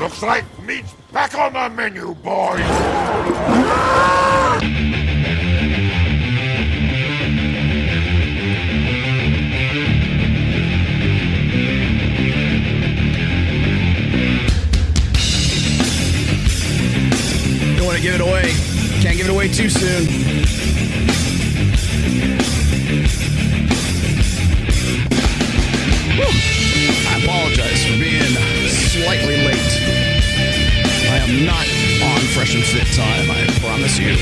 Looks like meat's back on the menu, boys! Don't want to give it away. Can't give it away too soon. I apologize for being slightly late. I am not on Fresh and Fit time, I promise you.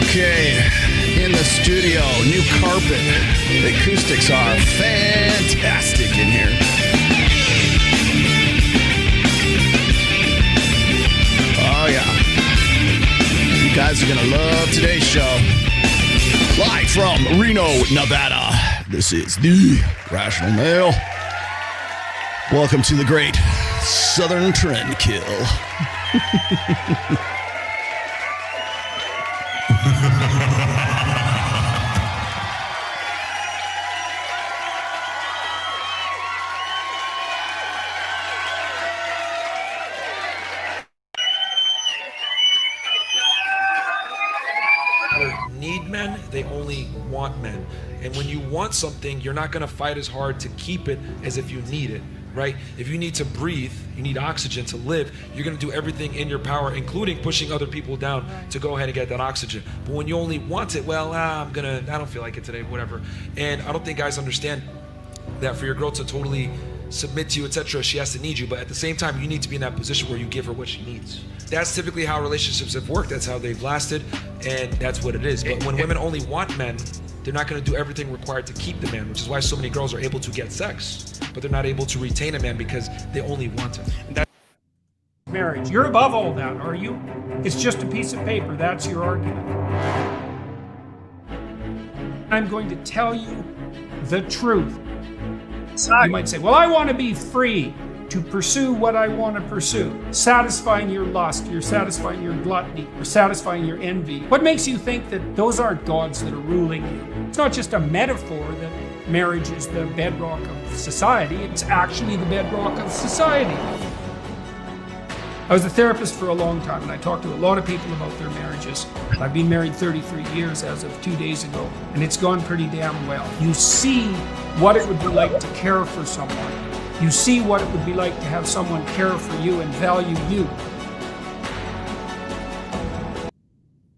Okay, in the studio, new carpet. The acoustics are fantastic in here. Oh yeah. You guys are gonna love today's show. Live from Reno, Nevada, this is the Rational Male. Welcome to the great Southern Trendkill. Need men, they only want men. And when you want something, you're not gonna fight as hard to keep it as if you need it, right? If you need to breathe, you need oxygen to live, you're gonna do everything in your power, including pushing other people down to go ahead and get that oxygen. But when you only want it, well, I don't feel like it today, whatever. And I don't think guys understand that for your girl to totally submit to you, etc., she has to need you, but at the same time, you need to be in that position where you give her what she needs. That's typically how relationships have worked, that's how they've lasted, and that's what it is. But when women only want men, they're not gonna do everything required to keep the man, which is why so many girls are able to get sex, but they're not able to retain a man because they only want him. Marriage. You're above all that, are you? It's just a piece of paper, that's your argument. I'm going to tell you the truth. You might say, well, I want to be free to pursue what I want to pursue. Satisfying your lust, you're satisfying your gluttony, you're satisfying your envy. What makes you think that those aren't gods that are ruling you? It's not just a metaphor that marriage is the bedrock of society, it's actually the bedrock of society. I was a therapist for a long time, and I talked to a lot of people about their marriages. I've been married 33 years as of 2 days ago, and it's gone pretty damn well. You see what it would be like to care for someone. You see what it would be like to have someone care for you and value you.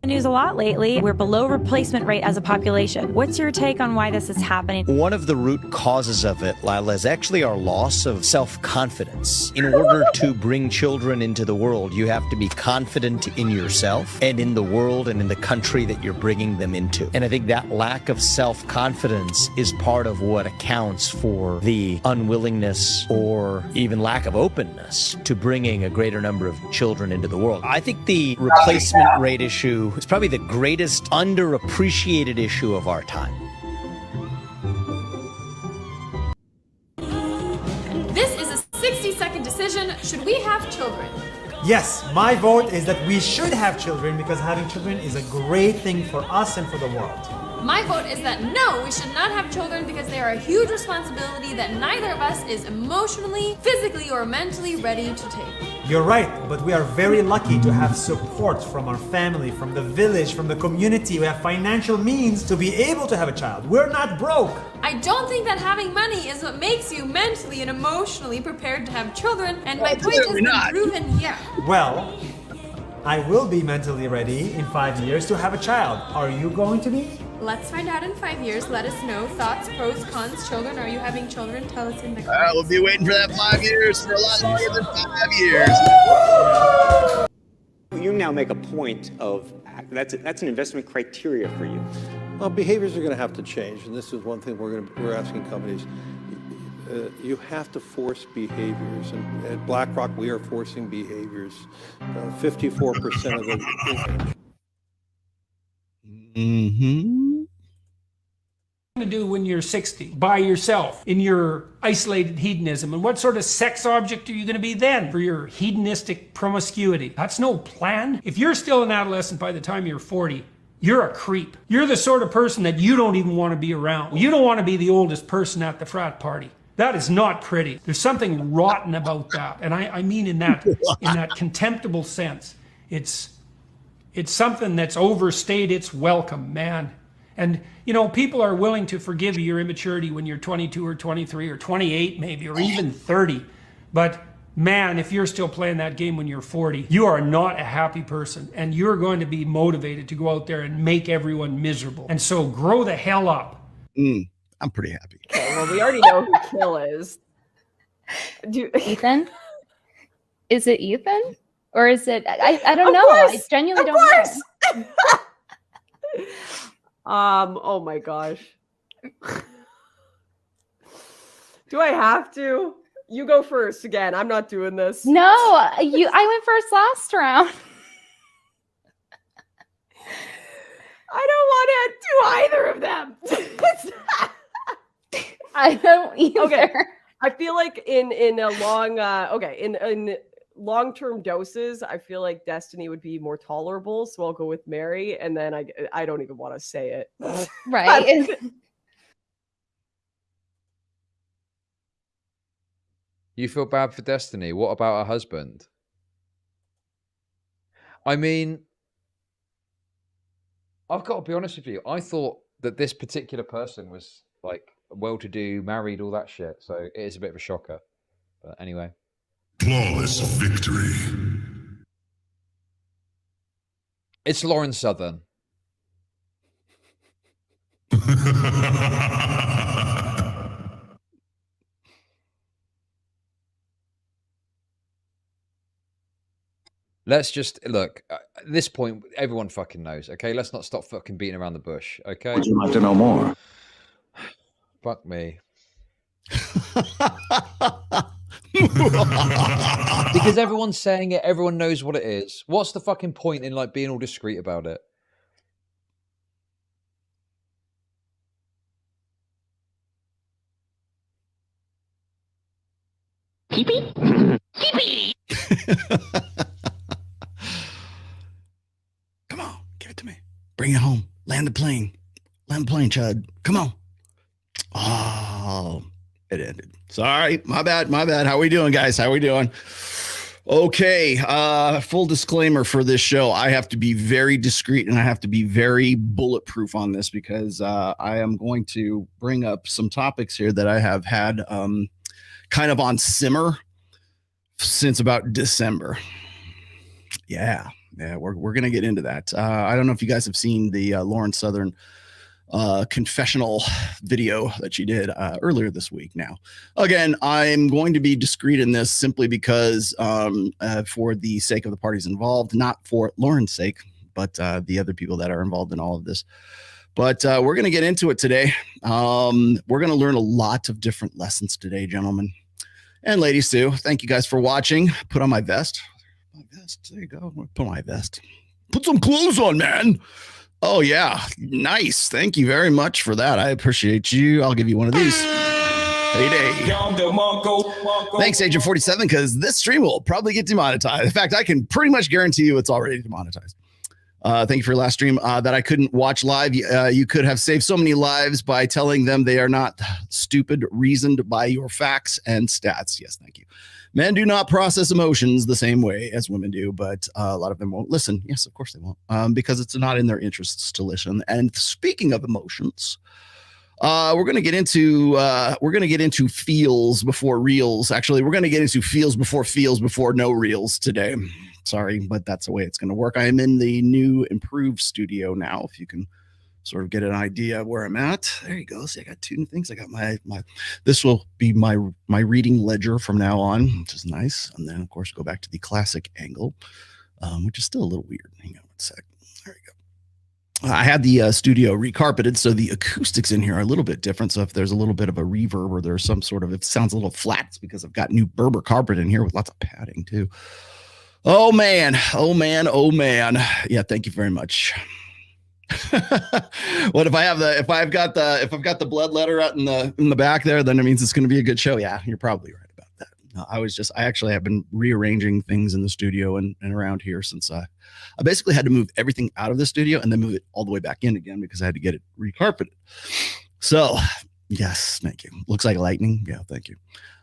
News a lot lately. We're below replacement rate as a population. What's your take on why this is happening? One of the root causes of it, Lila, is actually our loss of self-confidence. In order to bring children into the world, you have to be confident in yourself and in the world and in the country that you're bringing them into. And I think that lack of self-confidence is part of what accounts for the unwillingness or even lack of openness to bringing a greater number of children into the world. I think the replacement rate issue is probably the greatest underappreciated issue of our time. This is a 60-second decision. Should we have children? Yes, my vote is that we should have children because having children is a great thing for us and for the world. My vote is that no, we should not have children because they are a huge responsibility that neither of us is emotionally, physically, or mentally ready to take. You're right, but we are very lucky to have support from our family, from the village, from the community. We have financial means to be able to have a child. We're not broke. I don't think that having money is what makes you mentally and emotionally prepared to have children, and my point has been proven here. Well, I will be mentally ready in 5 years to have a child. Are you going to be? Let's find out in 5 years. Let us know. Thoughts, pros, cons, children. Are you having children? Tell us in the comments. We'll be waiting for that 5 years for a lot longer than 5 years. You now make a point of that's an investment criteria for you. Well, behaviors are going to have to change, and this is one thing we're asking companies. You have to force behaviors, and at Blackrock we are forcing behaviors. 54% of them. To do when you're 60 by yourself in your isolated hedonism, and what sort of sex object are you going to be then for your hedonistic promiscuity? That's no plan. If you're still an adolescent by the time you're 40, you're a creep. You're the sort of person that you don't even want to be around. You don't want to be the oldest person at the frat party. That is not pretty. There's something rotten about that. And I mean in that contemptible sense. It's something that's overstayed its welcome, man. And, you know, people are willing to forgive your immaturity when you're 22 or 23 or 28 maybe, or even 30. But man, if you're still playing that game when you're 40, you are not a happy person. And you're going to be motivated to go out there and make everyone miserable. And so grow the hell up. I'm pretty happy. Okay, well, we already know who Kill is. Ethan? Is it Ethan? Or is it... I don't know. I genuinely don't know. Oh my gosh. Do I have to? You go first again. I'm not doing this. No, I went first last round. I don't want to do either of them. I don't either. Okay. I feel like in a long in long-term doses, I feel like Destiny would be more tolerable, so I'll go with Mary, and then I don't even want to say it. Right. You feel bad for Destiny. What about her husband? I mean, I've got to be honest with you. I thought that this particular person was like well-to-do, married, all that shit. So it is a bit of a shocker. But anyway. Flawless victory. It's Lauren Southern. Let's just look at this point. Everyone fucking knows. Okay, let's not stop fucking beating around the bush. Okay. Would you like to know more? Fuck me. Because everyone's saying it. Everyone knows what it is. What's the fucking point in like being all discreet about it? Come on, give it to me. Bring it home. Land the plane. Land the plane, Chud. Come on. Oh, it ended. Sorry, my bad. How we doing, guys? How we doing? Okay, full disclaimer for this show. I have to be very discreet and I have to be very bulletproof on this because I am going to bring up some topics here that I have had kind of on simmer since about December. Yeah, we're going to get into that. I don't know if you guys have seen the Lauren Southern confessional video that she did earlier this week. Now, again, I'm going to be discreet in this simply because for the sake of the parties involved, not for Lauren's sake, but the other people that are involved in all of this. But we're going to get into it today. We're going to learn a lot of different lessons today, gentlemen and ladies too. Thank you guys for watching. Put on my vest. There you go. Put on my vest. Put some clothes on, man. Oh, yeah. Nice. Thank you very much for that. I appreciate you. I'll give you one of these. Heyday. Thanks, Agent 47, because this stream will probably get demonetized. In fact, I can pretty much guarantee you it's already demonetized. Thank you for your last stream that I couldn't watch live. You could have saved so many lives by telling them they are not stupid, reasoned by your facts and stats. Yes, thank you. Men do not process emotions the same way as women do, but a lot of them won't listen. Yes, of course they won't, because it's not in their interests to listen. And speaking of emotions, we're going to get into feels before reels. Actually, we're going to get into feels before no reels today. Sorry, but that's the way it's going to work. I am in the new improved studio now. If you can sort of get an idea of where I'm at. There you go. See, I got two new things. I got my this will be my reading ledger from now on, which is nice. And then of course go back to the classic angle, which is still a little weird. Hang on one sec. There you go. I had the studio recarpeted, so the acoustics in here are a little bit different. So if there's a little bit of a reverb or there's some sort of, if it sounds a little flat, it's because I've got new Berber carpet in here with lots of padding too. Oh man. Yeah, thank you very much. What if I've got the blood letter out in the back there, then it means it's going to be a good show. Yeah, you're probably right about that. I actually have been rearranging things in the studio and around here since I basically had to move everything out of the studio and then move it all the way back in again because I had to get it recarpeted. So, yes, thank you. Looks like lightning. Yeah, thank you.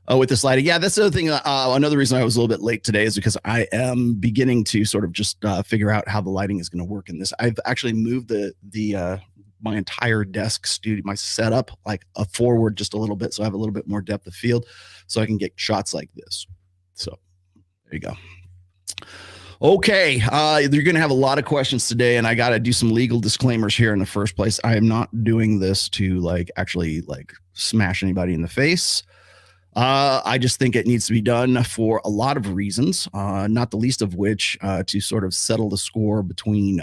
Oh, with this lighting. Yeah, that's the other thing. Another reason I was a little bit late today is because I am beginning to sort of just figure out how the lighting is going to work in this. I've actually moved my entire desk studio, my setup, like forward just a little bit, so I have a little bit more depth of field, so I can get shots like this. So there you go. Okay, you're going to have a lot of questions today, and I got to do some legal disclaimers here in the first place. I am not doing this to actually smash anybody in the face. I just think it needs to be done for a lot of reasons, not the least of which to sort of settle the score between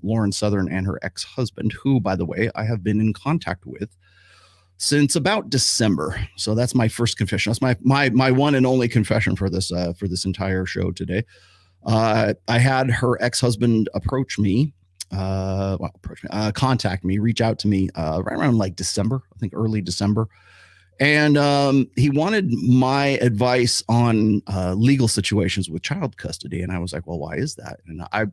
Lauren Southern and her ex-husband, who, by the way, I have been in contact with since about December. So that's my first confession. That's my one and only confession for this entire show today. I had her ex-husband contact me, reach out to me right around December, I think early December. And he wanted my advice on legal situations with child custody. And I was like, well, why is that? And I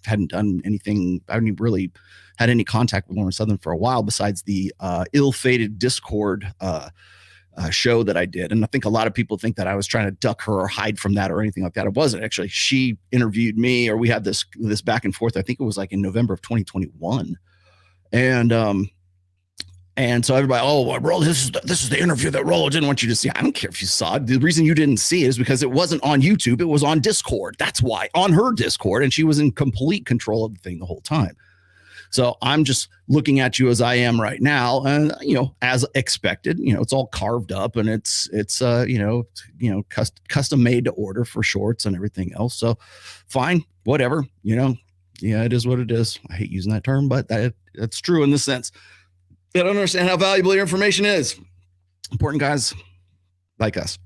hadn't done anything. I hadn't really had any contact with Lauren Southern for a while besides the ill-fated Discord show that I did. And I think a lot of people think that I was trying to duck her or hide from that or anything like that. It wasn't. Actually, she interviewed me, or we had this back and forth. I think it was in November of 2021. And so everybody, Rollo, this is the interview that Rollo didn't want you to see. I don't care if you saw it. The reason you didn't see it is because it wasn't on YouTube. It was on Discord. That's why, on her Discord. And she was in complete control of the thing the whole time. So I'm just looking at you as I am right now. And, as expected, it's all carved up and it's custom made to order for shorts and everything else. So fine, whatever, yeah, it is what it is. I hate using that term, but that's true in this sense. They don't understand how valuable your information is. Important guys like us.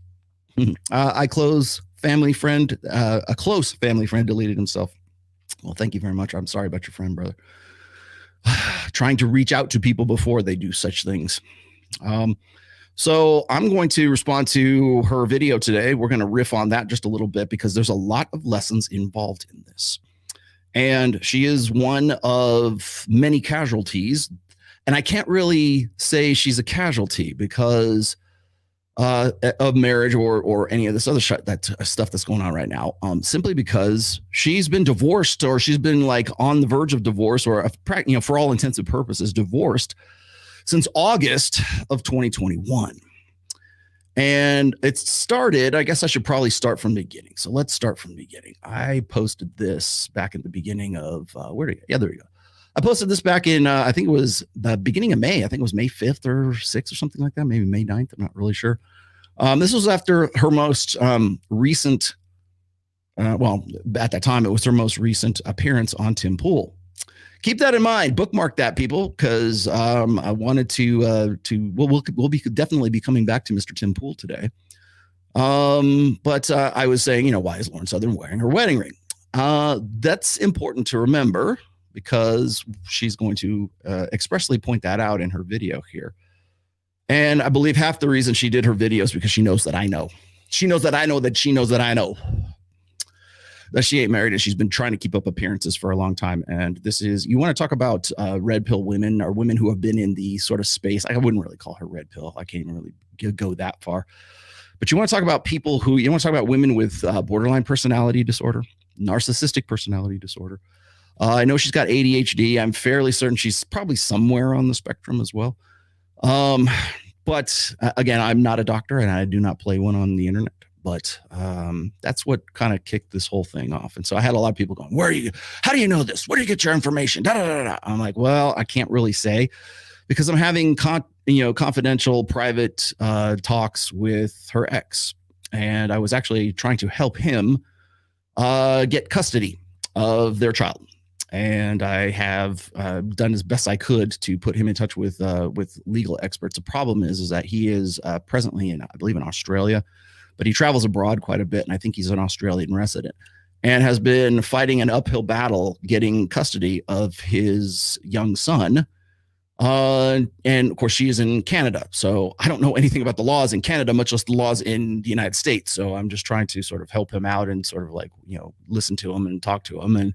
A close family friend deleted himself. Well, thank you very much. I'm sorry about your friend, brother. Trying to reach out to people before they do such things. So I'm going to respond to her video today. We're going to riff on that just a little bit because there's a lot of lessons involved in this. And she is one of many casualties. And I can't really say she's a casualty because of marriage or any of this other stuff that's going on right now. Simply because she's been divorced, or she's been on the verge of divorce, or for all intents and purposes divorced since August of 2021. And it started, I guess I should probably start from the beginning. So let's start from the beginning. I posted this back at the beginning of there we go. I posted this back in, I think it was the beginning of May. I think it was May 5th or 6th or something like that. Maybe May 9th. I'm not really sure. This was after her most recent, at that time, it was her most recent appearance on Tim Pool. Keep that in mind. Bookmark that, people, because I wanted to we'll definitely be coming back to Mr. Tim Pool today. But I was saying, why is Lauren Southern wearing her wedding ring? That's important to remember, because she's going to expressly point that out in her video here. And I believe half the reason she did her video is because she knows that I know. She knows that I know that she knows that I know that she ain't married, and she's been trying to keep up appearances for a long time. And this is, you want to talk about red pill women, or women who have been in the sort of space. I wouldn't really call her red pill. I can't even really go that far. But you want to talk about you want to talk about women with borderline personality disorder, narcissistic personality disorder. I know she's got ADHD. I'm fairly certain she's probably somewhere on the spectrum as well. But again, I'm not a doctor and I do not play one on the internet. But that's what kind of kicked this whole thing off. And so I had a lot of people going, how do you know this? Where do you get your information? Da, da, da, da. I'm like, well, I can't really say, because I'm having confidential private talks with her ex. And I was actually trying to help him get custody of their child. And I have done as best I could to put him in touch with legal experts. The problem is that he is presently I believe in Australia, but he travels abroad quite a bit. And I think he's an Australian resident and has been fighting an uphill battle getting custody of his young son, And of course, she is in Canada. So I don't know anything about the laws in Canada, much less the laws in the United States. So I'm just trying to sort of help him out and sort of like, listen to him and talk to him. And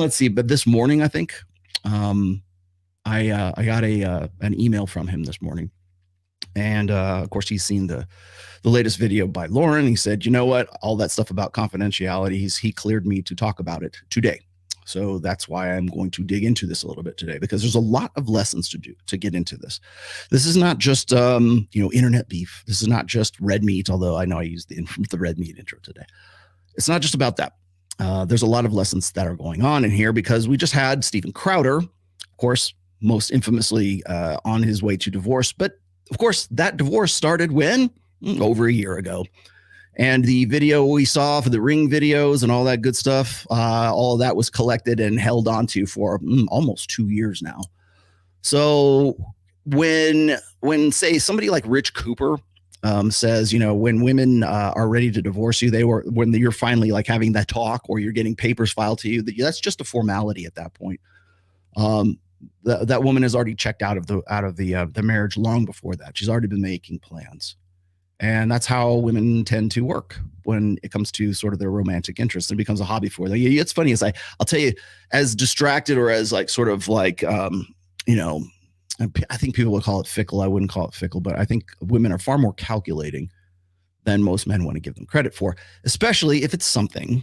let's see. But this morning, I think I got an email from him this morning. And of course, he's seen the latest video by Lauren. He said, you know what? All that stuff about confidentiality, he cleared me to talk about it today. So that's why I'm going to dig into this a little bit today, because there's a lot of lessons to do to get into this. This is not just, internet beef. This is not just red meat, although I know I used the red meat intro today. It's not just about that. There's a lot of lessons that are going on in here, because we just had Steven Crowder, of course, most infamously on his way to divorce. But of course, that divorce started when? Over a year ago. And the video we saw for the ring videos and all that good stuff, all of that was collected and held onto for almost 2 years now. So when say somebody like Rich Cooper says, when women are ready to divorce you, when you're finally like having that talk or you're getting papers filed to you, that's just a formality at that point. That woman has already checked out of the marriage long before that. She's already been making plans. And that's how women tend to work when it comes to sort of their romantic interest. It becomes a hobby for them. It's funny, I'll tell you, as distracted or as like sort of like, I think people would call it fickle. I wouldn't call it fickle, but I think women are far more calculating than most men want to give them credit for, especially if it's something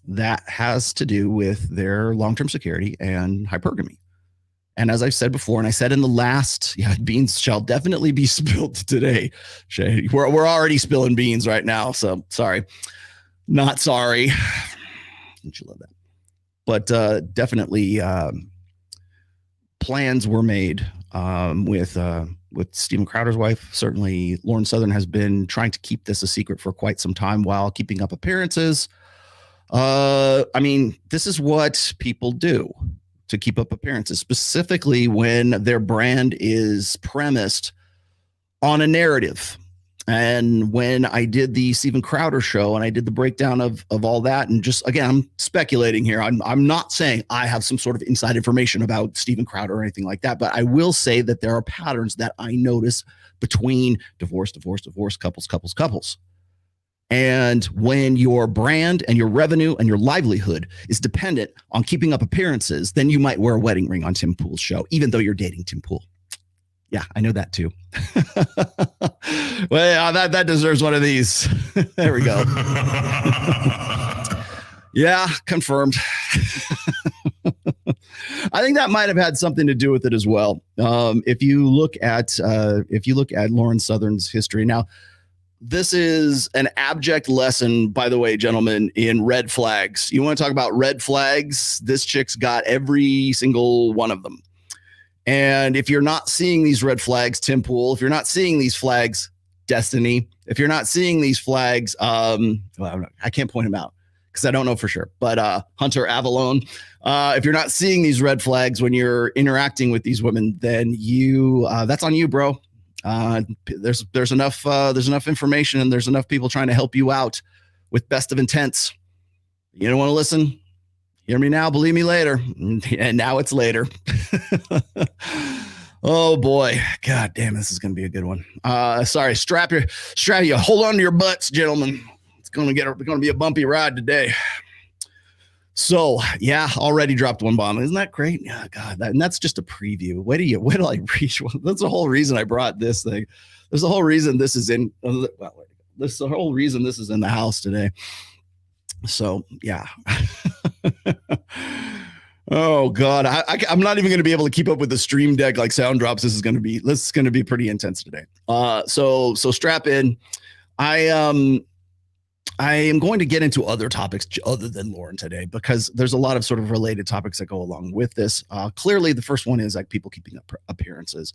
that has to do with their long-term security and hypergamy. And as I've said before, and I said in the last, beans shall definitely be spilled today. Shay, we're already spilling beans right now. So sorry, not sorry. Don't you love that? But definitely plans were made with Steven Crowder's wife. Certainly, Lauren Southern has been trying to keep this a secret for quite some time while keeping up appearances. This is what people do to keep up appearances, specifically when their brand is premised on a narrative. And when I did the Steven Crowder show and I did the breakdown of all that, and just, again, I'm speculating here. I'm not saying I have some sort of inside information about Steven Crowder or anything like that, but I will say that there are patterns that I notice between divorce, couples. And when your brand and your revenue and your livelihood is dependent on keeping up appearances, then you might wear a wedding ring on Tim Pool's show, even though you're dating Tim Pool. Yeah, I know that too. Well, that deserves one of these. There we go. Yeah, confirmed. I think that might have had something to do with it as well. If you look at Lauren Southern's history now. This is an abject lesson, by the way, gentlemen, in red flags. You want to talk about red flags? This chick's got every single one of them. And if you're not seeing these red flags, Tim Pool, if you're not seeing these flags, Destiny, if you're not seeing these flags, I can't point them out because I don't know for sure, but Hunter Avalon, if you're not seeing these red flags when you're interacting with these women, then that's on you, bro. There's enough information and there's enough people trying to help you out with best of intents. You don't want to listen? Hear me now, believe me later. And now it's later. Oh boy. God damn, this is going to be a good one. Sorry, strap you. Hold on to your butts, gentlemen. It's going to be a bumpy ride today. So yeah, already dropped one bomb. Isn't that great? Yeah, God, and that's just a preview. Wait till I reach one. That's the whole reason I brought this thing. There's the whole reason this is in. This is the whole reason this is in the house today. So yeah. Oh God, I'm not even going to be able to keep up with the stream deck like sound drops. This is going to be pretty intense today. So strap in. I am going to get into other topics other than Lauren today because there's a lot of sort of related topics that go along with this. Clearly, the first one is like people keeping up appearances.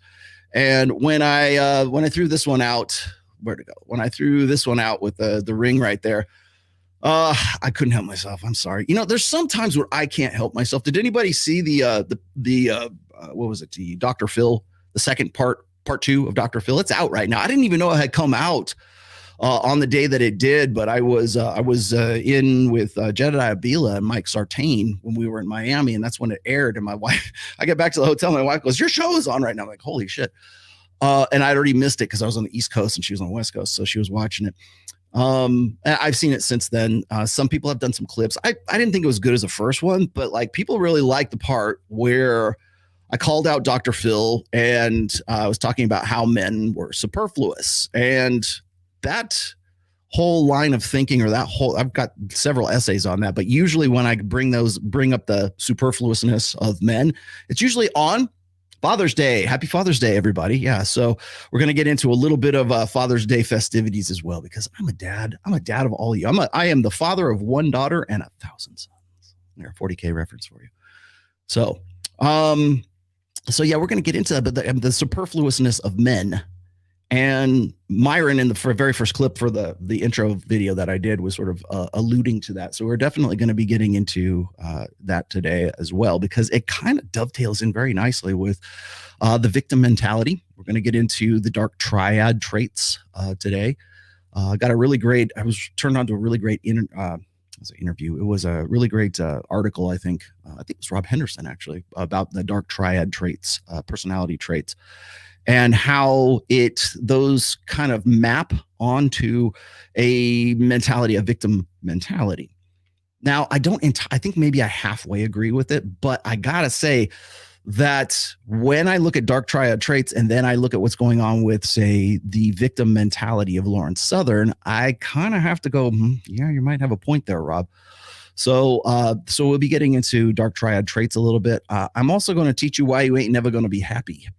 And when I threw this one out, where'd it go? When I threw this one out with the ring right there, I couldn't help myself. I'm sorry. There's some times where I can't help myself. Did anybody see the what was it? The Dr. Phil, the second part 2 of Dr. Phil? It's out right now. I didn't even know it had come out on the day that it did, but I was in with Jedediah Bila and Mike Sartain when we were in Miami, and that's when it aired. And my wife, I get back to the hotel, and my wife goes, "Your show is on right now." I'm like, "Holy shit!" And I'd already missed it because I was on the East Coast and she was on the West Coast, so she was watching it. I've seen it since then. Some people have done some clips. I didn't think it was good as the first one, but like people really liked the part where I called out Dr. Phil and I was talking about how men were superfluous, and that whole line of thinking, or that whole, I've got several essays on that, but usually when I bring up the superfluousness of men, it's usually on Father's Day. Happy Father's Day, everybody. Yeah. So we're going to get into a little bit of Father's Day festivities as well, because I'm a dad. I'm a dad of all of you. I am the father of one daughter and 1,000 sons. There, 40K reference for you. So yeah, we're going to get into that, but the superfluousness of men. And Myron in the very first clip for the intro video that I did was sort of alluding to that. So we're definitely going to be getting into that today as well, because it kind of dovetails in very nicely with the victim mentality. We're going to get into the dark triad traits today. Got a really great, I was turned on to a really great interview. It was a really great article, I think it was Rob Henderson actually, about the dark triad traits, personality traits, and how those kind of map onto a mentality, a victim mentality. Now, I think maybe I halfway agree with it, but I gotta say that when I look at dark triad traits and then I look at what's going on with, say, the victim mentality of Lawrence Southern, I kind of have to go, yeah, you might have a point there, Rob. So we'll be getting into dark triad traits a little bit. I'm also going to teach you why you ain't never going to be happy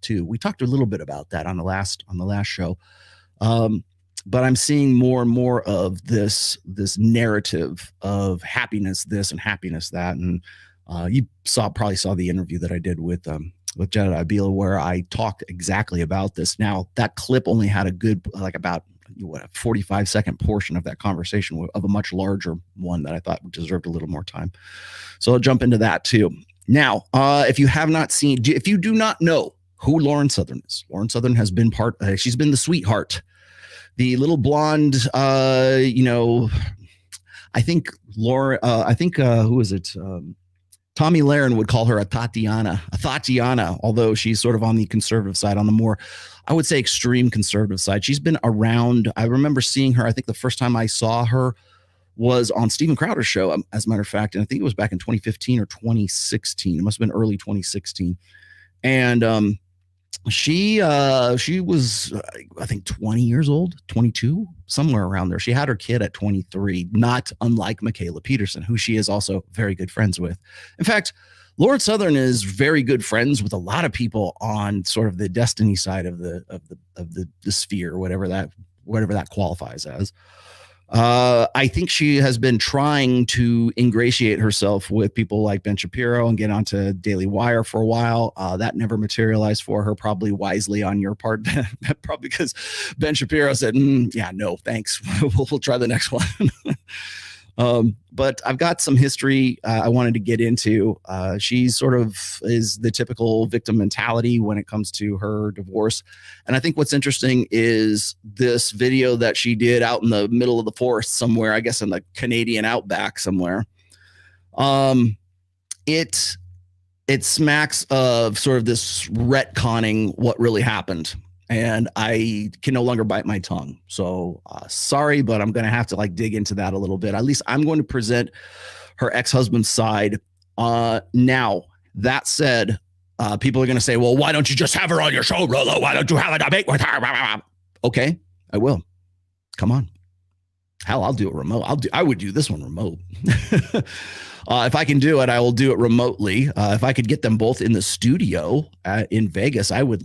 too. We talked a little bit about that on the last show. But I'm seeing more and more of this narrative of happiness this and happiness that. And you probably saw the interview that I did with Jedediah Bila, where I talked exactly about this. Now, that clip only had a good, about a 45-second portion of that conversation of a much larger one that I thought deserved a little more time. So I'll jump into that too. Now, if you do not know who Lauren Southern is, Lauren Southern has been she's been the sweetheart, the little blonde, I think who is it? Tommy Lahren would call her a Tatiana, although she's sort of on the conservative side, on the more, I would say, extreme conservative side. She's been around. I remember seeing her. I think the first time I saw her was on Steven Crowder's show, as a matter of fact. And I think it was back in 2015 or 2016. It must have been early 2016. And she was, I think, 20 years old, 22, somewhere around there. She had her kid at 23, not unlike Michaela Peterson, who she is also very good friends with. In fact, Lauren Southern is very good friends with a lot of people on sort of the destiny side of the sphere, whatever that qualifies as. I think she has been trying to ingratiate herself with people like Ben Shapiro and get onto Daily Wire for a while. That never materialized for her, probably wisely on your part, probably because Ben Shapiro said, yeah, no, thanks. We'll try the next one. But I've got some history I wanted to get into. She sort of is the typical victim mentality when it comes to her divorce. And I think what's interesting is this video that she did out in the middle of the forest somewhere, I guess in the Canadian outback somewhere. It smacks of sort of this retconning what really happened. And I can no longer bite my tongue. So sorry, but I'm going to have to dig into that a little bit. At least I'm going to present her ex-husband's side. Now, that said, people are going to say, well, why don't you just have her on your show, Rollo? Why don't you have a debate with her? Okay, I will. Come on. Hell, I'll do it remote. I would do this one remote. If I can do it, I will do it remotely. If I could get them both in the studio in Vegas, I would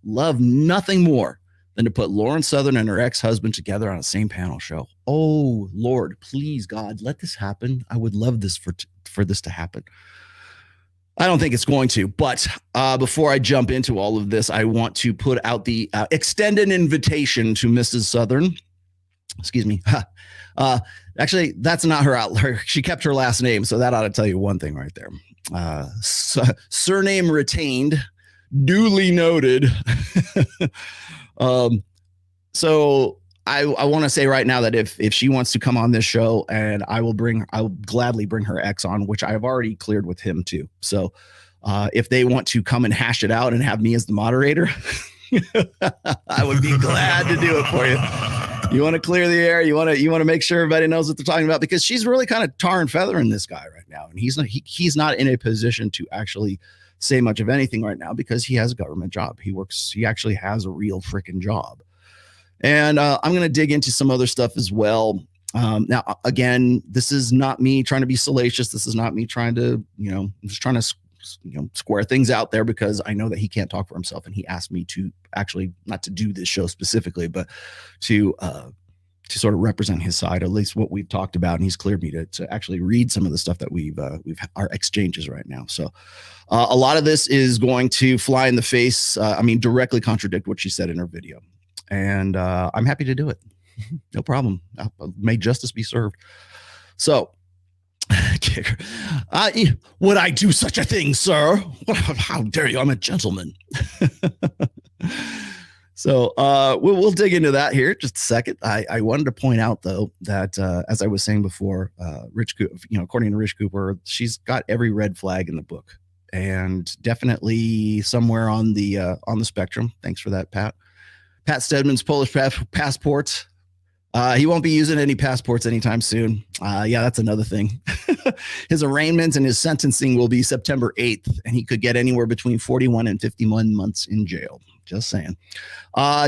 love nothing more than to put Lauren Southern and her ex-husband together on the same panel show. Oh, Lord, please, God, let this happen. I would love this for this to happen. I don't think it's going to, but before I jump into all of this, I want to put out the extended invitation to Mrs. Southern. Excuse me. Actually, that's not her outlet. She kept her last name, so that ought to tell you one thing right there. Surname retained, duly noted. So I want to say right now that if she wants to come on this show, and I'll gladly bring her ex on, which I have already cleared with him too. So if they want to come and hash it out and have me as the moderator, I would be glad to do it for you. You want to clear the air. You want to make sure everybody knows what they're talking about, because she's really kind of tar and feathering this guy right now. And he's not in a position to actually say much of anything right now because he has a government job. He actually has a real freaking job. And I'm going to dig into some other stuff as well. Now, again, this is not me trying to be salacious. This is not me trying to, I'm just trying to, square things out there, because I know that he can't talk for himself. And he asked me to actually not to do this show specifically, but to sort of represent his side, at least what we've talked about. And he's cleared me to actually read some of the stuff that we've our exchanges right now. So a lot of this is going to fly in the face. Directly contradict what she said in her video. And I'm happy to do it. No problem. May justice be served. So, would I do such a thing, sir? How dare you? I'm a gentleman. So we'll dig into that here in just a second. I wanted to point out, though, that as I was saying before, according to Rich Cooper, she's got every red flag in the book, and definitely somewhere on the spectrum. Thanks for that, Pat. Pat Stedman's Polish passports. He won't be using any passports anytime soon. Yeah, that's another thing. His arraignment and his sentencing will be September 8th, and he could get anywhere between 41 and 51 months in jail. Just saying.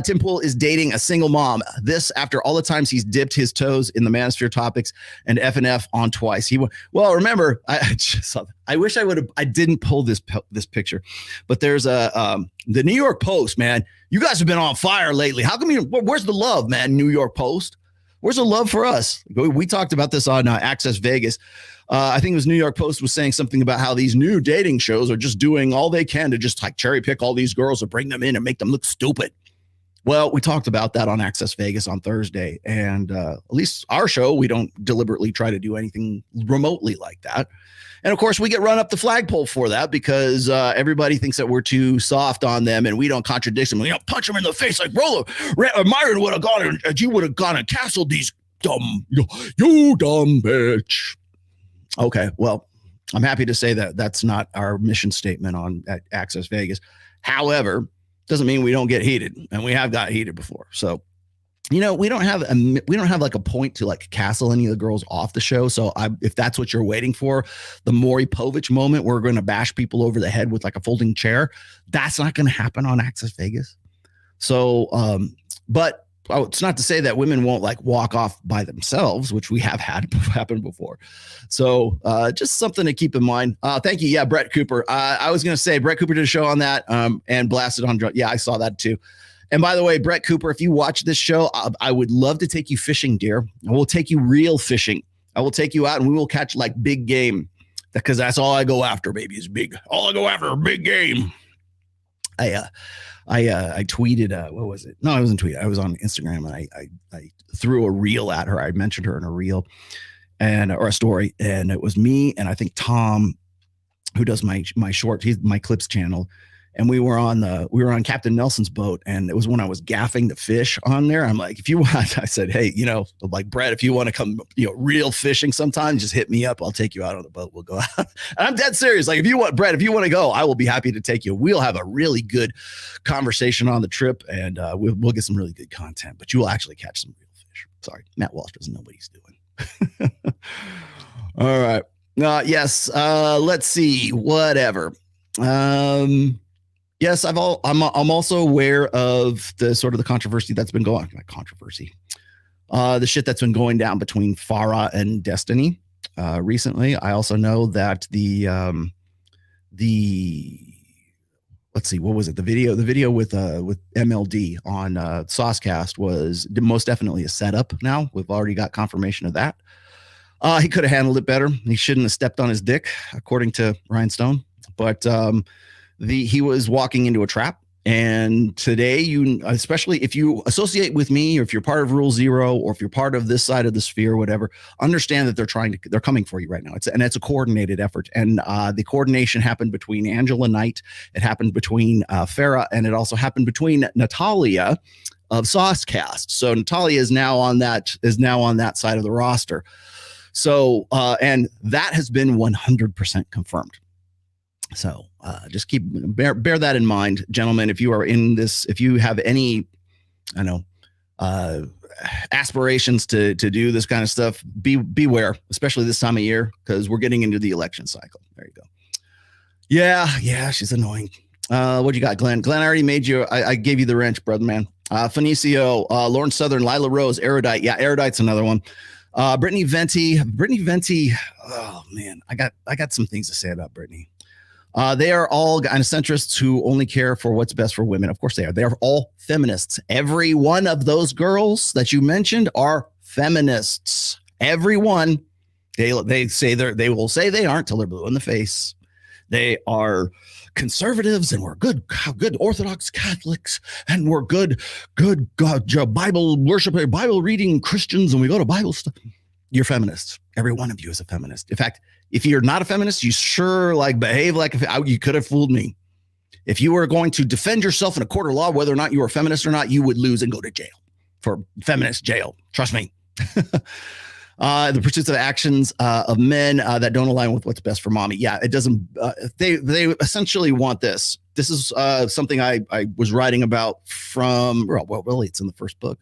Tim Pool is dating a single mom. This after all the times he's dipped his toes in the Manosphere topics and FNF on twice. Remember, I wish I didn't pull this picture, but there's the New York Post, man. You guys have been on fire lately. How come where's the love, man? New York Post. Where's the love for us? We talked about this on Access Vegas. I think it was New York Post was saying something about how these new dating shows are just doing all they can to just like cherry pick all these girls and bring them in and make them look stupid. Well, we talked about that on Access Vegas on Thursday. And at least our show, we don't deliberately try to do anything remotely like that. And of course, we get run up the flagpole for that because everybody thinks that we're too soft on them and we don't contradict them. Punch them in the face like Rollo. Myron would have gone and you would have gone and castled these you dumb bitch. Okay, well, I'm happy to say that that's not our mission statement at Access Vegas. However, doesn't mean we don't get heated, and we have got heated before. So, we don't have like a point to like castle any of the girls off the show. So if that's what you're waiting for, the Maury Povich moment, we're going to bash people over the head with like a folding chair. That's not going to happen on Access Vegas. So, but it's not to say that women won't like walk off by themselves, which we have had happen before. So just something to keep in mind. Thank you. Yeah, Brett Cooper. I was going to say Brett Cooper did a show on that and blasted on drunk. Yeah, I saw that too. And by the way, Brett Cooper, if you watch this show, I would love to take you fishing, dear. I will take you real fishing. I will take you out and we will catch like big game because that's all I go after, baby, is big. All I go after, big game. I tweeted, what was it? No, I wasn't tweeting. I was on Instagram and I threw a reel at her. I mentioned her in a reel or a story. And it was me and I think Tom, who does my short, he's my clips channel. And we were on Captain Nelson's boat, and it was when I was gaffing the fish on there. I'm like, if you want, I said, hey, like Brett, if you want to come, real fishing sometime, just hit me up. I'll take you out on the boat. We'll go out. And I'm dead serious. Like, if you want to go, I will be happy to take you. We'll have a really good conversation on the trip, and we'll get some really good content. But you will actually catch some real fish. Sorry, Matt Walsh doesn't know what he's doing. All right. Yes. Let's see. Whatever. Yes, I'm also aware of the sort of the controversy that's been going on. The shit that's been going down between Farah and Destiny recently. I also know that let's see, what was it? The video with MLD on Saucecast was most definitely a setup. Now we've already got confirmation of that. He could have handled it better. He shouldn't have stepped on his dick, according to Ryan Stone. But he was walking into a trap. And today, especially if you associate with me, or if you're part of Rule Zero, or if you're part of this side of the sphere, whatever, understand that they're coming for you right now. It's a coordinated effort. And the coordination happened between Angela Knight. It happened between Farah, and it also happened between Natalia of Saucecast. So Natalia is now on that side of the roster. So and that has been 100% confirmed. So just bear that in mind, gentlemen. If you are in this, if you have any, aspirations to do this kind of stuff, beware, especially this time of year, because we're getting into the election cycle. There you go. Yeah, she's annoying. What you got, Glenn? Glenn, I already made you. I gave you the wrench, brother, man. Fenicio, Lauren Southern, Lila Rose, Erudite. Yeah, Erudite's another one. Brittany Venti. Oh man, I got some things to say about Brittany. They are all gynocentrists who only care for what's best for women. Of course they are. They are all feminists. Every one of those girls that you mentioned are feminists. Every one. They will say they aren't till they're blue in the face. They are conservatives, and we're good Orthodox Catholics, and we're good Bible worship, Bible reading Christians, and we go to Bible stuff. You're feminists. Every one of you is a feminist. In fact, if you're not a feminist, you sure behave like you could have fooled me. If you were going to defend yourself in a court of law, whether or not you were a feminist or not, you would lose and go to jail, for feminist jail. Trust me. The pursuits of actions of men that don't align with what's best for mommy. Yeah, it doesn't. They essentially want this. This is something I was writing about from. Well, really, it's in the first book.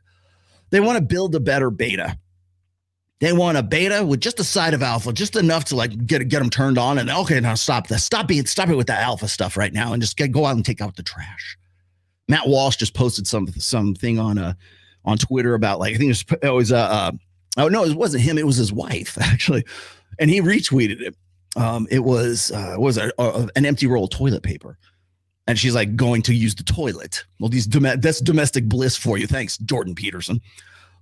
They want to build a better beta. They want a beta with just a side of alpha, just enough to get them turned on. And okay, now stop this. Stop it with the alpha stuff right now, and just go out and take out the trash. Matt Walsh just posted something on Twitter about I think it was oh no, it wasn't him. It was his wife actually, and he retweeted it. It was an empty roll of toilet paper, and she's going to use the toilet. Well, that's domestic bliss for you. Thanks, Jordan Peterson.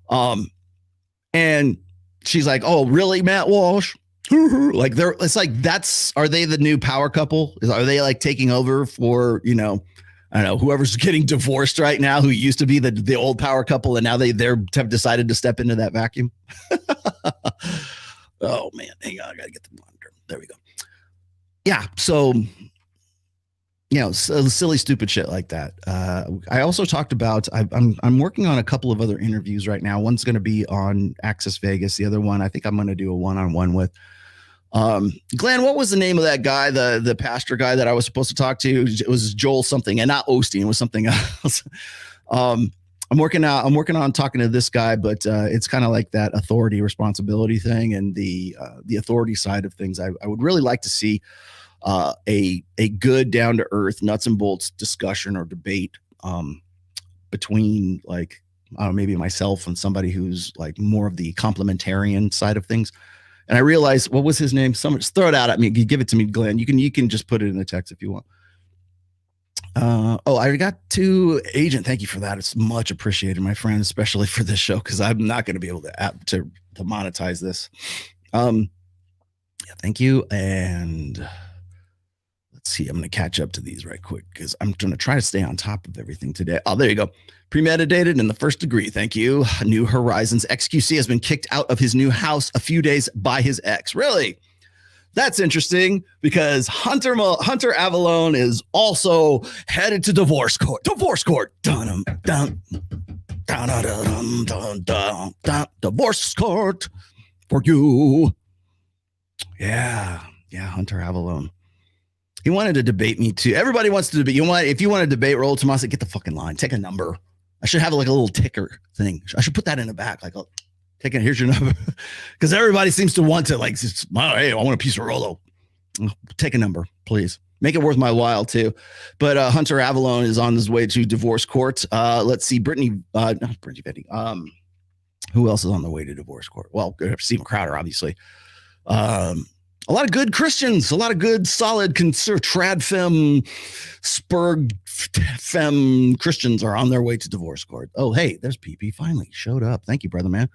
And she's like, "Oh, really, Matt Walsh?" Are they the new power couple? Are they taking over for I don't know, whoever's getting divorced right now, who used to be the old power couple, and now they have decided to step into that vacuum. Oh man, hang on, I gotta get the monitor. There we go. Yeah, so silly, stupid shit like that. I also talked about I'm working on a couple of other interviews right now. One's going to be on Access Vegas. The other one, I think I'm going to do a one-on-one with. Glenn, what was the name of that guy, the pastor guy that I was supposed to talk to? It was Joel something, and not Osteen. It was something else. I'm working on talking to this guy, but it's kind of like that authority responsibility thing, and the authority side of things. I would really like to see a good down to earth nuts and bolts discussion or debate between maybe myself and somebody who's more of the complementarian side of things. And I realized, what was his name? Someone just throw it out at me. Give it to me, Glenn. You can just put it in the text if you want. I got to Agent. Thank you for that. It's much appreciated, my friend, especially for this show, because I'm not going to be able to monetize this. Thank you. And let's see. I'm going to catch up to these right quick, because I'm going to try to stay on top of everything today. Oh, there you go. Premeditated in the first degree. Thank you. New Horizons. XQC has been kicked out of his new house a few days by his ex. Really? That's interesting, because Hunter Avalone is also headed to divorce court. Divorce court. Dun, dun, dun, dun, dun, dun, dun, dun. Divorce court for you. Yeah, Hunter Avalone. He wanted to debate me too. Everybody wants to debate. If you want to debate Rollo Tomasi, get the fucking line. Take a number. I should have a little ticker thing. I should put that in the back. Take it. Here's your number. Because everybody seems to want to hey, I want a piece of Rollo. Take a number, please. Make it worth my while too. But Hunter Avalone is on his way to divorce court. Let's see. Not Brittany Betty. Who else is on the way to divorce court? Well, Stephen Crowder, obviously. A lot of good Christians, a lot of good, solid, trad femme, spurg femme Christians are on their way to divorce court. Oh, hey, there's PP finally showed up. Thank you, brother, man.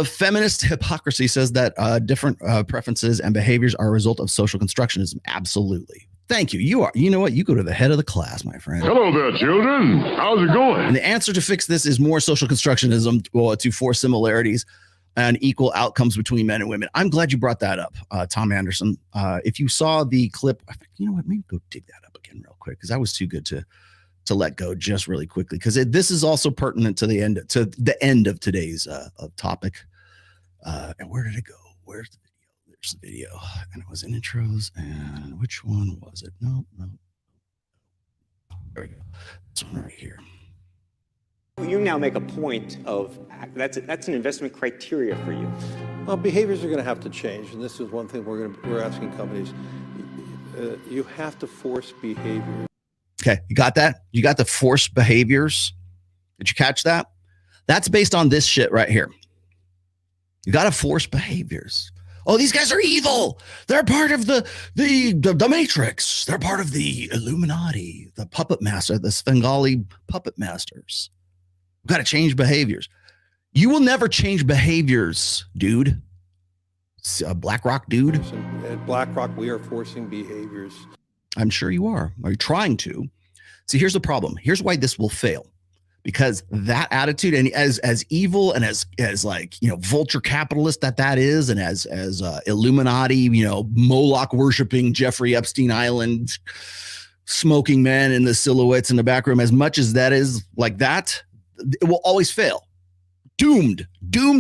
Feminist hypocrisy says that different preferences and behaviors are a result of social constructionism. Absolutely. Thank you. You know what? You go to the head of the class, my friend. Hello there, children. How's it going? And the answer to fix this is more social constructionism to force similarities and equal outcomes between men and women. I'm glad you brought that up, Tom Anderson. If you saw the clip, you know what? Maybe go dig that up again real quick, because that was too good to to let go just really quickly because this is also pertinent to the end of today's topic. And where did it go? Where's the video? There's the video, and it was in intros. And which one was it? No. There we go. This one right here. You now make a point of that's an investment criteria for you. Well, behaviors are going to have to change, and this is one thing we're asking companies. You have to force behavior. Okay, you got that? You got the forced behaviors? Did you catch that? That's based on this shit right here. You got to force behaviors. Oh, these guys are evil. They're part of the Matrix. They're part of the Illuminati, the puppet master, the Svengali puppet masters. We've got to change behaviors. You will never change behaviors, dude. Blackrock, dude. At Blackrock, we are forcing behaviors. I'm sure you are. Are you trying to? See, here's the problem. Here's why this will fail. Because that attitude, and as evil and as like, vulture capitalist that is, and as Illuminati, Moloch worshiping Jeffrey Epstein Island smoking man in the silhouettes in the back room, as much as that is like that, it will always fail. Doomed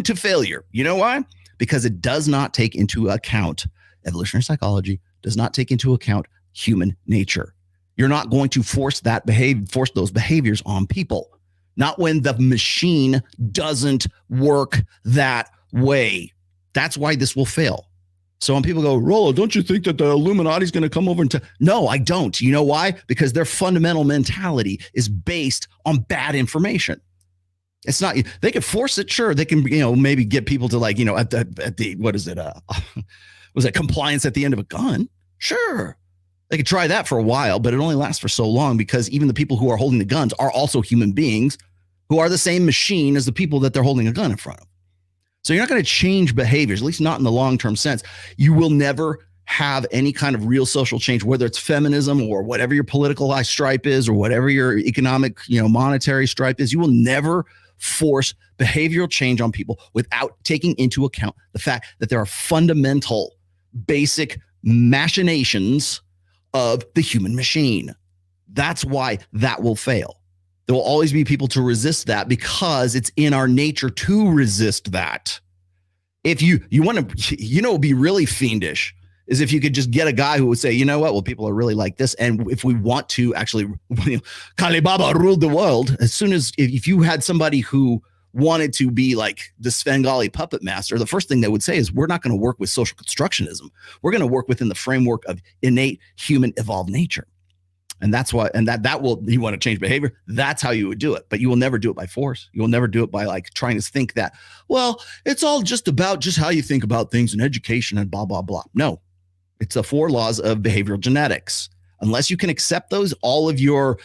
to failure. You know why? Because it does not take into account evolutionary psychology, does not take into account human nature. You're not going to force those behaviors on people. Not when the machine doesn't work that way. That's why this will fail. So when people go, Rollo, don't you think that the Illuminati is going to come over and No, I don't. You know why? Because their fundamental mentality is based on bad information. It's not, they can force it. Sure. They can, maybe get people to like, at the, what is it? Was it compliance at the end of a gun? Sure. They could try that for a while, but it only lasts for so long because even the people who are holding the guns are also human beings who are the same machine as the people that they're holding a gun in front of. So you're not going to change behaviors, at least not in the long-term sense. You will never have any kind of real social change, whether it's feminism or whatever your political stripe is or whatever your economic, monetary stripe is. You will never force behavioral change on people without taking into account the fact that there are fundamental, basic machinations of the human machine. That's why that will fail. There will always be people to resist that because it's in our nature to resist that. If you want to, it'd be really fiendish is if you could just get a guy who would say, you know what, well, people are really like this. And if we want to actually, Kali Baba ruled the world, as soon as, if you had somebody who wanted to be like the Svengali puppet master, the first thing they would say is, we're not going to work with social constructionism. We're going to work within the framework of innate human evolved nature. And that's why, and that will, you want to change behavior. That's how you would do it. But you will never do it by force. You will never do it by like trying to think that, well, it's all just about just how you think about things in education and blah, blah, blah. No, it's the 4 laws of behavioral genetics. Unless you can accept those, all of your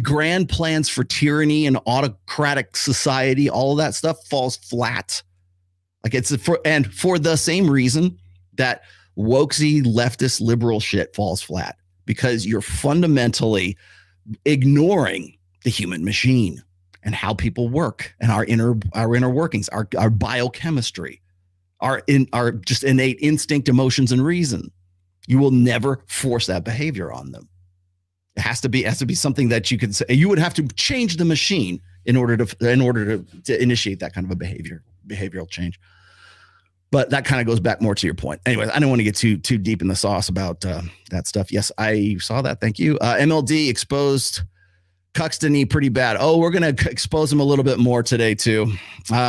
grand plans for tyranny and autocratic society, all of that stuff falls flat. Like it's for the same reason that wokesy leftist liberal shit falls flat, because you're fundamentally ignoring the human machine and how people work and our inner workings, our biochemistry, our just innate instinct, emotions, and reason. You will never force that behavior on them. It has to be something that you could say. You would have to change the machine in order to initiate that kind of a behavioral change. But that kind of goes back more to your point. Anyways, I don't want to get too deep in the sauce about that stuff. Yes, I saw that. Thank you. MLD exposed Cuxtony pretty bad. Oh, we're going to expose him a little bit more today too.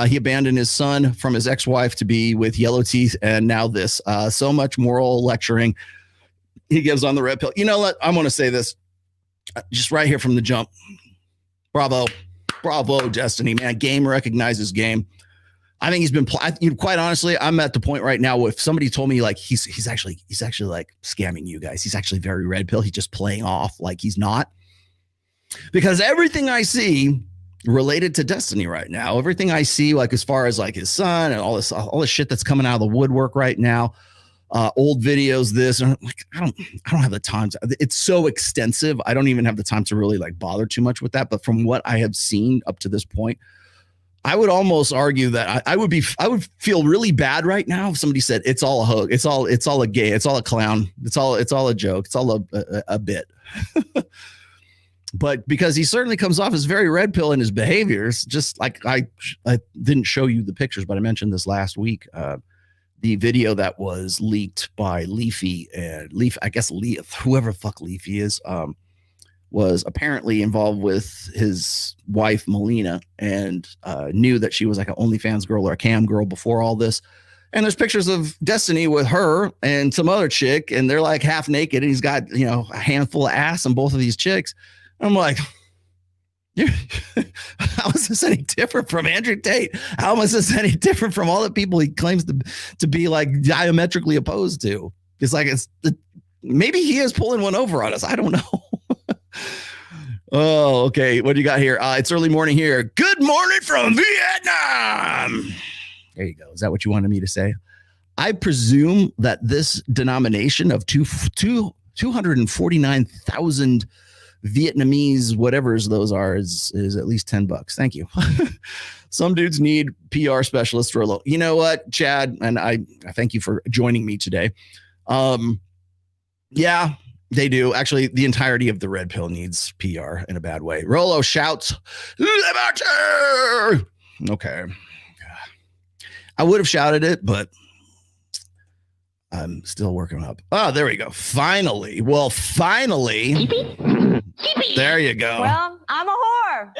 He abandoned his son from his ex-wife to be with yellow teeth, and now this. So much moral lecturing he gives on the red pill. You know what? I'm going to say this just right here from the jump. Bravo, Destiny, man. Game recognizes game. I think he's been, quite honestly, I'm at the point right now where if somebody told me like he's actually like scamming you guys, he's actually very red pill, he's just playing off like he's not. Because everything I see related to Destiny right now, everything I see like as far as like his son and all this shit that's coming out of the woodwork right now, old videos, this, and like I don't have the time it's so extensive. I don't even have the time to really like bother too much with that. But from what I have seen up to this point, I would almost argue that I would feel really bad right now if somebody said it's all a hoax, it's all a gay, it's all a clown, it's all a joke, it's all a bit. But because he certainly comes off as very red pill in his behaviors, just like I didn't show you the pictures, but I mentioned this last week. The video that was leaked by Leafy and I guess whoever the fuck Leafy is, was apparently involved with his wife Melina and knew that she was like an OnlyFans girl or a cam girl before all this. And there's pictures of Destiny with her and some other chick, and they're like half naked, and he's got, a handful of ass on both of these chicks. I'm like, how is this any different from Andrew Tate? How is this any different from all the people he claims to be like diametrically opposed to? It's like maybe he is pulling one over on us. I don't know. Oh, okay. What do you got here? It's early morning here. Good morning from Vietnam. There you go. Is that what you wanted me to say? I presume that this denomination of 249,000 Vietnamese, whatever's those are, is at least $10. Thank you. Some dudes need PR specialists, Rollo. You know what, Chad? And I thank you for joining me today. Yeah, they do. Actually, the entirety of the red pill needs PR in a bad way. Rollo shouts, liberty! Okay. I would have shouted it, but I'm still working up. Oh, there we go. Finally. Well, finally. There you go. Well, I'm a whore.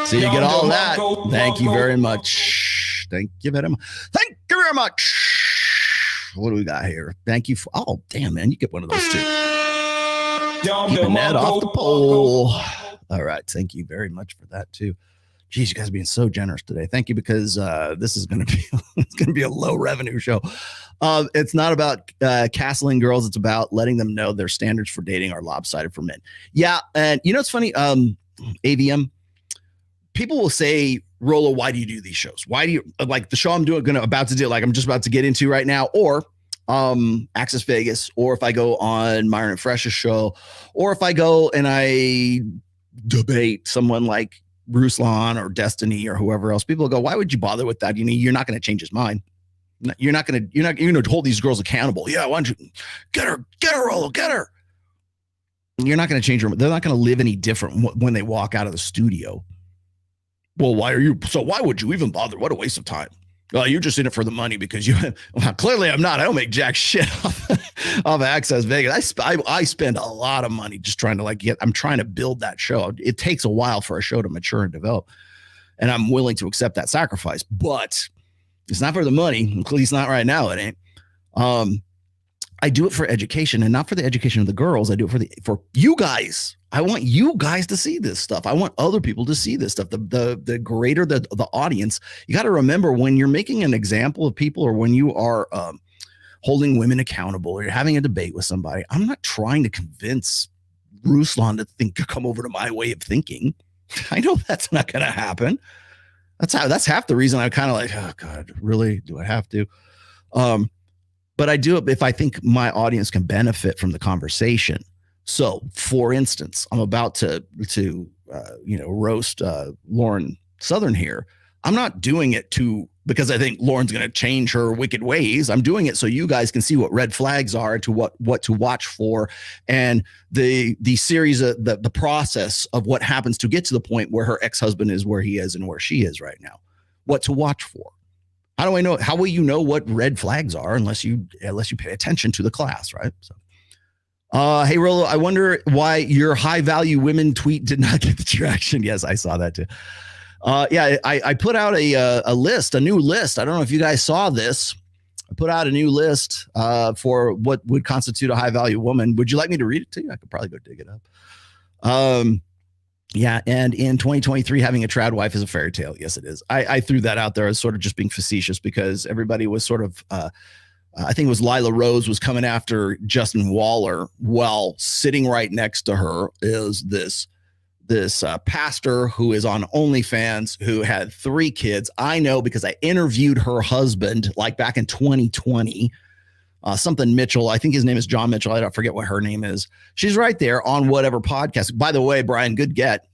So you get all of that. Thank you very much. Thank you very much. Thank you very much. What do we got here? Thank you for. Oh, damn, man. You get one of those too. Keeping that off the pole. All right. Thank you very much for that too. Geez, you guys are being so generous today. Thank you, because this is going to be a low revenue show. It's not about castling girls. It's about letting them know their standards for dating are lopsided for men. Yeah, and it's funny. AVM, people will say, Rollo, why do you do these shows? Why do you like the show I'm about to do? Like I'm just about to get into right now, or Access Vegas, or if I go on Myron and Fresh's show, or if I go and I debate someone like Ruslan or Destiny or whoever else, people go, why would you bother with that? You're not going to change his mind. You're going to hold these girls accountable. Yeah, why don't you get her, Rollo, get her. You're not going to change them. They're not going to live any different when they walk out of the studio. Well, why would you even bother? What a waste of time. You're just in it for the money because clearly I'm not. I don't make jack shit off Access Vegas. I spend a lot of money just trying to I'm trying to build that show. It takes a while for a show to mature and develop, and I'm willing to accept that sacrifice, but it's not for the money. At least not right now. It ain't. I do it for education, and not for the education of the girls. I do it for you guys. I want you guys to see this stuff. I want other people to see this stuff. The greater the audience, you got to remember when you're making an example of people, or when you are holding women accountable, or you're having a debate with somebody. I'm not trying to convince Ruslan to come over to my way of thinking. I know that's not going to happen. That's half the reason I'm kind of like, oh God, really? Do I have to? But I do it if I think my audience can benefit from the conversation. So, for instance, I'm about to roast Lauren Southern here. I'm not doing it because I think Lauren's going to change her wicked ways. I'm doing it so you guys can see what red flags are, to what to watch for, and the series of the process of what happens to get to the point where her ex-husband is where he is and where she is right now. What to watch for. How do I know? How will you know what red flags are unless you pay attention to the class, right? So. Hey, Rollo, I wonder why your high value women tweet did not get the traction. Yes, I saw that too. I put out a new list. I don't know if you guys saw this. I put out a new list for what would constitute a high value woman. Would you like me to read it to you? I could probably go dig it up. Yeah, and in 2023, having a trad wife is a fairy tale. Yes, it is. I threw that out there as sort of just being facetious because everybody was sort of I think it was Lila Rose was coming after Justin Waller. Well, sitting right next to her is this pastor who is on OnlyFans who had 3 kids. I know because I interviewed her husband like back in 2020. Something Mitchell. I think his name is John Mitchell. I don't forget what her name is. She's right there on whatever podcast. By the way, Brian, good get.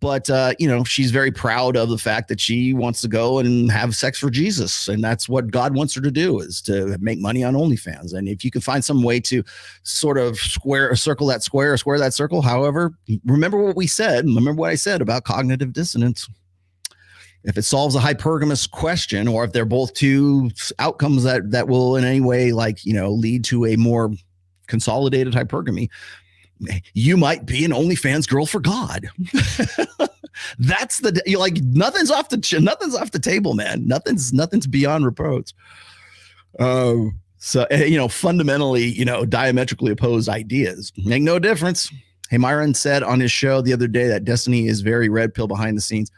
But, she's very proud of the fact that she wants to go and have sex for Jesus. And that's what God wants her to do, is to make money on OnlyFans. And if you can find some way to sort of circle that square or square that circle, however, remember what I said about cognitive dissonance. If it solves a hypergamous question, or if they're both two outcomes that will in any way, lead to a more consolidated hypergamy, you might be an OnlyFans girl for God. That's nothing's off the table, man. Nothing's beyond reproach. Fundamentally, diametrically opposed ideas make no difference. Hey, Myron said on his show the other day that Destiny is very red pill behind the scenes.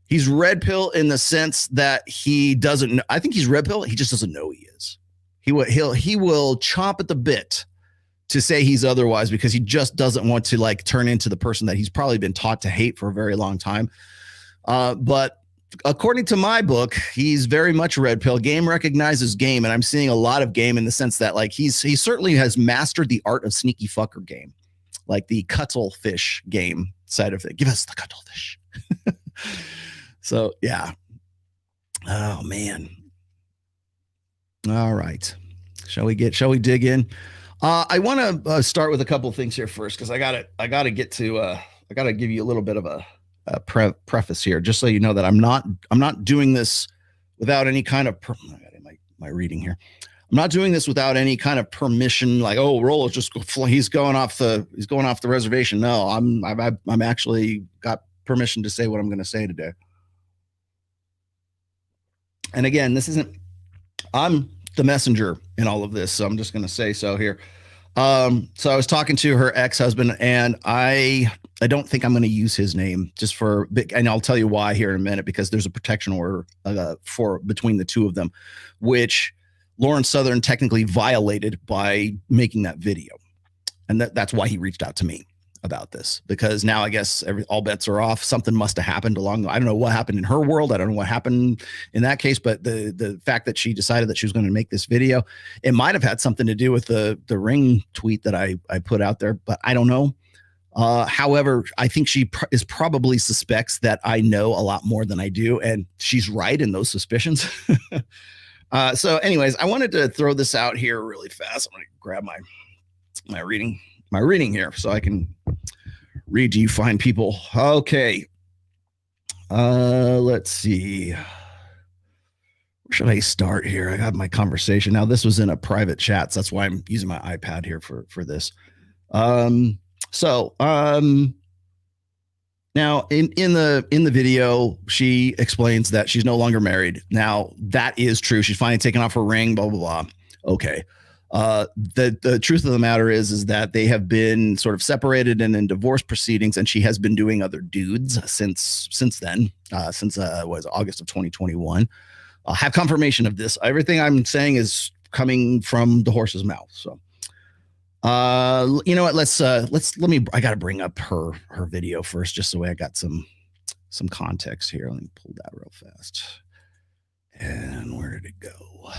He's red pill in the sense that he doesn't know. I think he's red pill. He just doesn't know he is. He will chomp at the bit to say he's otherwise, because he just doesn't want to turn into the person that he's probably been taught to hate for a very long time. But according to my book, he's very much red pill. Game recognizes game, and I'm seeing a lot of game in the sense that he certainly has mastered the art of sneaky fucker game, like the cuttlefish game side of it. Give us the cuttlefish. So yeah. Oh man. All right. Shall we dig in? I want to start with a couple of things here first, because I gotta give you a little bit of a preface here, just so you know that I'm not doing this without any kind of my reading here. I'm not doing this without any kind of permission, like, oh, Rollo's just he's going off the reservation. No, I'm actually got permission to say what I'm going to say today. And again, I'm the messenger in all of this, so I'm just going to say so here. So I was talking to her ex-husband, and I don't think I'm going to use his name and I'll tell you why here in a minute, because there's a protection order between the two of them, which Lauren Southern technically violated by making that video. And that's why he reached out to me about this, because now I guess all bets are off. Something must have happened I don't know what happened in her world. I don't know what happened in that case, but the fact that she decided that she was going to make this video, it might have had something to do with the ring tweet that I put out there, but I don't know. However, I think she is probably suspects that I know a lot more than I do, and she's right in those suspicions. So anyways, I wanted to throw this out here really fast. I'm going to grab my reading here so I can read to you fine people. Okay. Let's see. Where should I start here? I got my conversation. Now, this was in a private chat, so that's why I'm using my iPad here for this. Now in the video, she explains that she's no longer married. Now, that is true. She's finally taken off her ring, blah, blah, blah. Okay. The truth of the matter is that they have been sort of separated and in divorce proceedings, and she has been doing other dudes since then, since August of 2021. I'll have confirmation of this. Everything I'm saying is coming from the horse's mouth. So, you know what? I got to bring up her video first, just so I got some context here. Let me pull that real fast. And where did it go?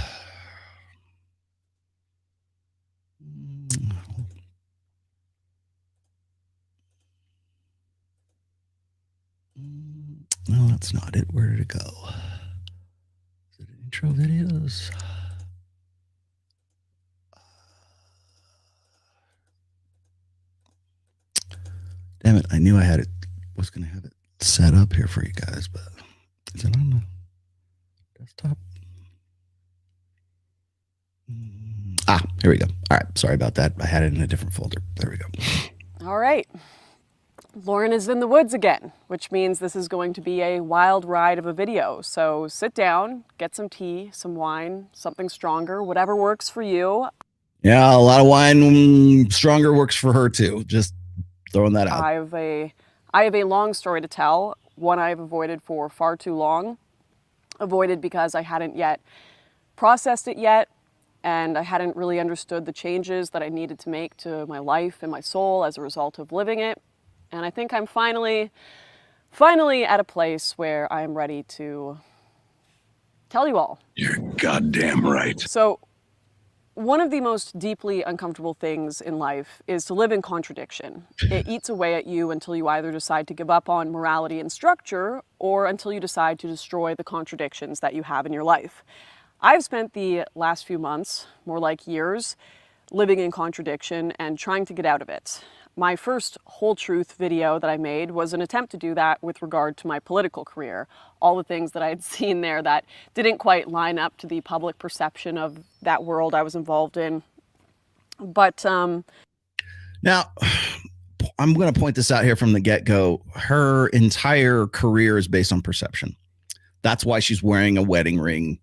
No, that's not it. Where did it go? Is it intro videos? Damn it. I knew I was going to have it set up here for you guys, but is it on the desktop? Here we go. All right. Sorry about that. I had it in a different folder. There we go. All right. Lauren is in the woods again, which means this is going to be a wild ride of a video. So sit down, get some tea, some wine, something stronger, whatever works for you. Yeah, a lot of wine stronger works for her too. Just throwing that out. I have a long story to tell, one I've avoided for far too long. Avoided because I hadn't yet processed it yet, and I hadn't really understood the changes that I needed to make to my life and my soul as a result of living it. And I think I'm finally at a place where I'm ready to tell you all. You're goddamn right. So One of the most deeply uncomfortable things in life is to live in contradiction. It eats away at you until you either decide to give up on morality and structure, or until you decide to destroy the contradictions that you have in your life. I've spent the last few months, more like years, living in contradiction and trying to get out of it. My first whole truth video that I made was an attempt to do that with regard to my political career. All the things that I had seen there that didn't quite line up to the public perception of that world I was involved in. But now, I'm going to point this out here from the get-go. Her entire career is based on perception. That's why she's wearing a wedding ring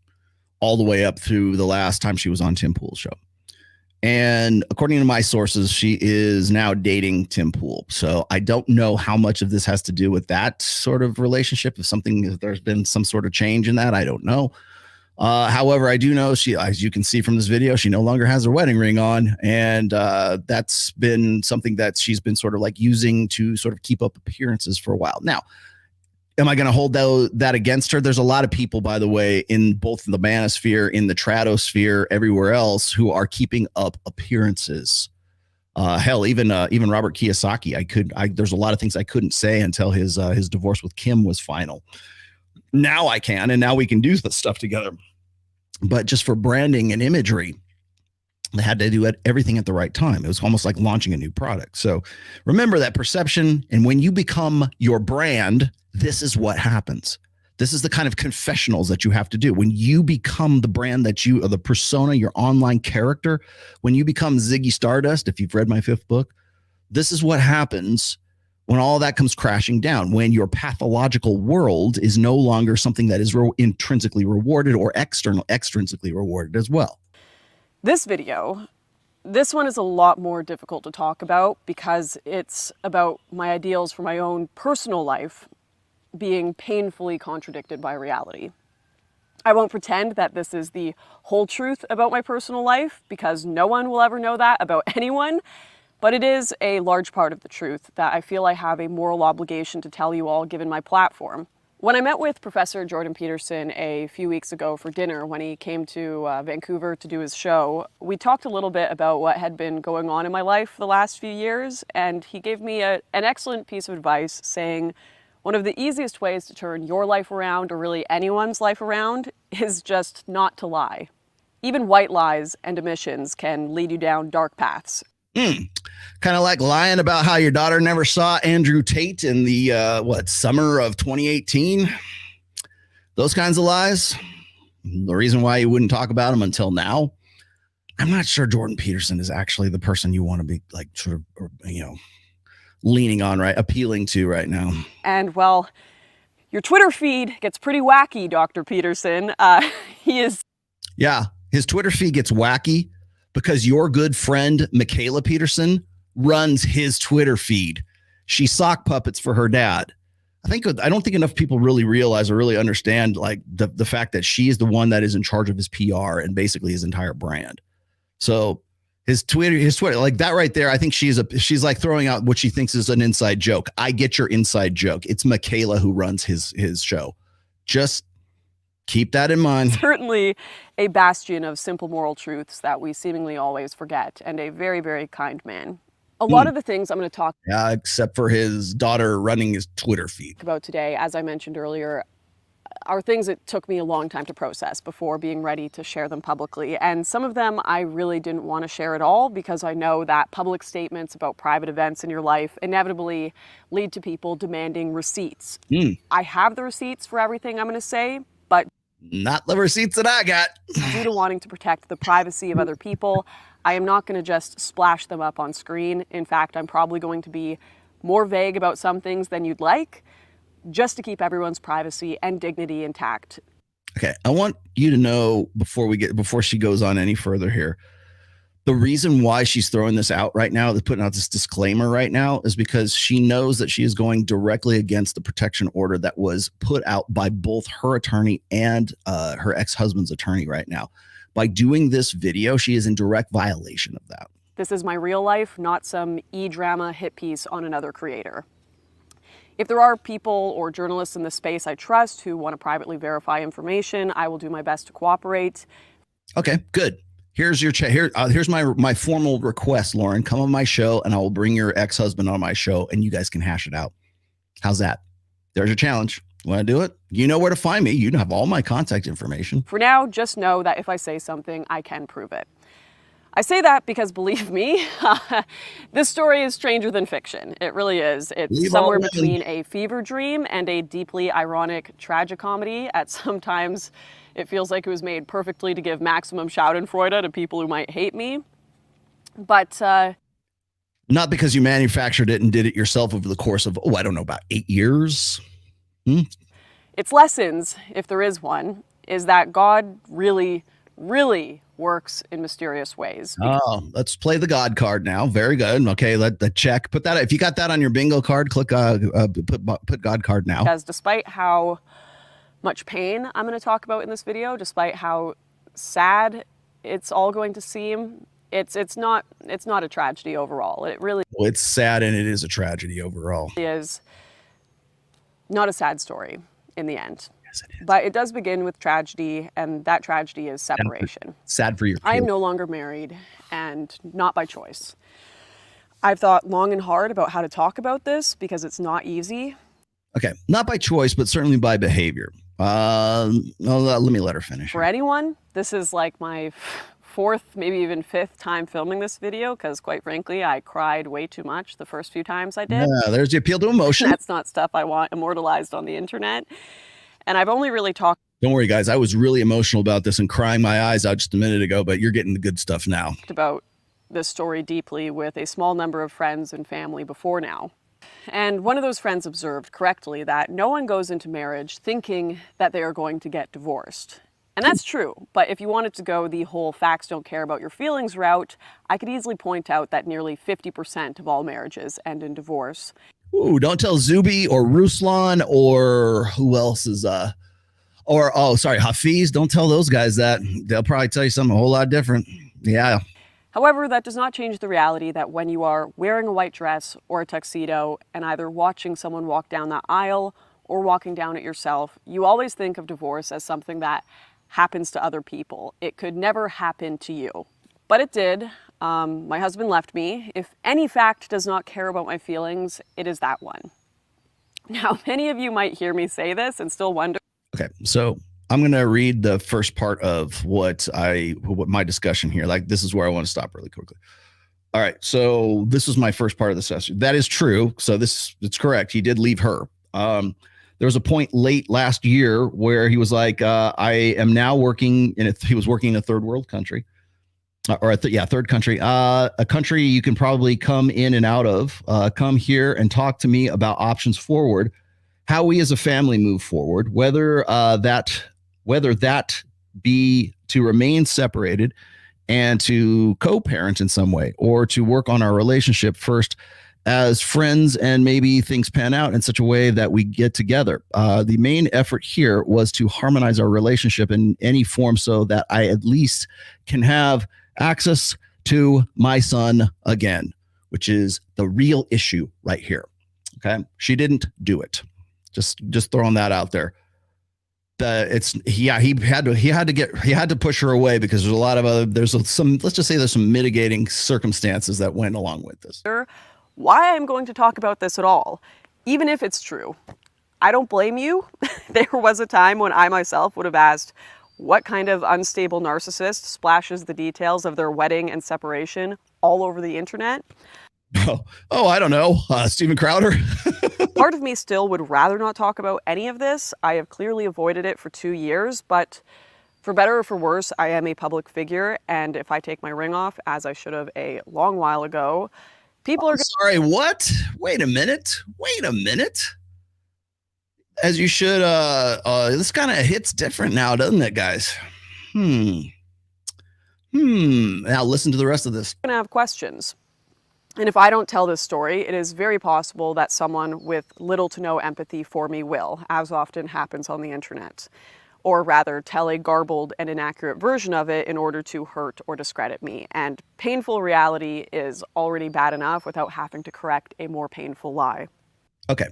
all the way up through the last time she was on Tim Pool's show. And according to my sources, she is now dating Tim Pool. So I don't know how much of this has to do with that sort of relationship. If there's been some sort of change in that, I don't know. However, I do know she, as you can see from this video, she no longer has her wedding ring on. And that's been something that she's been sort of like using to sort of keep up appearances for a while. Now, am I going to hold that against her? There's a lot of people, by the way, in both the Manosphere, in the Triosphere, everywhere else, who are keeping up appearances. Hell, even Robert Kiyosaki. There's a lot of things I couldn't say until his divorce with Kim was final. Now I can, and now we can do this stuff together. But just for branding and imagery, they had to do everything at the right time. It was almost like launching a new product. So remember that perception, and when you become your brand, this is what happens. This is the kind of confessionals that you have to do. When you become the brand that you, or the persona, your online character, when you become Ziggy Stardust, if you've read my 5th book, this is what happens when all that comes crashing down, when your pathological world is no longer something that is intrinsically rewarded or extrinsically rewarded as well. This video, this one is a lot more difficult to talk about because it's about my ideals for my own personal life being painfully contradicted by reality. I won't pretend that this is the whole truth about my personal life because no one will ever know that about anyone, but it is a large part of the truth that I feel I have a moral obligation to tell you all given my platform. When I met with Professor Jordan Peterson a few weeks ago for dinner when he came to Vancouver to do his show, we talked a little bit about what had been going on in my life the last few years, and he gave me an excellent piece of advice saying, one of the easiest ways to turn your life around, or really anyone's life around, is just not to lie. Even white lies and omissions can lead you down dark paths. Kind of like lying about how your daughter never saw Andrew Tate in the, summer of 2018? Those kinds of lies. The reason why you wouldn't talk about them until now. I'm not sure Jordan Peterson is actually the person you want to be like sort of, leaning on, right? Appealing to right now. And well, your Twitter feed gets pretty wacky, Dr. Peterson. Yeah, his Twitter feed gets wacky because your good friend, Michaela Peterson, runs his Twitter feed. She sock puppets for her dad. I don't think enough people really realize or really understand like the fact that she is the one that is in charge of his PR and basically his entire brand. So his Twitter, like that right there, I think she's like throwing out what she thinks is an inside joke. I get your inside joke. It's Michaela who runs his show. Just keep that in mind. Certainly a bastion of simple moral truths that we seemingly always forget, and a very, very kind man. A lot of the things I'm going to talk except for his daughter running his Twitter feed about today, as I mentioned earlier, are things that took me a long time to process before being ready to share them publicly. And some of them I really didn't want to share at all because I know that public statements about private events in your life inevitably lead to people demanding receipts. I have the receipts for everything I'm going to say, but not the receipts that I got. Due to wanting to protect the privacy of other people, I am not going to just splash them up on screen. In fact, I'm probably going to be more vague about some things than you'd like, just to keep everyone's privacy and dignity intact. Okay, I want you to know before she goes on any further here, the reason why she's throwing this out right now, putting out this disclaimer right now, is because she knows that she is going directly against the protection order that was put out by both her attorney and her ex-husband's attorney right now. By doing this video, she is in direct violation of that. This is my real life, not some e-drama hit piece on another creator. If there are people or journalists in the space I trust who want to privately verify information, I will do my best to cooperate. Okay, good. Here's your here's my formal request, Lauren. Come on my show, and I will bring your ex-husband on my show, and you guys can hash it out. How's that? There's your challenge. Want to do it? You know where to find me. You have all my contact information. For now, just know that if I say something, I can prove it. I say that because, believe me, this story is stranger than fiction. It really is. It's somewhere between a fever dream and a deeply ironic tragicomedy. At sometimes, it feels like it was made perfectly to give maximum schadenfreude to people who might hate me. But not because you manufactured it and did it yourself over the course of, I don't know, about 8 years. Its lessons, if there is one, is that God really, really works in mysterious ways. Oh, let's play the God card now. Very good. Okay, let the check. Put that if you got that on your bingo card. Click put God card now. Because despite how much pain I'm going to talk about in this video, despite how sad it's all going to seem, it's not a tragedy overall. It really it's sad, and it is a tragedy overall. Is not a sad story in the end. Yes, it is. But it does begin with tragedy, and that tragedy is separation. Sad for you. I am no longer married, and not by choice. I've thought long and hard about how to talk about this because it's not easy. Okay, not by choice, but certainly by behavior. Let me let her finish. For anyone, this is like my fourth, maybe even fifth time filming this video because, quite frankly, I cried way too much the first few times I did. Yeah, there's the appeal to emotion. That's not stuff I want immortalized on the internet. And I've only really talked. Don't worry, guys. I was really emotional about this and crying my eyes out just a minute ago, but you're getting the good stuff now. About this story deeply with a small number of friends and family before now. And one of those friends observed correctly that no one goes into marriage thinking that they are going to get divorced. And that's true, but if you wanted to go the whole facts don't care about your feelings route, I could easily point out that nearly 50% of all marriages end in divorce. Ooh, don't tell Zuby or Ruslan or who else is Hafiz. Don't tell those guys that. They'll probably tell you something a whole lot different. Yeah. However, that does not change the reality that when you are wearing a white dress or a tuxedo and either watching someone walk down that aisle or walking down it yourself, you always think of divorce as something that happens to other people. It could never happen to you. But it did. My husband left me. If any fact does not care about my feelings, it is that one. Now, many of you might hear me say this and still wonder. Okay, so I'm going to read the first part of what my discussion here. Like, this is where I want to stop really quickly. All right, so this is my first part of the session. That is true. So it's correct. He did leave her. There was a point late last year where he was like, I am now working he was working in a third world country. Third country, a country you can probably come in and out of, come here and talk to me about options forward, how we as a family move forward, whether that be to remain separated and to co-parent in some way, or to work on our relationship first as friends and maybe things pan out in such a way that we get together. The main effort here was to harmonize our relationship in any form so that I at least can have access to my son again, which is the real issue right here. Okay. She didn't do it. Just throwing that out there. He had to push her away because there's a lot of let's just say there's some mitigating circumstances that went along with this. Why I'm going to talk about this at all, even if it's true. I don't blame you. There was a time when I myself would have asked, what kind of unstable narcissist splashes the details of their wedding and separation all over the internet? Oh, I don't know. Steven Crowder. Part of me still would rather not talk about any of this. I have clearly avoided it for 2 years, but for better or for worse, I am a public figure. And if I take my ring off, as I should have a long while ago, people are... Sorry, what? Wait a minute. As you should, this kind of hits different now, doesn't it, guys? Now listen to the rest of this. I'm gonna have questions. And if I don't tell this story, it is very possible that someone with little to no empathy for me will, as often happens on the internet. Or rather, tell a garbled and inaccurate version of it in order to hurt or discredit me. And painful reality is already bad enough without having to correct a more painful lie. Okay.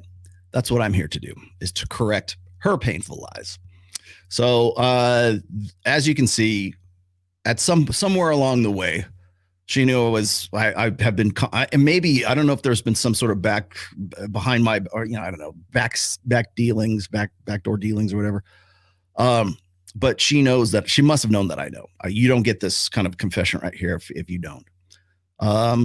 That's what I'm here to do, is to correct her painful lies. So as you can see, at somewhere along the way, she knew it was, I have been, and maybe, I don't know if there's been some sort of behind my, or, I don't know, backdoor dealings or whatever. But she knows that, she must have known that I know. You don't get this kind of confession right here if you don't.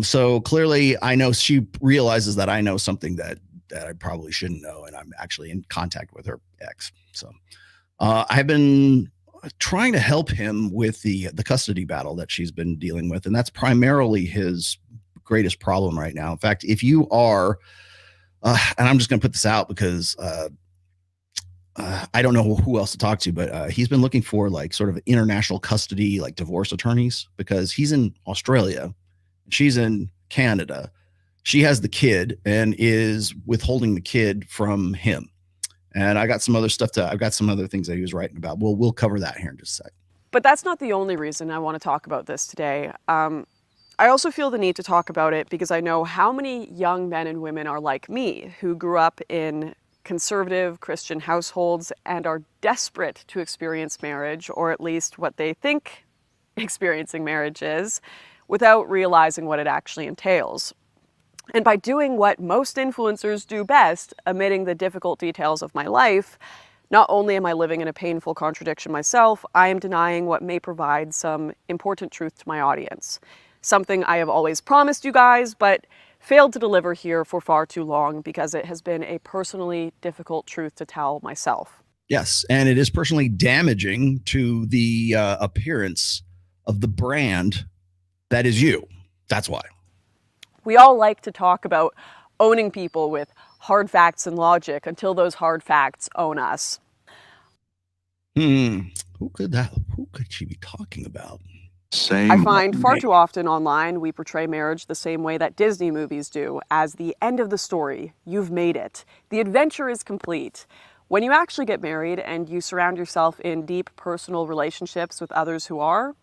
So clearly I know she realizes that I know something that I probably shouldn't know, and I'm actually in contact with her ex. So I've been trying to help him with the custody battle that she's been dealing with, and that's primarily his greatest problem right now. In fact, if you are, and I'm just going to put this out because I don't know who else to talk to, but he's been looking for like sort of international custody, like divorce attorneys, because he's in Australia, she's in Canada. She has the kid and is withholding the kid from him. And I got some other stuff I've got some other things that he was writing about. We'll cover that here in just a sec. But that's not the only reason I want to talk about this today. I also feel the need to talk about it because I know how many young men and women are like me, who grew up in conservative Christian households and are desperate to experience marriage, or at least what they think experiencing marriage is, without realizing what it actually entails. And by doing what most influencers do best, omitting the difficult details of my life, not only am I living in a painful contradiction myself, I am denying what may provide some important truth to my audience. Something I have always promised you guys, but failed to deliver here for far too long because it has been a personally difficult truth to tell myself. Yes, and it is personally damaging to the appearance of the brand that is you. That's why. We all like to talk about owning people with hard facts and logic until those hard facts own us. Who could she be talking about? I find far too often online we portray marriage the same way that Disney movies do, as the end of the story. You've made it. The adventure is complete. When you actually get married and you surround yourself in deep personal relationships with others who are,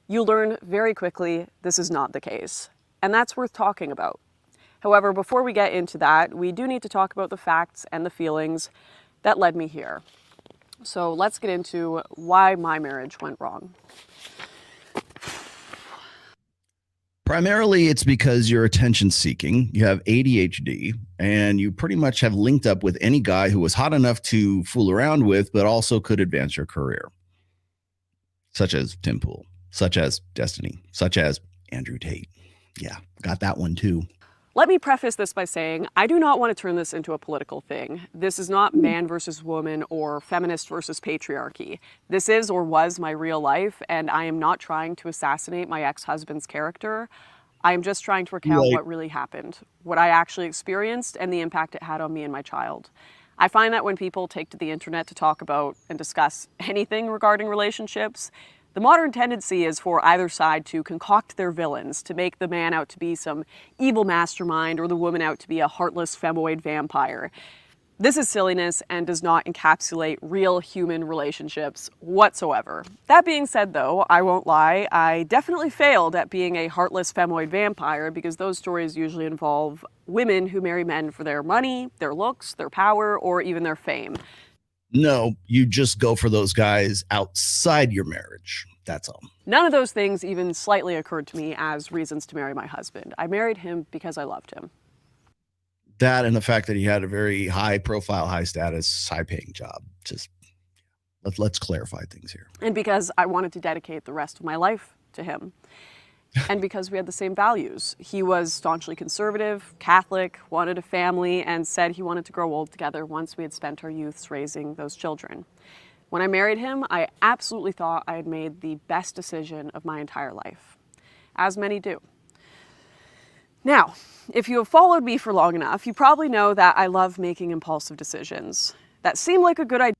you learn very quickly this is not the case. And that's worth talking about. However, before we get into that, we do need to talk about the facts and the feelings that led me here. So let's get into why my marriage went wrong. Primarily, it's because you're attention seeking, you have ADHD, and you pretty much have linked up with any guy who was hot enough to fool around with, but also could advance your career. Such as Tim Pool, such as Destiny, such as Andrew Tate. Yeah, got that one too. Let me preface this by saying I do not want to turn this into a political thing. This is not man versus woman or feminist versus patriarchy. This is or was my real life, and I am not trying to assassinate my ex-husband's character. I am just trying to recount what really happened, what I actually experienced, and the impact it had on me and my child. I find that when people take to the internet to talk about and discuss anything regarding relationships, the modern tendency is for either side to concoct their villains, to make the man out to be some evil mastermind or the woman out to be a heartless femoid vampire. This is silliness and does not encapsulate real human relationships whatsoever. That being said, though, I won't lie, I definitely failed at being a heartless femoid vampire because those stories usually involve women who marry men for their money, their looks, their power, or even their fame. No, you just go for those guys outside your marriage. That's all. None of those things even slightly occurred to me as reasons to marry my husband. I married him because I loved him. That and the fact that he had a very high profile, high status, high paying job. Just let's clarify things here. And because I wanted to dedicate the rest of my life to him. And because we had the same values. He was staunchly conservative, Catholic, wanted a family, and said he wanted to grow old together once we had spent our youths raising those children. When I married him, I absolutely thought I had made the best decision of my entire life, as many do. Now, if you have followed me for long enough, you probably know that I love making impulsive decisions that seem like a good idea.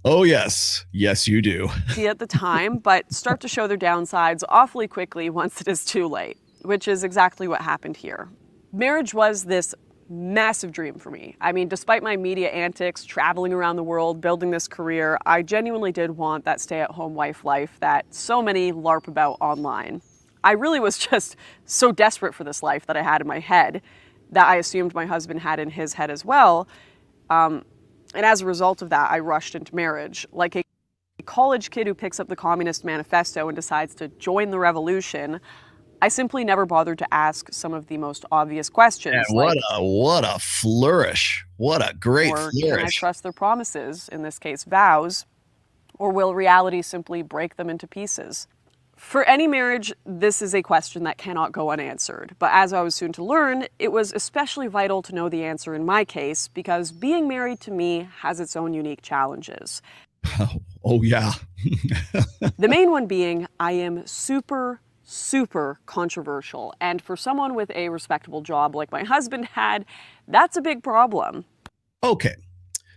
Oh, yes. Yes, you do. At the time, but start to show their downsides awfully quickly once it is too late, which is exactly what happened here. Marriage was this massive dream for me. I mean, despite my media antics, traveling around the world, building this career, I genuinely did want that stay-at-home wife life that so many LARP about online. I really was just so desperate for this life that I had in my head that I assumed my husband had in his head as well. And as a result of that, I rushed into marriage like a college kid who picks up the Communist Manifesto and decides to join the revolution, I simply never bothered to ask some of the most obvious questions. And what a flourish. What a great or flourish. can I trust their promises, in this case vows, or will reality simply break them into pieces? For any marriage, this is a question that cannot go unanswered. But as I was soon to learn, it was especially vital to know the answer in my case, because being married to me has its own unique challenges. Oh yeah. The main one being, I am super controversial. And for someone with a respectable job like my husband had, that's a big problem. Okay.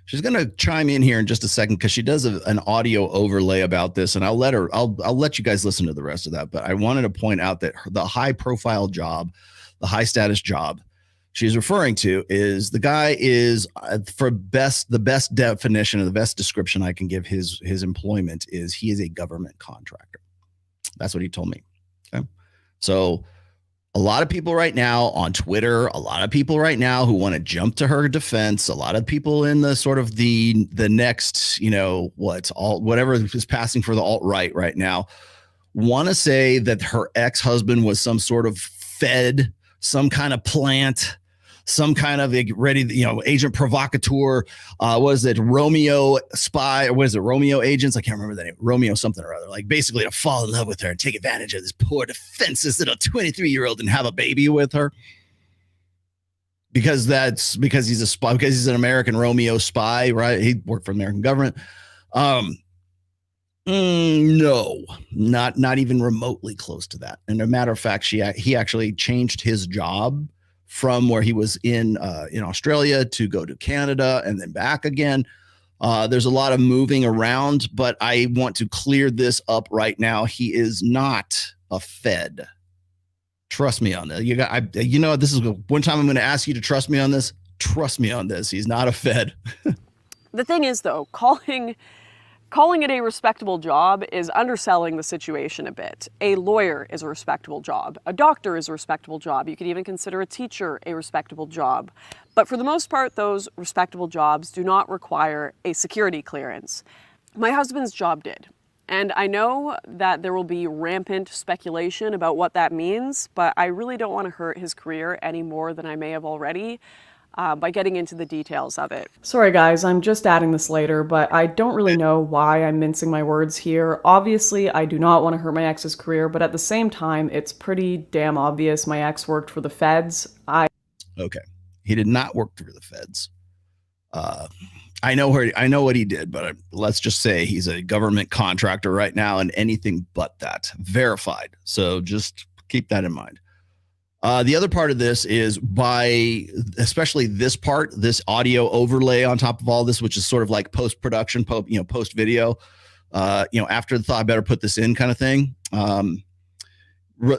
She's going to chime in here in just a second because she does an audio overlay about this, and I'll let you guys listen to the rest of that. But I wanted to point out that the high profile job, the high status job she's referring to is the guy is the best definition or the best description I can give his employment is he is a government contractor. That's what he told me. Okay. So a lot of people right now on Twitter, a lot of people right now who want to jump to her defense, a lot of people in the sort of the next, whatever is passing for the alt-right right now, want to say that her ex-husband was some sort of fed, some kind of plant, some kind of agent provocateur. Was it Romeo spy or was it Romeo agents? I can't remember the name. Romeo something or other. Like basically to fall in love with her and take advantage of this poor defenseless little 23-year-old and have a baby with her. Because he's a spy, because he's an American Romeo spy, right? He worked for the American government. No, not even remotely close to that. And a matter of fact, he actually changed his job from where he was in Australia to go to Canada and then back again. There's a lot of moving around, but I want to clear this up right now. He is not a Fed. Trust me on that. This is one time I'm going to ask you to trust me on this. Trust me on this. He's not a Fed. The thing is, though, calling it a respectable job is underselling the situation a bit. A lawyer is a respectable job. A doctor is a respectable job. You could even consider a teacher a respectable job. But for the most part, those respectable jobs do not require a security clearance. My husband's job did. And I know that there will be rampant speculation about what that means, but I really don't want to hurt his career any more than I may have already. By getting into the details of it. Sorry guys, I'm just adding this later, but I don't really know why I'm mincing my words here. Obviously, I do not want to hurt my ex's career, but at the same time, it's pretty damn obvious my ex worked for the feds. Okay. He did not work for the feds. I know what he did, but let's just say he's a government contractor right now and anything but that. Verified. So just keep that in mind. The other part of this is especially this part, this audio overlay on top of all this, which is sort of like post-production, post-video, after the thought, I better put this in kind of thing.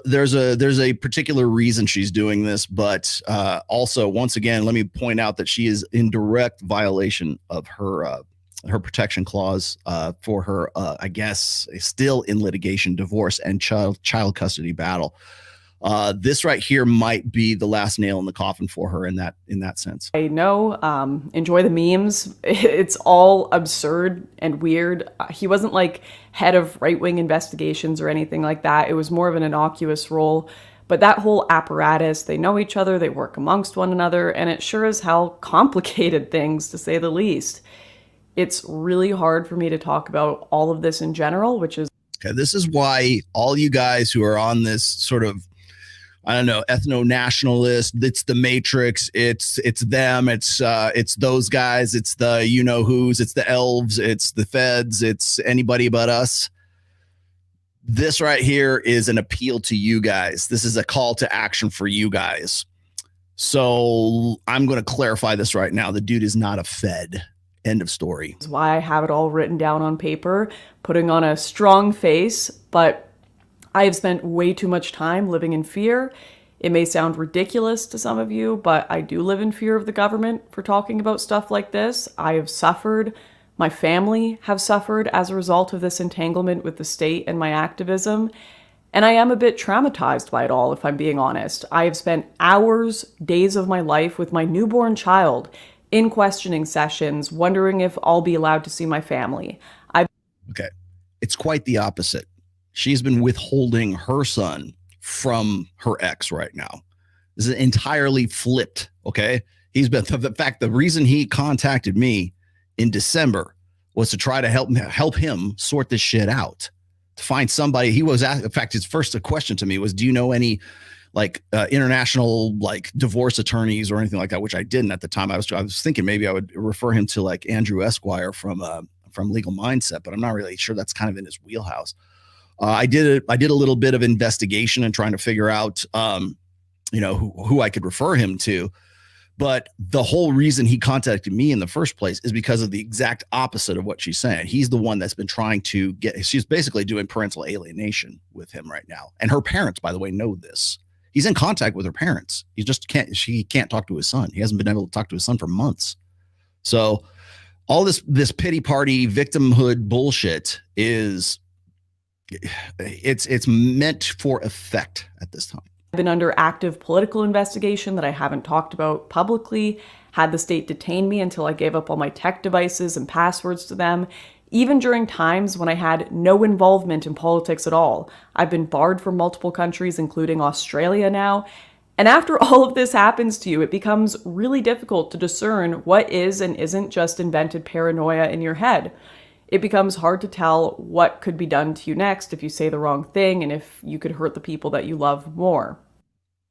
There's a particular reason she's doing this, but also, once again, let me point out that she is in direct violation of her protection clause for her, I guess, still in litigation, divorce and child custody battle. This right here might be the last nail in the coffin for her in that sense. I know, enjoy the memes. It's all absurd and weird. He wasn't like head of right-wing investigations or anything like that. It was more of an innocuous role. But that whole apparatus, they know each other, they work amongst one another, and it sure as hell complicated things, to say the least. It's really hard for me to talk about all of this in general, which is... Okay, this is why all you guys who are on this sort of, I don't know, ethno-nationalist, it's the Matrix, it's them, it's those guys, it's the you-know-whos, it's the elves, it's the feds, it's anybody but us. This right here is an appeal to you guys. This is a call to action for you guys. So I'm going to clarify this right now. The dude is not a Fed. End of story. That's why I have it all written down on paper, putting on a strong face, but I have spent way too much time living in fear. It may sound ridiculous to some of you, but I do live in fear of the government for talking about stuff like this. I have suffered. My family have suffered as a result of this entanglement with the state and my activism. And I am a bit traumatized by it all, if I'm being honest. I have spent hours, days of my life with my newborn child in questioning sessions, wondering if I'll be allowed to see my family. Okay. It's quite the opposite. She's been withholding her son from her ex right now. This is entirely flipped. Okay. He's been, the fact, the reason he contacted me in December was to try to help him sort this shit out, to find somebody. He was in fact, his first question to me was, do you know any like international like divorce attorneys or anything like that? Which I didn't at the time. I was thinking maybe I would refer him to like Andrew Esquire from Legal Mindset, but I'm not really sure that's kind of in his wheelhouse. I did a little bit of investigation and trying to figure out, who I could refer him to. But the whole reason he contacted me in the first place is because of the exact opposite of what she's saying. He's the one that's been trying to she's basically doing parental alienation with him right now. And her parents, by the way, know this. He's in contact with her parents. She can't talk to his son. He hasn't been able to talk to his son for months. So all this pity party victimhood bullshit it's meant for effect at this time. I've been under active political investigation that I haven't talked about publicly, had the state detain me until I gave up all my tech devices and passwords to them, even during times when I had no involvement in politics at all. I've been barred from multiple countries, including Australia now. And after all of this happens to you, it becomes really difficult to discern what is and isn't just invented paranoia in your head. It becomes hard to tell what could be done to you next if you say the wrong thing and if you could hurt the people that you love more.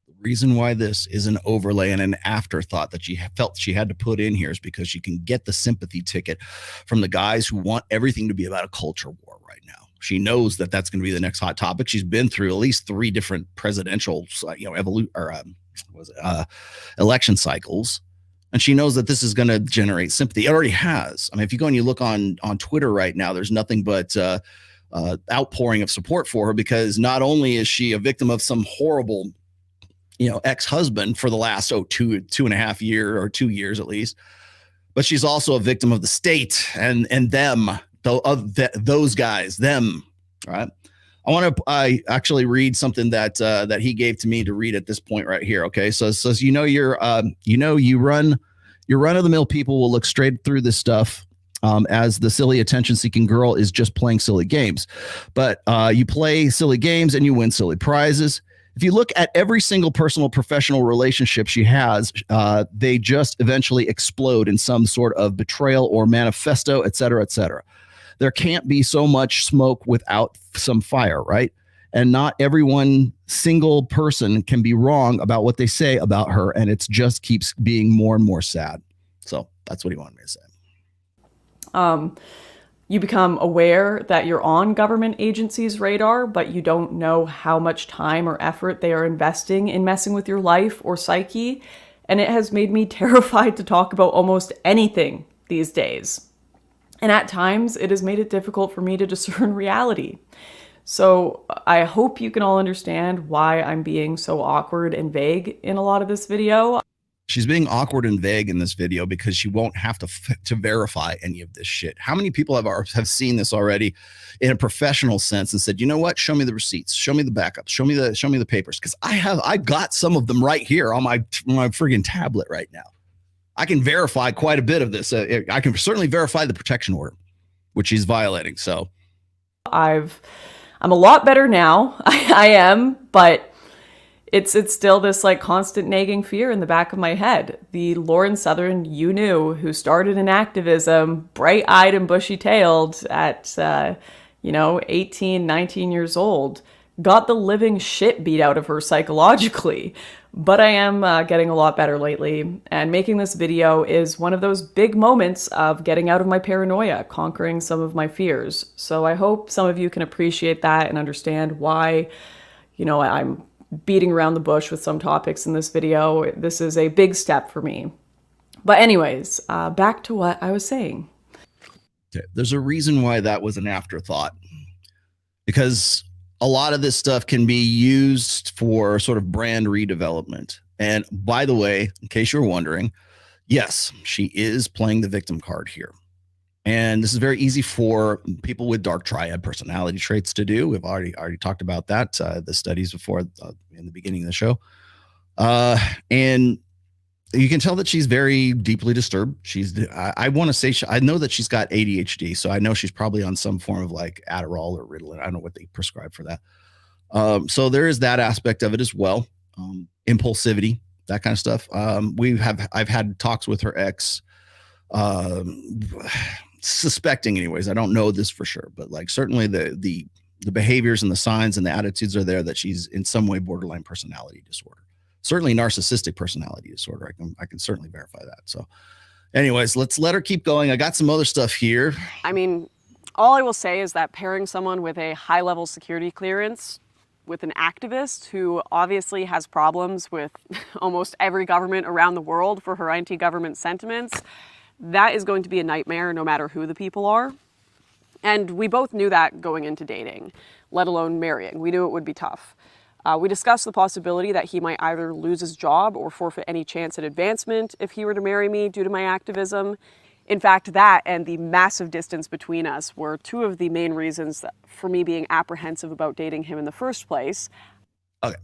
The reason why this is an overlay and an afterthought that she felt she had to put in here is because she can get the sympathy ticket from the guys who want everything to be about a culture war right now. She knows that that's going to be the next hot topic. She's been through at least 3 different presidential, election cycles. And she knows that this is going to generate sympathy. It already has. I mean, if you go and you look on Twitter right now, there's nothing but outpouring of support for her, because not only is she a victim of some horrible, ex-husband for the last 2.5 years or 2 years at least, but she's also a victim of the state and them, those guys, them. Right. I actually read something that he gave to me to read at this point right here. Okay. So it says, your run-of-the-mill people will look straight through this stuff as the silly attention-seeking girl is just playing silly games. But you play silly games and you win silly prizes. If you look at every single personal professional relationship she has, they just eventually explode in some sort of betrayal or manifesto, et cetera, et cetera. There can't be so much smoke without some fire, right? And not every single person can be wrong about what they say about her, and it just keeps being more and more sad. So that's what he wanted me to say. You become aware that you're on government agencies' radar, but you don't know how much time or effort they are investing in messing with your life or psyche, and it has made me terrified to talk about almost anything these days. And at times, it has made it difficult for me to discern reality. So I hope you can all understand why I'm being so awkward and vague in a lot of this video. She's being awkward and vague in this video because she won't have to verify any of this shit. How many people have seen this already in a professional sense and said, you know what? Show me the receipts. Show me the backups. Show me the papers. Because I've got some of them right here on my friggin' tablet right now. I can verify quite a bit of this. I can certainly verify the protection order, which he's violating. So I'm a lot better now. I am, but it's still this like constant nagging fear in the back of my head. The Lauren Southern you knew who started in activism, bright-eyed and bushy-tailed at 18, 19 years old, got the living shit beat out of her psychologically. But I am getting a lot better lately, and making this video is one of those big moments of getting out of my paranoia, conquering some of my fears. So I hope some of you can appreciate that and understand why, I'm beating around the bush with some topics in this video. This is a big step for me. But anyways, back to what I was saying. Okay. There's a reason why that was an afterthought, because a lot of this stuff can be used for sort of brand redevelopment. And by the way, in case you're wondering, yes, she is playing the victim card here. And this is very easy for people with dark triad personality traits to do. We've already talked about that, the studies before in the beginning of the show. And you can tell that she's very deeply disturbed. I want to say, I know that she's got ADHD, so I know she's probably on some form of like Adderall or Ritalin. I don't know what they prescribe for that. So there is that aspect of it as well. Impulsivity, that kind of stuff. I've had talks with her ex, suspecting anyways. I don't know this for sure, but like certainly the behaviors and the signs and the attitudes are there that she's in some way borderline personality disorder. Certainly narcissistic personality disorder. I can certainly verify that. So anyways, let's let her keep going. I got some other stuff here. I mean, all I will say is that pairing someone with a high-level security clearance with an activist who obviously has problems with almost every government around the world for her anti-government sentiments, that is going to be a nightmare no matter who the people are. And we both knew that going into dating, let alone marrying. We knew it would be tough. We discussed the possibility that he might either lose his job or forfeit any chance at advancement if he were to marry me due to my activism. In fact, that and the massive distance between us were two of the main reasons for me being apprehensive about dating him in the first place. Okay.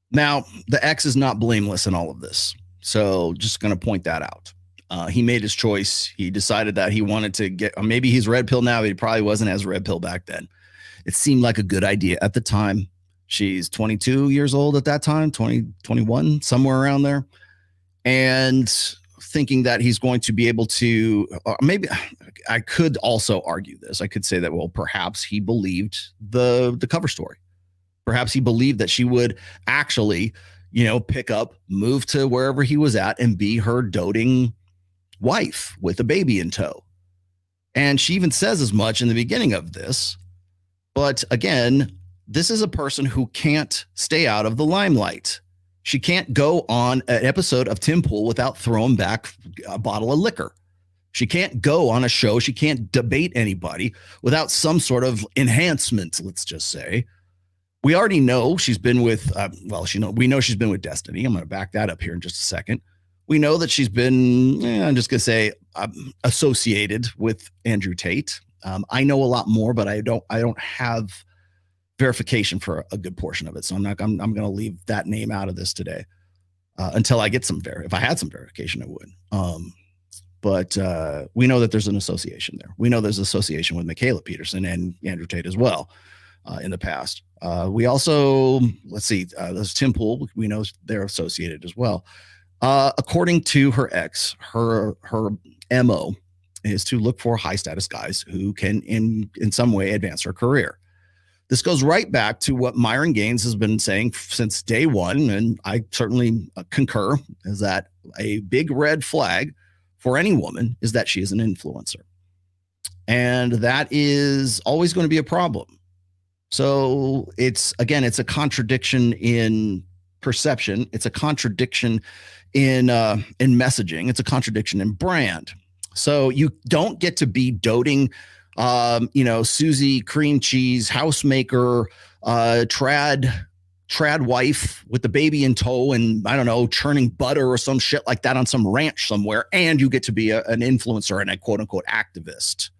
Now, the ex is not blameless in all of this. So just going to point that out. He made his choice. He decided that he wanted to get, maybe he's red pill now, but he probably wasn't as red pill back then. It seemed like a good idea at the time. She's 22 years old at that time, 21, somewhere around there. And thinking that he's going to be able to, maybe I could also argue this. I could say that, well, perhaps he believed the cover story. Perhaps he believed that she would actually, pick up, move to wherever he was at and be her doting wife with a baby in tow. And she even says as much in the beginning of this. But again, this is a person who can't stay out of the limelight. She can't go on an episode of Tim Pool without throwing back a bottle of liquor. She can't go on a show. She can't debate anybody without some sort of enhancement, let's just say. We already know she's been with, we know she's been with Destiny. I'm going to back that up here in just a second. We know that she's been, I'm just going to say, associated with Andrew Tate. I know a lot more, but I don't have verification for a good portion of it. So I'm going to leave that name out of this today until I get some if I had some verification, I would. But we know that there's an association there. We know there's an association with Michaela Peterson and Andrew Tate as well in the past. We also, there's Tim Pool. We know they're associated as well. According to her ex, her MO is to look for high status guys who can in some way advance her career. This goes right back to what Myron Gaines has been saying since day one, and I certainly concur, is that a big red flag for any woman is that she is an influencer. And that is always going to be a problem. So it's a contradiction in perception. It's a contradiction in messaging. It's a contradiction in brand. So you don't get to be doting Susie cream cheese housemaker, trad wife with the baby in tow and I don't know, churning butter or some shit like that on some ranch somewhere. And you get to be an influencer and a quote unquote activist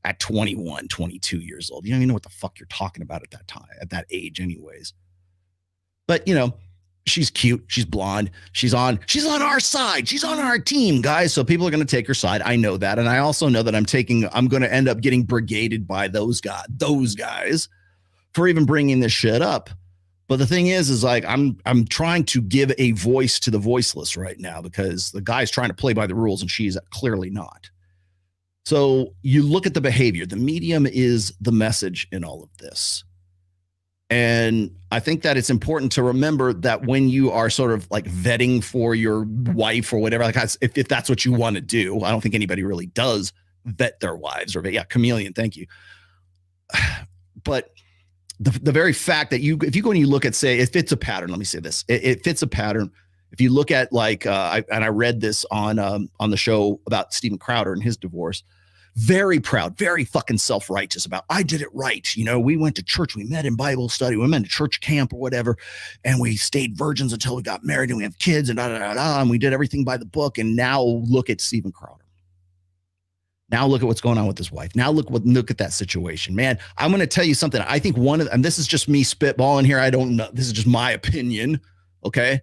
at 21, 22 years old. You don't even know what the fuck you're talking about at that time, at that age anyways. But she's cute. She's blonde. She's on our side. She's on our team, guys. So people are going to take her side. I know that. And I also know that I'm going to end up getting brigaded by those guys for even bringing this shit up. But the thing is like, I'm trying to give a voice to the voiceless right now because the guy's trying to play by the rules and she's clearly not. So you look at the behavior. The medium is the message in all of this. And I think that it's important to remember that when you are sort of like vetting for your wife or whatever, like if that's what you want to do, I don't think anybody really does vet their wives or Chameleon. Thank you. But the very fact that if you go and you look at, say, it fits a pattern. Let me say this. It fits a pattern. If you look at I read this on the show about Steven Crowder and his divorce. Very proud, very fucking self-righteous about, I did it right. We went to church, we met in Bible study, we met in church camp or whatever, and we stayed virgins until we got married and we have kids and and we did everything by the book. And now look at Steven Crowder. Now look at what's going on with his wife. Now look at that situation, man. I'm going to tell you something. I think and this is just me spitballing here. I don't know. This is just my opinion. Okay.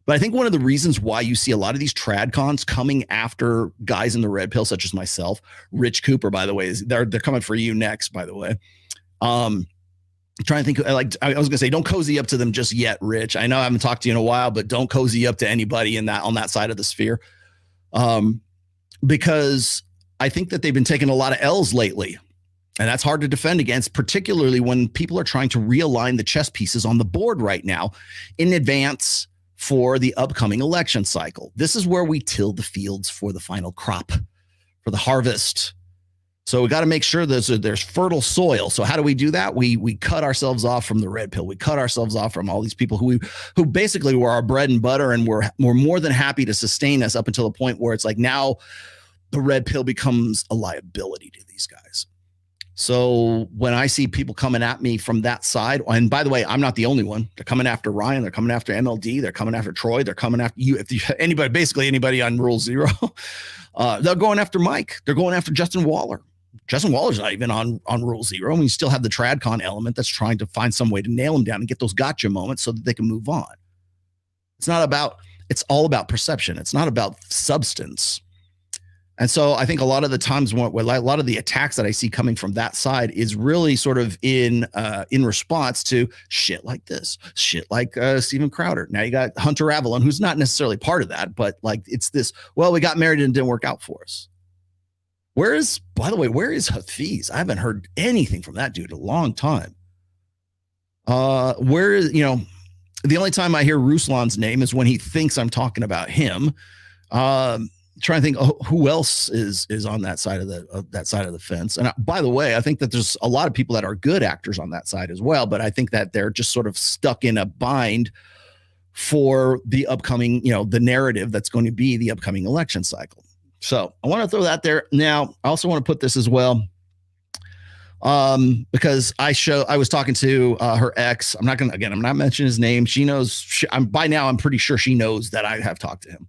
But I think one of the reasons why you see a lot of these trad cons coming after guys in the red pill, such as myself, Rich Cooper, by the way, they're coming for you next, by the way. I'm trying to think, like I was gonna say, don't cozy up to them just yet, Rich. I know I haven't talked to you in a while, but don't cozy up to anybody on that side of the sphere. Because I think that they've been taking a lot of L's lately. And that's hard to defend against, particularly when people are trying to realign the chess pieces on the board right now in advance for the upcoming election cycle. This is where we till the fields for the final crop, for the harvest. So we got to make sure there's fertile soil. So how do we do that? We cut ourselves off from the red pill. We cut ourselves off from all these people who basically were our bread and butter, and we're more than happy to sustain us up until the point where it's like now the red pill becomes a liability to these guys. So when I see people coming at me from that side, and by the way, I'm not the only one. They're coming after Ryan. They're coming after MLD. They're coming after Troy. They're coming after you. Basically anybody on Rule Zero, they're going after Mike. They're going after Justin Waller. Justin Waller's not even on Rule Zero. And we still have the TradCon element that's trying to find some way to nail him down and get those gotcha moments so that they can move on. It's all about perception. It's not about substance. And so I think a lot of the times a lot of the attacks that I see coming from that side is really sort of in response to shit like this, shit like Steven Crowder. Now you got Hunter Avalon, who's not necessarily part of that, but like it's this, well, we got married and it didn't work out for us. Where is Hafiz? I haven't heard anything from that dude in a long time. Where is, the only time I hear Ruslan's name is when he thinks I'm talking about him. Trying to think who else is on that side of the fence. And by the way, I think that there's a lot of people that are good actors on that side as well, but I think that they're just sort of stuck in a bind for the upcoming, the narrative that's going to be the upcoming election cycle. So I want to throw that there. Now, I also want to put this as well, because I was talking to her ex. I'm not mentioning his name. She knows. By now, I'm pretty sure she knows that I have talked to him.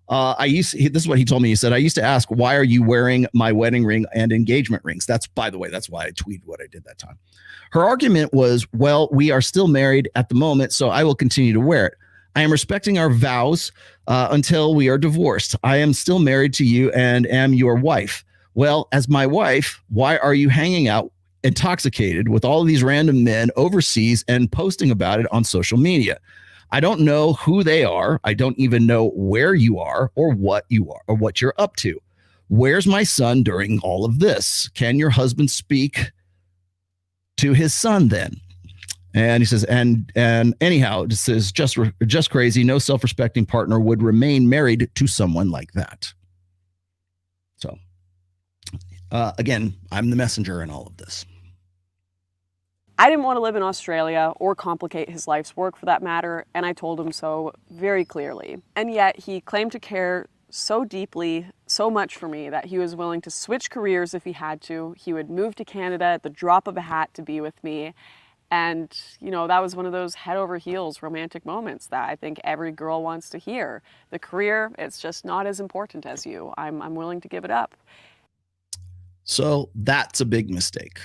This is what he told me. He said, I used to ask, why are you wearing my wedding ring and engagement rings? By the way, that's why I tweeted what I did that time. Her argument was, well, we are still married at the moment, so I will continue to wear it. I am respecting our vows until we are divorced. I am still married to you and am your wife. Well, as my wife, why are you hanging out intoxicated with all of these random men overseas and posting about it on social media? I don't know who they are. I don't even know where you are or what you are or what you're up to. Where's my son during all of this? Can your husband speak to his son then? And he says, and anyhow, this is just crazy. No self-respecting partner would remain married to someone like that. So, again, I'm the messenger in all of this. I didn't want to live in Australia or complicate his life's work for that matter, and I told him so very clearly. And yet he claimed to care so deeply, so much for me, that he was willing to switch careers if he had to. He would move to Canada at the drop of a hat to be with me. And, that was one of those head over heels romantic moments that I think every girl wants to hear. The career, it's just not as important as you. I'm willing to give it up. So that's a big mistake.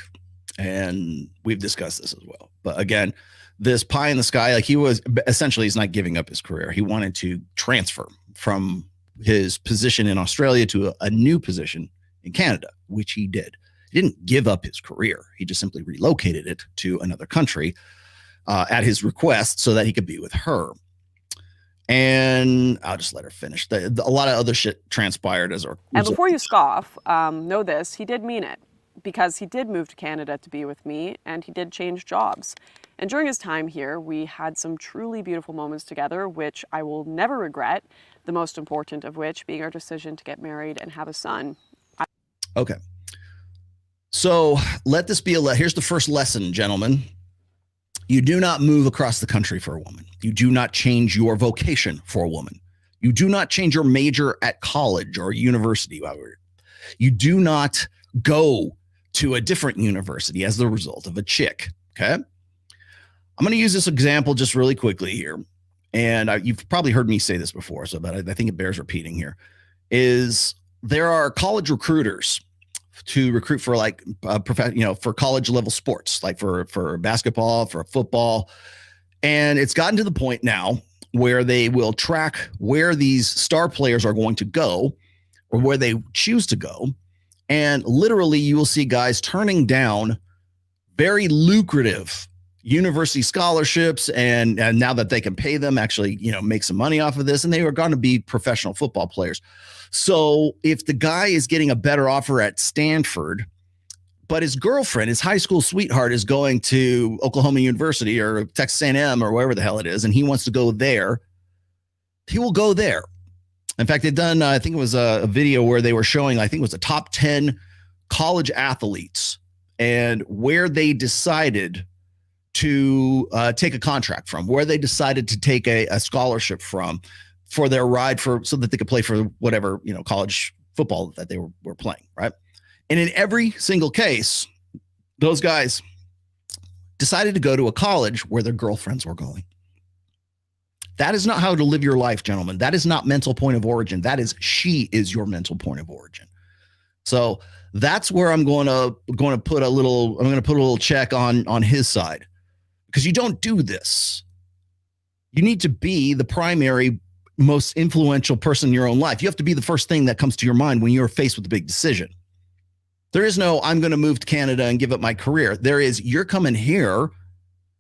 And we've discussed this as well. But again, this pie in the sky, like he's not giving up his career. He wanted to transfer from his position in Australia to a new position in Canada, which he did. He didn't give up his career. He just simply relocated it to another country at his request so that he could be with her. And I'll just let her finish. A lot of other shit transpired as a result. And before you scoff, know this, he did mean it. Because he did move to Canada to be with me, and he did change jobs. And during his time here, we had some truly beautiful moments together, which I will never regret, the most important of which being our decision to get married and have a son. Okay. So let this be here's the first lesson, gentlemen. You do not move across the country for a woman. You do not change your vocation for a woman. You do not change your major at college or university. You do not go to a different university as the result of a chick. Okay. I'm going to use this example just really quickly here. And you've probably heard me say this before, but I think it bears repeating here. Is there are college recruiters to recruit for for college level sports, like for basketball, for football. And it's gotten to the point now where they will track where these star players are going to go or where they choose to go. And literally you will see guys turning down very lucrative university scholarships. And now that they can pay them, actually, make some money off of this, and they are going to be professional football players. So if the guy is getting a better offer at Stanford, but his girlfriend, his high school sweetheart, is going to Oklahoma University or Texas A&M or wherever the hell it is, and he wants to go there, he will go there. In fact, they've done, I think it was a video where they were showing, I think it was the top 10 college athletes and where they decided to take a contract from, where they decided to take a scholarship from for their ride so that they could play for whatever, college football that they were playing, right? And in every single case, those guys decided to go to a college where their girlfriends were going. That is not how to live your life, gentlemen. That is not mental point of origin. That is, she is your mental point of origin. So that's where I'm going to put a little check on his side, because you don't do this. You need to be the primary, most influential person in your own life. You have to be the first thing that comes to your mind when you're faced with a big decision. There is no, I'm going to move to Canada and give up my career. There is, you're coming here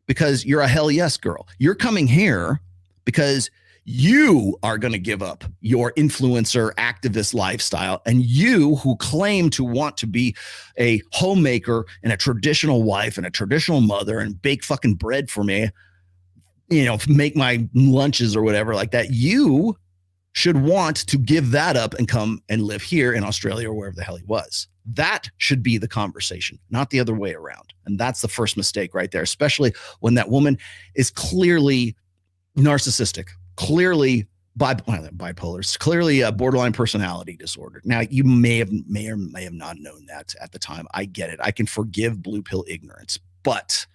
because you're a hell yes girl. You're coming here because you are going to give up your influencer activist lifestyle. And you, who claim to want to be a homemaker and a traditional wife and a traditional mother and bake fucking bread for me, make my lunches or whatever like that, you should want to give that up and come and live here in Australia or wherever the hell he was. That should be the conversation, not the other way around. And that's the first mistake right there, especially when that woman is clearly narcissistic, clearly bipolar, clearly a borderline personality disorder. Now, you may or may have not known that at the time. I get it. I can forgive blue pill ignorance, but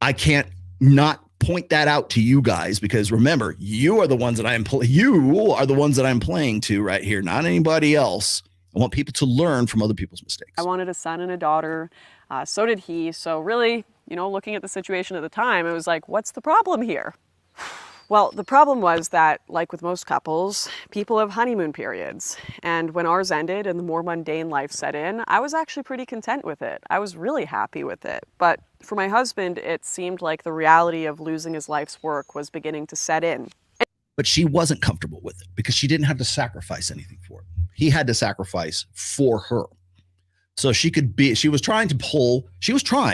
I can't not point that out to you guys, because remember, you are the ones that I'm playing to right here, not anybody else. I want people to learn from other people's mistakes. I wanted a son and a daughter. So did he. So really, looking at the situation at the time, it was like, what's the problem here? Well, the problem was that, like with most couples, people have honeymoon periods. And when ours ended and the more mundane life set in, I was actually pretty content with it. I was really happy with it. But for my husband, it seemed like the reality of losing his life's work was beginning to set in. But she wasn't comfortable with it because she didn't have to sacrifice anything for it. He had to sacrifice for her. So she was trying,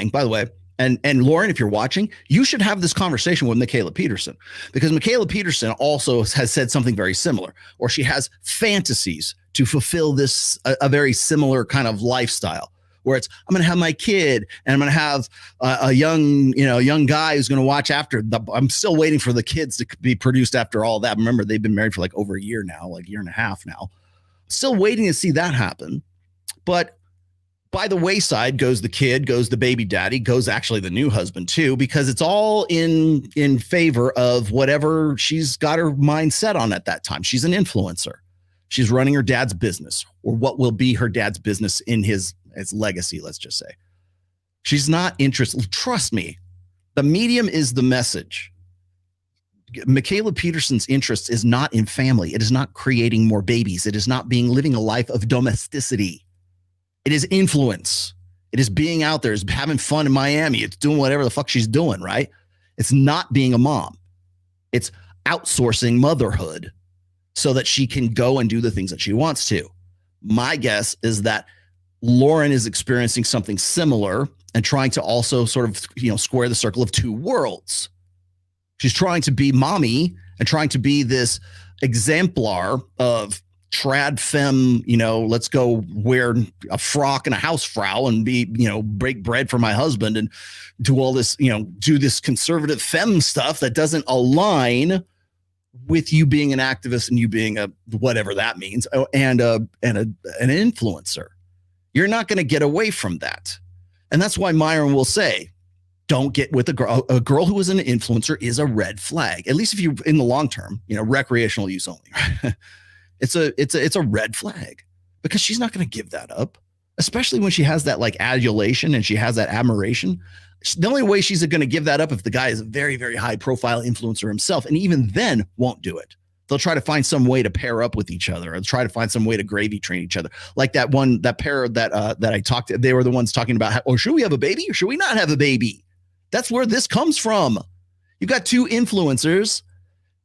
by the way, and Lauren, if you're watching, you should have this conversation with Mikhaila Peterson, because Mikhaila Peterson also has said something very similar, or she has fantasies to fulfill this, a very similar kind of lifestyle where it's, I'm going to have my kid and I'm going to have a young guy who's going to watch after I'm still waiting for the kids to be produced after all that. Remember, they've been married for like over a year now, like a year and a half now. Still waiting to see that happen. But by the wayside goes the kid, goes the baby daddy, goes actually the new husband too, because it's all in favor of whatever she's got her mind set on at that time. She's an influencer. She's running her dad's business, or what will be her dad's business in his legacy, let's just say. She's not interested. Trust me, the medium is the message. Mikhaila Peterson's interest is not in family. It is not creating more babies. It is not living a life of domesticity. It is influence. It is being out there. It's having fun in Miami. It's doing whatever the fuck she's doing, right? It's not being a mom. It's outsourcing motherhood so that she can go and do the things that she wants to. My guess is that Lauren is experiencing something similar and trying to also sort of, square the circle of two worlds. She's trying to be mommy and trying to be this exemplar of trad femme, let's go wear a frock and a housefrau and be, break bread for my husband and do all this, do this conservative femme stuff that doesn't align with you being an activist and you being a whatever that means and an influencer. You're not going to get away from that. And that's why Myron will say, don't get with a girl. A girl who is an influencer is a red flag, at least if you in the long term, recreational use only. Right? It's a red flag, because she's not going to give that up, especially when she has that like adulation and she has that admiration. The only way she's going to give that up if the guy is a very, very high profile influencer himself, and even then won't do it. They'll try to find some way to pair up with each other, or try to find some way to gravy train each other. Like that pair that I talked to, they were the ones talking about, or should we have a baby or should we not have a baby? That's where this comes from. You've got two influencers,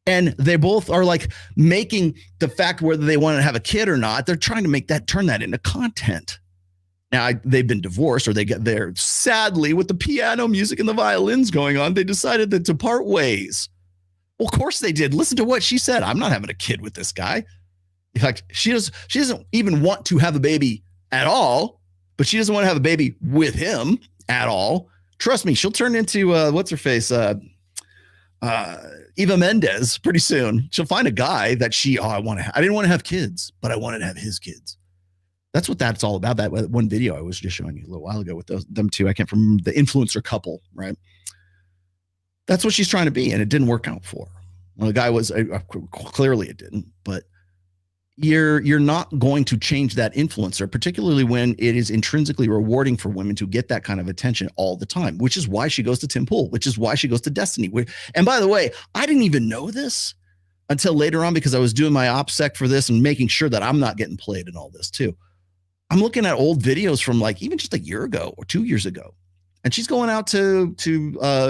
and they both are like making the fact whether they want to have a kid or not. They're trying to turn that into content. Now they've been divorced, or they get there. Sadly, with the piano music and the violins going on, they decided to part ways. Well, of course they did. Listen to what she said. I'm not having a kid with this guy. Like she doesn't even want to have a baby at all, but she doesn't want to have a baby with him at all. Trust me, she'll turn into what's her face, Eva Mendes pretty soon. She'll find a guy that I didn't want to have kids, but I wanted to have his kids. That's what that's all about. That one video I was just showing you a little while ago with them two. I can't remember the influencer couple, right? That's what she's trying to be, and it didn't work out for her. Well, the guy was clearly it didn't, but you're not going to change that influencer, particularly when it is intrinsically rewarding for women to get that kind of attention all the time, which is why she goes to Tim Pool, which is why she goes to Destiny. And by the way, I didn't even know this until later on, because I was doing my OPSEC for this and making sure that I'm not getting played in all this too. I'm looking at old videos from like even just a year ago or 2 years ago. And she's going out to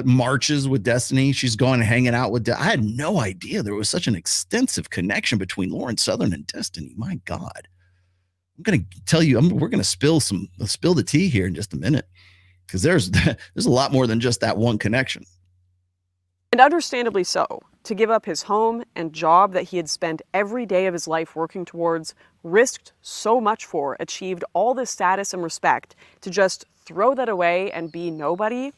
marches with Destiny. She's going and hanging out with. I had no idea there was such an extensive connection between Lauren Southern and Destiny. My God, I'm going to tell you, we're going to spill the tea here in just a minute, because there's a lot more than just that one connection. And understandably so. To give up his home and job that he had spent every day of his life working towards, risked so much for, achieved all this status and respect, to just throw that away and be nobody,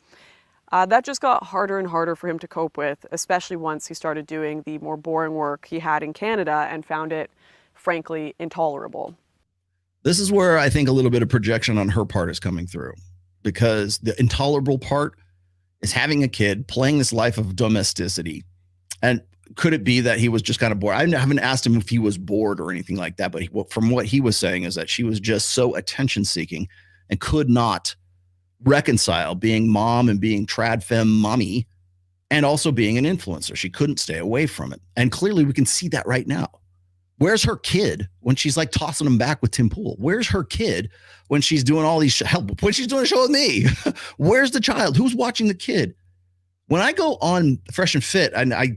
that just got harder and harder for him to cope with, especially once he started doing the more boring work he had in Canada and found it, frankly, intolerable. This is where I think a little bit of projection on her part is coming through, because the intolerable part is having a kid, playing this life of domesticity. And could it be that he was just kind of bored? I haven't asked him if he was bored or anything like that, but from what he was saying is that she was just so attention seeking and could not reconcile being mom and being trad femme mommy and also being an influencer. She couldn't stay away from it. And clearly we can see that right now. Where's her kid when she's like tossing him back with Tim Pool? Where's her kid when she's doing all these when she's doing a show with me? Where's the child? Who's watching the kid? When I go on Fresh and Fit, and I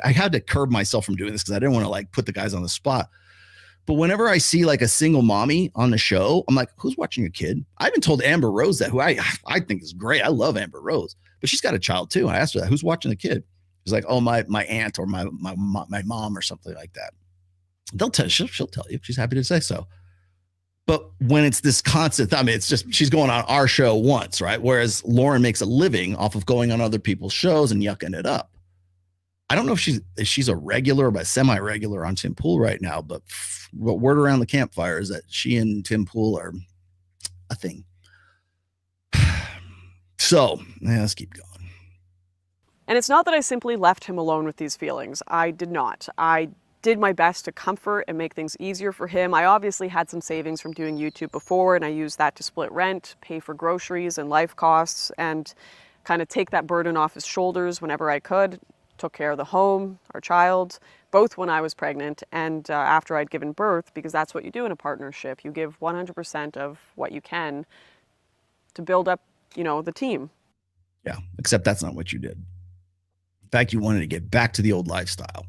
had to curb myself from doing this because I didn't want to like put the guys on the spot. But whenever I see like a single mommy on the show, I'm like, who's watching your kid? I even told Amber Rose that, who I think is great. I love Amber Rose, but she's got a child too. I asked her that, who's watching the kid? She's like, oh, my aunt or my mom or something like that. They'll tell you, she'll tell you. She's happy to say so. But when it's this constant, I mean, it's just, she's going on our show once, right? Whereas Lauren makes a living off of going on other people's shows and yucking it up. I don't know if she's a regular or a semi-regular on Tim Pool right now, but word around the campfire is that she and Tim Pool are a thing. So let's keep going. And it's not that I simply left him alone with these feelings. I did not. I did my best to comfort and make things easier for him. I obviously had some savings from doing YouTube before, and I used that to split rent, pay for groceries and life costs, and kind of take that burden off his shoulders whenever I could. Took care of the home, our child, both when I was pregnant and after I'd given birth, because that's what you do in a partnership. You give 100% of what you can to build up, the team. Yeah, except that's not what you did. In fact, you wanted to get back to the old lifestyle.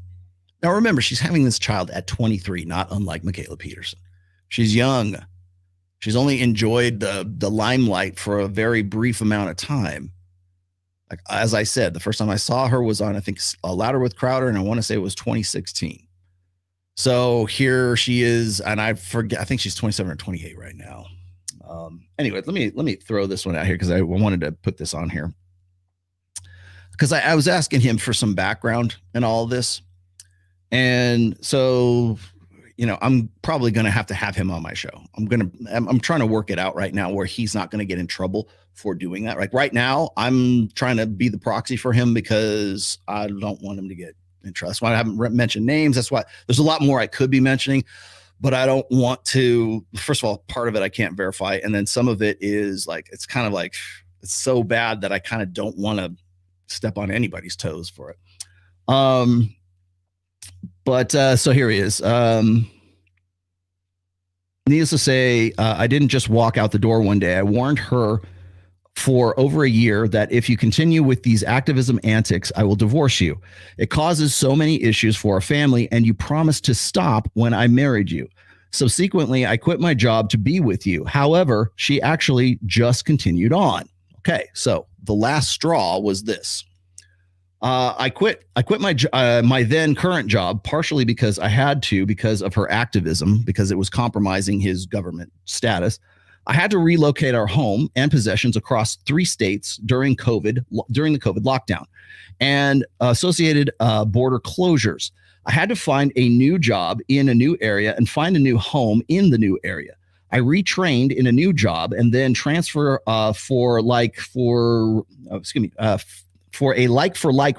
Now, remember, she's having this child at 23, not unlike Michaela Peterson. She's young. She's only enjoyed the limelight for a very brief amount of time. Like, as I said, the first time I saw her was on, I think, Louder with Crowder, and I want to say it was 2016. So here she is, and I forget, I think she's 27 or 28 right now. Anyway, let me throw this one out here because I wanted to put this on here. Because I was asking him for some background in all of this. And so, I'm probably going to have him on my show. I'm trying to work it out right now where he's not going to get in trouble for doing that. Like right now, I'm trying to be the proxy for him because I don't want him to get in trouble. That's why I haven't mentioned names. That's why there's a lot more I could be mentioning, but I don't want to. First of all, part of it I can't verify. And then some of it is like, it's kind of like It's so bad that I kind of don't want to step on anybody's toes for it. So here he is. Needless to say, I didn't just walk out the door one day. I warned her for over a year that if you continue with these activism antics, I will divorce you. It causes so many issues for our family, and you promised to stop when I married you. Subsequently, I quit my job to be with you. However, she actually just continued on. Okay, so the last straw was this. I quit my then current job partially because I had to, because of her activism, because it was compromising his government status. I had to relocate our home and possessions across 3 states during the COVID lockdown and associated border closures. I had to find a new job in a new area and find a new home in the new area. I retrained in a new job and then transfer for a like-for-like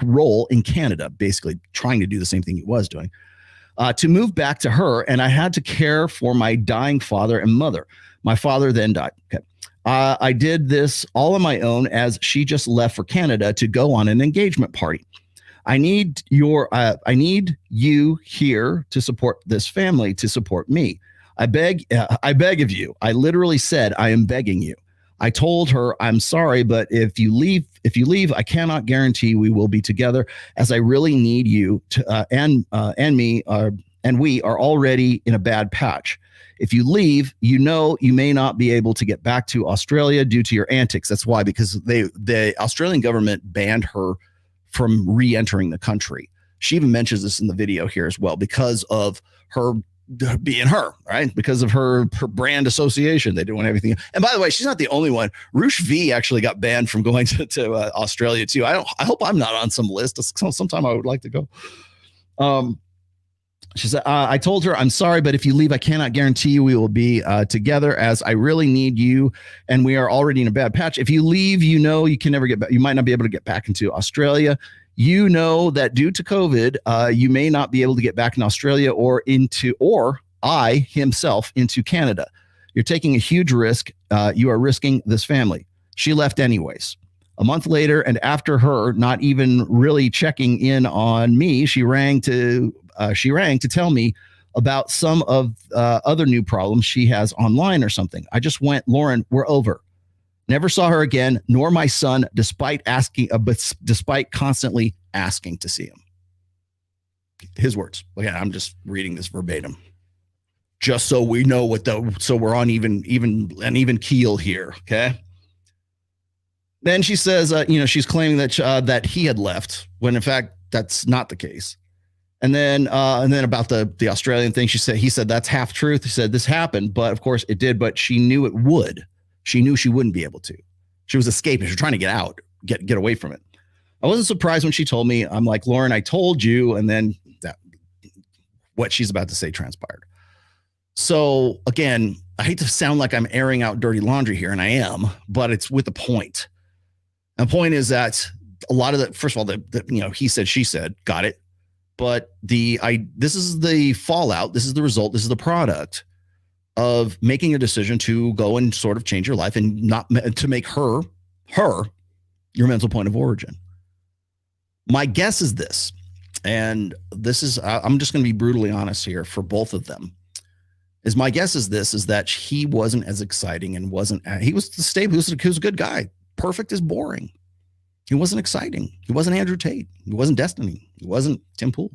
role in Canada, basically trying to do the same thing he was doing, to move back to her. And I had to care for my dying father and mother. My father then died. Okay. I did this all on my own as she just left for Canada to go on an engagement party. I need you here to support this family, to support me. I beg of you. I literally said, I am begging you. I told her, I'm sorry, but if you leave, I cannot guarantee we will be together, as I really need you to, and we are already in a bad patch. If you leave, you may not be able to get back to Australia due to your antics. That's why, because the Australian government banned her from re-entering the country. She even mentions this in the video here as well, because of her being her, right? Because of her brand association. They didn't want everything. And by the way, she's not the only one. Roosh V actually got banned from going to Australia too. I hope I'm not on some list. Sometime I would like to go. She said, I told her, I'm sorry, but if you leave, I cannot guarantee you we will be together, as I really need you. And we are already in a bad patch. If you leave, you can never get back. You might not be able to get back into Australia. You know that due to COVID, you may not be able to get back in Australia or I himself into Canada. You're taking a huge risk. You are risking this family. She left anyways. A month later, and after her not even really checking in on me, she rang to tell me about some of other new problems she has online or something. I just went, Lauren, we're over. Never saw her again, nor my son, despite constantly asking to see him. His words. Again, I'm just reading this verbatim, just so we know so we're on an even keel here. Okay. Then she says, she's claiming that he had left, when in fact that's not the case. And then about the Australian thing, he said that's half truth. He said this happened, but of course it did. But she knew it would. She knew she wouldn't be able to. She was escaping. She was trying to get out, get away from it. I wasn't surprised when she told me. I'm like, Lauren, I told you. And then what she's about to say transpired. So again, I hate to sound like I'm airing out dirty laundry here, and I am, but it's with a point. And the point is that a lot of the, first of all, he said, she said, got it. But this is the fallout. This is the result. This is the product of making a decision to go and sort of change your life and not to make her your mental point of origin. My guess is this, and this is, I'm just going to be brutally honest here for both of them. My guess is this, is that he wasn't as exciting and he was stable. He was a good guy. Perfect is boring. He wasn't exciting. He wasn't Andrew Tate. He wasn't Destiny. He wasn't Tim Pool.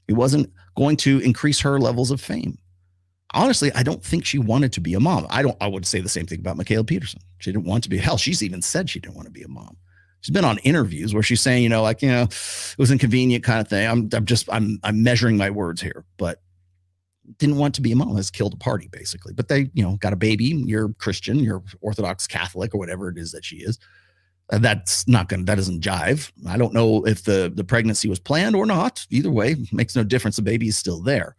He wasn't going to increase her levels of fame. Honestly, I don't think she wanted to be a mom. I would say the same thing about Michaela Peterson. She didn't want to be. Hell, she's even said she didn't want to be a mom. She's been on interviews where she's saying, it was inconvenient kind of thing. I'm measuring my words here, but didn't want to be a mom. Has killed a party basically. But they, got a baby. You're Christian, you're Orthodox Catholic or whatever it is that she is. That doesn't jive. I don't know if the pregnancy was planned or not. Either way, makes no difference. The baby is still there.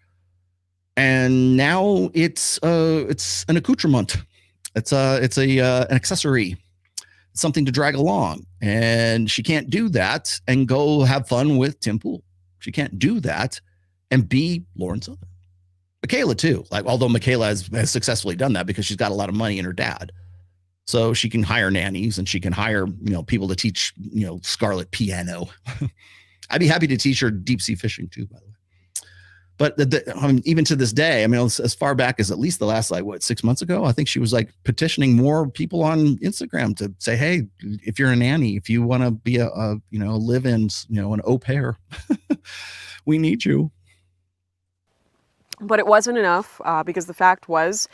And now it's an accoutrement. It's an accessory, something to drag along. And she can't do that and go have fun with Tim Pool. She can't do that and be Lauren Southern. Michaela too. Although Michaela has successfully done that because she's got a lot of money in her dad. So she can hire nannies and she can hire, people to teach, Scarlett piano. I'd be happy to teach her deep sea fishing too, by the way. But even to this day, as far back as at least the last, 6 months ago, I think she was petitioning more people on Instagram to say, hey, if you're a nanny, if you want to be a live-in, an au pair, we need you. But it wasn't enough because the fact was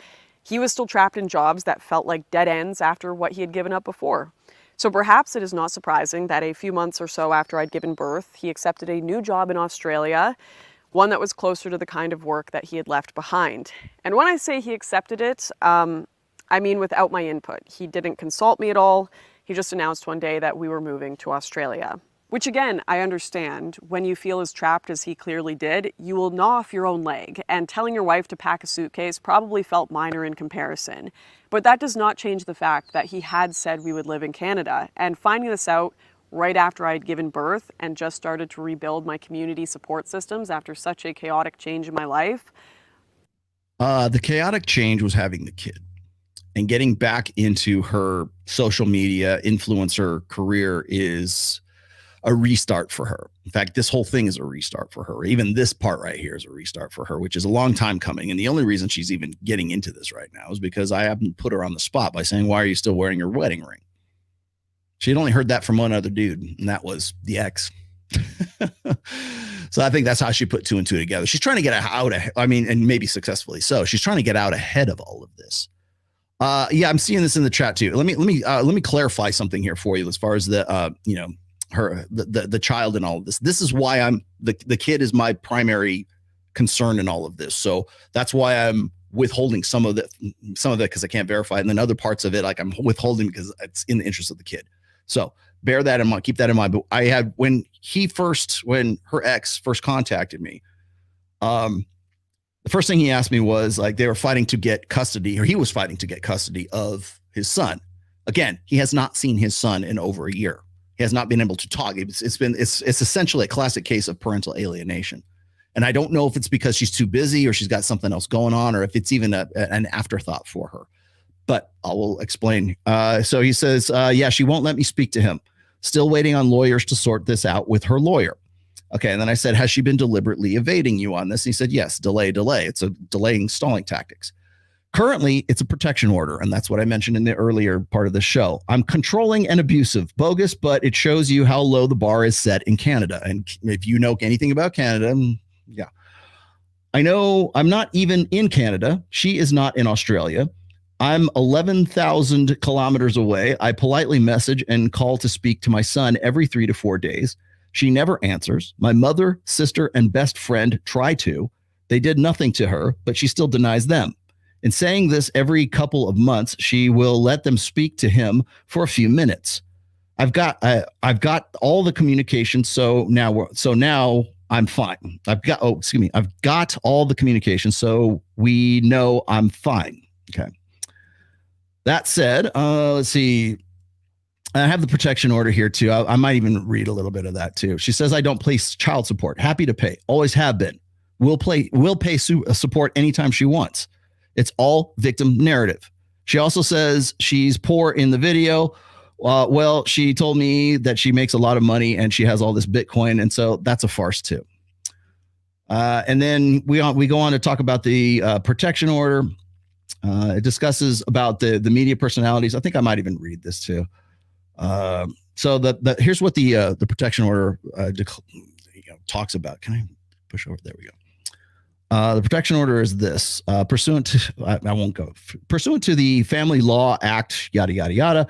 he was still trapped in jobs that felt like dead ends after what he had given up before. So perhaps it is not surprising that a few months or so after I'd given birth, he accepted a new job in Australia, one that was closer to the kind of work that he had left behind. And when I say he accepted it, I mean without my input. He didn't consult me at all. He just announced one day that we were moving to Australia. Which again, I understand. When you feel as trapped as he clearly did, you will gnaw off your own leg, and telling your wife to pack a suitcase probably felt minor in comparison. But that does not change the fact that he had said we would live in Canada, and finding this out right after I had given birth and just started to rebuild my community support systems after such a chaotic change in my life. The chaotic change was having the kid and getting back into her social media influencer career is a restart for her. In fact, this whole thing is a restart for her. Even this part right here is a restart for her, which is a long time coming. And the only reason she's even getting into this right now is because I haven't put her on the spot by saying, why are you still wearing your wedding ring? She had only heard that from one other dude, and that was the ex. So I think that's how she put two and two together. She's trying to get out of, and maybe successfully so. She's trying to get out ahead of all of this. Yeah, I'm seeing this in the chat too. Let me clarify something here for you as far as the the child and all of this. This is why the kid is my primary concern in all of this. So that's why I'm withholding some of it because I can't verify it. And then other parts of it, I'm withholding because it's in the interest of the kid. So bear that in mind, keep that in mind. But I had, when her ex first contacted me, the first thing he asked me was they were fighting to get custody, or he was fighting to get custody of his son. Again, he has not seen his son in over a year. He has not been able to talk. It's essentially a classic case of parental alienation. And I don't know if it's because she's too busy or she's got something else going on, or if it's even an afterthought for her. But I will explain. So he says, yeah, she won't let me speak to him. Still waiting on lawyers to sort this out with her lawyer. Okay. And then I said, has she been deliberately evading you on this? And he said, yes, delay. It's a delaying, stalling tactics. Currently, it's a protection order. And that's what I mentioned in the earlier part of the show. I'm controlling and abusive, bogus, but it shows you how low the bar is set in Canada. And if you know anything about Canada, yeah. I know I'm not even in Canada. She is not in Australia. I'm 11,000 kilometers away. I politely message and call to speak to my son every 3 to 4 days. She never answers. My mother, sister, and best friend try to. They did nothing to her, but she still denies them. In saying this every couple of months, she will let them speak to him for a few minutes. I've got all the communication, so now I'm fine. I've got all the communication, so we know I'm fine. Okay. That said, let's see. I have the protection order here too. I might even read a little bit of that too. She says, I don't pay child support. Happy to pay. Always have been. Will pay support anytime she wants. It's all victim narrative. She also says she's poor in the video. Well, she told me that she makes a lot of money and she has all this Bitcoin. And so that's a farce too. And then we go on to talk about the protection order. It discusses about the media personalities. I think I might even read this too. So here's what the protection order talks about. Can I push over? There we go. The protection order is this: pursuant to I won't go pursuant to the Family Law Act, yada yada yada.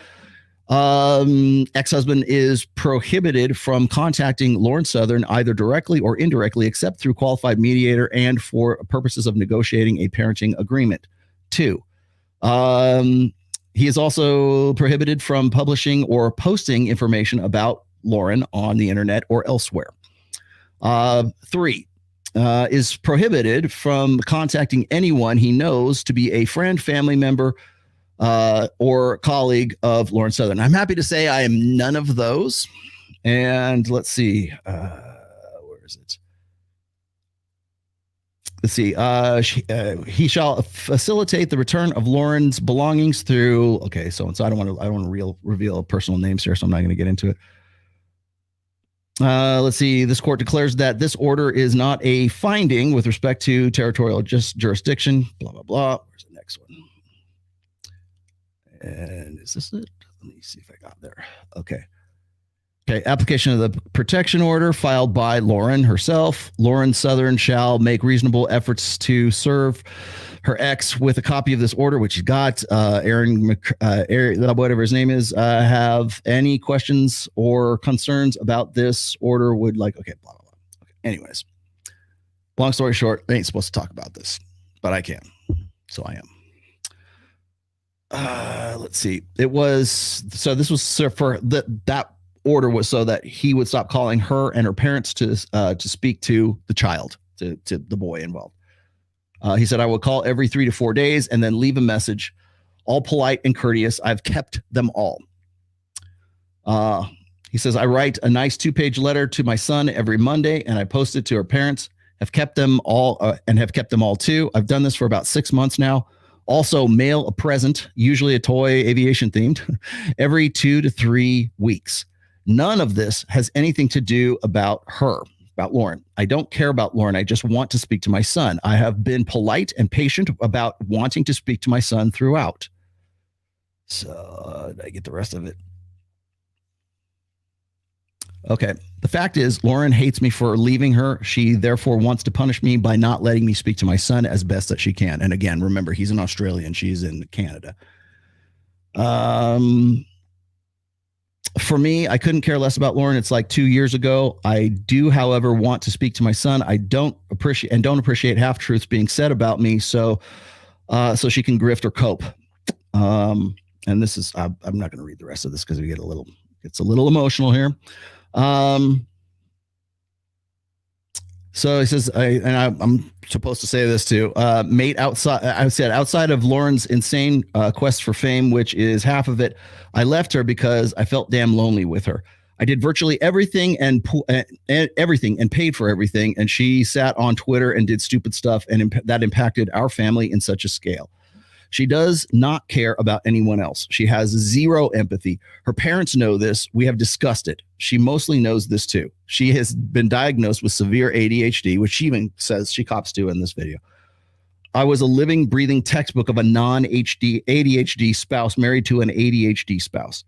Ex-husband is prohibited from contacting Lauren Southern either directly or indirectly, except through qualified mediator and for purposes of negotiating a parenting agreement. 2. He is also prohibited from publishing or posting information about Lauren on the internet or elsewhere. 3. Is prohibited from contacting anyone he knows to be a friend, family member, or colleague of Lauren Southern. I'm happy to say I am none of those. And let's see, where is it? let's see. He shall facilitate the return of Lauren's belongings through. Okay, so I don't want to reveal personal names here, so I'm not going to get into it. Let's see. This court declares that this order is not a finding with respect to territorial jurisdiction. Blah blah blah. Where's the next one? And is this it? Let me see if I got there. Okay. Okay, application of the protection order filed by Lauren herself. Lauren Southern shall make reasonable efforts to serve her ex with a copy of this order, which he got. Aaron, whatever his name is, have any questions or concerns about this order? Okay, blah, blah, blah. Okay. Anyways, long story short, I ain't supposed to talk about this, but I can. So I am. Let's see. This was for that order was so that he would stop calling her and her parents to speak to the child, to the boy involved. He said, I will call every 3 to 4 days and then leave a message, all polite and courteous. I've kept them all. He says, I write a nice 2-page letter to my son every Monday and I post it to her parents. Have kept them all and have kept them all too. I've done this for about 6 months now. Also mail a present, usually a toy, aviation themed, every 2 to 3 weeks. None of this has anything to do about her, about Lauren. I don't care about Lauren. I just want to speak to my son. I have been polite and patient about wanting to speak to my son throughout. So did I get the rest of it? Okay. The fact is, Lauren hates me for leaving her. She therefore wants to punish me by not letting me speak to my son as best that she can. And again, remember, he's in Australia and she's in Canada. For me, I couldn't care less about Lauren. It's like 2 years ago. I do, however, want to speak to my son. I don't appreciate half truths being said about me. So she can grift or cope. And this is, I'm not going to read the rest of this because it's a little emotional here. So he says, I'm supposed to say this too. Mate, outside of Lauren's insane quest for fame, which is half of it, I left her because I felt damn lonely with her. I did virtually everything and paid for everything, and she sat on Twitter and did stupid stuff, and that impacted our family in such a scale. She does not care about anyone else. She has zero empathy. Her parents know this. We have discussed it. She mostly knows this too. She has been diagnosed with severe ADHD, which she even says she cops to in this video. I was a living, breathing textbook of a non-ADHD spouse married to an ADHD spouse.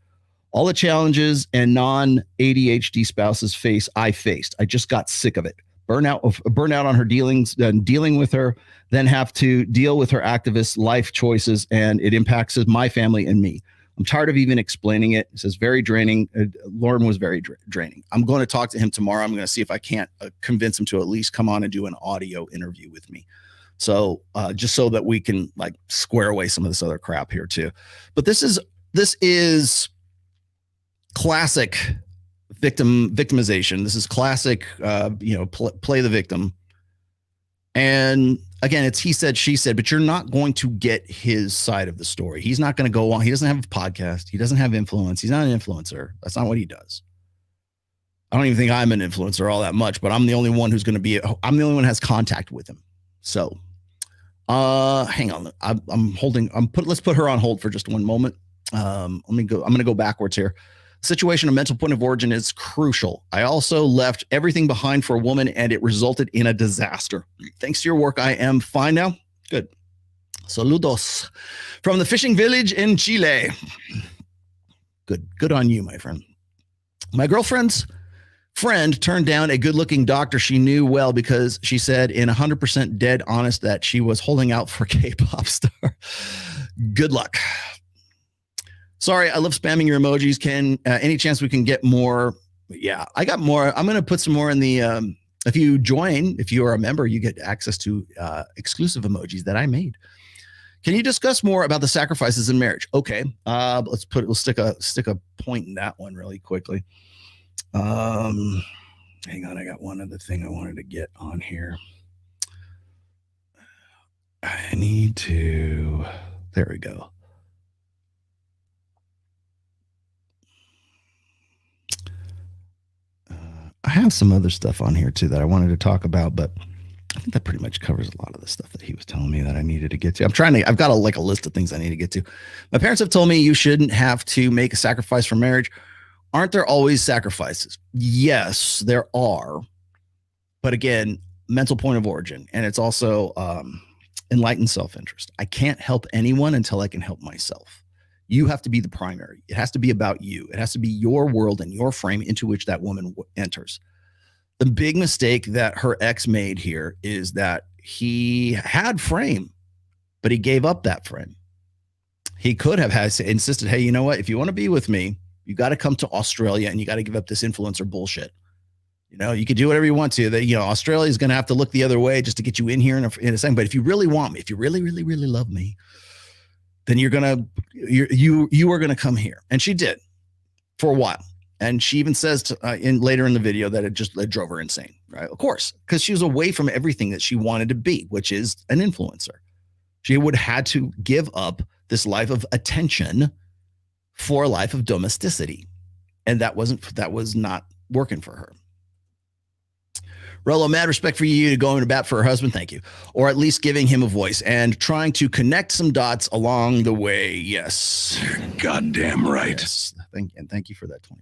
All the challenges and non-ADHD spouses I faced. I just got sick of it. Burnout on her dealing with her, then have to deal with her activist life choices, and it impacts my family and me. I'm tired of even explaining it. It says very draining. Lauren was very draining. I'm going to talk to him tomorrow. I'm going to see if I can't convince him to at least come on and do an audio interview with me. So just so that we can like square away some of this other crap here too. But this is classic victimization. This is classic, play the victim. And again, it's he said, she said, but you're not going to get his side of the story. He's not going to go on. He doesn't have a podcast. He doesn't have influence. He's not an influencer. That's not what he does. I don't even think I'm an influencer all that much, but I'm the only one I'm the only one who has contact with him. So, hang on. Let's put her on hold for just one moment. I'm going to go backwards here. Situation of mental point of origin is crucial. I also left everything behind for a woman and it resulted in a disaster. Thanks to your work, I am fine now. Good. Saludos from the fishing village in Chile. Good on you, my friend. My girlfriend's friend turned down a good-looking doctor she knew well because she said in 100% dead honest that she was holding out for K-pop star. Good luck. Sorry, I love spamming your emojis. Any chance we can get more? Yeah, I got more. I'm going to put some more in the, if you are a member, you get access to exclusive emojis that I made. Can you discuss more about the sacrifices in marriage? Okay, we'll stick a point in that one really quickly. Hang on, I got one other thing I wanted to get on here. There we go. I have some other stuff on here too that I wanted to talk about, but I think think that pretty much covers a lot of the stuff that he was telling me that I needed to get to. I've got a list of things I need to get to. My parents have told me you shouldn't have to make a sacrifice for marriage. Aren't there always sacrifices? Yes, there are. But again, mental point of origin. And it's also enlightened self-interest. I can't help anyone until I can help myself. You have to be the primary. It has to be about you. It has to be your world and your frame into which that woman enters. The big mistake that her ex made here is that he had frame, but he gave up that frame. He could have insisted, hey, you know what? If you want to be with me, you got to come to Australia and you got to give up this influencer bullshit. You know, you could do whatever you want to. That, you know, Australia is going to have to look the other way just to get you in here in a second. But if you really want me, if you really, really, really love me, then you are going to come here. And she did for a while. And she even says later in the video that it drove her insane, right? Of course, because she was away from everything that she wanted to be, which is an influencer. She would have had to give up this life of attention for a life of domesticity. And that was not working for her. Rollo, mad respect for you to going to bat for her husband. Thank you. Or at least giving him a voice and trying to connect some dots along the way. Yes. Goddamn right. Yes. Thank you for that $20.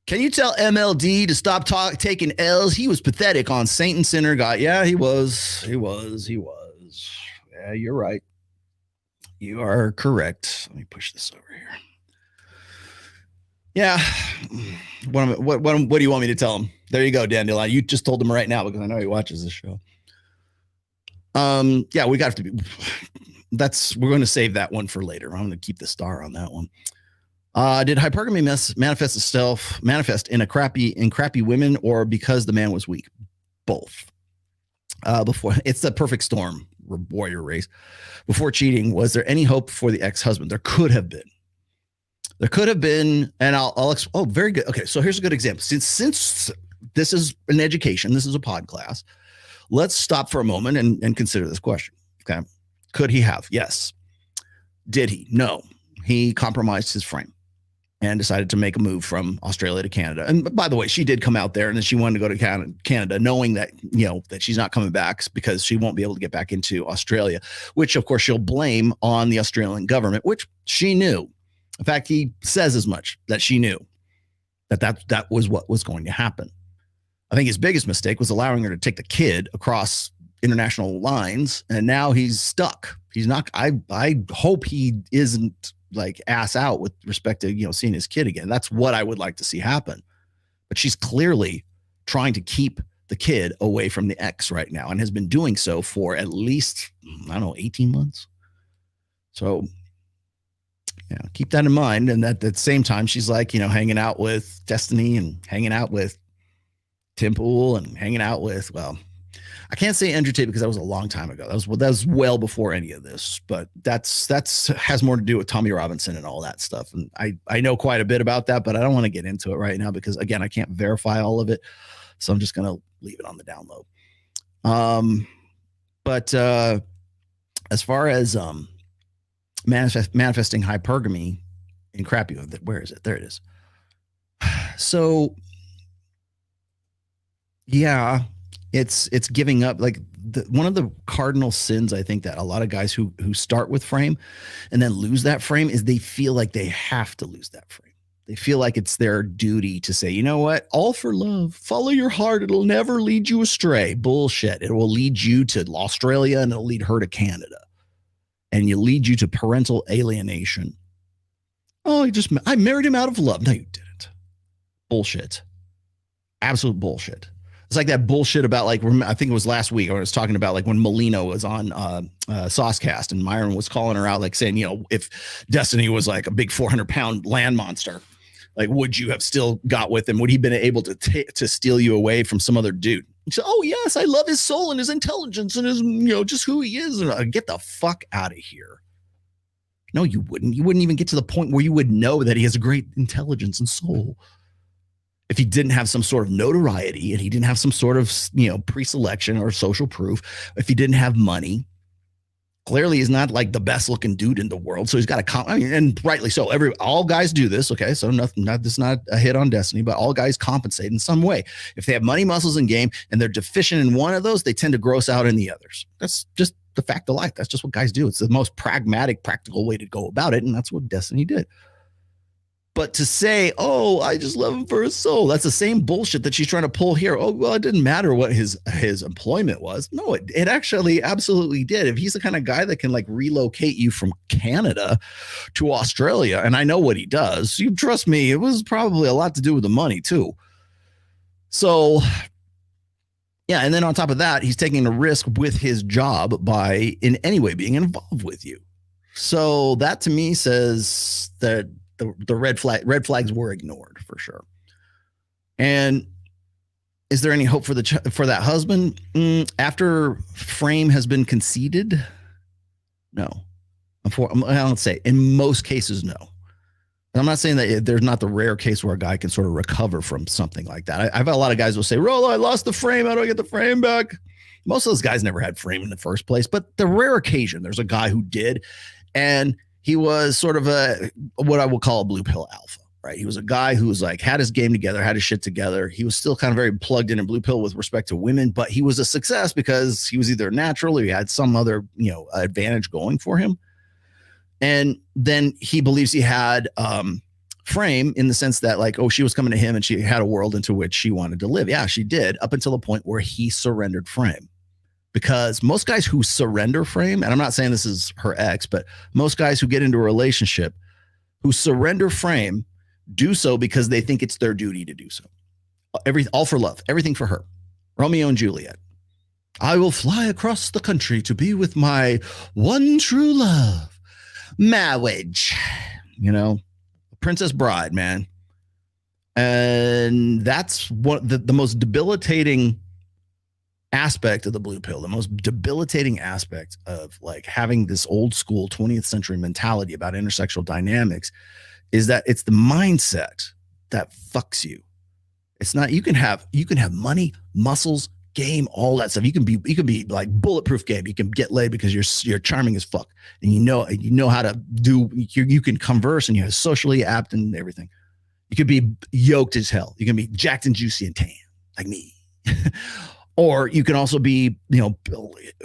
Can you tell MLD to stop taking L's? He was pathetic on Saint and Sinner God. Yeah, he was. Yeah, you're right. You are correct. Let me push this over here. Yeah. What do you want me to tell him? There you go, Dandelion. You just told him right now because I know he watches this show. Yeah, we got to be. We're going to save that one for later. I'm going to keep the star on that one. Did hypergamy manifest in crappy women or because the man was weak? Both. Before it's the perfect storm, warrior race. Before cheating, was there any hope for the ex-husband? There could have been. And oh, very good. Okay, so here's a good example. Since this is an education, this is a pod class, let's stop for a moment and consider this question. Okay, could he have? Yes. Did he? No. He compromised his frame and decided to make a move from Australia to Canada. And by the way, she did come out there and then she wanted to go to Canada knowing that, you know, that she's not coming back because she won't be able to get back into Australia, which of course she'll blame on the Australian government, which she knew. In fact, he says as much that she knew that was what was going to happen. I think his biggest mistake was allowing her to take the kid across international lines. And now he's stuck. He's not, I hope he isn't like ass out with respect to, you know, seeing his kid again. That's what I would like to see happen. But she's clearly trying to keep the kid away from the ex right now and has been doing so for at least, 18 months. So, yeah, keep that in mind. And at the same time, she's like, you know, hanging out with Destiny and hanging out with Tim Pool and hanging out with, well, I can't say Andrew Tate because that was a long time ago. That was well before any of this, but that's has more to do with Tommy Robinson and all that stuff. And I know quite a bit about that, but I don't want to get into it right now because again, I can't verify all of it. So I'm just going to leave it on the down low. But as far as manifesting hypergamy in crappy, where is it? There it is. So yeah, it's giving up. Like one of the cardinal sins, I think, that a lot of guys who start with frame and then lose that frame is they feel like they have to lose that frame. They feel like it's their duty to say, you know what, all for love, follow your heart. It'll never lead you astray. Bullshit. It will lead you to Australia and it'll lead her to Canada. And you lead you to parental alienation. Oh, I married him out of love. No, you didn't. Bullshit. Absolute bullshit. It's like that bullshit about, like, I think it was last week, I was talking about like when Molina was on Saucecast and Myron was calling her out, like saying, you know, if Destiny was like a big 400-pound land monster, like, would you have still got with him? Would he been able to steal you away from some other dude? She said, oh, yes, I love his soul and his intelligence and his, you know, just who he is. And get the fuck out of here. No, you wouldn't. You wouldn't even get to the point where you would know that he has a great intelligence and soul. If he didn't have some sort of notoriety and he didn't have some sort of, you know, pre-selection or social proof, if he didn't have money, Clearly, he's not like the best looking dude in the world. So he's got and rightly so. All guys do this. Okay. So this is not a hit on Destiny, but all guys compensate in some way. If they have money, muscles, and game, and they're deficient in one of those, they tend to gross out in the others. That's just the fact of life. That's just what guys do. It's the most pragmatic, practical way to go about it. And that's what Destiny did. But to say, oh, I just love him for his soul, that's the same bullshit that she's trying to pull here. Oh, well, it didn't matter what his employment was. No, it actually absolutely did. If he's the kind of guy that can like relocate you from Canada to Australia, and I know what he does, you trust me, it was probably a lot to do with the money too. So yeah, and then on top of that, he's taking a risk with his job by in any way being involved with you. So that to me says that the red flags were ignored for sure. And is there any hope for that husband after frame has been conceded? No. I don't say in most cases, no. And I'm not saying that there's not the rare case where a guy can sort of recover from something like that. I've had a lot of guys who will say, Rollo, I lost the frame. How do I get the frame back? Most of those guys never had frame in the first place, but the rare occasion there's a guy who did, and he was sort of what I will call a blue pill alpha, right? He was a guy who was like, had his game together, had his shit together. He was still kind of very plugged in blue pill with respect to women, but he was a success because he was either natural or he had some other, advantage going for him. And then he believes he had frame in the sense that like, oh, she was coming to him and she had a world into which she wanted to live. Yeah, she did, up until the point where he surrendered frame. Because most guys who surrender frame, and I'm not saying this is her ex, but most guys who get into a relationship who surrender frame do so because they think it's their duty to do so. All for love, everything for her. Romeo and Juliet. I will fly across the country to be with my one true love. Marriage, Princess Bride, man. And that's what the most debilitating aspect of the blue pill, the most debilitating aspect of like having this old school 20th century mentality about intersexual dynamics is that it's the mindset that fucks you. It's not, you can have money, muscles, game, all that stuff. You can be like bulletproof game. You can get laid because you're charming as fuck. And you know how to do, you can converse and you're socially apt and everything. You could be yoked as hell. You can be jacked and juicy and tan like me. Or you can also be,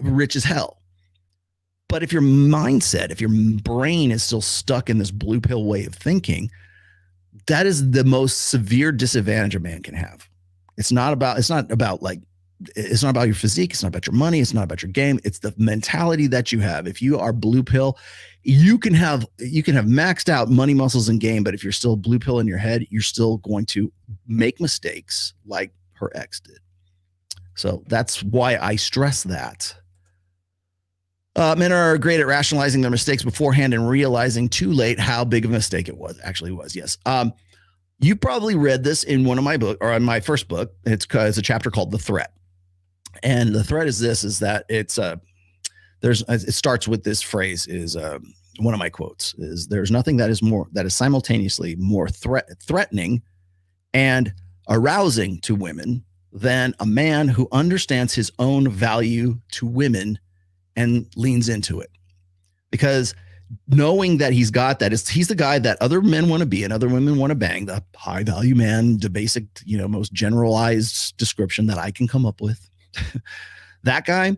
rich as hell. But if your mindset, if your brain is still stuck in this blue pill way of thinking, that is the most severe disadvantage a man can have. It's not about your physique. It's not about your money. It's not about your game. It's the mentality that you have. If you are blue pill, you can have maxed out money, muscles, and game. But if you're still blue pill in your head, you're still going to make mistakes like her ex did. So that's why I stress that. Men are great at rationalizing their mistakes beforehand and realizing too late how big of a mistake it actually was. Yes. You probably read this in one of my book or in my first book. It's a chapter called The Threat. And the threat is that it starts with this phrase is one of my quotes is there's nothing that is simultaneously more threatening and arousing to women than a man who understands his own value to women and leans into it. Because knowing that he's got that, he's the guy that other men want to be and other women want to bang, the high value man, the basic, most generalized description that I can come up with. That guy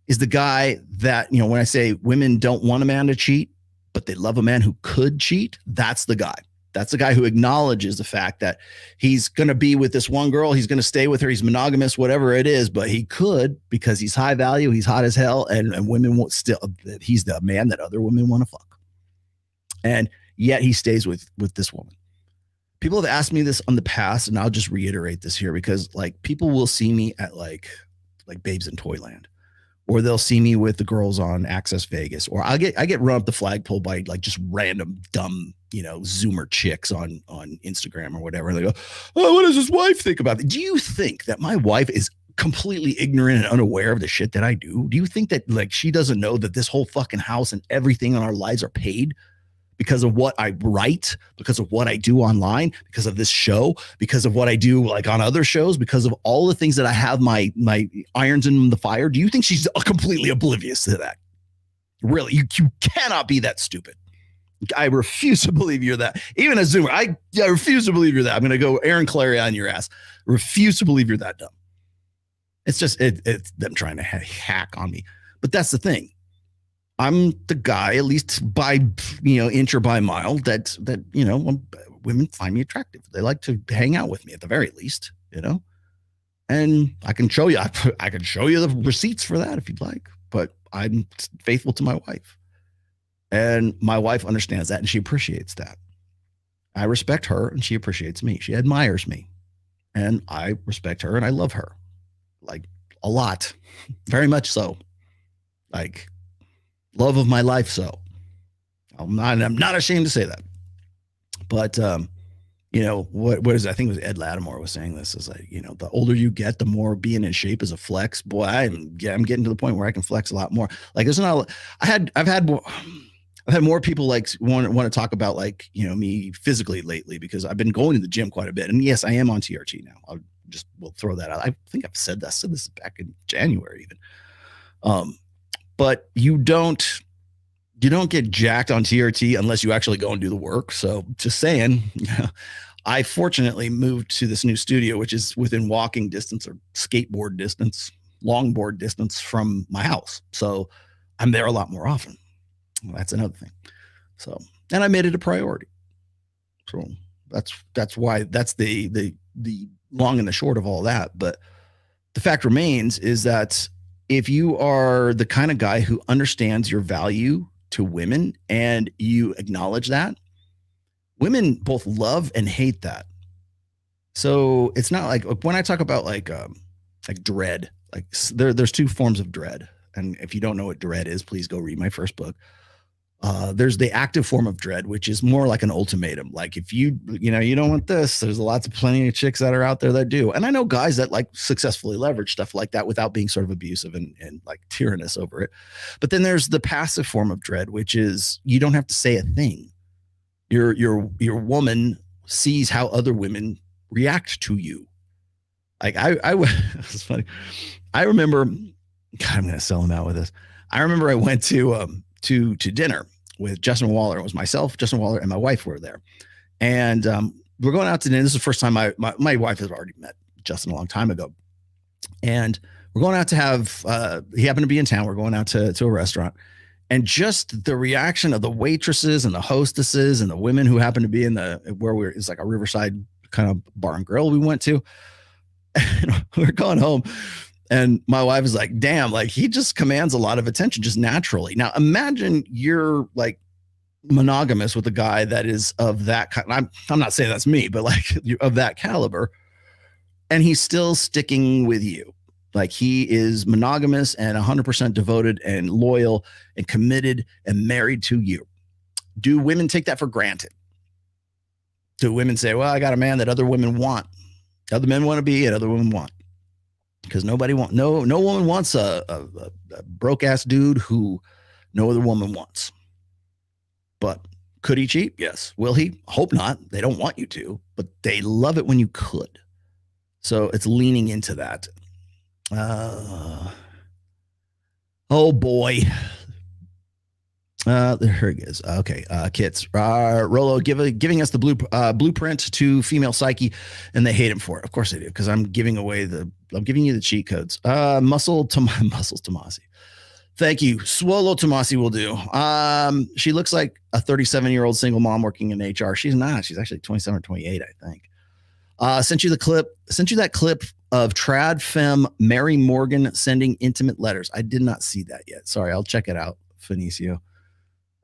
is the guy that, when I say women don't want a man to cheat, but they love a man who could cheat, that's the guy. That's the guy who acknowledges the fact that he's going to be with this one girl. He's going to stay with her. He's monogamous, whatever it is, but he could because he's high value. He's hot as hell. And women won't he's the man that other women want to fuck. And yet he stays with this woman. People have asked me this in the past, and I'll just reiterate this here because like people will see me at like Babes in Toyland, or they'll see me with the girls on Access Vegas, or I get run up the flagpole by like just random dumb, Zoomer chicks on Instagram or whatever. And they go, oh, what does his wife think about it? Do you think that my wife is completely ignorant and unaware of the shit that I do? Do you think that like she doesn't know that this whole fucking house and everything in our lives are paid because of what I write, because of what I do online, because of this show, because of what I do like on other shows, because of all the things that I have my irons in the fire? Do you think she's completely oblivious to that? Really, you cannot be that stupid. I refuse to believe you're that. Even as Zoomer, I refuse to believe you're that. I'm going to go Aaron Clary on your ass. Refuse to believe you're that dumb. It's just it's them trying to hack on me. But that's the thing. I'm the guy, at least by inch or by mile, that women find me attractive. They like to hang out with me at the very least, And I can show you. I can show you the receipts for that if you'd like. But I'm faithful to my wife. And my wife understands that and she appreciates that. I respect her and she appreciates me. She admires me. And I respect her and I love her. Like a lot. Very much so. Like love of my life so. I'm not ashamed to say that. But what is it? I think it was Ed Lattimore was saying this is like, the older you get, the more being in shape is a flex. Boy, I'm getting to the point where I can flex a lot more. Like there's not I've had more people like want to talk about like, me physically lately because I've been going to the gym quite a bit. And yes, I am on TRT now. We'll throw that out. I think I've said that. I said this back in January even. But you don't get jacked on TRT unless you actually go and do the work. So just saying, I fortunately moved to this new studio, which is within walking distance or skateboard distance, longboard distance from my house. So I'm there a lot more often. Well, that's another thing. So, and I made it a priority. So that's why that's the long and the short of all that. But the fact remains is that if you are the kind of guy who understands your value to women and you acknowledge that, women both love and hate that. So it's not like when I talk about like dread, like there's two forms of dread. And if you don't know what dread is, please go read my first book. There's the active form of dread, which is more like an ultimatum. Like if you don't want this, there's plenty of chicks that are out there that do. And I know guys that like successfully leverage stuff like that without being sort of abusive and like tyrannous over it. But then there's the passive form of dread, which is you don't have to say a thing. Your woman sees how other women react to you. Like it's funny. I remember, God, I'm going to sell him out with this. I remember I went to dinner with Justin Waller. It was myself, Justin Waller, and my wife were there. And we're going out to dinner. This is the first time my wife has already met Justin a long time ago. And we're going out to have, he happened to be in town. We're going out to a restaurant. And just the reaction of the waitresses and the hostesses and the women who happened to be it's like a Riverside kind of bar and grill we went to. And we're going home. And my wife is like, damn, like he just commands a lot of attention just naturally. Now imagine you're like monogamous with a guy that is of that kind. I'm not saying that's me, but like of that caliber. And he's still sticking with you. Like he is monogamous and 100% devoted and loyal and committed and married to you. Do women take that for granted? Do women say, well, I got a man that other women want, other men want to be and other women want? Because no woman wants a broke ass dude who no other woman wants. But could he cheat? Yes. Will he? Hope not. They don't want you to, but they love it when you could. So it's leaning into that. Oh boy. There he is. Okay. Kits. Rollo giving us the blueprint to female psyche, and they hate him for it. Of course they do, because I'm giving you the cheat codes. Muscles Tomasi. Thank you. Swallow Tomasi will do. She looks like a 37-year-old single mom working in HR. She's not. She's actually 27 or 28, I think. Sent you that clip of trad femme Mary Morgan sending intimate letters. I did not see that yet. Sorry, I'll check it out, Fenicio.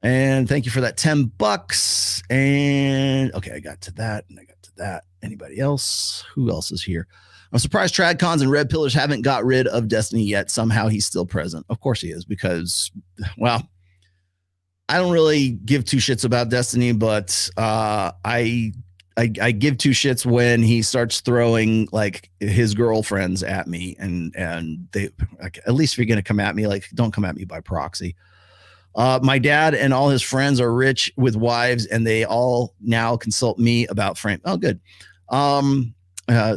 And thank you for that $10. And okay, I got to that and I got to that. Anybody else? Who else is here? I'm surprised Tradcons and Red Pillars haven't got rid of Destiny yet. Somehow he's still present. Of course he is, because, well, I don't really give two shits about Destiny, but I give two shits when he starts throwing like his girlfriends at me, and they, like, at least if you're gonna come at me, like, don't come at me by proxy. My dad and all his friends are rich with wives, and they all now consult me about frame. Oh, good.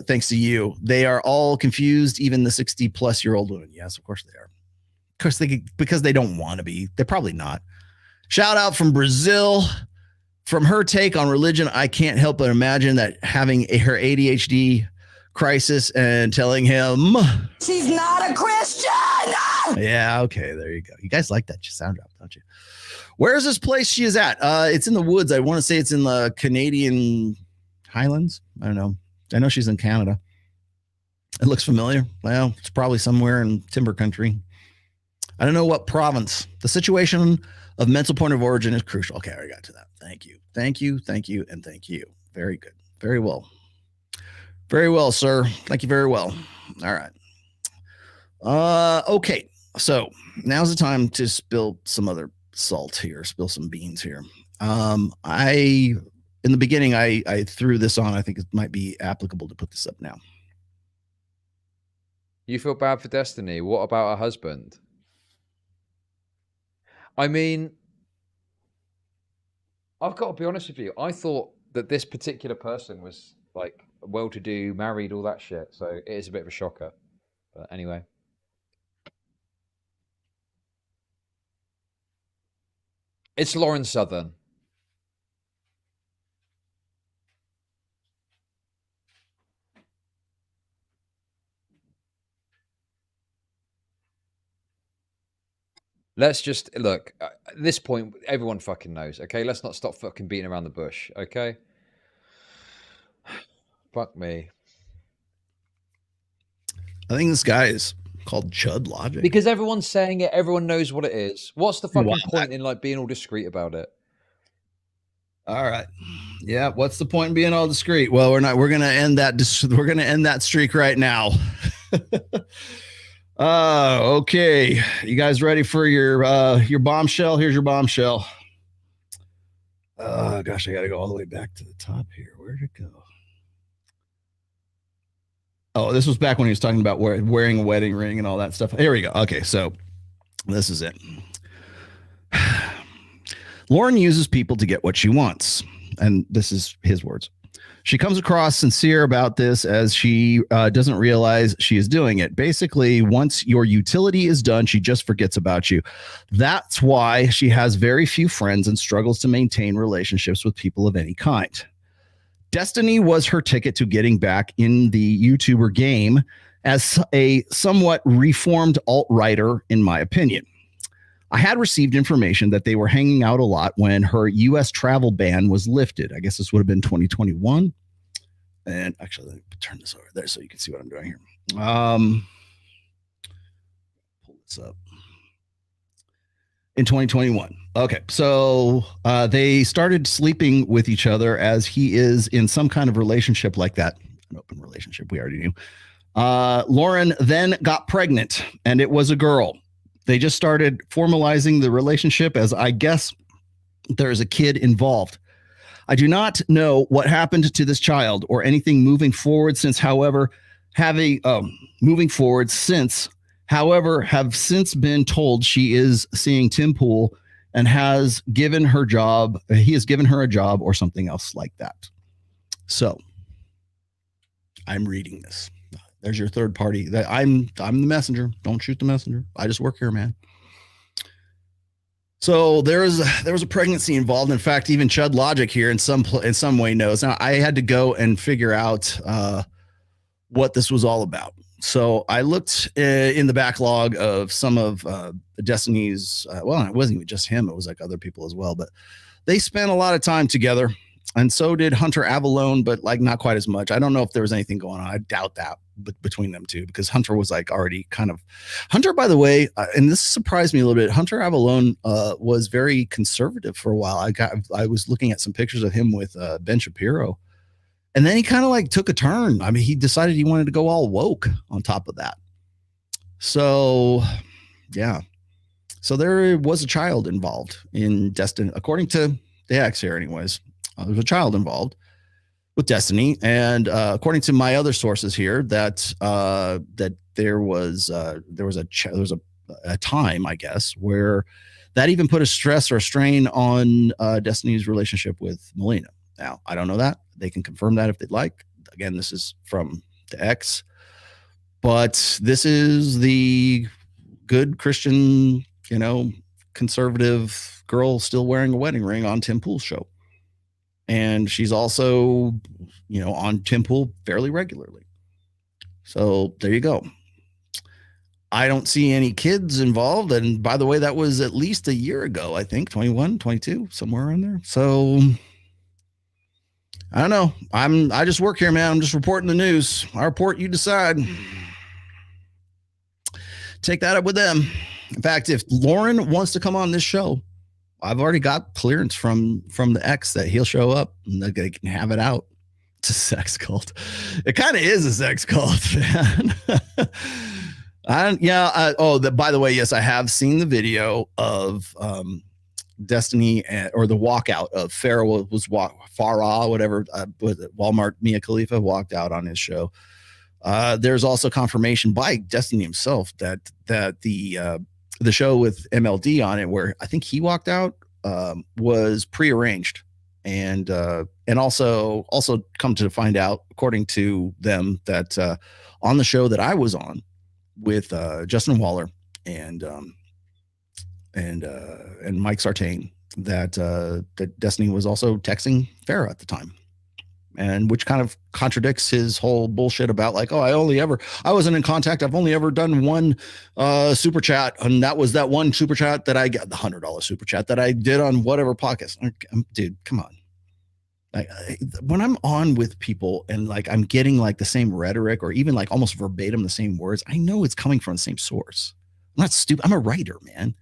Thanks to you. They are all confused, even the 60-plus-year-old women. Yes, of course they are. because they don't want to be. They're probably not. Shout out from Brazil. From her take on religion, I can't help but imagine that having her ADHD crisis and telling him she's not a Christian. Yeah, okay, there you go. You guys like that sound drop, don't you? Where is this place she is at? It's in the woods. I want to say it's in the Canadian Highlands. I don't know. I know she's in Canada. It looks familiar. Well, it's probably somewhere in timber country. I don't know what province. The situation of mental point of origin is crucial. Okay, I got to that. Thank you. Thank you. Thank you. And thank you. Very good. Very well. Very well, sir. Thank you very well. All right. Okay. So now's the time to spill some other salt here, spill some beans here. In the beginning, I threw this on. I think it might be applicable to put this up now. You feel bad for Destiny. What about her husband? I mean, I've got to be honest with you. I thought that this particular person was like well-to-do, married, all that shit. So it is a bit of a shocker. But anyway. It's Lauren Southern. Let's just look at this point. Everyone fucking knows. Okay, let's not stop fucking beating around the bush. Okay, fuck me. I think this guy is called Chud Logic because everyone's saying it. Everyone knows what it is. What's the fucking point in like being all discreet about it? All right. Yeah. What's the point in being all discreet? Well, we're not. We're gonna end that. We're gonna end that streak right now. Okay. You guys ready for your bombshell? Here's your bombshell. Oh gosh, I gotta go all the way back to the top here. Where'd it go? Oh, this was back when he was talking about wearing a wedding ring and all that stuff. Here we go. Okay, so this is it. Lauren uses people to get what she wants. And this is his words. She comes across sincere about this as she doesn't realize she is doing it. Basically, once your utility is done, she just forgets about you. That's why she has very few friends and struggles to maintain relationships with people of any kind. Destiny was her ticket to getting back in the YouTuber game as a somewhat reformed alt-righter, in my opinion. I had received information that they were hanging out a lot when her U.S. travel ban was lifted. I guess this would have been 2021. And actually, let me turn this over there so you can see what I'm doing here. Pull this up. In 2021. Okay, so they started sleeping with each other as he is in some kind of relationship like that. An open relationship, we already knew. Lauren then got pregnant, and it was a girl. They just started formalizing the relationship as I guess there's a kid involved. I do not know what happened to this child or anything moving forward since, however, have since been told she is seeing Tim Pool and he has given her a job or something else like that. So I'm reading this. There's your third party. I'm the messenger. Don't shoot the messenger. I just work here, man. So there was a pregnancy involved. In fact, even Chud Logic here in some way knows. Now I had to go and figure out what this was all about. So I looked in the backlog of some of Destiny's. Well, it wasn't even just him; it was like other people as well. But they spent a lot of time together, and so did Hunter Avalone, but like not quite as much. I don't know if there was anything going on. I doubt that between them two, because Hunter was like already kind of Hunter, by the way, and this surprised me a little bit. Hunter Avalone was very conservative for a while. I was looking at some pictures of him with Ben Shapiro, and then he kind of like took a turn. I mean, he decided he wanted to go all woke on top of that. So, yeah. So there was a child involved in Destiny, according to the X here, anyways. There's a child involved with Destiny, and according to my other sources here, that there was a time, I guess, where that even put a stress or a strain on Destiny's relationship with Melina. Now, I don't know that. They can confirm that if they'd like. Again, this is from the X, but this is the good Christian, conservative girl still wearing a wedding ring on Tim Pool's show. And she's also, on Tim Pool fairly regularly. So there you go. I don't see any kids involved. And by the way, that was at least a year ago, I think, 21, 22, somewhere around there. So I don't know. I just work here, man. I'm just reporting the news. I report, you decide. Take that up with them. In fact, if Lauren wants to come on this show, I've already got clearance from the ex that he'll show up and they can have it out. It's a sex cult. It kind of is a sex cult, man. By the way, yes, I have seen the video of Destiny or the walkout of Farah, whatever, with Walmart. Mia Khalifa walked out on his show. There's also confirmation by Destiny himself that the show with MLD on it, where I think he walked out, was prearranged, and also come to find out, according to them, that on the show that I was on with Justin Waller and Mike Sartain, that Destiny was also texting Farrah at the time. And which kind of contradicts his whole bullshit about like, oh, I wasn't in contact. I've only ever done one super chat. And that was that one super chat that I got, the $100 super chat that I did on whatever podcast. Dude, come on. When I'm on with people and like, I'm getting like the same rhetoric or even like almost verbatim the same words, I know it's coming from the same source. I'm not stupid. I'm a writer, man.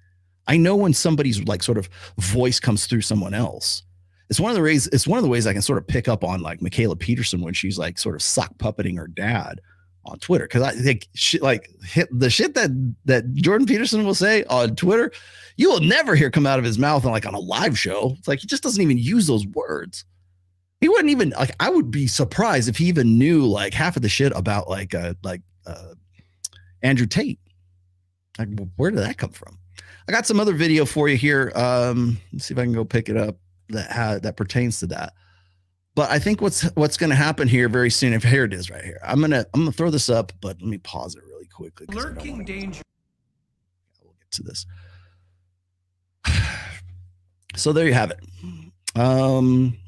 I know when somebody's like sort of voice comes through someone else. It's one of the ways I can sort of pick up on like Michaela Peterson when she's like sort of sock puppeting her dad on Twitter. Cause I think the shit that Jordan Peterson will say on Twitter, you will never hear come out of his mouth on a live show. It's like, he just doesn't even use those words. He wouldn't even like, I would be surprised if he even knew like half of the shit about Andrew Tate. Like, where did that come from? I got some other video for you here. Let's see if I can go pick it up that pertains to that. But I think what's going to happen here very soon. Here it is right here. I'm gonna throw this up, but let me pause it really quickly. Lurking danger. We'll get to this. So there you have it.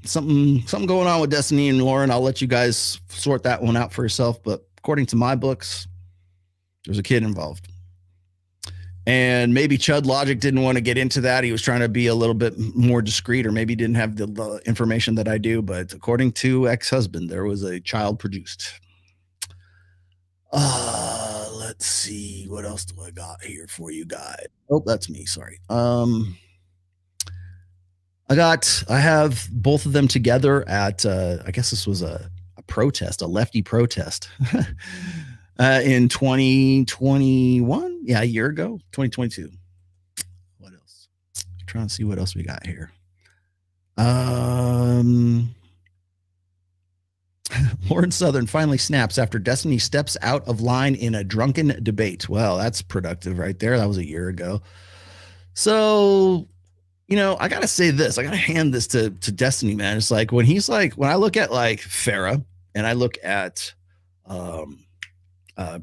Something going on with Destiny and Lauren. I'll let you guys sort that one out for yourself. But according to my books, there's a kid involved. And maybe Chud Logic didn't want to get into that. He was trying to be a little bit more discreet, or maybe didn't have the information that I do. But according to ex-husband, there was a child produced. Let's see. What else do I got here for you guys? Oh, that's me. Sorry. I have both of them together at, I guess this was a protest, a lefty protest. In 2021, a year ago, 2022. What else? I'm trying to see what else we got here. Lauren Southern finally snaps after Destiny steps out of line in a drunken debate. Well, that's productive right there. That was a year ago. So, I gotta say this. I gotta hand this to Destiny, man. It's like when I look at like Farrah and I look at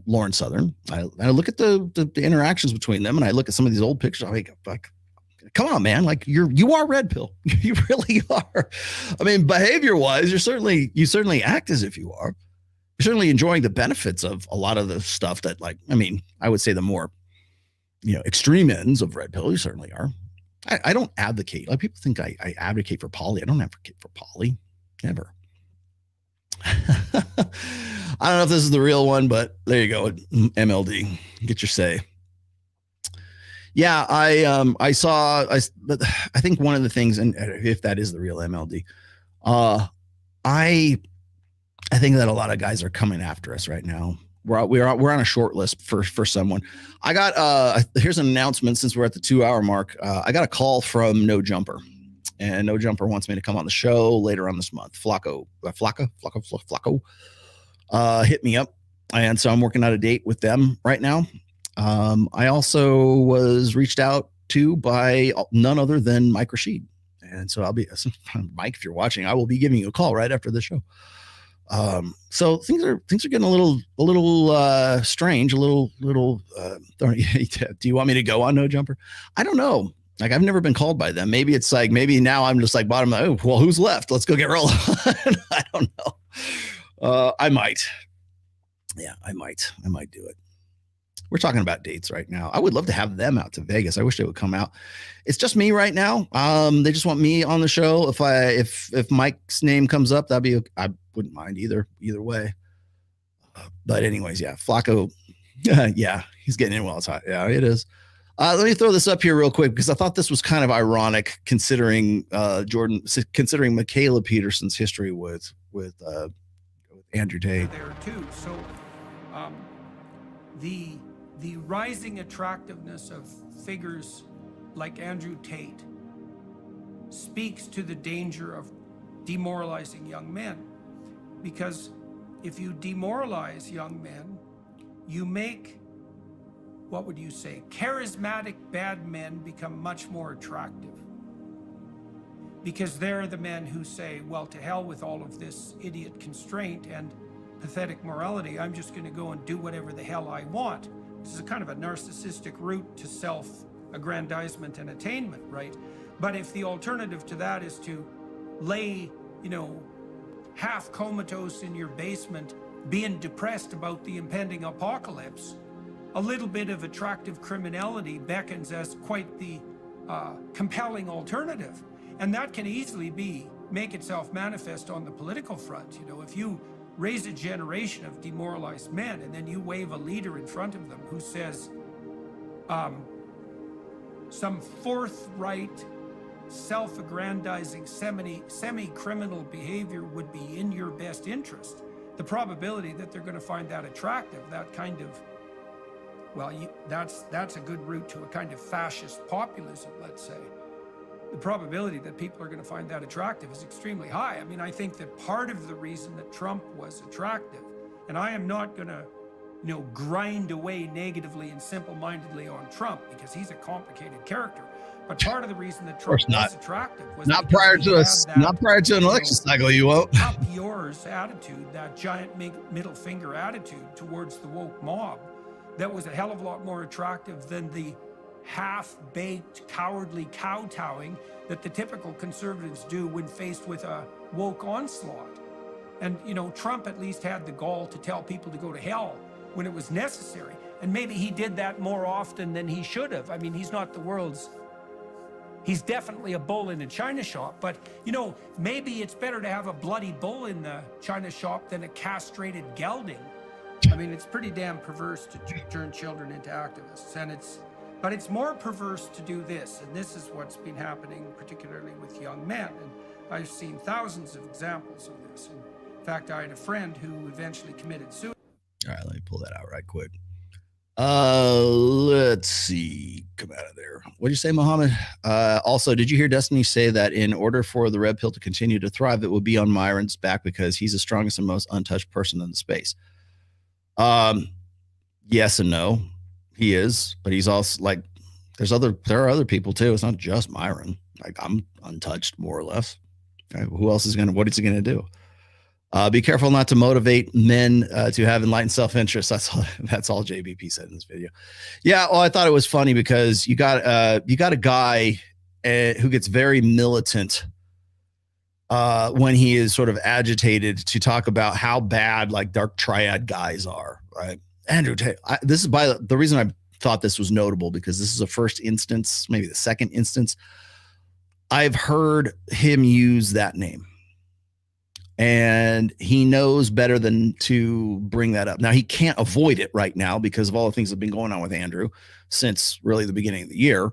Lauren Southern, I look at the interactions between them, and I look at some of these old pictures. I'm like, come on, man! Like you are red pill. You really are. I mean, behavior wise, you certainly act as if you are. You're certainly enjoying the benefits of a lot of the stuff that, like, I mean, I would say the more extreme ends of red pill. You certainly are. I don't advocate. Like, people think I advocate for poly. I don't advocate for poly. Never. I don't know if this is the real one, but there you go. MLD, get your say. Yeah, I think one of the things, and if that is the real MLD, I think that a lot of guys are coming after us right now. We're on a short list for someone. I got here's an announcement since we're at the 2-hour mark. I got a call from No Jumper. And No Jumper wants me to come on the show later on this month. Flacco hit me up. And so I'm working out a date with them right now. I also was reached out to by none other than Mike Rashid. And so Mike, if you're watching, I will be giving you a call right after the show. So things are getting a little strange, a little. Do you want me to go on No Jumper? I don't know. Like, I've never been called by them. Maybe it's like, maybe now I'm just like bottom. Oh, well, who's left? Let's go get Rollo. I don't know. I might. Yeah, I might do it. We're talking about dates right now. I would love to have them out to Vegas. I wish they would come out. It's just me right now. They just want me on the show. If Mike's name comes up, I wouldn't mind either way. But anyways, yeah, Flacco. Yeah, he's getting in while it's hot. Yeah, it is. Let me throw this up here real quick because I thought this was kind of ironic considering considering Michaela Peterson's history with Andrew Tate. There too. So the rising attractiveness of figures like Andrew Tate speaks to the danger of demoralizing young men, because if you demoralize young men, you make, what would you say, charismatic bad men become much more attractive, because they're the men who say, well, to hell with all of this idiot constraint and pathetic morality. I'm just going to go and do whatever the hell I want. This is a kind of a narcissistic route to self-aggrandizement and attainment, right? But if the alternative to that is to lay, half comatose in your basement, being depressed about the impending apocalypse, a little bit of attractive criminality beckons as quite the compelling alternative. And that can easily make itself manifest on the political front. If you raise a generation of demoralized men and then you wave a leader in front of them who says some forthright, self-aggrandizing, semi-criminal behavior would be in your best interest, the probability that they're going to find that attractive, that kind of, well, that's a good route to a kind of fascist populism, let's say. The probability that people are going to find that attractive is extremely high. I mean, I think that part of the reason that Trump was attractive, and I am not going to, grind away negatively and simple-mindedly on Trump because he's a complicated character. But part of the reason that Trump was attractive was not prior to an election cycle. You won't. Up yours attitude, that giant middle finger attitude towards the woke mob, that was a hell of a lot more attractive than the half-baked, cowardly kowtowing that the typical conservatives do when faced with a woke onslaught. And, Trump at least had the gall to tell people to go to hell when it was necessary. And maybe he did that more often than he should have. I mean, he's not the world's... He's definitely a bull in a china shop. But, maybe it's better to have a bloody bull in the china shop than a castrated gelding. I mean, it's pretty damn perverse to turn children into activists. But it's more perverse to do this, and this is what's been happening, particularly with young men. And I've seen thousands of examples of this. In fact, I had a friend who eventually committed suicide. All right, let me pull that out right quick. Let's see. Come out of there. What did you say, Mohammed? Also, did you hear Destiny say that in order for the red pill to continue to thrive, it will be on Myron's back because he's the strongest and most untouched person in the space? Yes and no. He is, but he's also like, there are other people too. It's not just Myron. Like, I'm untouched more or less. Okay, who else is what is he going to do? Be careful not to motivate men to have enlightened self-interest. That's all JBP said in this video. Yeah. Well, I thought it was funny because you got a guy who gets very militant when he is sort of agitated to talk about how bad like dark triad guys are, right? Andrew Tate. This is the reason I thought this was notable, because this is a first instance, maybe the second instance I've heard him use that name, and he knows better than to bring that up. Now he can't avoid it right now because of all the things that have been going on with Andrew since really the beginning of the year.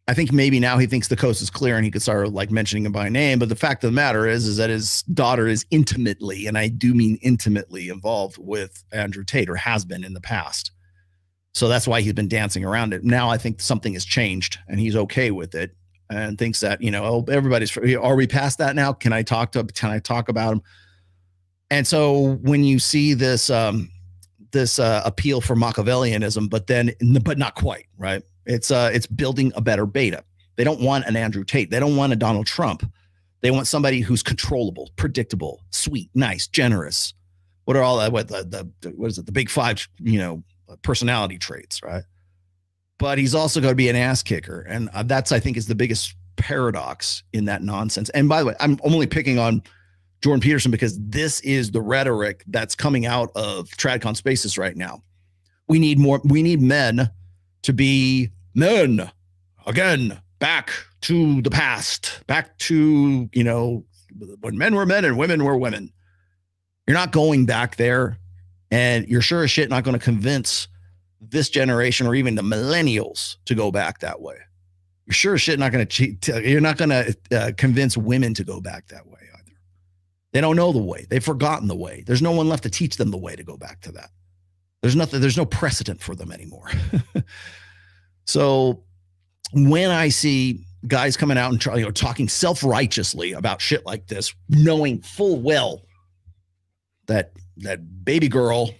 I think maybe now he thinks the coast is clear and he could start like mentioning him by name. But the fact of the matter is that his daughter is intimately, and I do mean intimately, involved with Andrew Tate, or has been in the past. So that's why he's been dancing around it. Now I think something has changed and he's okay with it and thinks that, everybody's, are we past that now? Can I talk about him? And so when you see this appeal for Machiavellianism, but not quite, right? It's building a better beta. They don't want an Andrew Tate. They don't want a Donald Trump. They want somebody who's controllable, predictable, sweet, nice, generous. What are all that? What is it? The big five, personality traits, right? But he's also going to be an ass kicker. And that's, I think, is the biggest paradox in that nonsense. And by the way, I'm only picking on Jordan Peterson because this is the rhetoric that's coming out of TradCon Spaces right now. We need men to be men again, back to the past, back to, when men were men and women were women. You're not going back there, and you're sure as shit not going to convince this generation or even the millennials to go back that way. You're sure as shit not going to cheat. You're not going to convince women to go back that way either. They don't know the way. They've forgotten the way. There's no one left to teach them the way to go back to that. There's no precedent for them anymore. So when I see guys coming out and talking self-righteously about shit like this, knowing full well that baby girl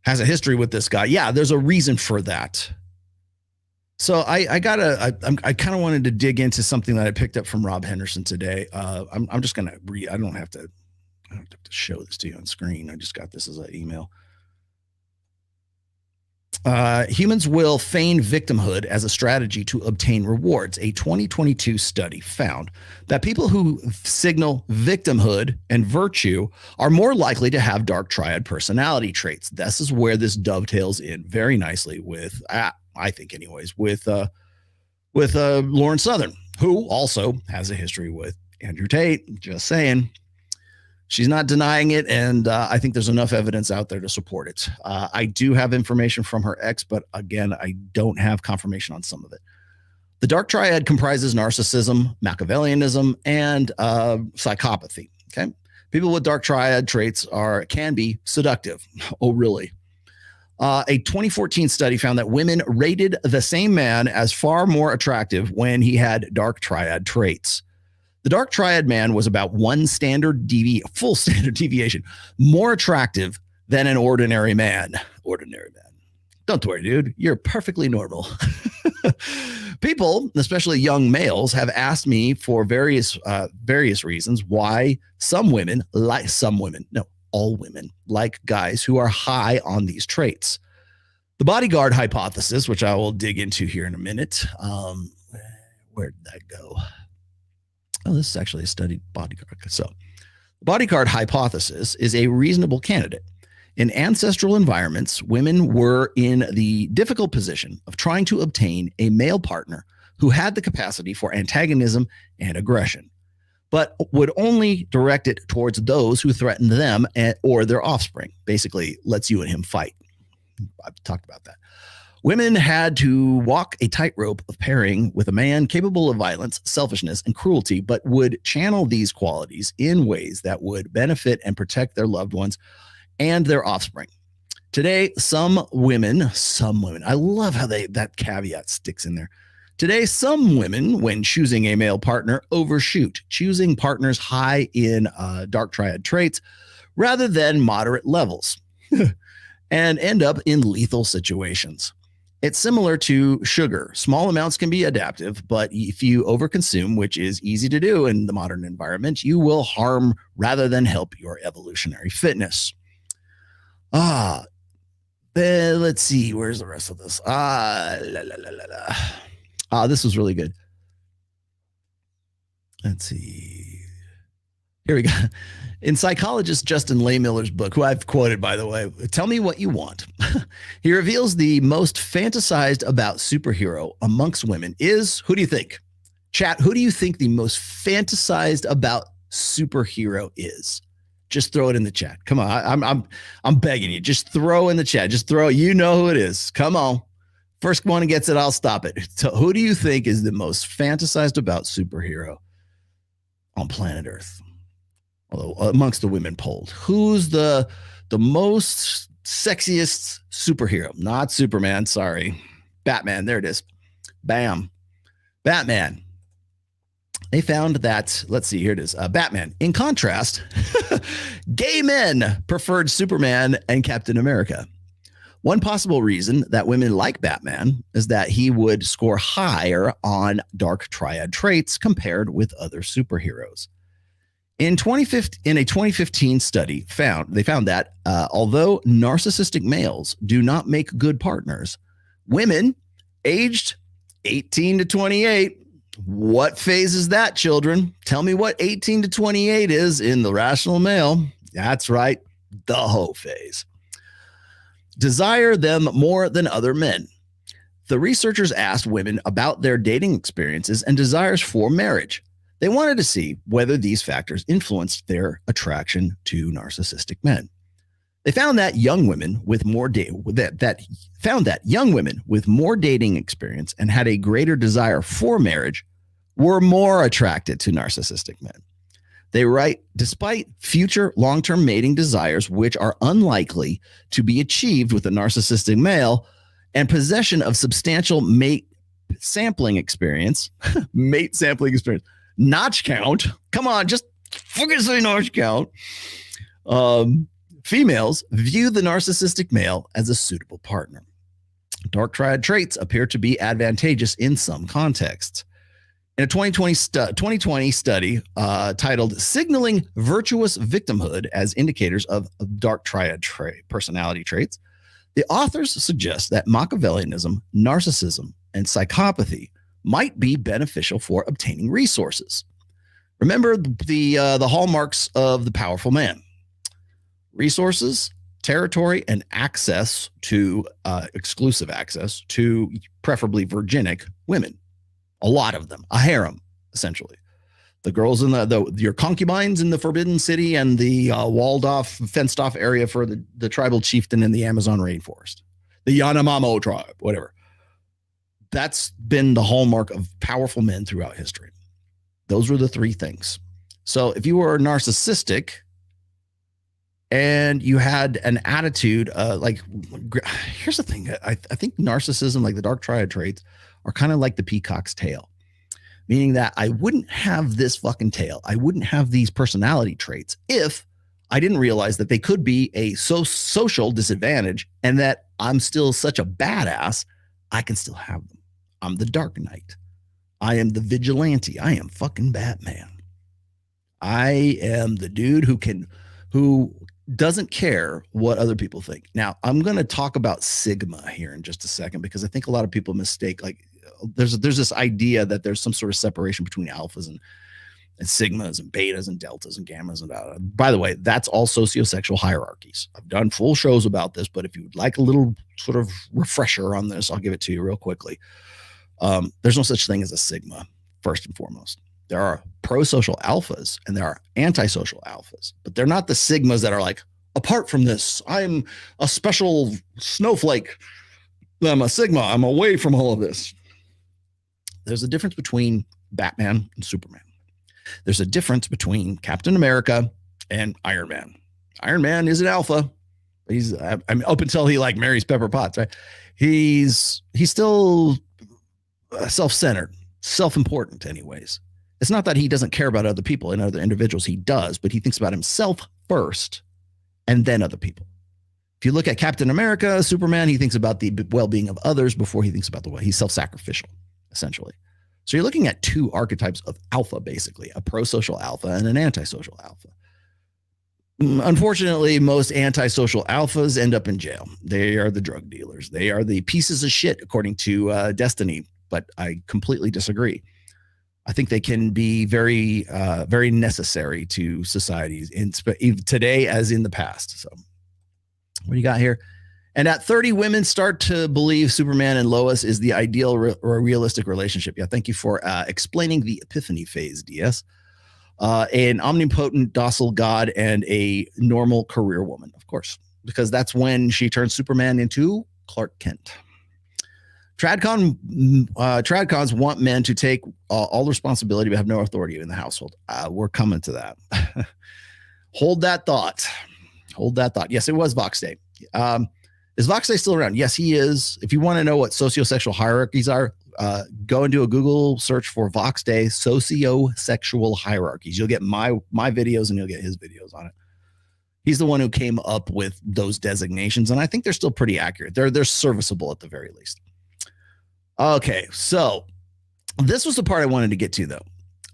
has a history with this guy, yeah, there's a reason for that. So I kind of wanted to dig into something that I picked up from Rob Henderson today. I'm just gonna read. I don't have to show this to you on screen. I just got this as an email. Humans will feign victimhood as a strategy to obtain rewards. A 2022 study found that people who signal victimhood and virtue are more likely to have dark triad personality traits. This is where this dovetails in very nicely with, I think anyways, with Lauren Southern, who also has a history with Andrew Tate. Just saying. She's not denying it, and I think there's enough evidence out there to support it. I do have information from her ex, but again, I don't have confirmation on some of it. The dark triad comprises narcissism, Machiavellianism, and psychopathy. Okay, people with dark triad traits can be seductive. Oh, really? A 2014 study found that women rated the same man as far more attractive when he had dark triad traits. The dark triad man was about full standard deviation more attractive than an ordinary man. Ordinary man. Don't worry, dude. You're perfectly normal. People, especially young males, have asked me for various reasons why all women like guys who are high on these traits. The bodyguard hypothesis, which I will dig into here in a minute. Where did that go? Oh, this is actually a studied bodyguard. So, the bodyguard hypothesis is a reasonable candidate. In ancestral environments, women were in the difficult position of trying to obtain a male partner who had the capacity for antagonism and aggression, but would only direct it towards those who threatened them or their offspring. Basically, let's you and him fight. I've talked about that. Women had to walk a tightrope of pairing with a man capable of violence, selfishness, and cruelty, but would channel these qualities in ways that would benefit and protect their loved ones and their offspring. Today, some women, I love how that caveat sticks in there. Today, some women, when choosing a male partner, overshoot, choosing partners high in dark triad traits rather than moderate levels and end up in lethal situations. It's similar to sugar. Small amounts can be adaptive, but if you overconsume, which is easy to do in the modern environment, you will harm rather than help your evolutionary fitness. Let's see. Where's the rest of this? This was really good. Let's see. Here we go. In psychologist Justin Lehmiller's book, who I've quoted, by the way, Tell Me What You Want, he reveals the most fantasized about superhero amongst women is, who do you think? Chat, who do you think the most fantasized about superhero is? Just throw it in the chat. Come on, I'm begging you. Just throw in the chat. Just throw it. You know who it is. Come on. First one gets it, I'll stop it. So who do you think is the most fantasized about superhero on planet Earth? Amongst the women polled, who's the most sexiest superhero? Not Superman, sorry. Batman, there it is. Bam. Batman. They found that, let's see, here it is. Batman. In contrast, gay men preferred Superman and Captain America. One possible reason that women like Batman is that he would score higher on dark triad traits compared with other superheroes. In a 2015 study, they found that although narcissistic males do not make good partners, women aged 18 to 28, what phase is that, children? Tell me what 18 to 28 is in the rational male. That's right, the hoe phase. Desire them more than other men. The researchers asked women about their dating experiences and desires for marriage. They wanted to see whether these factors influenced their attraction to narcissistic men. They found that young women with more dating experience and had a greater desire for marriage were more attracted to narcissistic men. They write, despite future long-term mating desires, which are unlikely to be achieved with a narcissistic male, and possession of substantial mate sampling experience, notch count. Come on, just fucking say notch count. Females view the narcissistic male as a suitable partner. Dark triad traits appear to be advantageous in some contexts. In a 2020 study titled Signaling Virtuous Victimhood as Indicators of Dark Triad Personality Traits, the authors suggest that Machiavellianism, narcissism, and psychopathy might be beneficial for obtaining resources. Remember the hallmarks of the powerful man: resources, territory, and access to exclusive access to preferably virginic women. A lot of them, a harem, essentially. The girls in your concubines in the Forbidden City and the walled off, fenced off area for the tribal chieftain in the Amazon rainforest, the Yanomamo tribe, whatever. That's been the hallmark of powerful men throughout history. Those were the three things. So if you were narcissistic and you had an attitude, here's the thing. I think narcissism, like the dark triad traits, are kind of like the peacock's tail, meaning that I wouldn't have this fucking tail. I wouldn't have these personality traits if I didn't realize that they could be a social disadvantage and that I'm still such a badass, I can still have them. I'm the Dark Knight. I am the vigilante. I am fucking Batman. I am the dude who doesn't care what other people think. Now, I'm going to talk about Sigma here in just a second, because I think a lot of people mistake, there's this idea that there's some sort of separation between alphas and sigmas and betas and deltas and gammas and by the way, that's all sociosexual hierarchies. I've done full shows about this, but if you would like a little sort of refresher on this, I'll give it to you real quickly. There's no such thing as a sigma, first and foremost. There are pro-social alphas and there are antisocial alphas, but they're not the sigmas that are like, apart from this, I'm a special snowflake. I'm a sigma. I'm away from all of this. There's a difference between Batman and Superman. There's a difference between Captain America and Iron Man. Iron Man is an alpha. He's, I mean, up until he marries Pepper Potts, right? He's still self-centered, self-important anyways. It's not that he doesn't care about other people and other individuals. He does, but he thinks about himself first and then other people. If you look at Captain America, Superman, he thinks about the well-being of others before he thinks about the way he's self-sacrificial, essentially. So you're looking at two archetypes of alpha, basically, a pro-social alpha and an antisocial alpha. Unfortunately, most antisocial alphas end up in jail. They are the drug dealers. They are the pieces of shit, according to Destiny, but I completely disagree. I think they can be very, very necessary to societies today as in the past. So what do you got here? And at 30, women start to believe Superman and Lois is the ideal or realistic relationship. Yeah, thank you for explaining the epiphany phase, DS. An omnipotent, docile god and a normal career woman, of course, because that's when she turns Superman into Clark Kent. Tradcons want men to take all the responsibility but have no authority in the household. We're coming to that. Hold that thought. Hold that thought. Yes, it was Vox Day. Is Vox Day still around? Yes, he is. If you want to know what sociosexual hierarchies are, go and do a Google search for Vox Day sociosexual hierarchies. You'll get my videos and you'll get his videos on it. He's the one who came up with those designations, and I think they're still pretty accurate. They're serviceable at the very least. Okay, so this was the part I wanted to get to, though.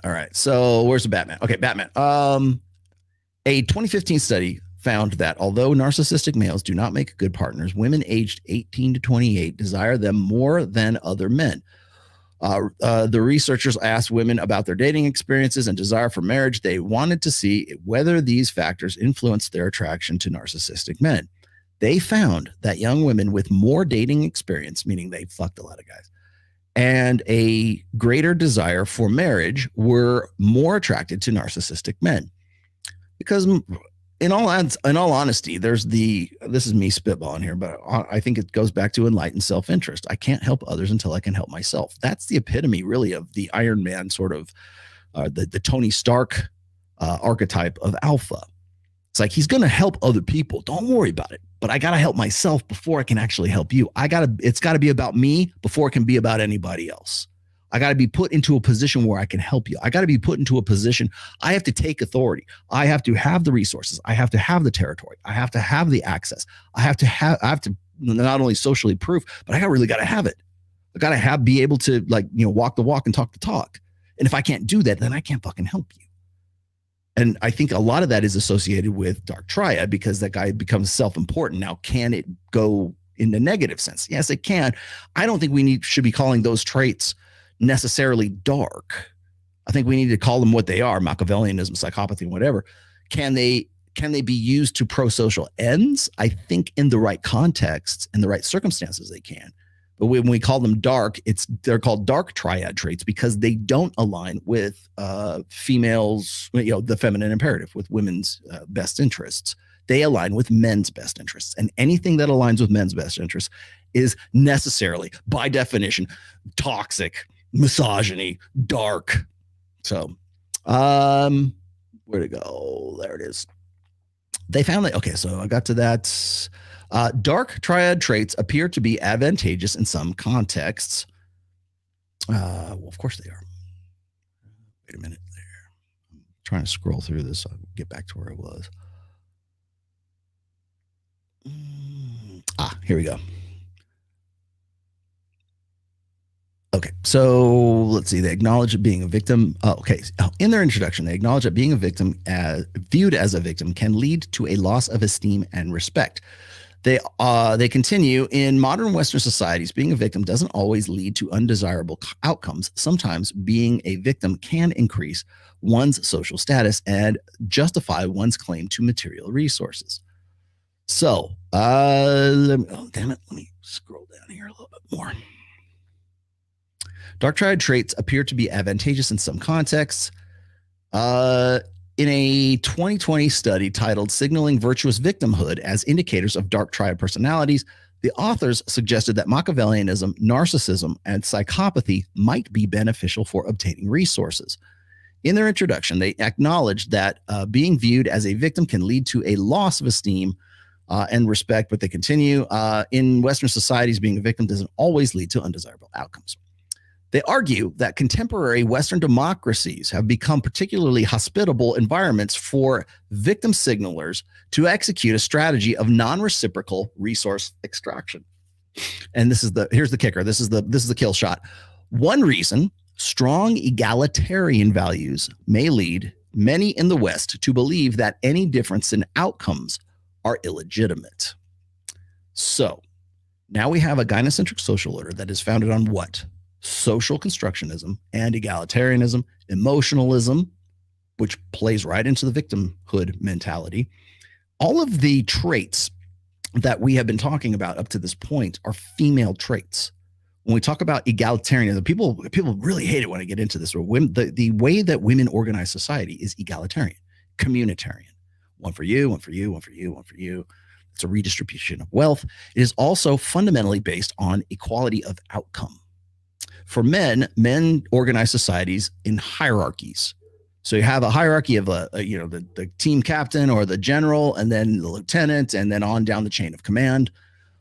All right, so where's the Batman? Okay, Batman. A 2015 study found that although narcissistic males do not make good partners, women aged 18 to 28 desire them more than other men. The researchers asked women about their dating experiences and desire for marriage. They wanted to see whether these factors influenced their attraction to narcissistic men. They found that young women with more dating experience, meaning they fucked a lot of guys, and a greater desire for marriage were more attracted to narcissistic men. Because in all honesty, this is me spitballing here, but I think it goes back to enlightened self-interest. I can't help others until I can help myself. That's the epitome, really, of the Iron Man sort of, the Tony Stark archetype of alpha. It's like, he's going to help other people. Don't worry about it. But I got to help myself before I can actually help you. It's got to be about me before it can be about anybody else. I got to be put into a position where I can help you. I got to be put into a position. I have to take authority. I have to have the resources. I have to have the territory. I have to have the access. I have to not only socially prove, but I really got to have it. I got to be able to, like, walk the walk and talk the talk. And if I can't do that, then I can't fucking help you. And I think a lot of that is associated with Dark Triad, because that guy becomes self-important. Now, can it go in the negative sense? Yes, it can. I don't think should be calling those traits necessarily dark. I think we need to call them what they are: Machiavellianism, psychopathy, whatever. Can they be used to pro-social ends? I think in the right contexts and the right circumstances they can. But when we call them dark, they're called dark triad traits because they don't align with females, the feminine imperative, with women's best interests. They align with men's best interests. And anything that aligns with men's best interests is necessarily, by definition, toxic, misogyny, dark. So, where'd it go? There it is. They found that, okay, so I got to that. Dark triad traits appear to be advantageous in some contexts. Well, of course they are. Wait a minute there. I'm trying to scroll through this so I'll get back to where I was. Here we go. Okay, so let's see. They acknowledge that being a victim. In their introduction, they acknowledge that being a victim, viewed as a victim, can lead to a loss of esteem and respect. They continue, in modern Western societies, being a victim doesn't always lead to undesirable outcomes. Sometimes being a victim can increase one's social status and justify one's claim to material resources. So, let me scroll down here a little bit more. Dark triad traits appear to be advantageous in some contexts. In a 2020 study titled Signaling Virtuous Victimhood as Indicators of Dark Triad Personalities, the authors suggested that Machiavellianism, narcissism, and psychopathy might be beneficial for obtaining resources. In their introduction, they acknowledged that being viewed as a victim can lead to a loss of esteem and respect, but they continue, in Western societies, being a victim doesn't always lead to undesirable outcomes. They argue that contemporary Western democracies have become particularly hospitable environments for victim signalers to execute a strategy of non-reciprocal resource extraction. And here's the kicker. This is the kill shot. One reason, strong egalitarian values may lead many in the West to believe that any difference in outcomes are illegitimate. So now we have a gynocentric social order that is founded on what? Social constructionism and egalitarianism, emotionalism, which plays right into the victimhood mentality. All of the traits that we have been talking about up to this point are female traits. When we talk about egalitarianism, people really hate it when I get into this. The way that women organize society is egalitarian, communitarian. One for you, one for you, one for you, one for you. It's a redistribution of wealth. It is also fundamentally based on equality of outcome. For men organize societies in hierarchies. So you have a hierarchy of the team captain or the general, and then the lieutenant, and then on down the chain of command,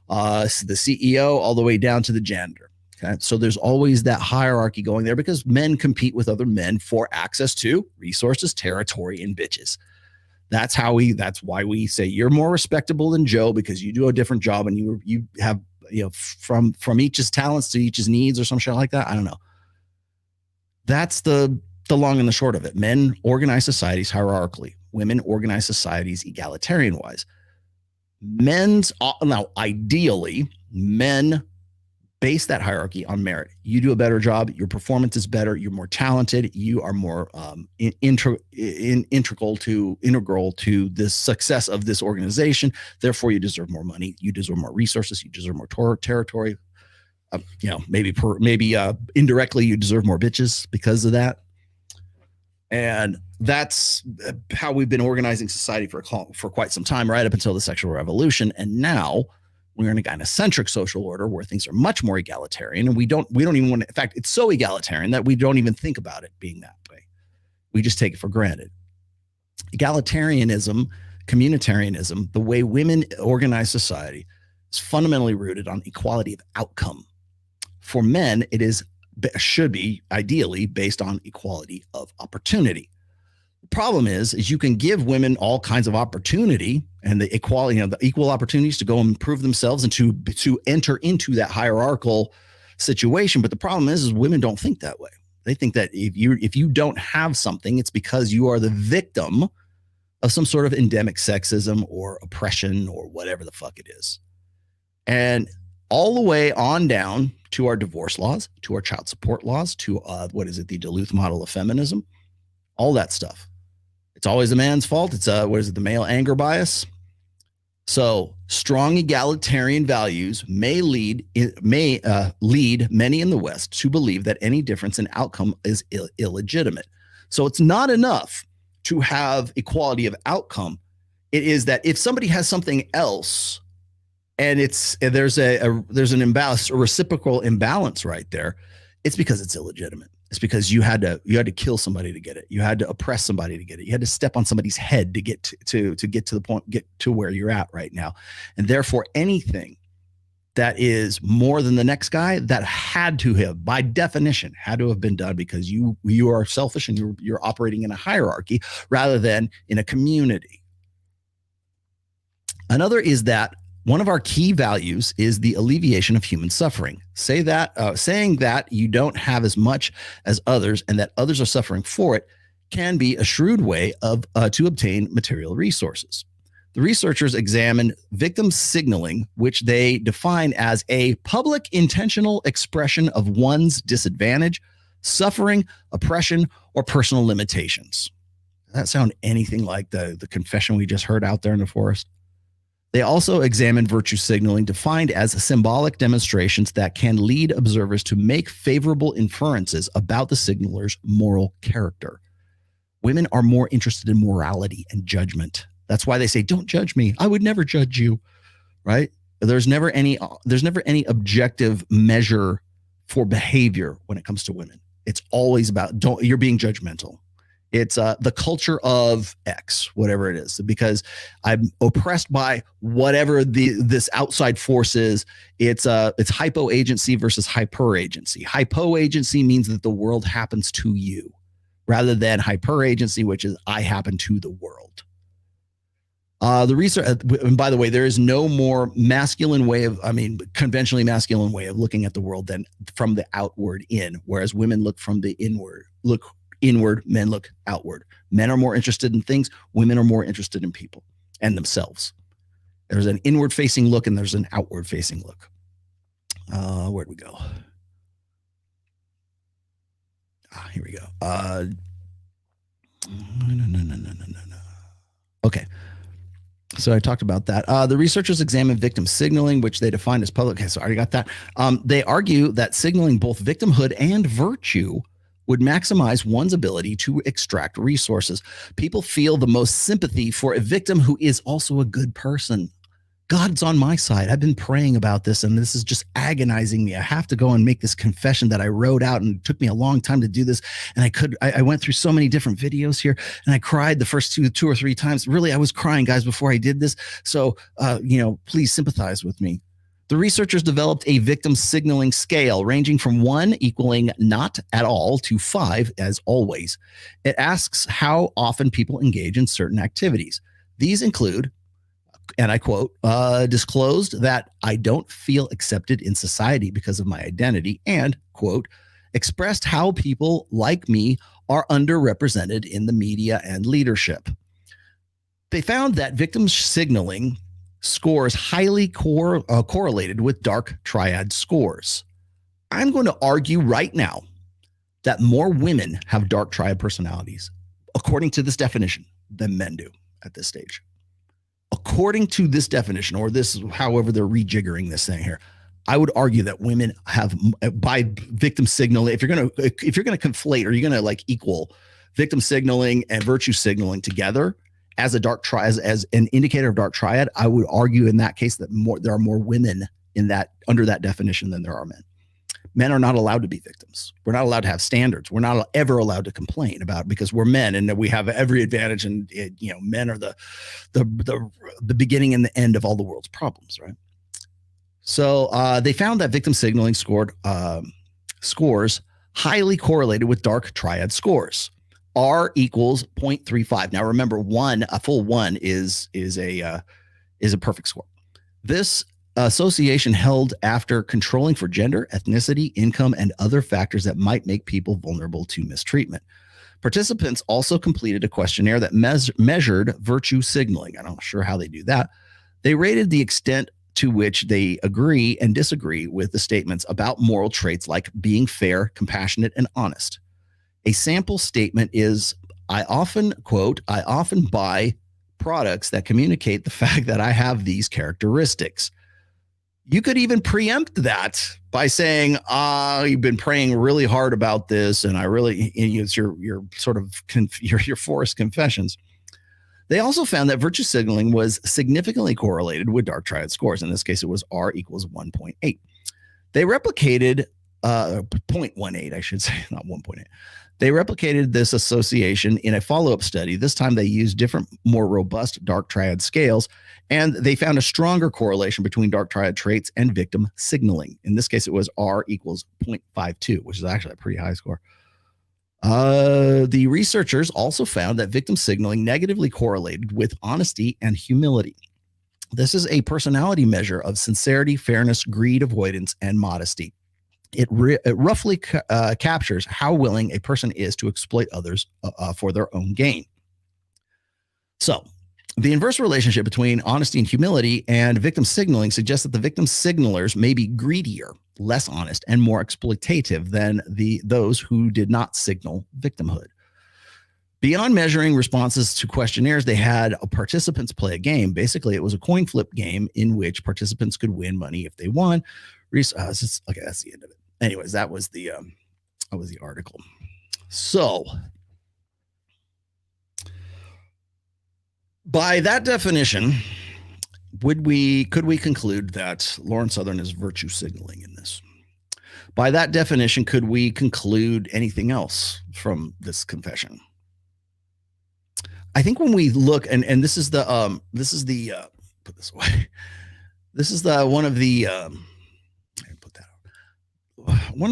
the CEO, all the way down to the janitor. Okay, so there's always that hierarchy going there because men compete with other men for access to resources, territory, and bitches. That's why we say you're more respectable than Joe, because you do a different job and you have, from each's talents to each's needs or some shit like that. I don't know. That's the long and the short of it. Men organize societies hierarchically. Women organize societies egalitarian wise. Now, ideally, men base that hierarchy on merit. You do a better job, your performance is better, you're more talented, you are more integral to this success of this organization. Therefore, you deserve more money, you deserve more resources, you deserve more territory. Maybe indirectly, you deserve more bitches because of that. And that's how we've been organizing society for quite some time, right up until the sexual revolution. And now we're in a gynocentric social order where things are much more egalitarian, and we don't even want to, in fact, it's so egalitarian that we don't even think about it being that way. We just take it for granted. Egalitarianism, communitarianism, the way women organize society is fundamentally rooted on equality of outcome. For men, it should be ideally based on equality of opportunity. The problem is you can give women all kinds of opportunity and the equality, the equal opportunities to go and improve themselves and to enter into that hierarchical situation. But the problem is women don't think that way. They think that if you don't have something, it's because you are the victim of some sort of endemic sexism or oppression or whatever the fuck it is. And all the way on down to our divorce laws, to our child support laws, to the Duluth model of feminism, all that stuff. It's always the man's fault. It's the male anger bias. So strong egalitarian values may lead many in the West to believe that any difference in outcome is illegitimate. So it's not enough to have equality of outcome. It is that if somebody has something else, and there's an imbalance, a reciprocal imbalance right there, it's because it's illegitimate. It's because you had to kill somebody to get it. You had to oppress somebody to get it. You had to step on somebody's head to get to the point, get to where you're at right now. And therefore, anything that is more than the next guy, that had to have, by definition, had to have been done because you are selfish and you're operating in a hierarchy rather than in a community. Another is that one of our key values is the alleviation of human suffering. Saying that you don't have as much as others and that others are suffering for it can be a shrewd way to obtain material resources. The researchers examined victim signaling, which they define as a public intentional expression of one's disadvantage, suffering, oppression, or personal limitations. Does that sound anything like the confession we just heard out there in the forest? They also examined virtue signaling, defined as symbolic demonstrations that can lead observers to make favorable inferences about the signaler's moral character. Women are more interested in morality and judgment. That's why they say, "Don't judge me. I would never judge you." Right? There's never any objective measure for behavior when it comes to women. It's always about you're being judgmental. It's the culture of X, whatever it is, because I'm oppressed by whatever this outside force is. It's hypo agency versus hyper agency. Hypo agency means that the world happens to you, rather than hyper agency, which is I happen to the world. The research, and by the way, there is no more conventionally masculine way of looking at the world than from the outward in, whereas women look from the inward, men look outward. Men are more interested in things. Women are more interested in people and themselves. There's an inward facing look and there's an outward facing look. Where'd we go? Here we go. No. Okay. So I talked about that. The researchers examined victim signaling, which they defined as public. Okay, so I already got that. They argue that signaling both victimhood and virtue would maximize one's ability to extract resources. People feel the most sympathy for a victim who is also a good person. God's on my side. I've been praying about this, and this is just agonizing me. I have to go and make this confession that I wrote out, and it took me a long time to do this. And I went through so many different videos here, and I cried the first two or three times. Really, I was crying, guys, before I did this. So, please sympathize with me. The researchers developed a victim signaling scale ranging from 1 equaling not at all to 5 as always. It asks how often people engage in certain activities. These include, and I quote, disclosed that I don't feel accepted in society because of my identity, and, quote, expressed how people like me are underrepresented in the media and leadership. They found that victim signaling scores highly correlated with dark triad scores. I'm going to argue right now that more women have dark triad personalities, according to this definition, than men do at this stage. According to this definition, or this, however they're rejiggering this thing here, I would argue that women have, by victim signaling, if you're going to conflate, or you're going to like equal victim signaling and virtue signaling together as a dark triad, as an indicator of dark triad, I would argue in that case that there are more women in that, under that definition, than there are men. Men are not allowed to be victims. We're not allowed to have standards. We're not ever allowed to complain about it because we're men and we have every advantage. And men are the beginning and the end of all the world's problems, right? So they found that victim signaling scores highly correlated with dark triad scores. R equals 0.35. Now remember, a full one is a perfect score. This association held after controlling for gender, ethnicity, income, and other factors that might make people vulnerable to mistreatment. Participants also completed a questionnaire that measured virtue signaling. I'm not sure how they do that. They rated the extent to which they agree and disagree with the statements about moral traits like being fair, compassionate, and honest. A sample statement is, I often buy products that communicate the fact that I have these characteristics. You could even preempt that by saying, you've been praying really hard about this, and I really, it's your sort of your forced confessions. They also found that virtue signaling was significantly correlated with dark triad scores. In this case, it was R equals 1.8. They replicated 0.18, I should say, not 1.8. They replicated this association in a follow-up study. This time they used different, more robust dark triad scales, and they found a stronger correlation between dark triad traits and victim signaling. In this case, it was R equals 0.52, which is actually a pretty high score. The researchers also found that victim signaling negatively correlated with honesty and humility. This is a personality measure of sincerity, fairness, greed, avoidance, and modesty. It roughly captures how willing a person is to exploit others for their own gain. So, the inverse relationship between honesty and humility and victim signaling suggests that the victim signalers may be greedier, less honest, and more exploitative than those who did not signal victimhood. Beyond measuring responses to questionnaires, they had participants play a game. Basically, it was a coin flip game in which participants could win money if they won. Okay, that's the end of it. Anyways, that was the article. So, by that definition, could we conclude that Lauren Southern is virtue signaling in this? By that definition, could we conclude anything else from this confession? I think when we look, and this is the put this away. This is one of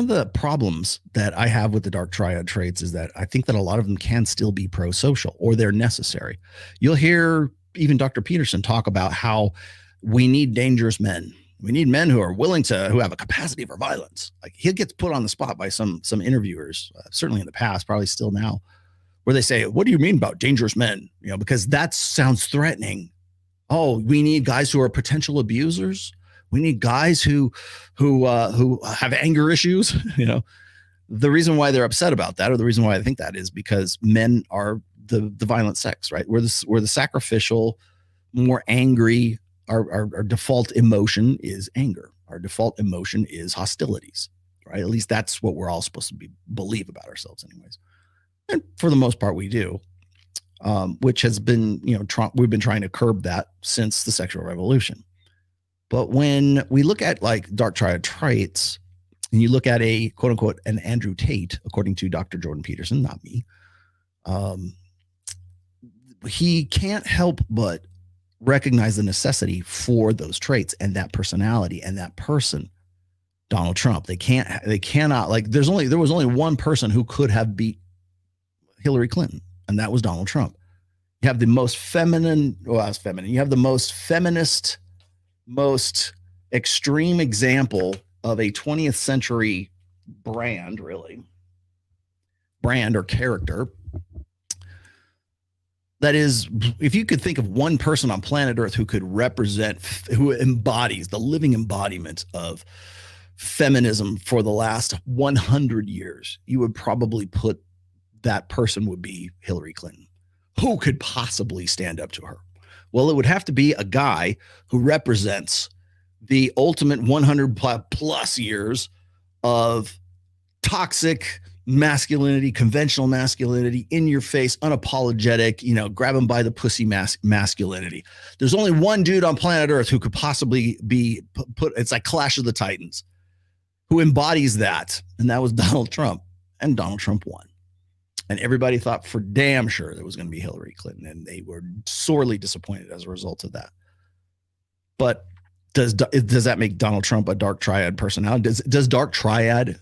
the problems that I have with the dark triad traits is that I think that a lot of them can still be pro-social, or they're necessary. You'll hear even Dr. Peterson talk about how we need dangerous men. We need men who are willing to, who have a capacity for violence. Like, he gets put on the spot by some interviewers, certainly in the past, probably still now, where they say, "What do you mean about dangerous men?" Because that sounds threatening. Oh, we need guys who are potential abusers. We need guys who have anger issues. The reason why they're upset about that, or the reason why I think that, is because men are the violent sex, right? We're the sacrificial, more angry. Our default emotion is anger. Our default emotion is hostilities, right? At least that's what we're all supposed to believe about ourselves, anyways. And for the most part, we do. Which has been, we've been trying to curb that since the sexual revolution. But when we look at like dark triad traits, and you look at a quote unquote an Andrew Tate, according to Dr. Jordan Peterson, not me, he can't help but recognize the necessity for those traits and that personality and that person, Donald Trump. They cannot, like, there was only one person who could have beat Hillary Clinton, and that was Donald Trump. You have the most feminine, you have the most feminist, most extreme example of a 20th century brand or character. That is, if you could think of one person on planet Earth who could represent, who embodies the living embodiment of feminism for the last 100 years, you would probably put that person would be Hillary Clinton. Who could possibly stand up to her? Well, it would have to be a guy who represents the ultimate 100 plus years of toxic masculinity, conventional masculinity, in your face, unapologetic, grab him by the pussy masculinity. There's only one dude on planet Earth who could possibly be put, it's like Clash of the Titans, who embodies that. And that was Donald Trump. And Donald Trump won. And everybody thought for damn sure there was going to be Hillary Clinton. And they were sorely disappointed as a result of that. But does that make Donald Trump a dark triad personality? Does dark triad,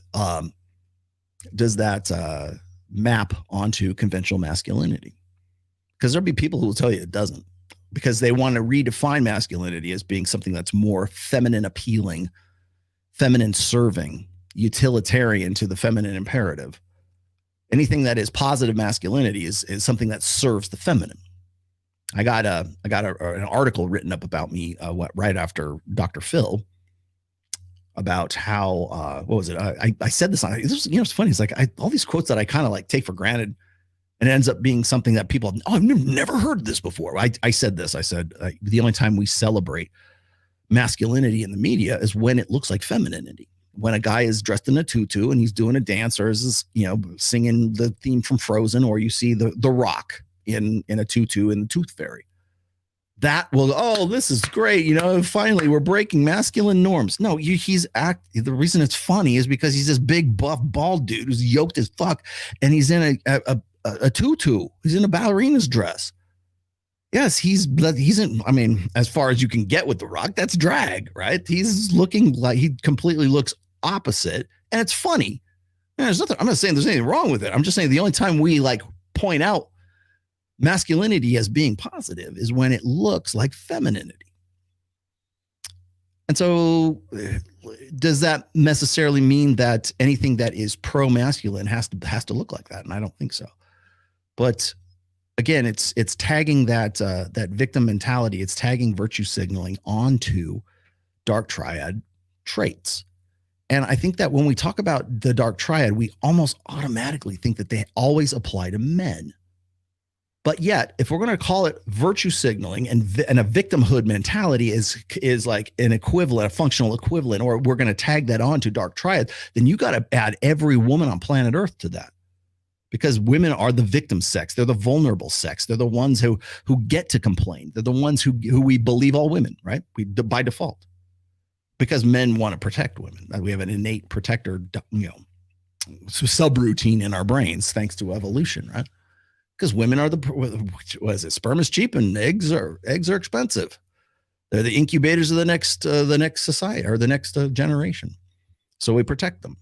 does that map onto conventional masculinity? Because there'll be people who will tell you it doesn't, because they want to redefine masculinity as being something that's more feminine appealing, feminine serving, utilitarian to the feminine imperative. Anything that is positive masculinity is something that serves the feminine. I got an article written up about me right after Dr. Phil, about how what was it? I said this on this. It's funny. It's like all these quotes that I kind of like take for granted, and it ends up being something that people, I've never heard this before. I said this. I said the only time we celebrate masculinity in the media is when it looks like femininity. When a guy is dressed in a tutu and he's doing a dance, or is singing the theme from Frozen, or you see the Rock in a tutu in the Tooth Fairy. That will, this is great. Finally we're breaking masculine norms. No, the reason it's funny is because he's this big buff bald dude who's yoked as fuck, and he's in a tutu. He's in a ballerina's dress. Yes, he's in, as far as you can get with The Rock, that's drag, right? He's looking like, he completely looks opposite, and it's funny. And there's nothing, I'm not saying there's anything wrong with it. I'm just saying the only time we point out masculinity as being positive is when it looks like femininity. And so does that necessarily mean that anything that is pro-masculine has to look like that? And I don't think so. But again, it's tagging that victim mentality. It's tagging virtue signaling onto dark triad traits. And I think that when we talk about the dark triad, we almost automatically think that they always apply to men. But yet, if we're going to call it virtue signaling and a victimhood mentality is like an equivalent, a functional equivalent, or we're going to tag that on to dark triad, then you got to add every woman on planet Earth to that. Because women are the victim sex. They're the vulnerable sex. They're the ones who get to complain. They're the ones who we believe all women, right? By default. Because men want to protect women. We have an innate protector, subroutine in our brains, thanks to evolution, right? Because women are sperm is cheap and eggs are expensive. They're the incubators of the next society, or the next generation. So we protect them.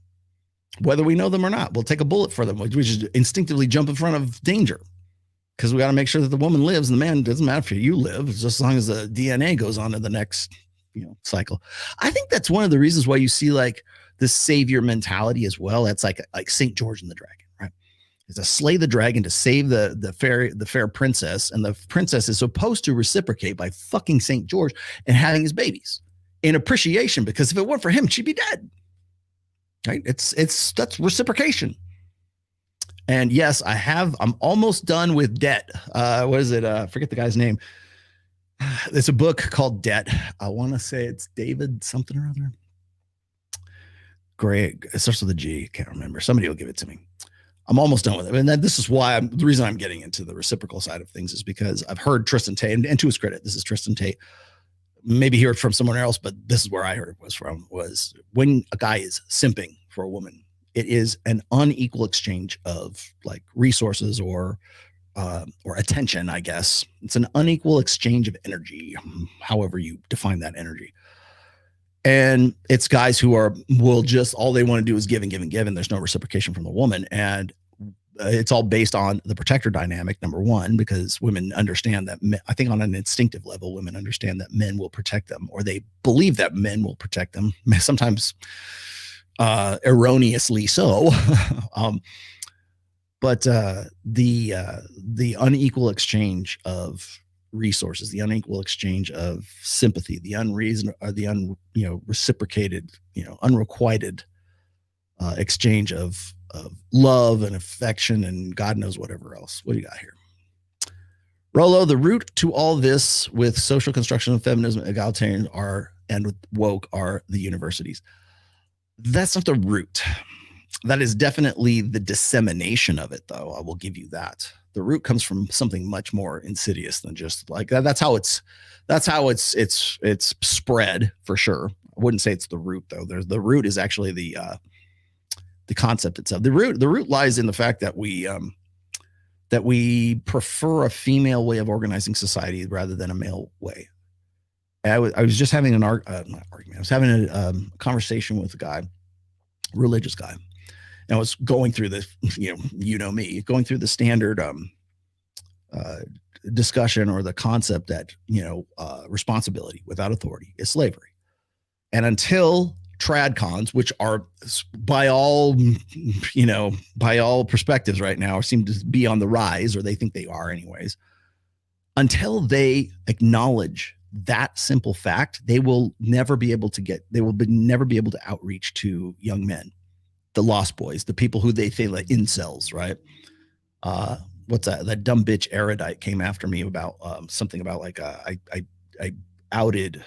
Whether we know them or not, we'll take a bullet for them. We just instinctively jump in front of danger, because we got to make sure that the woman lives and the man, doesn't matter if you live, just as long as the DNA goes on to the next cycle. I think that's one of the reasons why you see like this savior mentality as well. That's like St. George and the Dragon, right? Is to slay the dragon to save the fair princess, and the princess is supposed to reciprocate by fucking St. George and having his babies in appreciation, because if it weren't for him, she'd be dead. Right? That's reciprocation. And yes, I'm almost done with Debt. What is it? Forget the guy's name. It's a book called Debt. I want to say it's David something or other. Greg. It starts with a G. Can't remember. Somebody will give it to me. I'm almost done with it. And this is why the reason I'm getting into the reciprocal side of things is because I've heard Tristan Tate, and to his credit, this is Tristan Tate. Maybe hear it from someone else, but this is where I heard it was when a guy is simping for a woman, it is an unequal exchange of like resources or or attention, I guess. It's an unequal exchange of energy, however you define that energy. And it's guys who will just, all they want to do is give and give and give, and there's no reciprocation from the woman. And it's all based on the protector dynamic, number one, because women understand that, I think on an instinctive level, women understand that men will protect them, or they believe that men will protect them, sometimes erroneously so. But the unequal exchange of resources, the unequal exchange of sympathy, the reciprocated, unrequited exchange of love and affection and God knows whatever else. What do you got here? Rollo, the root to all this with social construction of feminism, egalitarian and with woke are the universities. That's not the root. That is definitely the dissemination of it, though. I will give you that. The root comes from something much more insidious than just like that. That's how it's spread for sure. I wouldn't say it's the root though. The root is actually the concept itself. The root lies in the fact that we prefer a female way of organizing society rather than a male way. I was just having not argument. I was having a conversation with a guy, religious guy. And I was going through this, going through the standard discussion or the concept that, responsibility without authority is slavery. And until tradcons, which are by all perspectives right now seem to be on the rise, or they think they are anyways, until they acknowledge that simple fact, they will never be able to outreach to young men. The lost boys, the people who they think like incels, right? What's that dumb bitch erudite came after me about something about like I outed,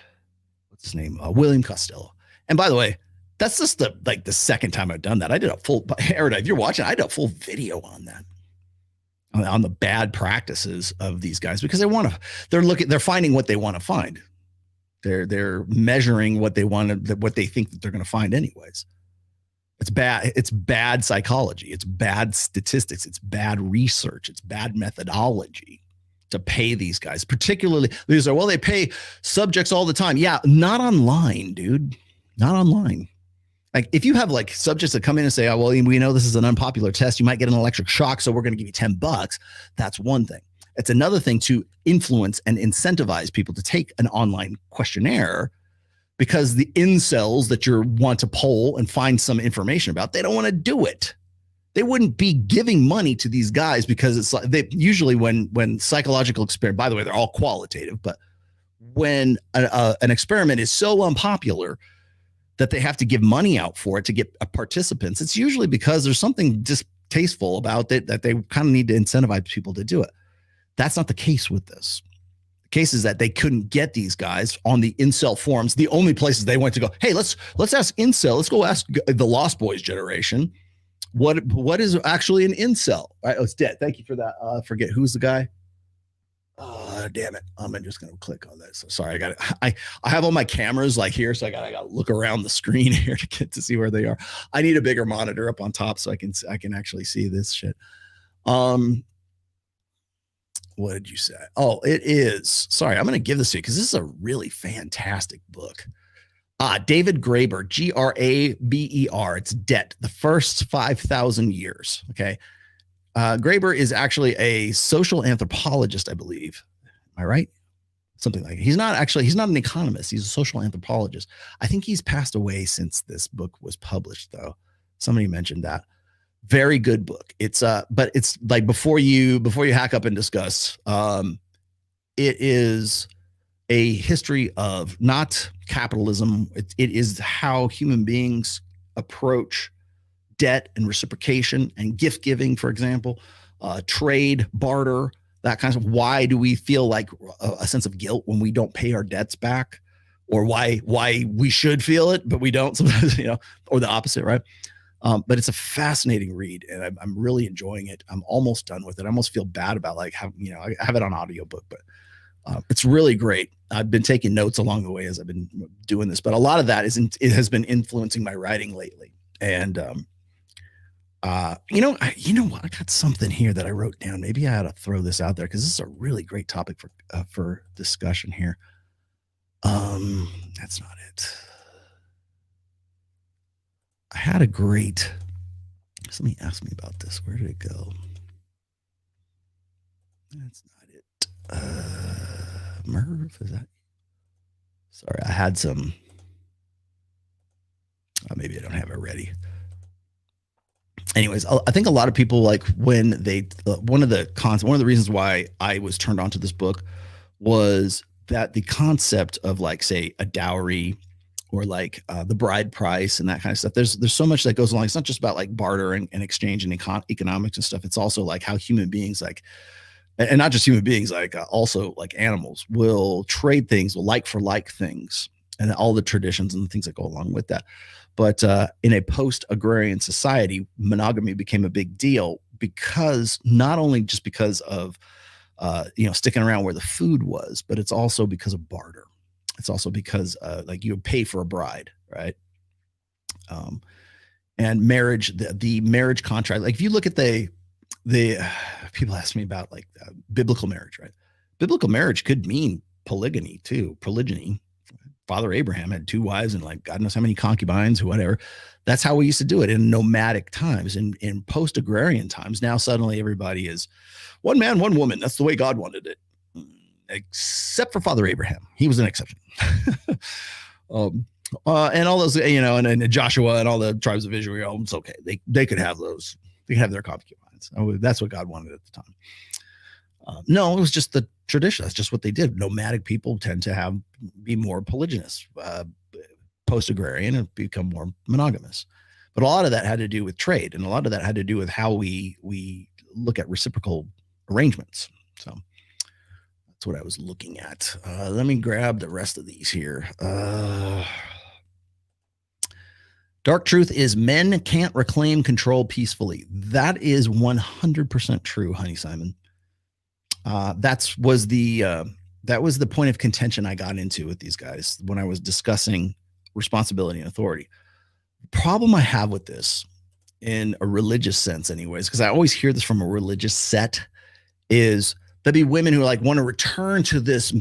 what's his name, William Costello. And by the way, that's just the second time I've done that. I did a full erudite. If you're watching, I did a full video on that, on the bad practices of these guys, because they're finding what they want to find. They're measuring what they think that they're going to find anyways. It's bad. It's bad psychology. It's bad statistics. It's bad research. It's bad methodology to pay these guys, particularly these are, well, they pay subjects all the time. Yeah. Not online, dude. Not online. Like if you have like subjects that come in and say, oh, well, we know this is an unpopular test. You might get an electric shock. So we're going to give you $10. That's one thing. It's another thing to influence and incentivize people to take an online questionnaire, because the incels that you want to poll and find some information about, they don't want to do it. They wouldn't be giving money to these guys because it's like they usually when psychological experiment, by the way, they're all qualitative, but when an experiment is so unpopular that they have to give money out for it to get participants, it's usually because there's something distasteful about it that they kind of need to incentivize people to do it. That's not the case with this. Case is that they couldn't get these guys on the incel forums. The only places they went to go, hey, let's ask incel. Let's go ask the Lost Boys generation what is actually an incel. All right, it's dead. Thank you for that. Forget who's the guy. Damn it. I'm just gonna click on that. So sorry, I have all my cameras like here, so I gotta look around the screen here to get to see where they are. I need a bigger monitor up on top so I can actually see this shit. What did you say? Oh, it is. Sorry, I'm going to give this to you because this is a really fantastic book. David Graeber, Graber. It's Debt, the First 5,000 Years. Okay. Graeber is actually a social anthropologist, I believe. Am I right? Something like that. He's not an economist. He's a social anthropologist. I think he's passed away since this book was published, though. Somebody mentioned that. Very good book. It's but it's like before you hack up and discuss, it is a history of not capitalism. It is how human beings approach debt and reciprocation and gift giving, for example, trade, barter, that kind of. Why do we feel like a sense of guilt when we don't pay our debts back, or why we should feel it but we don't sometimes, or the opposite, right? But it's a fascinating read, and I'm really enjoying it. I'm almost done with it. I almost feel bad about I have it on audiobook, but it's really great. I've been taking notes along the way as I've been doing this, but a lot of that it has been influencing my writing lately. And You know what? I got something here that I wrote down. Maybe I ought to throw this out there because this is a really great topic for discussion here. That's not it. I had a great. Somebody asked me about this. Where did it go? That's not it. Merv, is that? Sorry, I had some. Maybe I don't have it ready. Anyways, I think a lot of people like when they one of the reasons why I was turned on to this book was that the concept of like, say, a dowry or like the bride price and that kind of stuff. There's so much that goes along. It's not just about like barter and exchange and economics and stuff. It's also like how human beings like, and not just human beings, like also like animals will trade things, will like for like things, and all the traditions and the things that go along with that. But in a post-agrarian society, monogamy became a big deal because not only just because of sticking around where the food was, but it's also because of barter. It's also because like you pay for a bride, right? And marriage, the marriage contract. Like if you look at the people ask me about like biblical marriage, right? Biblical marriage could mean polygyny too, polygyny. Father Abraham had 2 wives and like God knows how many concubines, whatever. That's how we used to do it in nomadic times. In post-agrarian times, now suddenly everybody is one man, one woman. That's the way God wanted it, except for Father Abraham. He was an exception. And all those, and Joshua and all the tribes of Israel. It's okay. They could have those. They could have their concubines. That's what God wanted at the time. No, it was just the tradition. That's just what they did. Nomadic people tend to be more polygynous, post-agrarian, and become more monogamous. But a lot of that had to do with trade, and a lot of that had to do with how we look at reciprocal arrangements. So that's what I was looking at. Let me grab the rest of these here. Dark truth is men can't reclaim control peacefully. That is 100% true, Honey Simon. That was the point of contention I got into with these guys when I was discussing responsibility and authority. The problem I have with this in a religious sense anyways, because I always hear this from a religious set, is there'll be women who like want to return to this,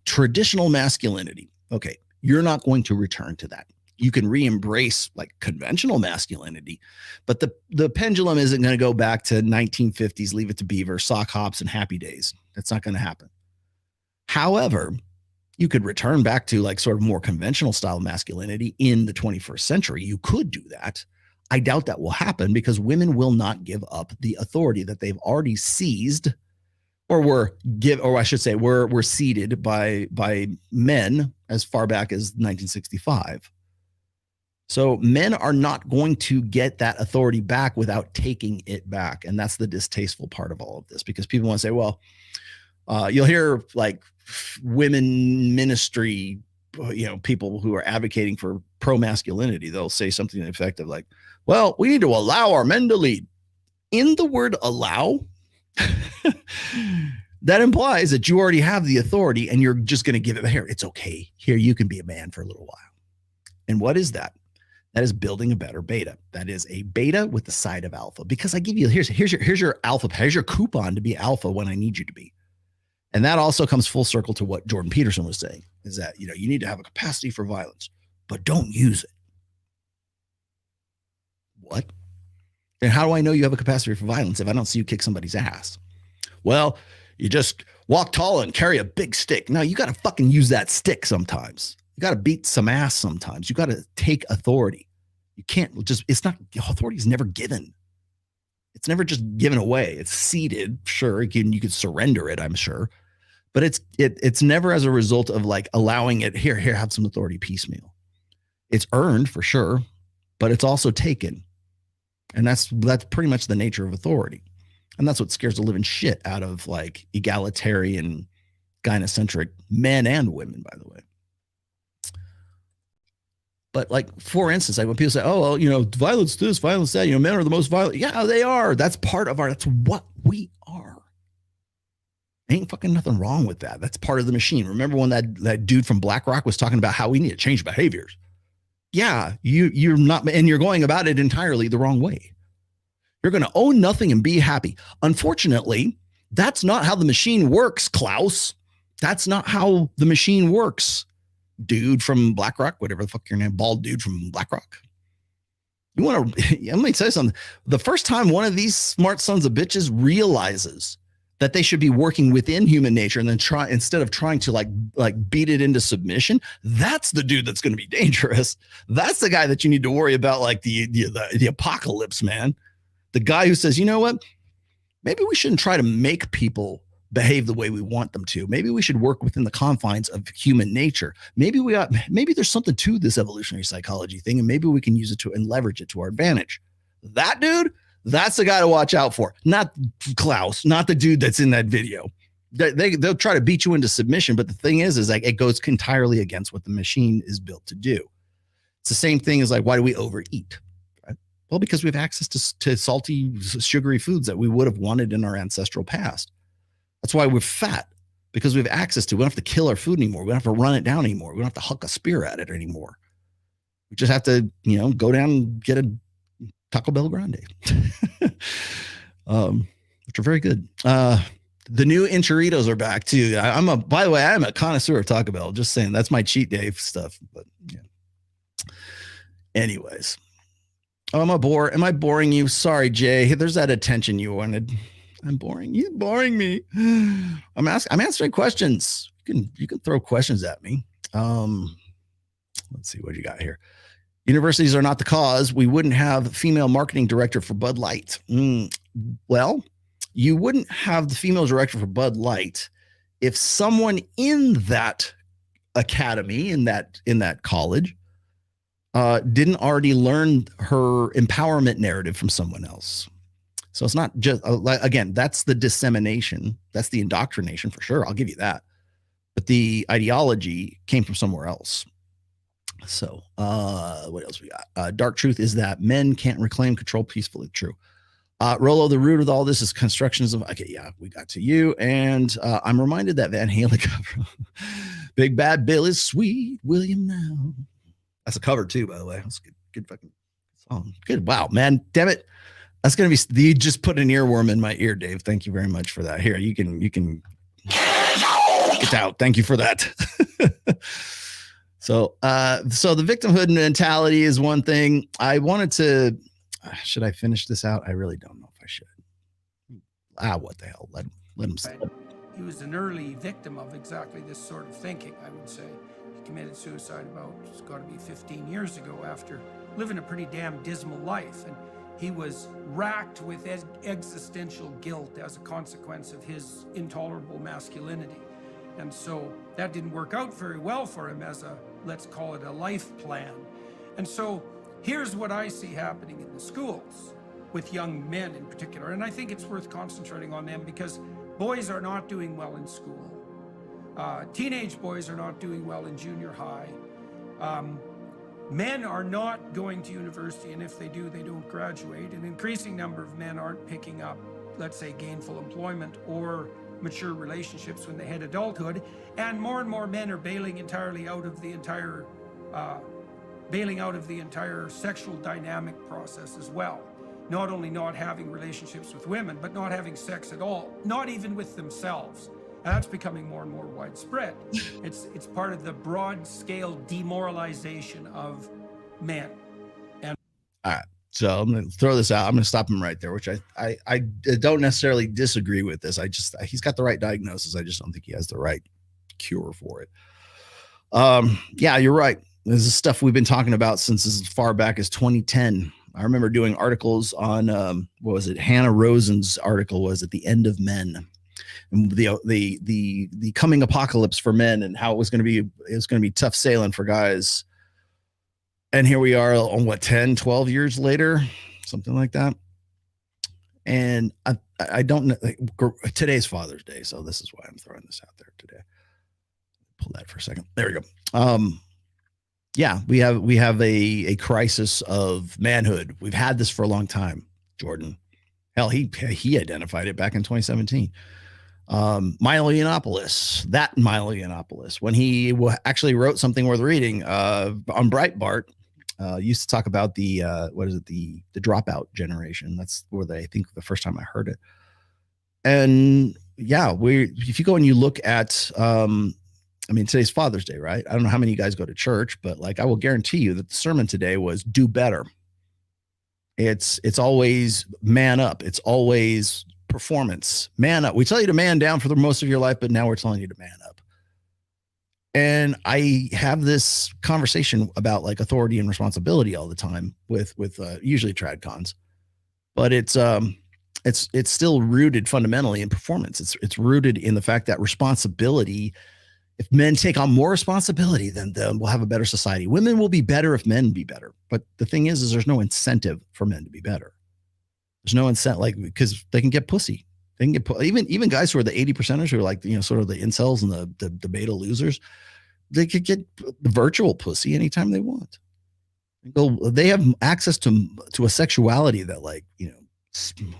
traditional masculinity. Okay. You're not going to return to that. You can re-embrace like conventional masculinity, but the pendulum isn't going to go back to 1950s, Leave It to Beaver, sock hops, and happy days. That's not going to happen. However, you could return back to like sort of more conventional style masculinity in the 21st century. You could do that. I doubt that will happen because women will not give up the authority that they've already seized or were ceded by men as far back as 1965. So men are not going to get that authority back without taking it back. And that's the distasteful part of all of this, because people want to say, well, you'll hear like women ministry, people who are advocating for pro-masculinity. They'll say something effective like, well, we need to allow our men to lead. In the word allow, that implies that you already have the authority and you're just going to give it here. It's okay. Here, you can be a man for a little while. And what is that? That is building a better beta. That is a beta with the side of alpha, because I give you, here's your alpha, here's your coupon to be alpha when I need you to be. And that also comes full circle to what Jordan Peterson was saying, is that, you need to have a capacity for violence, but don't use it. What? Then how do I know you have a capacity for violence if I don't see you kick somebody's ass? Well, you just walk tall and carry a big stick. No, you got to fucking use that stick sometimes. You got to beat some ass sometimes. You got to take authority. You can't just, authority is never given. It's never just given away. It's ceded. Sure. You could surrender it, I'm sure. But it's never as a result of like allowing it here, have some authority piecemeal. It's earned for sure, but it's also taken. And that's pretty much the nature of authority. And that's what scares the living shit out of like egalitarian, gynocentric men and women, by the way. But like, for instance, like when people say, oh, well, violence this, violence that, men are the most violent. Yeah, they are. That's part of that's what we are. Ain't fucking nothing wrong with that. That's part of the machine. Remember when that dude from Blackrock was talking about how we need to change behaviors? Yeah, you're not, and you're going about it entirely the wrong way. You're going to own nothing and be happy. Unfortunately, that's not how the machine works, Klaus. That's not how the machine works. Dude from Blackrock, whatever the fuck your name, bald dude from Blackrock. You want to, let me tell you something. The first time one of these smart sons of bitches realizes that they should be working within human nature and then instead of trying to like beat it into submission, that's the dude that's going to be dangerous. That's the guy that you need to worry about, like the apocalypse, man. The guy who says, you know what? Maybe we shouldn't try to make people behave the way we want them to. Maybe we should work within the confines of human nature. Maybe there's something to this evolutionary psychology thing, and maybe we can use it and leverage it to our advantage. That dude, that's the guy to watch out for. Not Klaus, not the dude that's in that video. They'll try to beat you into submission, but the thing is like it goes entirely against what the machine is built to do. It's the same thing as like, why do we overeat? Right? Well, because we have access to salty, sugary foods that we would have wanted in our ancestral past. That's why we're fat, because we have access to it. We don't have to kill our food anymore. We don't have to run it down anymore. We don't have to huck a spear at it anymore. We just have to, go down and get a Taco Bell Grande, which are very good. The new enchiladas are back too. By the way, I'm a connoisseur of Taco Bell. Just saying, that's my cheat day stuff. But yeah. Anyways, am I boring you? Sorry, Jay. There's that attention you wanted. I'm boring. You're boring me. I'm answering questions. You can throw questions at me. Let's see what you got here. Universities are not the cause. We wouldn't have female marketing director for Bud Light. Well, you wouldn't have the female director for Bud Light if someone in that academy, in that college, didn't already learn her empowerment narrative from someone else. So it's not just, again, that's the dissemination. That's the indoctrination for sure. I'll give you that. But the ideology came from somewhere else. So what else we got? Dark truth is that men can't reclaim control peacefully. True. Rollo, the root of all this is constructionism. Okay, yeah, we got to you. And I'm reminded that Van Halen cover, Big Bad Bill is sweet, William now. That's a cover too, by the way. That's good fucking song. Good. Wow, man. Damn it. That's going to be, you just put an earworm in my ear, Dave. Thank you very much for that. Here, you can get out. Thank you for that. So the victimhood mentality is one thing. I wanted to, should I finish this out? I really don't know if I should. What the hell? Let him say it. He was an early victim of exactly this sort of thinking, I would say. He committed suicide it's got to be 15 years ago after living a pretty damn dismal life. And he was racked with existential guilt as a consequence of his intolerable masculinity. And so that didn't work out very well for him as let's call it a life plan. And so here's what I see happening in the schools with young men in particular. And I think it's worth concentrating on them because boys are not doing well in school. Teenage boys are not doing well in junior high. Men are not going to university, and if they do, they don't graduate. An increasing number of men aren't picking up, let's say, gainful employment or mature relationships when they hit adulthood. And more men are bailing out of the entire sexual dynamic process as well. Not only not having relationships with women, but not having sex at all, not even with themselves. And that's becoming more and more widespread. It's part of the broad-scale demoralization of men. And all right, so I'm going to throw this out. I'm going to stop him right there, which I don't necessarily disagree with this. He's got the right diagnosis. I just don't think he has the right cure for it. Yeah, you're right. This is stuff we've been talking about since as far back as 2010. I remember doing articles on what was it? Hannah Rosen's article was at The End of Men. And the coming apocalypse for men and how it's going to be tough sailing for guys. And here we are on 10, 12 years later, something like that. And I don't know. Today's Father's Day, so this is why I'm throwing this out there today. Pull that for a second. There we go. Yeah, we have a crisis of manhood. We've had this for a long time, Jordan. Hell, he identified it back in 2017. Milo Yiannopoulos, when he actually wrote something worth reading on Breitbart, used to talk about the the dropout generation. That's where I think the first time I heard it. And yeah, if you go and you look at I mean, today's Father's Day, right? I don't know how many of you guys go to church, but like I will guarantee you that the sermon today was do better. It's always man up. It's always performance. Man up. We tell you to man down for the most of your life, but now we're telling you to man up. And I have this conversation about like authority and responsibility all the time with usually trad cons, but it's still rooted fundamentally in performance. It's rooted in the fact that responsibility, if men take on more responsibility, then we'll have a better society. Women will be better if men be better. But the thing is there's no incentive for men to be better. There's no incentive, like, because they can get pussy. They can get even guys who are the 80%ers who are like, sort of the incels and the beta losers. They could get the virtual pussy anytime they want. They have access to a sexuality that, like,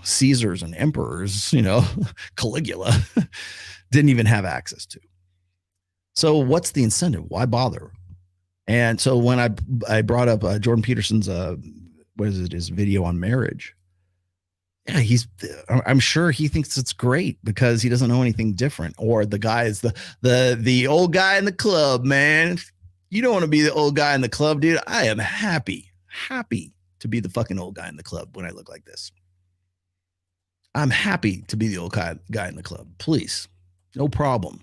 Caesars and emperors, Caligula didn't even have access to. So what's the incentive? Why bother? And so when I brought up Jordan Peterson's his video on marriage, yeah, I'm sure he thinks it's great because he doesn't know anything different. Or the guy is the old guy in the club, man. You don't want to be the old guy in the club, dude. I am happy to be the fucking old guy in the club when I look like this. I'm happy to be the old guy in the club. Please, no problem.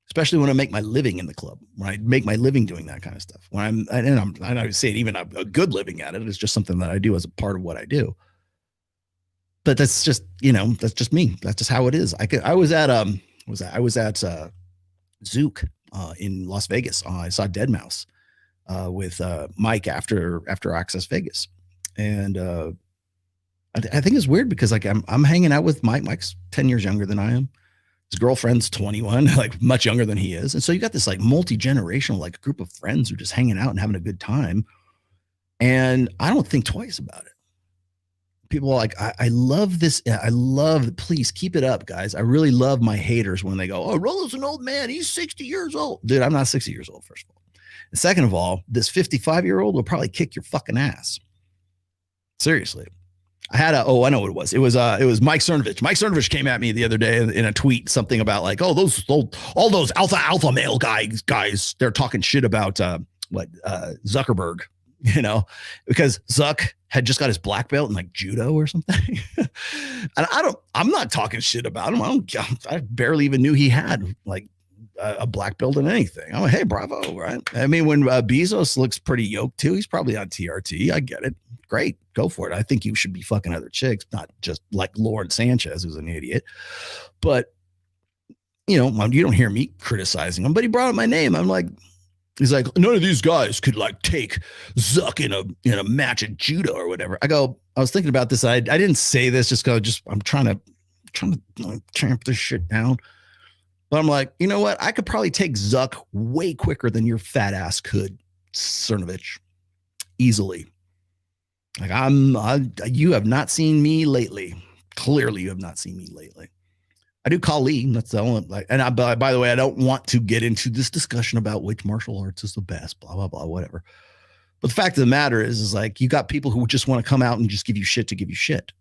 Especially when I make my living in the club, when I make my living doing that kind of stuff. I don't say it even a good living at it. It's just something that I do as a part of what I do. But that's just, that's just me. That's just how it is. I was at Zook in Las Vegas. I saw Deadmau5 with Mike after Access Vegas, and I think it's weird because like I'm hanging out with Mike. Mike's 10 years younger than I am. His girlfriend's 21, like much younger than he is, and so you got this like multi-generational like group of friends who are just hanging out and having a good time, and I don't think twice about it. People are like, I love this. Please keep it up, guys. I really love my haters when they go, oh, Rollo's an old man. He's 60 years old. Dude, I'm not 60 years old, first of all. And second of all, this 55-year-old will probably kick your fucking ass. Seriously. I had I know what it was. It was Mike Cernovich. Mike Cernovich came at me the other day in a tweet, something about like, oh, all those alpha male guys, they're talking shit about Zuckerberg, because Zuck had just got his black belt in like judo or something. And I'm not talking shit about him. I barely even knew he had like a black belt in anything. I'm like, hey, bravo, right? I mean, when Bezos looks pretty yoked too, he's probably on TRT. I get it. Great, go for it. I think you should be fucking other chicks, not just like Lauren Sanchez, who's an idiot. But you don't hear me criticizing him. But he brought up my name. I'm like, he's like, none of these guys could like take Zuck in a match at judo or whatever. I was thinking about this. I didn't say this I'm trying to tramp this shit down. But I'm like, you know what? I could probably take Zuck way quicker than your fat ass could, Cernovich, easily. Like you have not seen me lately. Clearly, you have not seen me lately. I do Kali. That's the only by the way, I don't want to get into this discussion about which martial arts is the best, blah, blah, blah, whatever. But the fact of the matter is like you got people who just want to come out and just give you shit to give you shit.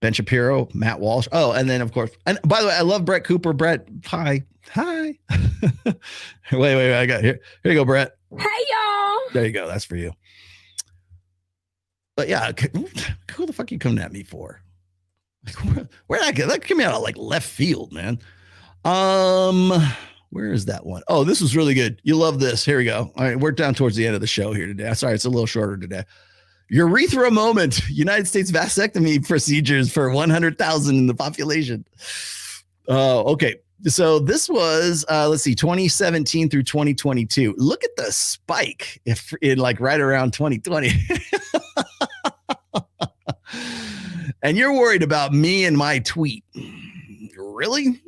Ben Shapiro, Matt Walsh. Oh, and then of course, and by the way, I love Brett Cooper. Brett, hi. wait, I got here you go, Brett. Hey y'all. There you go. That's for you. But yeah, who the fuck are you coming at me for? Like, where'd I get that? Came out of like left field, man. Where is that one? Oh, this was really good. You love this. Here we go. All right, we're down towards the end of the show here today. Sorry, it's a little shorter today. Urethra moment. United States vasectomy procedures for 100,000 in the population. Okay. So this was, let's see, 2017 through 2022. Look at the spike in like right around 2020. And you're worried about me and my tweet. Really?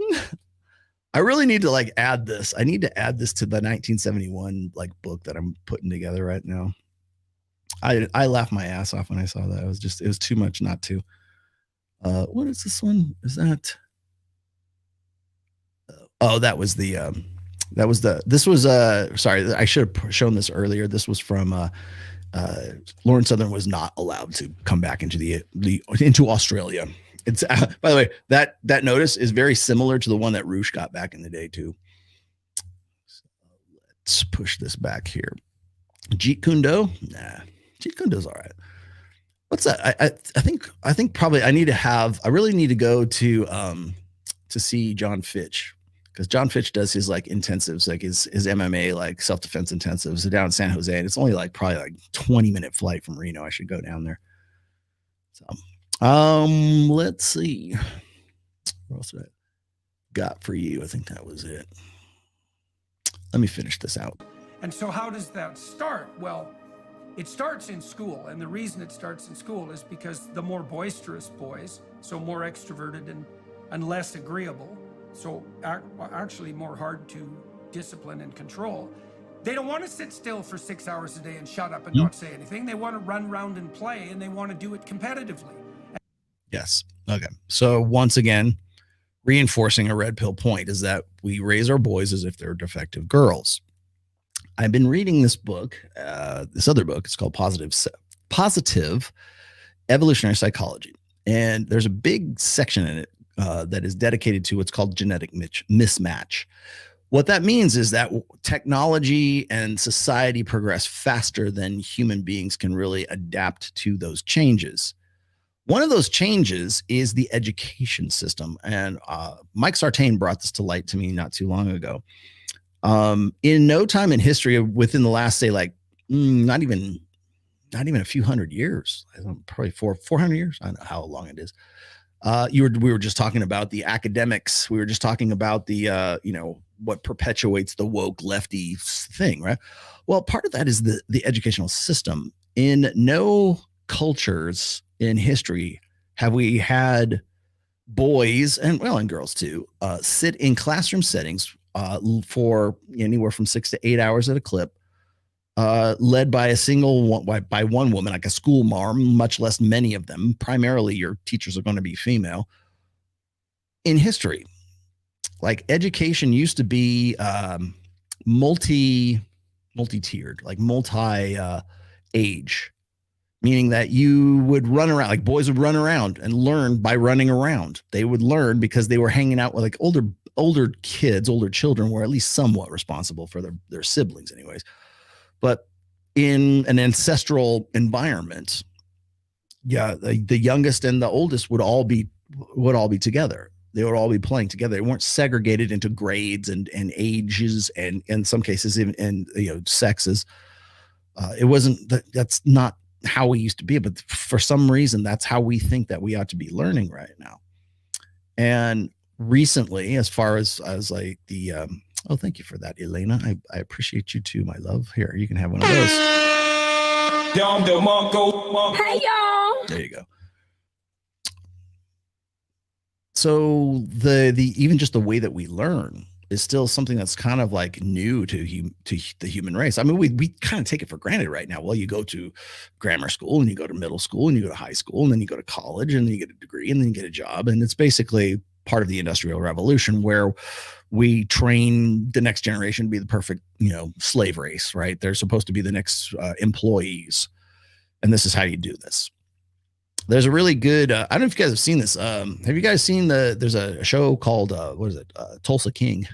I really need to like add this. I need to add this to the 1971 like book that I'm putting together right now. I laughed my ass off when I saw that. It was too much not to. What is this one? Is that? Oh, sorry, I should have shown this earlier. This was from Lauren Southern was not allowed to come back into into Australia. It's by the way, that notice is very similar to the one that Roosh got back in the day too. So let's push this back here. Jeet Kundo, nah, Jeet Kundo's all right. What's that? I think probably I really need to go to see John Fitch, because John Fitch does his like intensives, like his MMA like self-defense intensives down in San Jose, and it's only like probably like 20-minute flight from Reno. I should go down there. So let's see what else did I got for you. I think that was it. Let me finish this out. And so how does that start? Well, it starts in school, and the reason it starts in school is because the more boisterous boys, so more extroverted and less agreeable, so actually more hard to discipline and control, they don't want to sit still for 6 hours a day and shut up and not say anything. They want to run around and play, and they want to do it competitively. Yes. Okay. So once again, reinforcing a red pill point is that we raise our boys as if they're defective girls. I've been reading this book, this other book. It's called Positive Evolutionary Psychology. And there's a big section in it that is dedicated to what's called genetic mismatch. What that means is that technology and society progress faster than human beings can really adapt to those changes. One of those changes is the education system. And Mike Sartain brought this to light to me not too long ago. In no time in history, within the last, say, like not even a few hundred years, probably 400 years. I don't know how long it is. We were just talking about the academics. We were just talking about the, what perpetuates the woke lefty thing, right? Well, part of that is the educational system. In no cultures in history have we had boys and girls too sit in classroom settings for anywhere from 6 to 8 hours at a clip, led by by one woman, like a school marm, much less many of them. Primarily, your teachers are going to be female. In history, like education used to be multi-tiered, like multi-age, meaning that you would run around, like boys would run around and learn by running around. They would learn because they were hanging out with like older kids, older children were at least somewhat responsible for their siblings anyways. But in an ancestral environment, the youngest and the oldest would all be together. They would all be playing together. They weren't segregated into grades and ages and in some cases even sexes. It wasn't that's not how we used to be, but for some reason that's how we think that we ought to be learning right now. And recently, as far as like the thank you for that, Elena. I appreciate you too, my love. Here, you can have one of those. Hey y'all. There you go. So the even just the way that we learn is still something that's kind of like new to the human race. I mean, we kind of take it for granted right now. Well, you go to grammar school and you go to middle school and you go to high school and then you go to college and then you get a degree and then you get a job. And it's basically part of the Industrial Revolution where we train the next generation to be the perfect, slave race, right? They're supposed to be the next employees. And this is how you do this. There's a really good, I don't know if you guys have seen this. Have you guys seen there's a show called, Tulsa King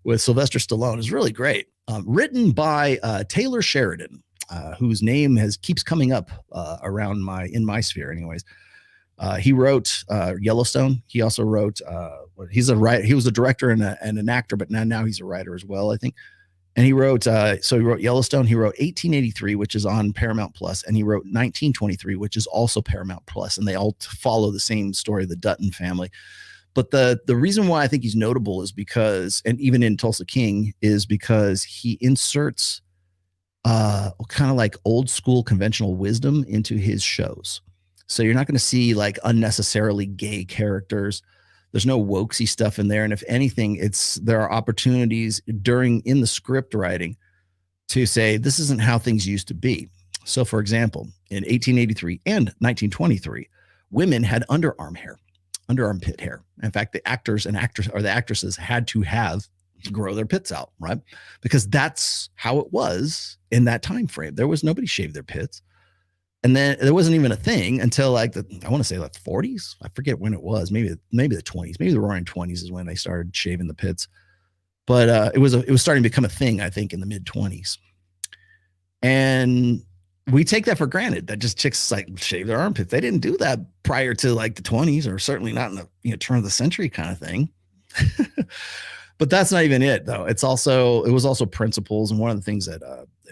with Sylvester Stallone. It's really great. Written by Taylor Sheridan, whose name keeps coming up around in my sphere anyways. He wrote Yellowstone. He also wrote, he's a writer. He was a director and an actor, but now he's a writer as well, I think. And he wrote, so he wrote Yellowstone. He wrote 1883, which is on Paramount Plus, and he wrote 1923, which is also Paramount Plus, and they all follow the same story of the Dutton family. But the reason why I think he's notable is because, and even in Tulsa King, is because he inserts kind of like old school conventional wisdom into his shows. So you're not going to see like unnecessarily gay characters. There's no wokesy stuff in there. And if anything, there are opportunities in the script writing to say, this isn't how things used to be. So for example, in 1883 and 1923, women had underarmpit hair. In fact, the actors or the actresses had to have grow their pits out, right? Because that's how it was in that time frame. There was nobody shaved their pits. And then there wasn't even a thing until like I want to say like the 40s. I forget when it was. Maybe the 20s. Maybe the roaring 20s is when they started shaving the pits. But it was starting to become a thing, I think, in the mid 20s. And we take that for granted that just chicks like shave their armpits. They didn't do that prior to like the 20s, or certainly not in the turn of the century kind of thing. But that's not even it, though. It was also principles, and one of the things that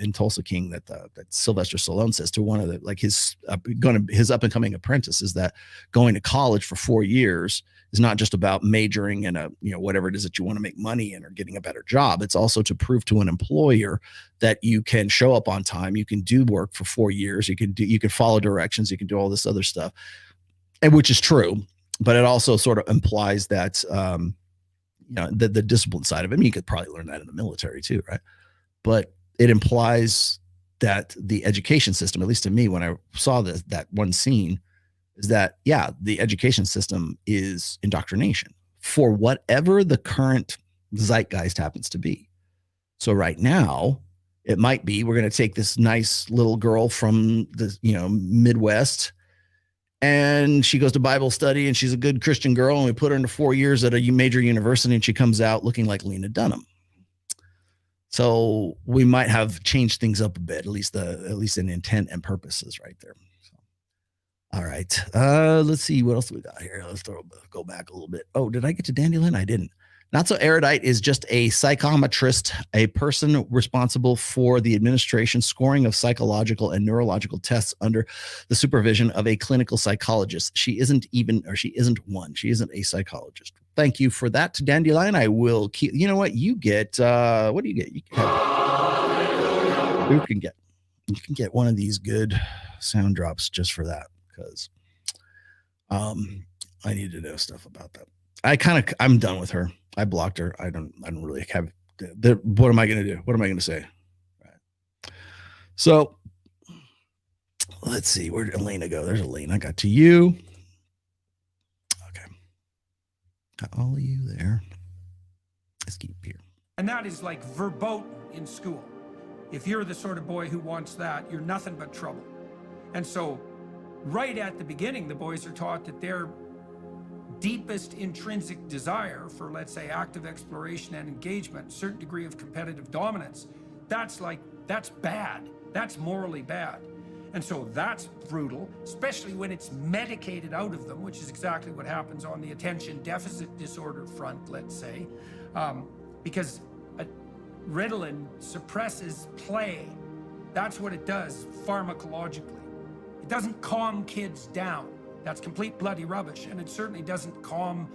in Tulsa King that Sylvester Stallone says to one of the like his up and coming apprentice is that going to college for 4 years is not just about majoring in whatever it is that you want to make money in or getting a better job. It's also to prove to an employer that you can show up on time, you can do work for 4 years, you can follow directions, you can do all this other stuff, and which is true, but it also sort of implies that the discipline side of it. I mean, you could probably learn that in the military too, right? But it implies that the education system, at least to me, when I saw that one scene, is that, yeah, the education system is indoctrination for whatever the current zeitgeist happens to be. So right now, it might be we're going to take this nice little girl from the Midwest, and she goes to Bible study, and she's a good Christian girl, and we put her into 4 years at a major university, and she comes out looking like Lena Dunham. So we might have changed things up a bit, at least in intent and purposes right there. So, all right. Let's see what else we got here. Let's go back a little bit. Oh, did I get to Dandelion? I didn't. Not So Erudite is just a psychometrist, a person responsible for the administration, scoring of psychological and neurological tests under the supervision of a clinical psychologist. She isn't one. She isn't a psychologist. Thank you for that, Dandelion. I will keep. You know what? You get. What do you get? You can get one of these good sound drops just for that, because I need to know stuff about that. I'm done with her. I blocked her. I don't really have what am I going to do? What am I going to say? Right. So let's see. Where did Elena go? There's Elena. I got to you. Okay. Got all of you there. Let's keep here. And that is like verboten in school. If you're the sort of boy who wants that, you're nothing but trouble. And so right at the beginning, the boys are taught that their deepest intrinsic desire for, let's say, active exploration and engagement, certain degree of competitive dominance, that's bad. That's morally bad. And so that's brutal, especially when it's medicated out of them, which is exactly what happens on the attention deficit disorder front, let's say, because Ritalin suppresses play. That's what it does pharmacologically. It doesn't calm kids down. That's complete bloody rubbish, and it certainly doesn't calm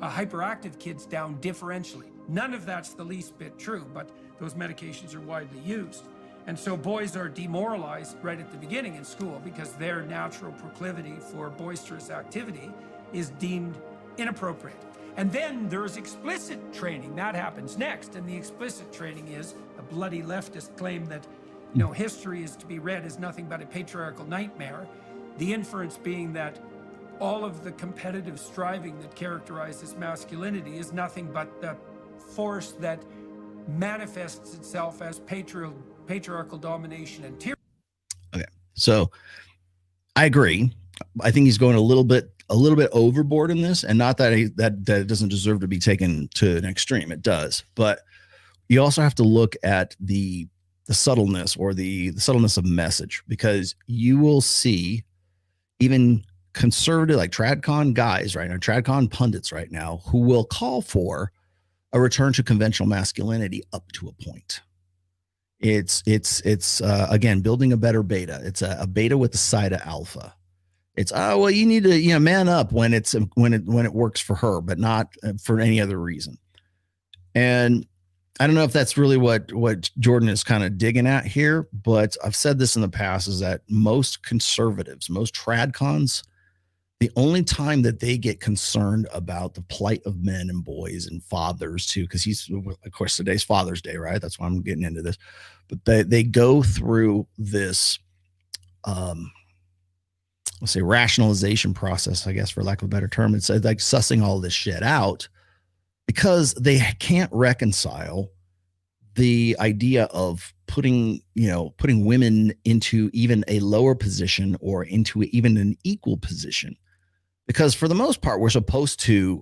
hyperactive kids down differentially. None of that's the least bit true, but those medications are widely used. And so boys are demoralized right at the beginning in school because their natural proclivity for boisterous activity is deemed inappropriate. And then there's explicit training. That happens next, and the explicit training is a bloody leftist claim that history is to be read as nothing but a patriarchal nightmare. The inference being that all of the competitive striving that characterizes masculinity is nothing but the force that manifests itself as patriarchal domination and tyranny. Okay, so I agree. I think he's going a little bit overboard in this, and not that that it doesn't deserve to be taken to an extreme. It does, but you also have to look at the subtleness or the subtleness of message, because you will see even conservative, like TradCon guys right now, TradCon pundits right now, who will call for a return to conventional masculinity up to a point. It's again, building a better beta. It's a beta with the side of alpha. It's, well, you need to, man up when it works for her, but not for any other reason. And I don't know if that's really what Jordan is kind of digging at here, but I've said this in the past, is that most conservatives, most tradcons, the only time that they get concerned about the plight of men and boys and fathers too, because of course, today's Father's Day, right? That's why I'm getting into this. But they go through this, let's say, rationalization process, I guess, for lack of a better term. It's like sussing all this shit out because they can't reconcile the idea of putting women into even a lower position or into even an equal position. Because for the most part, we're supposed to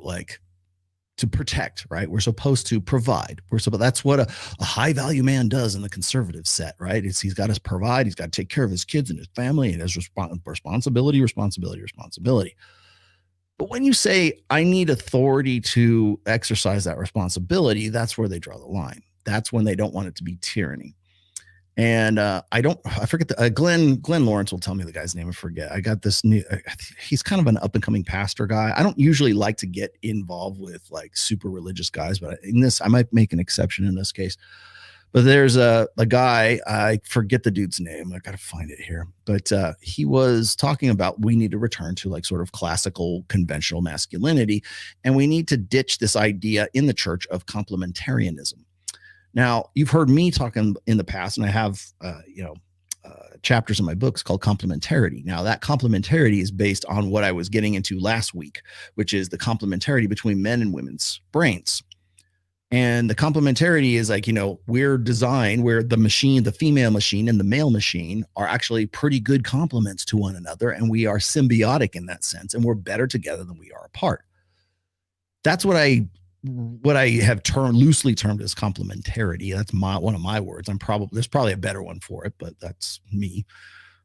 to protect, right? We're supposed to provide. That's what a high value man does in the conservative set, right? He's got to provide, he's got to take care of his kids and his family, and his responsibility. But when you say, I need authority to exercise that responsibility, that's where they draw the line. That's when they don't want it to be tyranny. And I forget Glenn Lawrence will tell me the guy's name. I forget. I got this new, he's kind of an up and coming pastor guy. I don't usually like to get involved with like super religious guys, but in this, I might make an exception in this case. But there's a guy, I forget the dude's name. I got to find it here. But he was talking about we need to return to like sort of classical conventional masculinity. And we need to ditch this idea in the church of complementarianism. Now, you've heard me talking in the past, and I have, chapters in my books called complementarity. Now, that complementarity is based on what I was getting into last week, which is the complementarity between men and women's brains. And the complementarity is like, we're designed where the machine, the female machine and the male machine are actually pretty good complements to one another. And we are symbiotic in that sense. And we're better together than we are apart. That's what I have loosely termed as complementarity. That's one of my words. There's probably a better one for it, but that's me.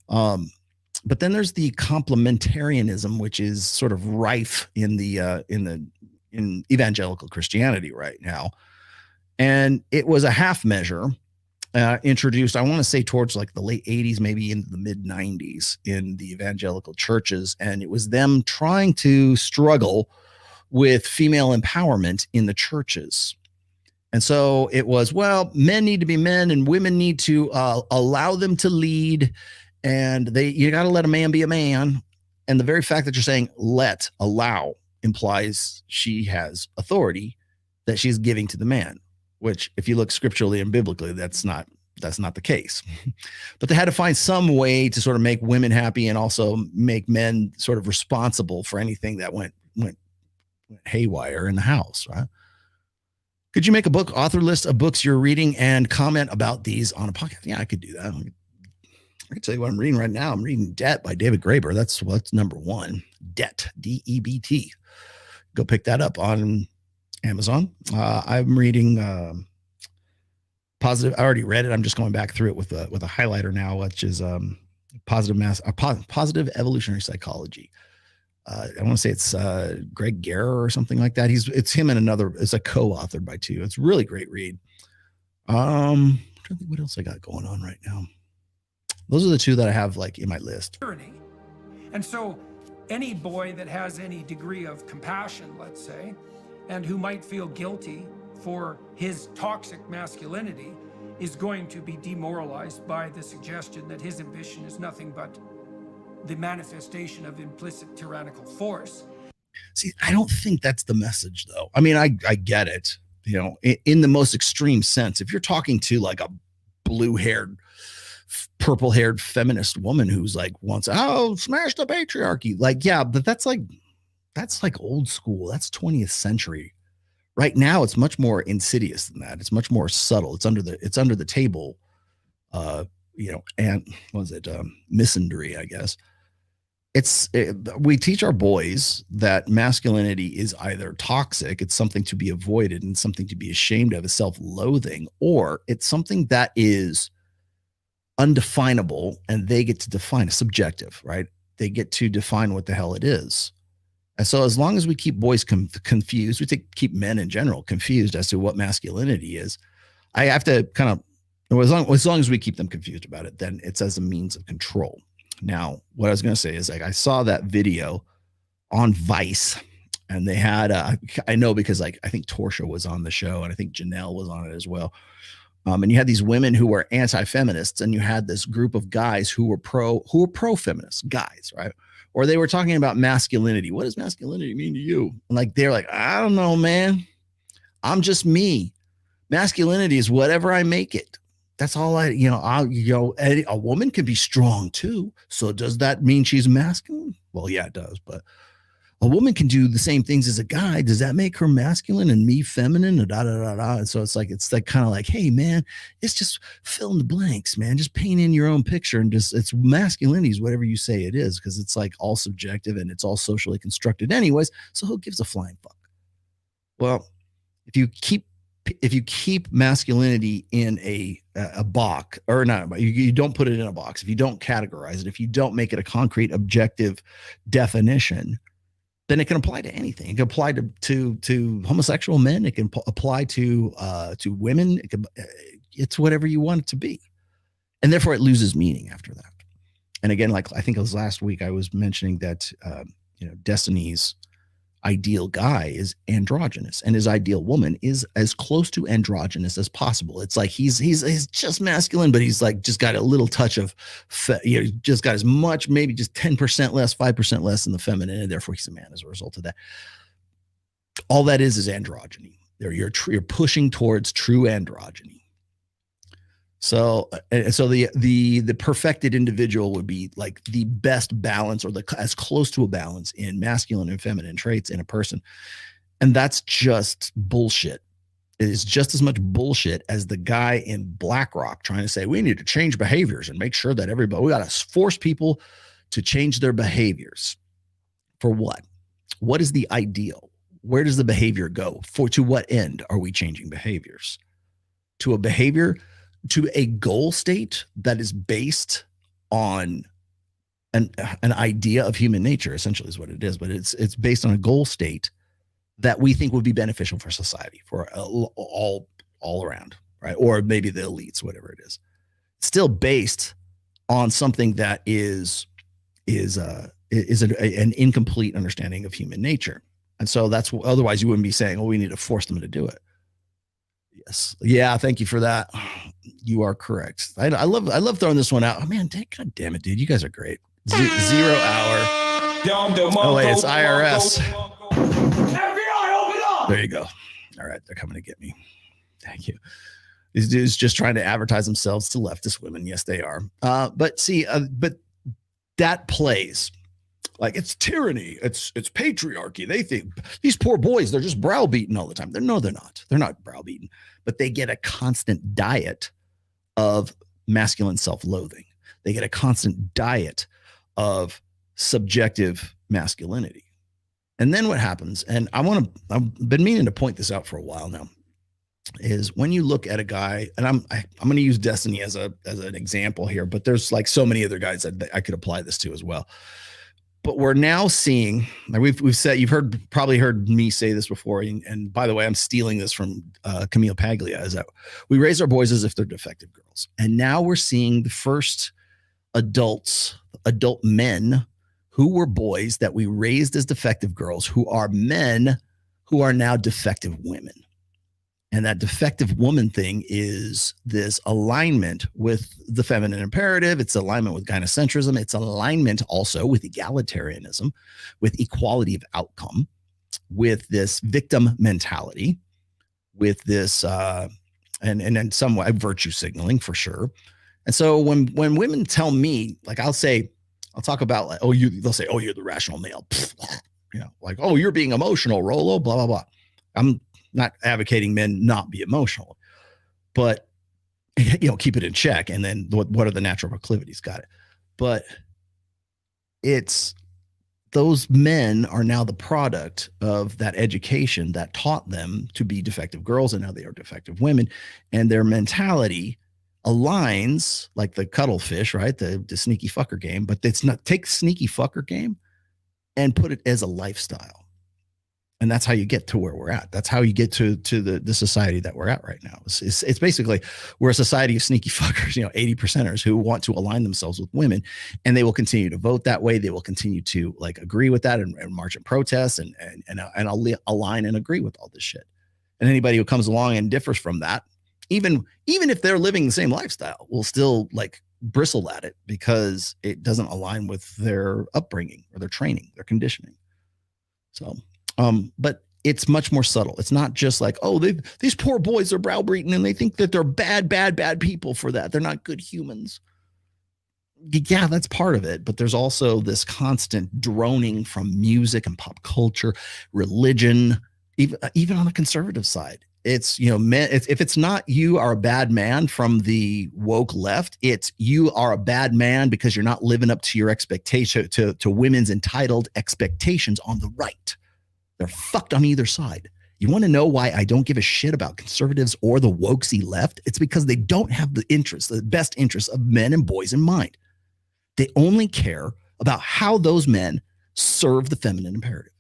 But then there's the complementarianism, which is sort of rife in evangelical Christianity right now. And it was a half measure introduced, I want to say towards like the late 80s, maybe into the mid 90s in the evangelical churches. And it was them trying to struggle with female empowerment in the churches. And so it was, well, men need to be men and women need to allow them to lead. And you got to let a man be a man. And the very fact that you're saying allow implies she has authority that she's giving to the man, which if you look scripturally and biblically, that's not the case. But they had to find some way to sort of make women happy and also make men sort of responsible for anything that went haywire in the house, right? Could you make a author list of books you're reading and comment about these on a podcast? Yeah, I could do that. I can tell you what I'm reading right now. I'm reading Debt by David Graeber. That's number one. Debt, D-E-B-T. Go pick that up on Amazon. I'm reading Positive. I already read it. I'm just going back through it with a highlighter now, which is Positive Evolutionary Psychology. I want to say it's Greg Garrer or something like that. It's him and another. It's a co-authored by two. It's a really great read. I'm trying to think what else I got going on right now. Those are the two that I have like in my list. And so any boy that has any degree of compassion, let's say, and who might feel guilty for his toxic masculinity is going to be demoralized by the suggestion that his ambition is nothing but the manifestation of implicit tyrannical force. See, I don't think that's the message, though. I mean, I get it, in the most extreme sense. If you're talking to like a blue-haired, purple-haired feminist woman who's like wants, smash the patriarchy. Like, yeah, but that's like old school. That's 20th century. Right now, it's much more insidious than that. It's much more subtle. It's under the table, and what is it? Misandry, I guess. We teach our boys that masculinity is either toxic, it's something to be avoided and something to be ashamed of, is self-loathing, or it's something that is undefinable and they get to define it, subjective, right? They get to define what the hell it is. And so as long as we keep boys confused, keep men in general confused as to what masculinity is, I have to kind of, as long as we keep them confused about it, then it's as a means of control. Now, what I was going to say is like, I saw that video on Vice and they had, I know because like, I think Torsha was on the show and I think Janelle was on it as well. And you had these women who were anti-feminists and you had this group of guys who were pro-feminist guys, right? Or they were talking about masculinity. What does masculinity mean to you? And like, they're like, I don't know, man. I'm just me. Masculinity is whatever I make it. That's all a woman can be strong too. So does that mean she's masculine? Well, yeah, it does. But a woman can do the same things as a guy. Does that make her masculine and me feminine? And so it's like kind of like, hey man, it's just fill in the blanks, man. Just paint in your own picture and just it's masculinity is whatever you say it is, because it's like all subjective and it's all socially constructed anyways. So who gives a flying fuck? Well, if you keep masculinity in a box, or not, you don't put it in a box, if you don't categorize it, if you don't make it a concrete, objective definition, then it can apply to anything. It can apply to homosexual men. It can apply to women. It's whatever you want it to be, and therefore it loses meaning after that. And again, like I think it was last week, I was mentioning that Destiny's ideal guy is androgynous and his ideal woman is as close to androgynous as possible. It's like he's just masculine, but he's like just got a little touch of just got as much, maybe just 10% less, 5% less in the feminine, and therefore he's a man as a result of that. All that is androgyny. You're pushing towards true androgyny. So the perfected individual would be like the best balance, or as close to a balance in masculine and feminine traits in a person. And that's just bullshit. It is just as much bullshit as the guy in Blackrock trying to say, we need to change behaviors and make sure that we got to force people to change their behaviors. For what? What is the ideal? Where does the behavior go? To what end are we changing behaviors? To a goal state that is based on an idea of human nature, essentially is what it is, but it's based on a goal state that we think would be beneficial for society, for all around, right? Or maybe the elites, whatever it is. Still based on something that is an incomplete understanding of human nature. And so that's, otherwise you wouldn't be saying, oh, we need to force them to do it. Yes. Yeah. Thank you for that. You are correct. I love throwing this one out. Oh man, God damn it, dude. You guys are great. 0 hour. Oh wait, it's IRS. FBI, open up. There you go. All right. They're coming to get me. Thank you. These dudes just trying to advertise themselves to leftist women. Yes, they are. But that plays like it's tyranny. It's patriarchy. They think these poor boys, they're just browbeaten all the time. No, they're not. They're not browbeaten, but they get a constant diet of masculine self-loathing. They get a constant diet of subjective masculinity. And then what happens, and I've been meaning to point this out for a while now, is when you look at a guy, and I'm going to use Destiny as an example here, but there's like so many other guys that I could apply this to as well. But we're now seeing, like we've said, you've probably heard me say this before, and by the way, I'm stealing this from Camille Paglia, is that we raise our boys as if they're defective girls. And now we're seeing the first adult men who were boys that we raised as defective girls, who are men who are now defective women. And that defective woman thing is this alignment with the feminine imperative. It's alignment with gynocentrism. It's alignment also with egalitarianism, with equality of outcome, with this victim mentality, with this, and in some way, virtue signaling for sure. And so when women tell me, like I'll talk about like, they'll say, oh, you're the rational male. Like, oh, you're being emotional, Rollo, blah, blah, blah. I'm not advocating men not be emotional, but keep it in check. And then what are the natural proclivities? Got it. But it's those men are now the product of that education that taught them to be defective girls, and now they are defective women, and their mentality aligns like the cuttlefish, right? The sneaky fucker game, but it's not. Take sneaky fucker game and put it as a lifestyle. And that's how you get to where we're at. That's how you get to the society that we're at right now. It's basically, we're a society of sneaky fuckers, 80%ers who want to align themselves with women, and they will continue to vote that way. They will continue to like agree with that and march and protest and align and agree with all this shit. And anybody who comes along and differs from that, even if they're living the same lifestyle, will still like bristle at it because it doesn't align with their upbringing or their training, their conditioning. So, but it's much more subtle. It's not just like, oh, these poor boys are browbeaten and they think that they're bad people for that. They're not good humans. Yeah, that's part of it. But there's also this constant droning from music and pop culture, religion, even on the conservative side. It's, you know, men, if it's not you are a bad man from the woke left, it's you are a bad man because you're not living up to your expectation, to women's entitled expectations on the right. They're fucked on either side. You want to know why I don't give a shit about conservatives or the wokesy left? It's because they don't have the best interests of men and boys in mind. They only care about how those men serve the feminine imperative.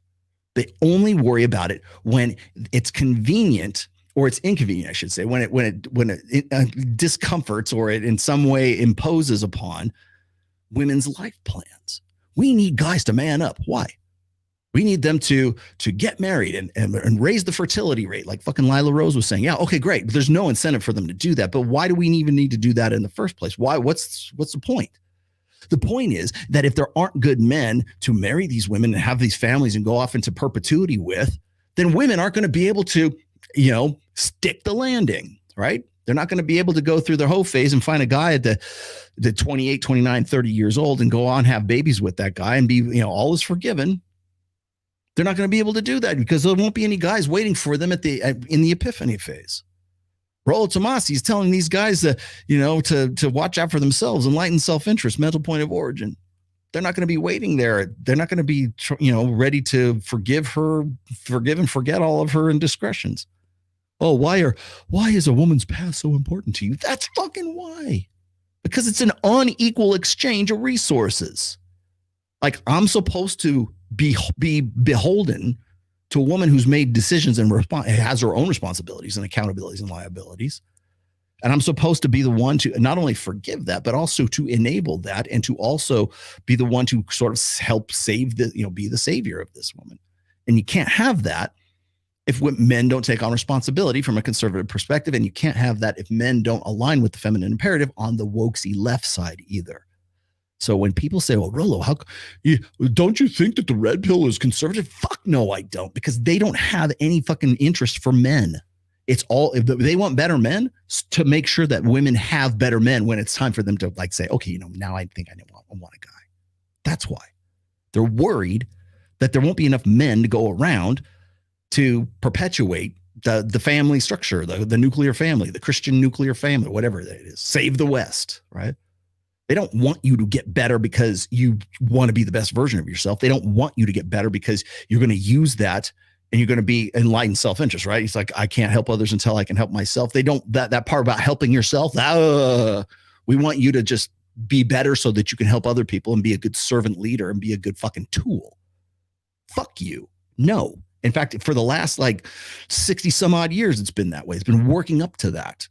They only worry about it when it's convenient, or it's inconvenient, I should say, when it discomforts or it in some way imposes upon women's life plans. We need guys to man up. Why? We need them to get married and raise the fertility rate, like fucking Lila Rose was saying. Yeah, okay, great. But there's no incentive for them to do that. But why do we even need to do that in the first place? Why? What's the point? The point is that if there aren't good men to marry these women and have these families and go off into perpetuity with, then women aren't going to be able to, you know, stick the landing, right? They're not going to be able to go through their whole phase and find a guy at the 28, 29, 30 years old and go on, have babies with that guy and be, you know, all is forgiven. They're not going to be able to do that because there won't be any guys waiting for them in the epiphany phase. Rollo Tomasi is telling these guys that, you know, to watch out for themselves, enlightened self-interest, mental point of origin. They're not going to be waiting there. They're not going to be, you know, ready to forgive and forget all of her indiscretions. Oh, why is a woman's past so important to you? That's fucking why. Because it's an unequal exchange of resources. Like, I'm supposed to be beholden to a woman who's made decisions and has her own responsibilities and accountabilities and liabilities. And I'm supposed to be the one to not only forgive that, but also to enable that and to also be the one to sort of help save be the savior of this woman. And you can't have that if men don't take on responsibility from a conservative perspective. And you can't have that if men don't align with the feminine imperative on the wokesy left side either. So when people say, well, Rollo, don't you think that the red pill is conservative? Fuck no, I don't, because they don't have any fucking interest for men. It's all, if they want better men, to make sure that women have better men when it's time for them to like say, okay, you know, now I think I want a guy. That's why. They're worried that there won't be enough men to go around to perpetuate the family structure, the nuclear family, the Christian nuclear family, whatever that is. Save the West, right? They don't want you to get better because you want to be the best version of yourself. They don't want you to get better because you're going to use that and you're going to be enlightened self-interest, right? It's like, I can't help others until I can help myself. They don't, that part about helping yourself, we want you to just be better so that you can help other people and be a good servant leader and be a good fucking tool. Fuck you. No. In fact, for the last like 60 some odd years, it's been that way. It's been working up to that.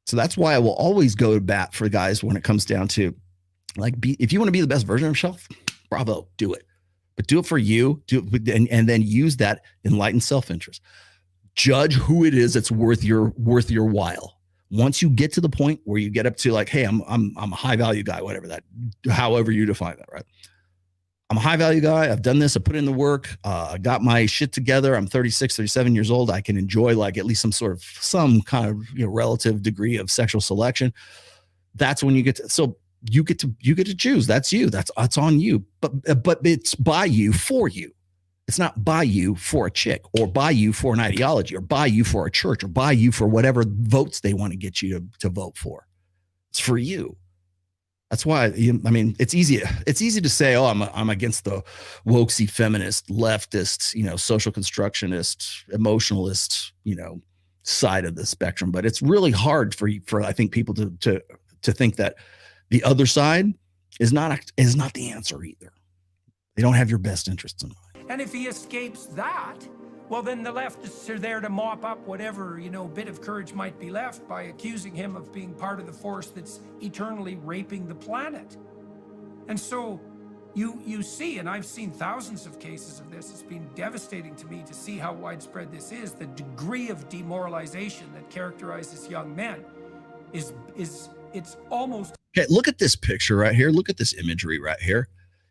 So that's why I will always go to bat for guys when it comes down to like, if you want to be the best version of yourself, bravo, do it. But do it for you, and then use that enlightened self-interest. Judge who it is that's worth your while. Once you get to the point where you get up to like, hey, I'm a high value guy, whatever that, however you define that, right? I'm a high value guy. I've done this. I put in the work. I got my shit together. I'm 36, 37 years old. I can enjoy like at least some kind of, you know, relative degree of sexual selection. That's when you get to, so you get to choose. That's you. That's on you. But it's by you for you. It's not by you for a chick or by you for an ideology or by you for a church or by you for whatever votes they want to get you to vote for. It's for you. That's why, I mean, it's easy to say, oh, I'm against the wokesy feminist, leftist, you know, social constructionist, emotionalist, you know, side of the spectrum. But it's really hard for I think people to think that the other side is not the answer either. They don't have your best interests in mind. And if he escapes that, well, then the leftists are there to mop up whatever, you know, bit of courage might be left by accusing him of being part of the force that's eternally raping the planet. And so you see, and I've seen thousands of cases of this, it's been devastating to me to see how widespread this is. The degree of demoralization that characterizes young men it's almost... Okay, look at this picture right here. Look at this imagery right here.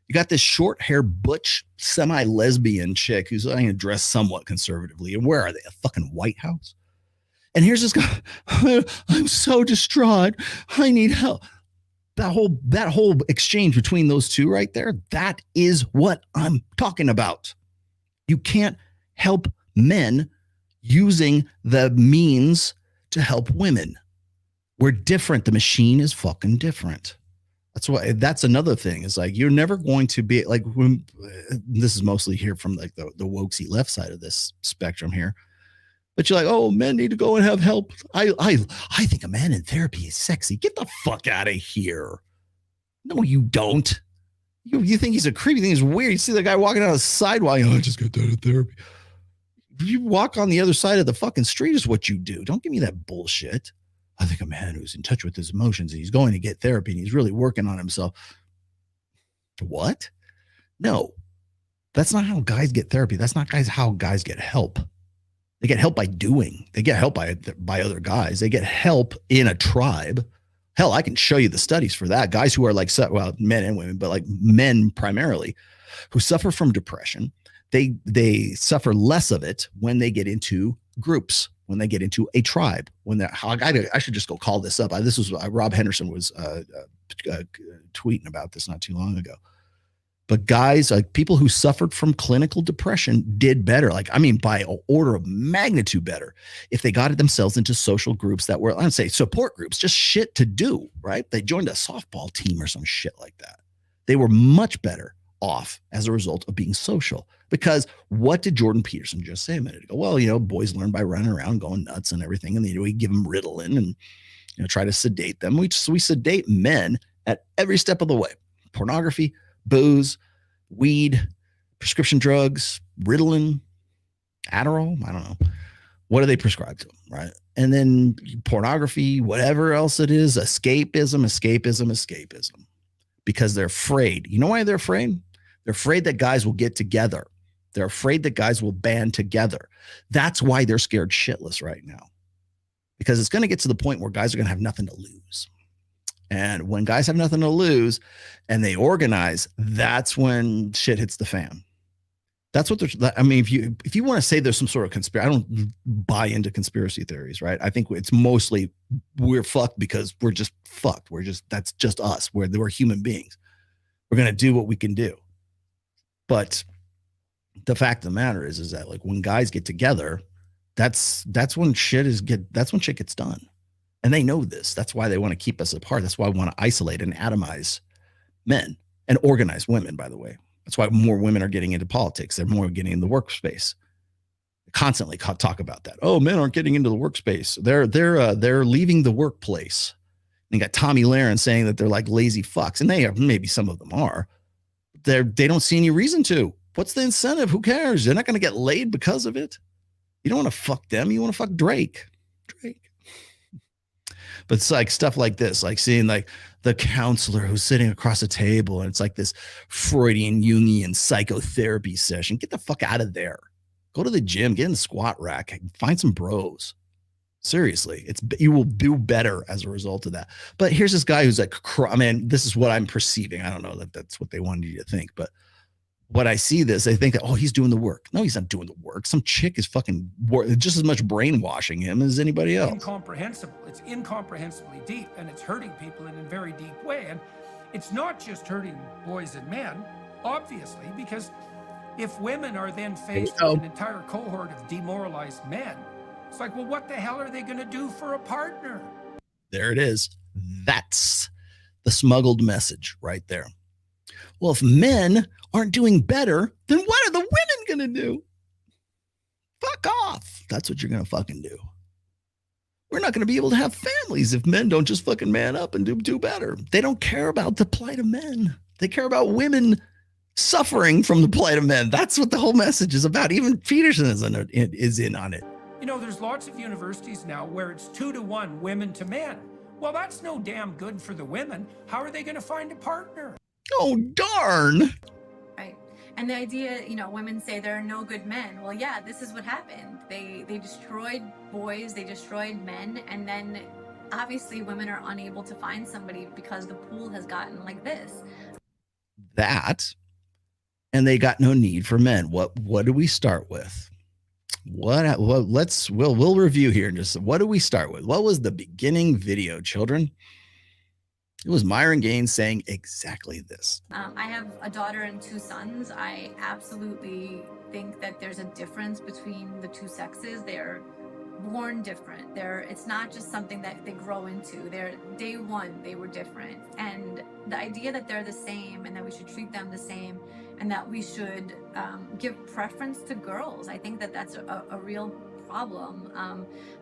You got this short hair, butch, semi-lesbian chick who's going to dress somewhat conservatively. And where are they? A fucking White House? And here's this guy. I'm so distraught. I need help. that whole exchange between those two right there, that is what I'm talking about. You can't help men using the means to help women. We're different. The machine is fucking different. That's another thing. Is like, you're never going to be like, this is mostly here from like the wokesy left side of this spectrum here. But you're like, oh, men need to go and have help. I think a man in therapy is sexy. Get the fuck out of here. No, you don't. You think he's a creep. You think he's weird. You see the guy walking down the sidewalk. I just got done in therapy. You walk on the other side of the fucking street is what you do. Don't give me that bullshit. I think a man who's in touch with his emotions and he's going to get therapy and he's really working on himself. What? No, that's not how guys get therapy. That's not how guys get help. They get help by doing. They get help by other guys. They get help in a tribe. Hell, I can show you the studies for that. Guys who are like, well, men and women, but like men primarily, who suffer from depression, they suffer less of it when they get into groups, when they get into a tribe. I should just go call this up. This was Rob Henderson was tweeting about this not too long ago. But guys, like people who suffered from clinical depression did better. Like, I mean, by an order of magnitude better if they got themselves into social groups that were, I don't say support groups, just shit to do, right? They joined a softball team or some shit like that. They were much better off as a result of being social. Because what did Jordan Peterson just say a minute ago? Well, boys learn by running around, going nuts and everything. And we give them Ritalin and try to sedate them. We sedate men at every step of the way. Pornography, booze, weed, prescription drugs, Ritalin, Adderall, I don't know. What do they prescribe to them, right? And then pornography, whatever else it is, escapism. Because they're afraid. You know why they're afraid? They're afraid that guys will get together. They're afraid that guys will band together. That's why they're scared shitless right now. Because it's going to get to the point where guys are going to have nothing to lose. And when guys have nothing to lose and they organize, that's when shit hits the fan. That's what I mean, if you want to say there's some sort of conspiracy, I don't buy into conspiracy theories, right? I think it's mostly we're fucked because we're just fucked. That's just us. We're human beings. We're going to do what we can do. But the fact of the matter is that like when guys get together, that's when shit gets done. And they know this. That's why they want to keep us apart. That's why I want to isolate and atomize men and organize women, by the way. That's why more women are getting into politics. They're more getting in the workspace. Constantly talk about that. Oh, men aren't getting into the workspace. They're leaving the workplace. And you got Tommy Lahren saying that they're like lazy fucks. And they are, maybe some of them are. They don't see any reason to. What's the incentive? Who cares? They're not going to get laid because of it. You don't want to fuck them. You want to fuck Drake. But it's like stuff like this, like seeing like the counselor who's sitting across a table and it's like this Freudian Jungian psychotherapy session. Get the fuck out of there. Go to the gym, get in the squat rack, find some bros. Seriously, you will do better as a result of that. But here's this guy who's like, I mean, this is what I'm perceiving. I don't know that that's what they wanted you to think, but when I see this, I think that, oh, he's doing the work. No, he's not doing the work. Some chick is fucking just as much brainwashing him as anybody else. Incomprehensible. It's incomprehensibly deep, and it's hurting people in a very deep way. And it's not just hurting boys and men, obviously, because if women are then faced with an entire cohort of demoralized men, it's like, well, what the hell are they going to do for a partner? There it is. That's the smuggled message right there. Well, if men aren't doing better, then what are the women going to do? Fuck off. That's what you're going to fucking do. We're not going to be able to have families if men don't just fucking man up and do better. They don't care about the plight of men. They care about women suffering from the plight of men. That's what the whole message is about. Even Peterson is in on it. You know, there's lots of universities now where it's 2-to-1 women to men. Well, that's no damn good for the women. How are they going to find a partner? Oh, darn. Right. And the idea, women say there are no good men. Well, yeah, this is what happened. They destroyed boys, they destroyed men, and then obviously women are unable to find somebody because the pool has gotten like this. That, and they got no need for men. What do we start with? We'll review here and just what do we start with? What was the beginning video, children? It was Myron Gaines saying exactly this. I have a daughter and 2 sons. I absolutely think that there's a difference between the 2 sexes. They're born different. It's not just something that they grow into. They're day one, they were different. And the idea that they're the same and that we should treat them the same and that we should give preference to girls, I think that that's a real problem.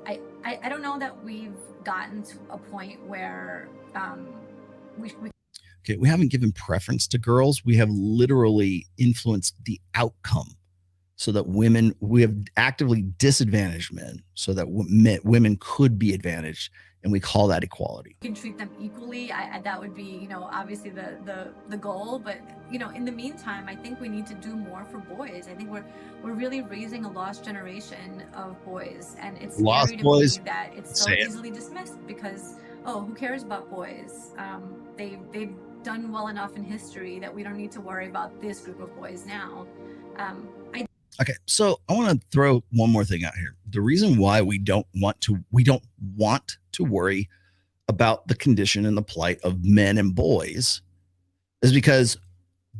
I don't know that we've gotten to a point where Okay, we haven't given preference to girls. We have literally influenced the outcome so that we have actively disadvantaged men so that women could be advantaged. And we call that equality. We can treat them equally. That would be, obviously the goal. But, in the meantime, I think we need to do more for boys. I think we're really raising a lost generation of boys. And it's scary to me that it's so easily dismissed because, who cares about boys? They've done well enough in history that we don't need to worry about this group of boys now. Okay, so I want to throw one more thing out here. The reason why we don't want to worry about the condition and the plight of men and boys is because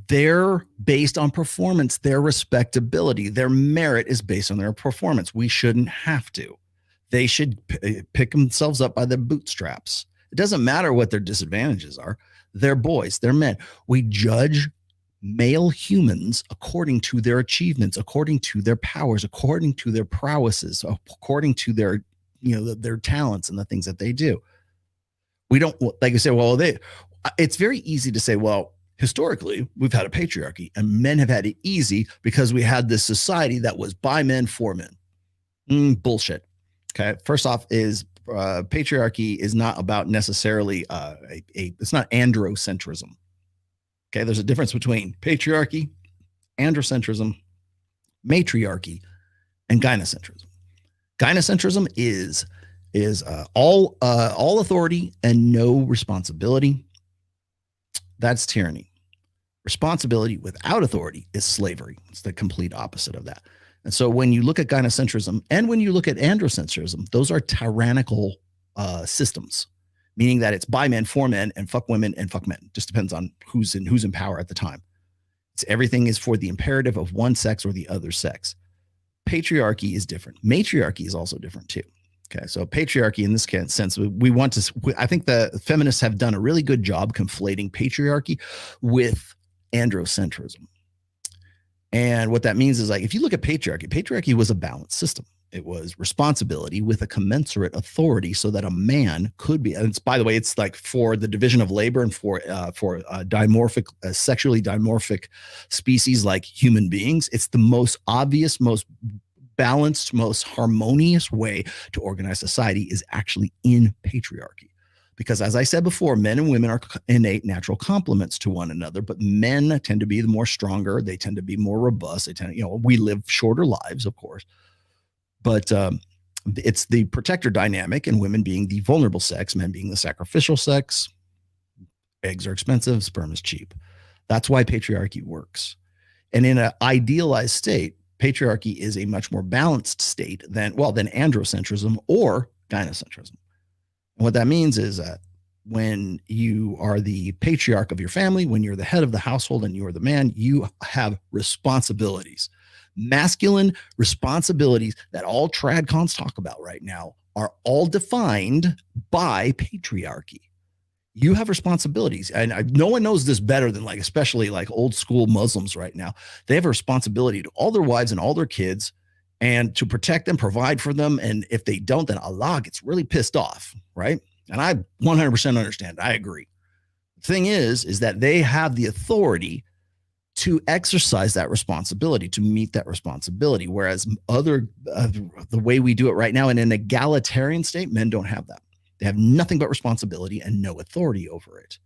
they're based on performance, their respectability, their merit is based on their performance. We shouldn't have to. They should pick themselves up by their bootstraps. It doesn't matter what their disadvantages are. They're boys, they're men. We judge male humans according to their achievements, according to their powers, according to their prowesses, according to their, their talents and the things that they do. We don't, like I say, it's very easy to say, well, historically, we've had a patriarchy and men have had it easy because we had this society that was by men for men. Bullshit. Okay. First off is patriarchy is not about necessarily it's not androcentrism. Okay, there's a difference between patriarchy, androcentrism, matriarchy, and gynocentrism. Gynocentrism is all authority and no responsibility. That's tyranny. Responsibility without authority is slavery. It's the complete opposite of that. And so when you look at gynocentrism and when you look at androcentrism, those are tyrannical systems. Meaning that it's by men, for men, and fuck women and fuck men. Just depends on who's in power at the time. Everything is for the imperative of one sex or the other sex. Patriarchy is different. Matriarchy is also different too. Okay, so patriarchy in this sense, I think the feminists have done a really good job conflating patriarchy with androcentrism. And what that means is, like, if you look at patriarchy was a balanced system. It was responsibility with a commensurate authority so that a man could be, and it's, by the way, it's like for the division of labor and for dimorphic, sexually dimorphic species like human beings, it's the most obvious, most balanced, most harmonious way to organize society is actually in patriarchy. Because as I said before, men and women are innate natural complements to one another, but men tend to be the more stronger. They tend to be more robust. They tend, we live shorter lives, of course. But it's the protector dynamic, and women being the vulnerable sex, men being the sacrificial sex. Eggs are expensive, sperm is cheap. That's why patriarchy works. And in an idealized state, patriarchy is a much more balanced state than androcentrism or gynocentrism. And what that means is that when you are the patriarch of your family, when you're the head of the household and you're the man, you have responsibilities. Masculine responsibilities that all tradcons talk about right now are all defined by patriarchy. You have responsibilities, and no one knows this better than, like, especially like old school Muslims right now. They have a responsibility to all their wives and all their kids and to protect them, provide for them. And if they don't, then Allah gets really pissed off, right? And I 100% understand. I agree. The thing is that they have the authority to exercise that responsibility, to meet that responsibility. Whereas the way we do it right now in an egalitarian state, men don't have that. They have nothing but responsibility and no authority over it,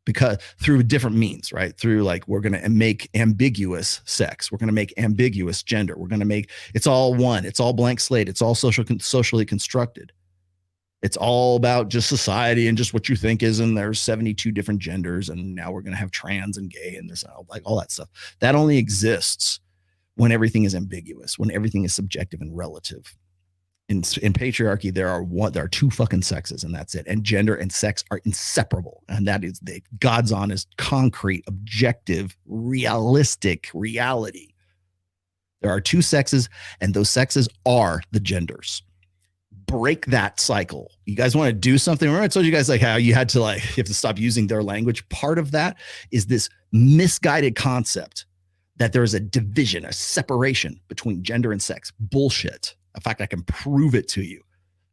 because through different means, right? Through, like, we're going to make ambiguous sex. We're going to make ambiguous gender. We're going to make, it's all one. It's all blank slate. It's all socially constructed. It's all about just society and just what you think is, and there's 72 different genders, and now we're going to have trans and gay and this, like all that stuff. That only exists when everything is ambiguous, when everything is subjective and relative. In patriarchy, there are two fucking sexes, and that's it. And gender and sex are inseparable, and that is the God's honest, concrete, objective, realistic reality. There are two sexes, and those sexes are the genders. Break that cycle. You guys want to do something? Remember I told you guys like how you have to stop using their language. Part of that is this misguided concept that there is a division, a separation between gender and sex. Bullshit. In fact, I can prove it to you.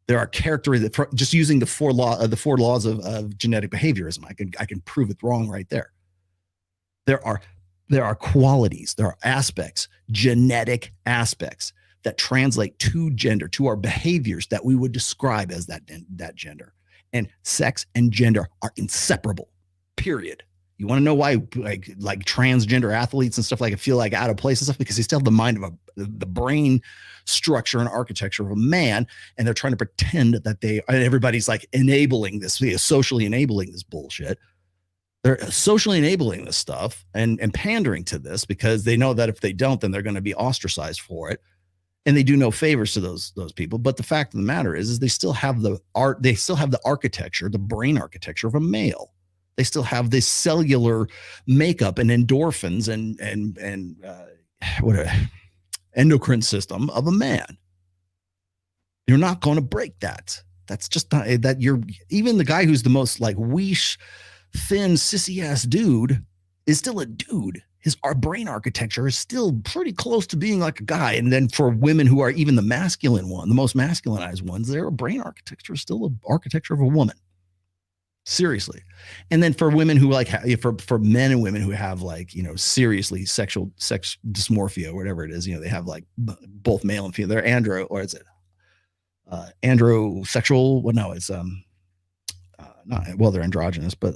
There are characters that, just using the four laws of genetic behaviorism, I can prove it wrong right there. There are qualities, there are aspects, genetic aspects that translate to gender, to our behaviors that we would describe as that gender. And sex and gender are inseparable. Period. You want to know why like transgender athletes and stuff like feel like out of place and stuff? Because they still have the mind of the brain structure and architecture of a man, and they're trying to pretend that everybody's like enabling this, socially enabling this bullshit. They're socially enabling this stuff and pandering to this because they know that if they don't, then they're going to be ostracized for it. And they do no favors to those people. But the fact of the matter is they still have the architecture, the brain architecture of a male. They still have this cellular makeup and endorphins and endocrine system of a man. You're not going to break that. That's just not that. Even the guy who's the most like weesh, thin, sissy ass dude is still a dude. Our brain architecture is still pretty close to being like a guy. And then for women who are even the masculine one, the most masculinized ones, their brain architecture is still the architecture of a woman. Seriously. And then for women who for men and women who have seriously sex dysmorphia or whatever it is, they have like both male and female, they're androsexual. Well, no, it's they're androgynous, but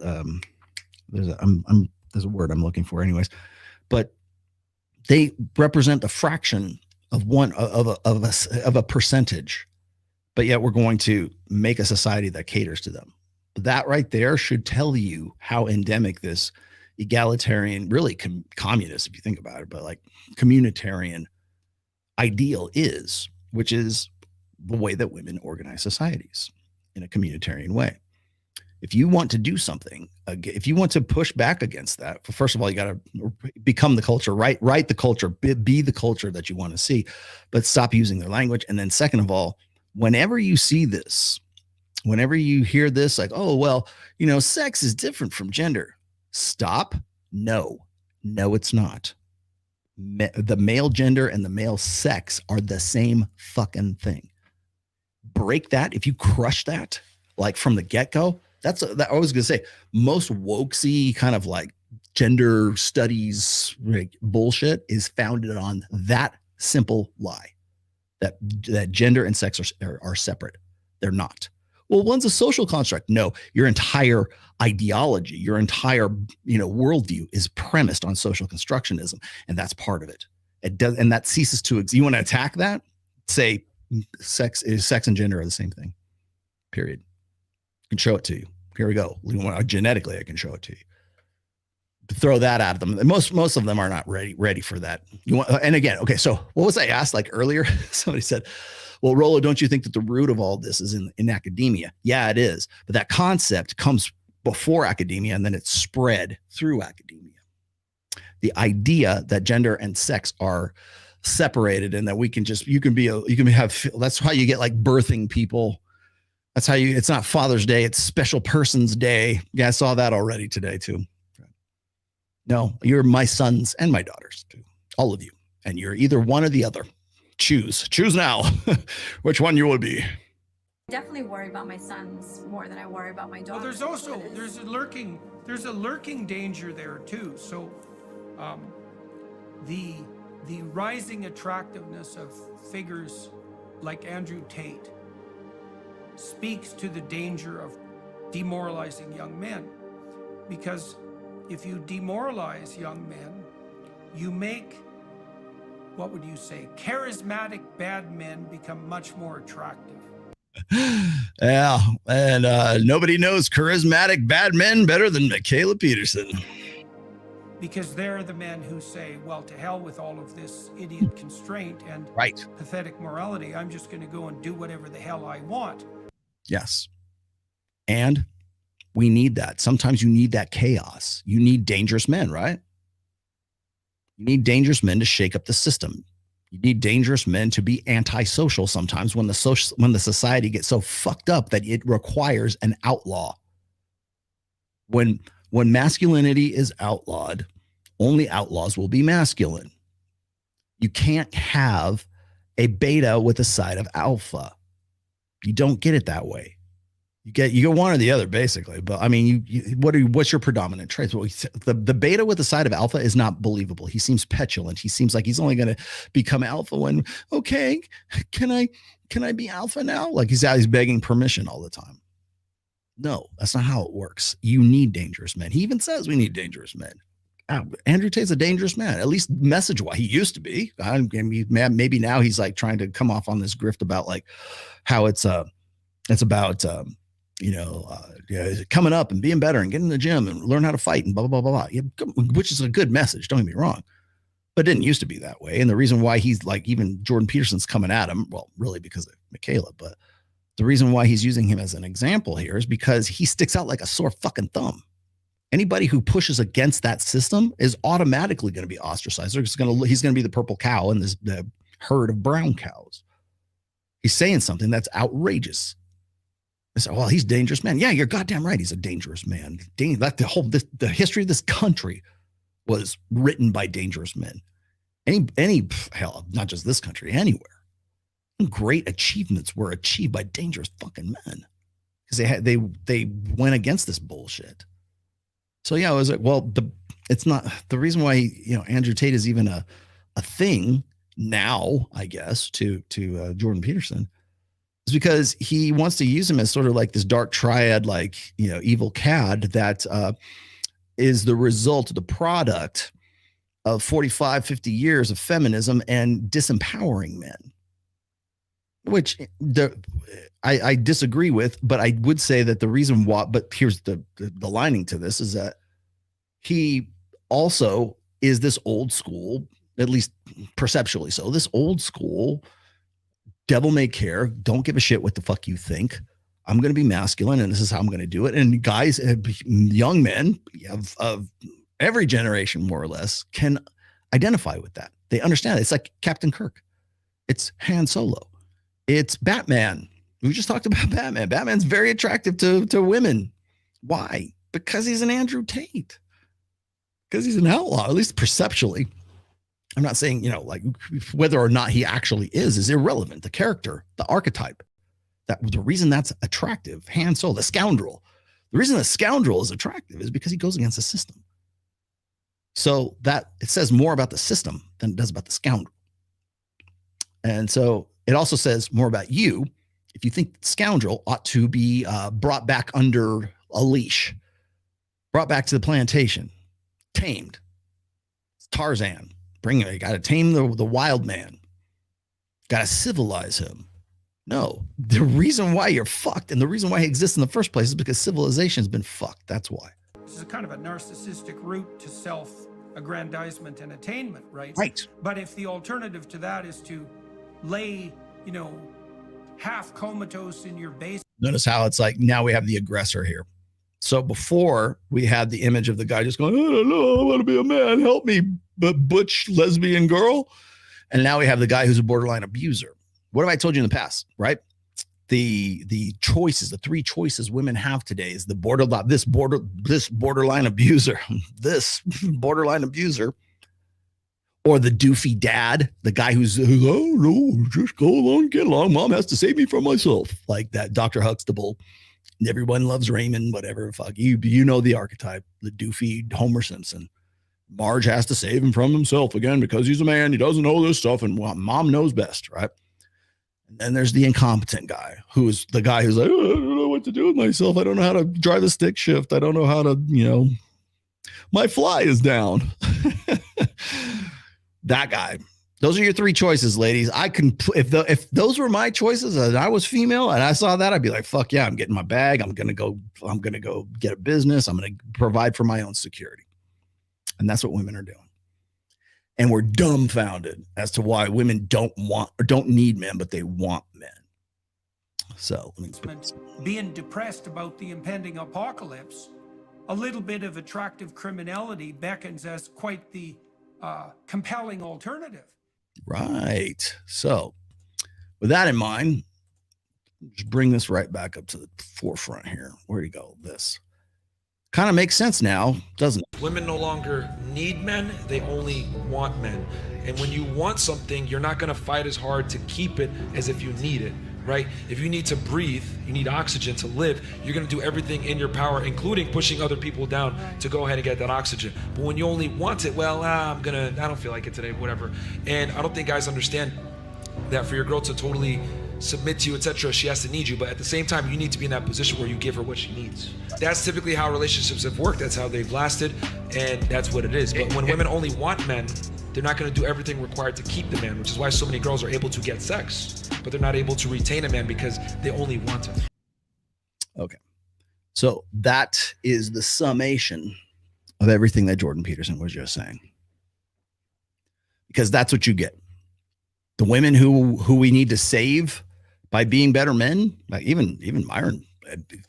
there's a word I'm looking for anyways, but they represent a fraction of a percentage, but yet we're going to make a society that caters to them. That right there should tell you how endemic this egalitarian, really communist, if you think about it, but like communitarian ideal is, which is the way that women organize societies in a communitarian way. If you want to do something, if you want to push back against that, first of all, you got to become the culture, write the culture, be the culture that you want to see, but stop using their language. And then second of all, whenever you see this, whenever you hear this, like, oh, well, sex is different from gender. Stop. No, it's not. The male gender and the male sex are the same fucking thing. Break that. If you crush that, like from the get-go, I was going to say, most wokesy kind of like gender studies bullshit is founded on that simple lie that gender and sex are separate. They're not. Well, one's a social construct. No, your entire ideology, your entire worldview is premised on social constructionism, and that's part of it. And that ceases to exist. You want to attack that? Say sex and gender are the same thing. Period. I can show it to you. Here we go. Genetically, I can show it to you. Throw that at them. Most of them are not ready for that. And again, okay. So what was I asked like earlier? Somebody said, well, Rollo, don't you think that the root of all this is in academia? Yeah, it is. But that concept comes before academia, and then it's spread through academia. The idea that gender and sex are separated, and that that's how you get like birthing people. That's how it's not Father's Day, it's Special Persons Day. Yeah, I saw that already today too. No, you're my sons and my daughters too. All of you. And you're either one or the other. Choose now which one you will be. I definitely worry about my sons more than I worry about my daughters. Well, there's a lurking danger there too. So the rising attractiveness of figures like Andrew Tate speaks to the danger of demoralizing young men, because if you demoralize young men, you make, what would you say, charismatic bad men become much more attractive. Yeah, and nobody knows charismatic bad men better than Michaela Peterson. because they're the men who say, well, to hell with all of this idiot constraint and pathetic morality. I'm just going to go and do whatever the hell I want. Yes. And we need that. Sometimes you need that chaos. You need dangerous men, right? You need dangerous men to shake up the system. You need dangerous men to be antisocial sometimes when the society gets so fucked up that it requires an outlaw. When masculinity is outlawed, only outlaws will be masculine. You can't have a beta with a side of alpha. You don't get it that way. You get one or the other, basically. But I mean, what's your predominant traits? Well, the beta with the side of alpha is not believable. He seems petulant. He seems like he's only going to become alpha when, okay, can I be alpha now? Like he's begging permission all the time. No, that's not how it works. You need dangerous men. He even says we need dangerous men. Andrew Tate's a dangerous man, at least message-wise. He used to be. Maybe now he's like trying to come off on this grift about like how it's about coming up and being better and getting in the gym and learn how to fight and blah, blah, blah, blah, blah. Which is a good message. Don't get me wrong. But it didn't used to be that way. And the reason why he's like, even Jordan Peterson's coming at him, well, really because of Michaela, but the reason why he's using him as an example here is because he sticks out like a sore fucking thumb. Anybody who pushes against that system is automatically going to be ostracized. He's going to be the purple cow in the herd of brown cows. He's saying something that's outrageous. I said, well, he's a dangerous man. Yeah, you're goddamn right. He's a dangerous man. Like the history of this country was written by dangerous men. Hell, not just this country, anywhere. Great achievements were achieved by dangerous fucking men because they went against this bullshit. So yeah, I was like, well, it's not the reason why Andrew Tate is even a thing now, I guess, to Jordan Peterson. Is because he wants to use him as sort of like this dark triad, like, evil cad that is the result of the product of 45, 50 years of feminism and disempowering men, which I disagree with, but I would say that the reason why, but here's the lining to this is that he also is this old school, at least perceptually so, this old school devil may care. Don't give a shit what the fuck you think. I'm going to be masculine and this is how I'm going to do it. And guys, young men of every generation, more or less, can identify with that. They understand it. It's like Captain Kirk. It's Han Solo. It's Batman. We just talked about Batman. Batman's very attractive to women. Why? Because he's an Andrew Tate. Because he's an outlaw, at least perceptually. I'm not saying, like whether or not he actually is irrelevant. The character, the archetype, the reason that's attractive, Han Solo, the scoundrel. The reason the scoundrel is attractive is because he goes against the system. So that it says more about the system than it does about the scoundrel. And so it also says more about you if you think the scoundrel ought to be brought back under a leash, brought back to the plantation, tamed. It's Tarzan. You got to tame the wild man. Got to civilize him. No, the reason why you're fucked and the reason why he exists in the first place is because civilization has been fucked. That's why. This is kind of a narcissistic route to self-aggrandizement and attainment, right? Right. But if the alternative to that is to lay, half comatose in your base. Notice how it's like now we have the aggressor here. So before we had the image of the guy just going, I don't know, I want to be a man, help me, but butch lesbian girl. And now we have the guy who's a borderline abuser. What have I told you in the past, right? The choices, the three choices women have today is this borderline abuser, this borderline abuser, or the doofy dad, the guy who's, oh no, just go along, get along. Mom has to save me from myself. Like that Dr. Huxtable. Everyone loves Raymond, whatever. Fuck you know the archetype, the doofy Homer Simpson. Marge has to save him from himself again because he's a man. He doesn't know this stuff, and mom knows best, right? And then there's the incompetent guy, who is the guy who's like, oh, I don't know what to do with myself. I don't know how to drive the stick shift. I don't know how to, my fly is down. That guy. Those are your three choices, ladies. If those were my choices and I was female and I saw that, I'd be like, fuck yeah, I'm getting my bag. I'm going to go get a business. I'm going to provide for my own security. And that's what women are doing. And we're dumbfounded as to why women don't want or don't need men, but they want men. So being depressed about the impending apocalypse, a little bit of attractive criminality beckons as quite the compelling alternative. Right. So with that in mind, just bring this right back up to the forefront here. Where do you go with this? Kind of makes sense now, doesn't it? Women no longer need men, they only want men. And when you want something, you're not gonna fight as hard to keep it as if you need it, right? If you need to breathe, you need oxygen to live, you're gonna do everything in your power, including pushing other people down to go ahead and get that oxygen. But when you only want it, well, I don't feel like it today, whatever. And I don't think guys understand that for your girl to totally submit to you, etc., she has to need you, but at the same time you need to be in that position where you give her what she needs. That's typically how relationships have worked. That's how they've lasted, and that's what it is. But when women only want men, they're not going to do everything required to keep the man, which is why so many girls are able to get sex, but they're not able to retain a man because they only want him. Okay, so that is the summation of everything that Jordan Peterson was just saying, because that's what you get. The women who we need to save by being better men, like even Myron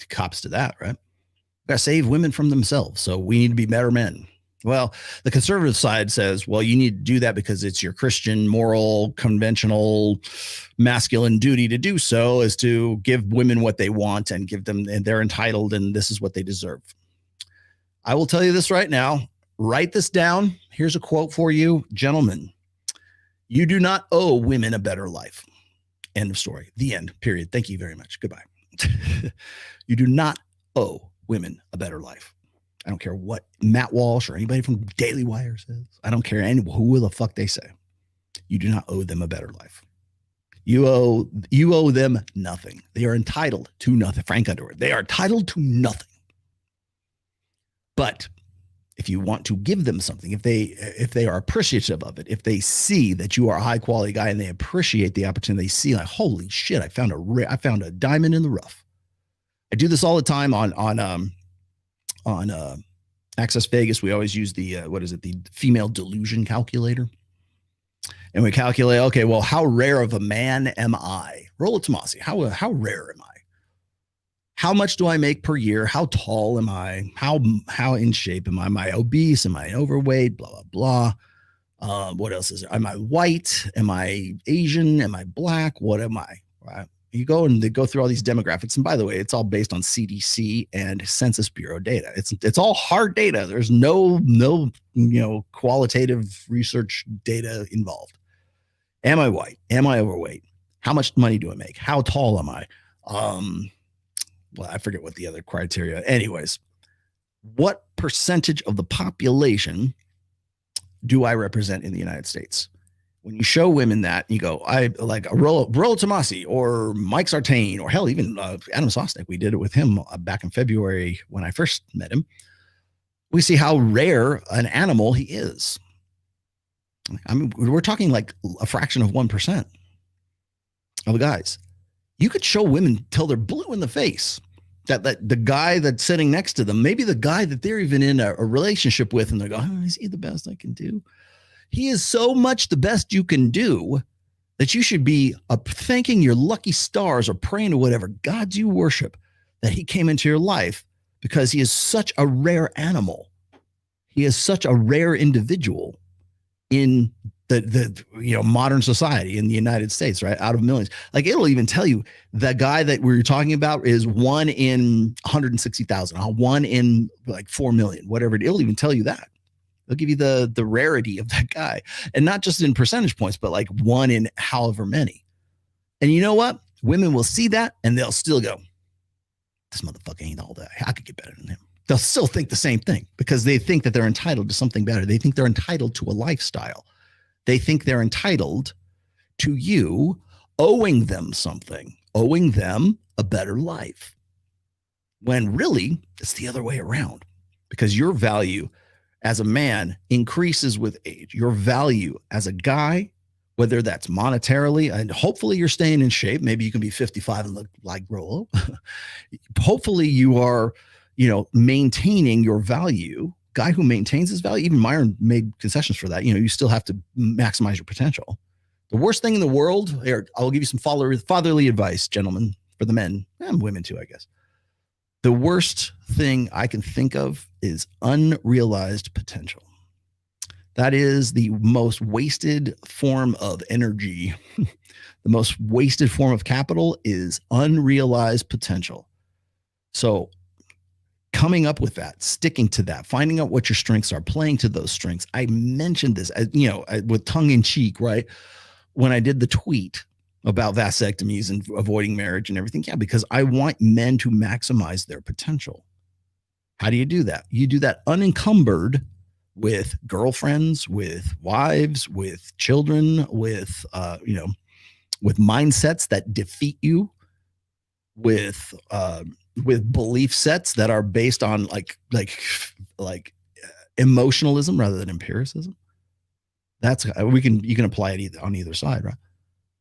cops to that, right? We gotta save women from themselves, so we need to be better men. Well, the conservative side says, well, you need to do that because it's your Christian, moral, conventional, masculine duty to do so, is to give women what they want and give them, and they're entitled, and this is what they deserve. I will tell you this right now. Write this down. Here's a quote for you, gentlemen. You do not owe women a better life. End of story. The end. Period. Thank you very much. Goodbye. You do not owe women a better life. I don't care what Matt Walsh or anybody from Daily Wire says. I don't care who the fuck they say. You do not owe them a better life. You owe them nothing. They are entitled to nothing. Frank Underwood. They are entitled to nothing. But if you want to give them something, if they are appreciative of it, if they see that you are a high quality guy and they appreciate the opportunity, they see like, holy shit, I found a diamond in the rough. I do this all the time on Access Vegas. We always use the the female delusion calculator, and we calculate, okay, well, how rare of a man am I? Rollo Tomasi, how rare am I? How much do I make per year? How tall am I? How in shape am I? Am I obese? Am I overweight? Blah, blah, blah. What else is there? Am I white? Am I Asian? Am I black? What am I? Right? You go and they go through all these demographics. And by the way, it's all based on CDC and Census Bureau data. It's all hard data. There's no qualitative research data involved. Am I white? Am I overweight? How much money do I make? How tall am I? Well, I forget what the other criteria. Anyways, what percentage of the population do I represent in the United States? When you show women that, you go, I like Rollo Tomasi or Mike Sartain, or hell, even Adam Sosnick. We did it with him back in February when I first met him. We see how rare an animal he is. I mean, we're talking like a fraction of 1% of the guys. You could show women till they're blue in the face that the guy that's sitting next to them, maybe the guy that they're even in a relationship with, and they're going, oh, is he the best I can do? He is so much the best you can do that you should be thanking your lucky stars or praying to whatever gods you worship that he came into your life, because he is such a rare animal. He is such a rare individual in the modern society in the United States, right? Out of millions. Like, it'll even tell you the guy that we were talking about is 1 in 160,000, 1 in like 4 million, whatever. It'll even tell you that. They'll give you the rarity of that guy, and not just in percentage points, but like 1 in however many. And you know what? Women will see that and they'll still go, this motherfucker ain't all that. I could get better than him. They'll still think the same thing because they think that they're entitled to something better. They think they're entitled to a lifestyle. They think they're entitled to you owing them something, owing them a better life. When really, it's the other way around, because your value as a man increases with age. Your value as a guy, whether that's monetarily, and hopefully you're staying in shape. Maybe you can be 55 and look like Rollo. Hopefully you are, maintaining your value, guy who maintains his value, even Myron made concessions for that. You still have to maximize your potential. The worst thing in the world, here, I'll give you some fatherly advice, gentlemen, for the men and women too, I guess. The worst thing I can think of is unrealized potential. That is the most wasted form of energy. The most wasted form of capital is unrealized potential. So coming up with that, sticking to that, finding out what your strengths are, playing to those strengths. I mentioned this, with tongue in cheek, right? When I did the tweet about vasectomies and avoiding marriage and everything. Yeah, because I want men to maximize their potential. How do you do that? You do that unencumbered with girlfriends, with wives, with children, with mindsets that defeat you, with belief sets that are based on like emotionalism rather than empiricism. You can apply it on either side, right?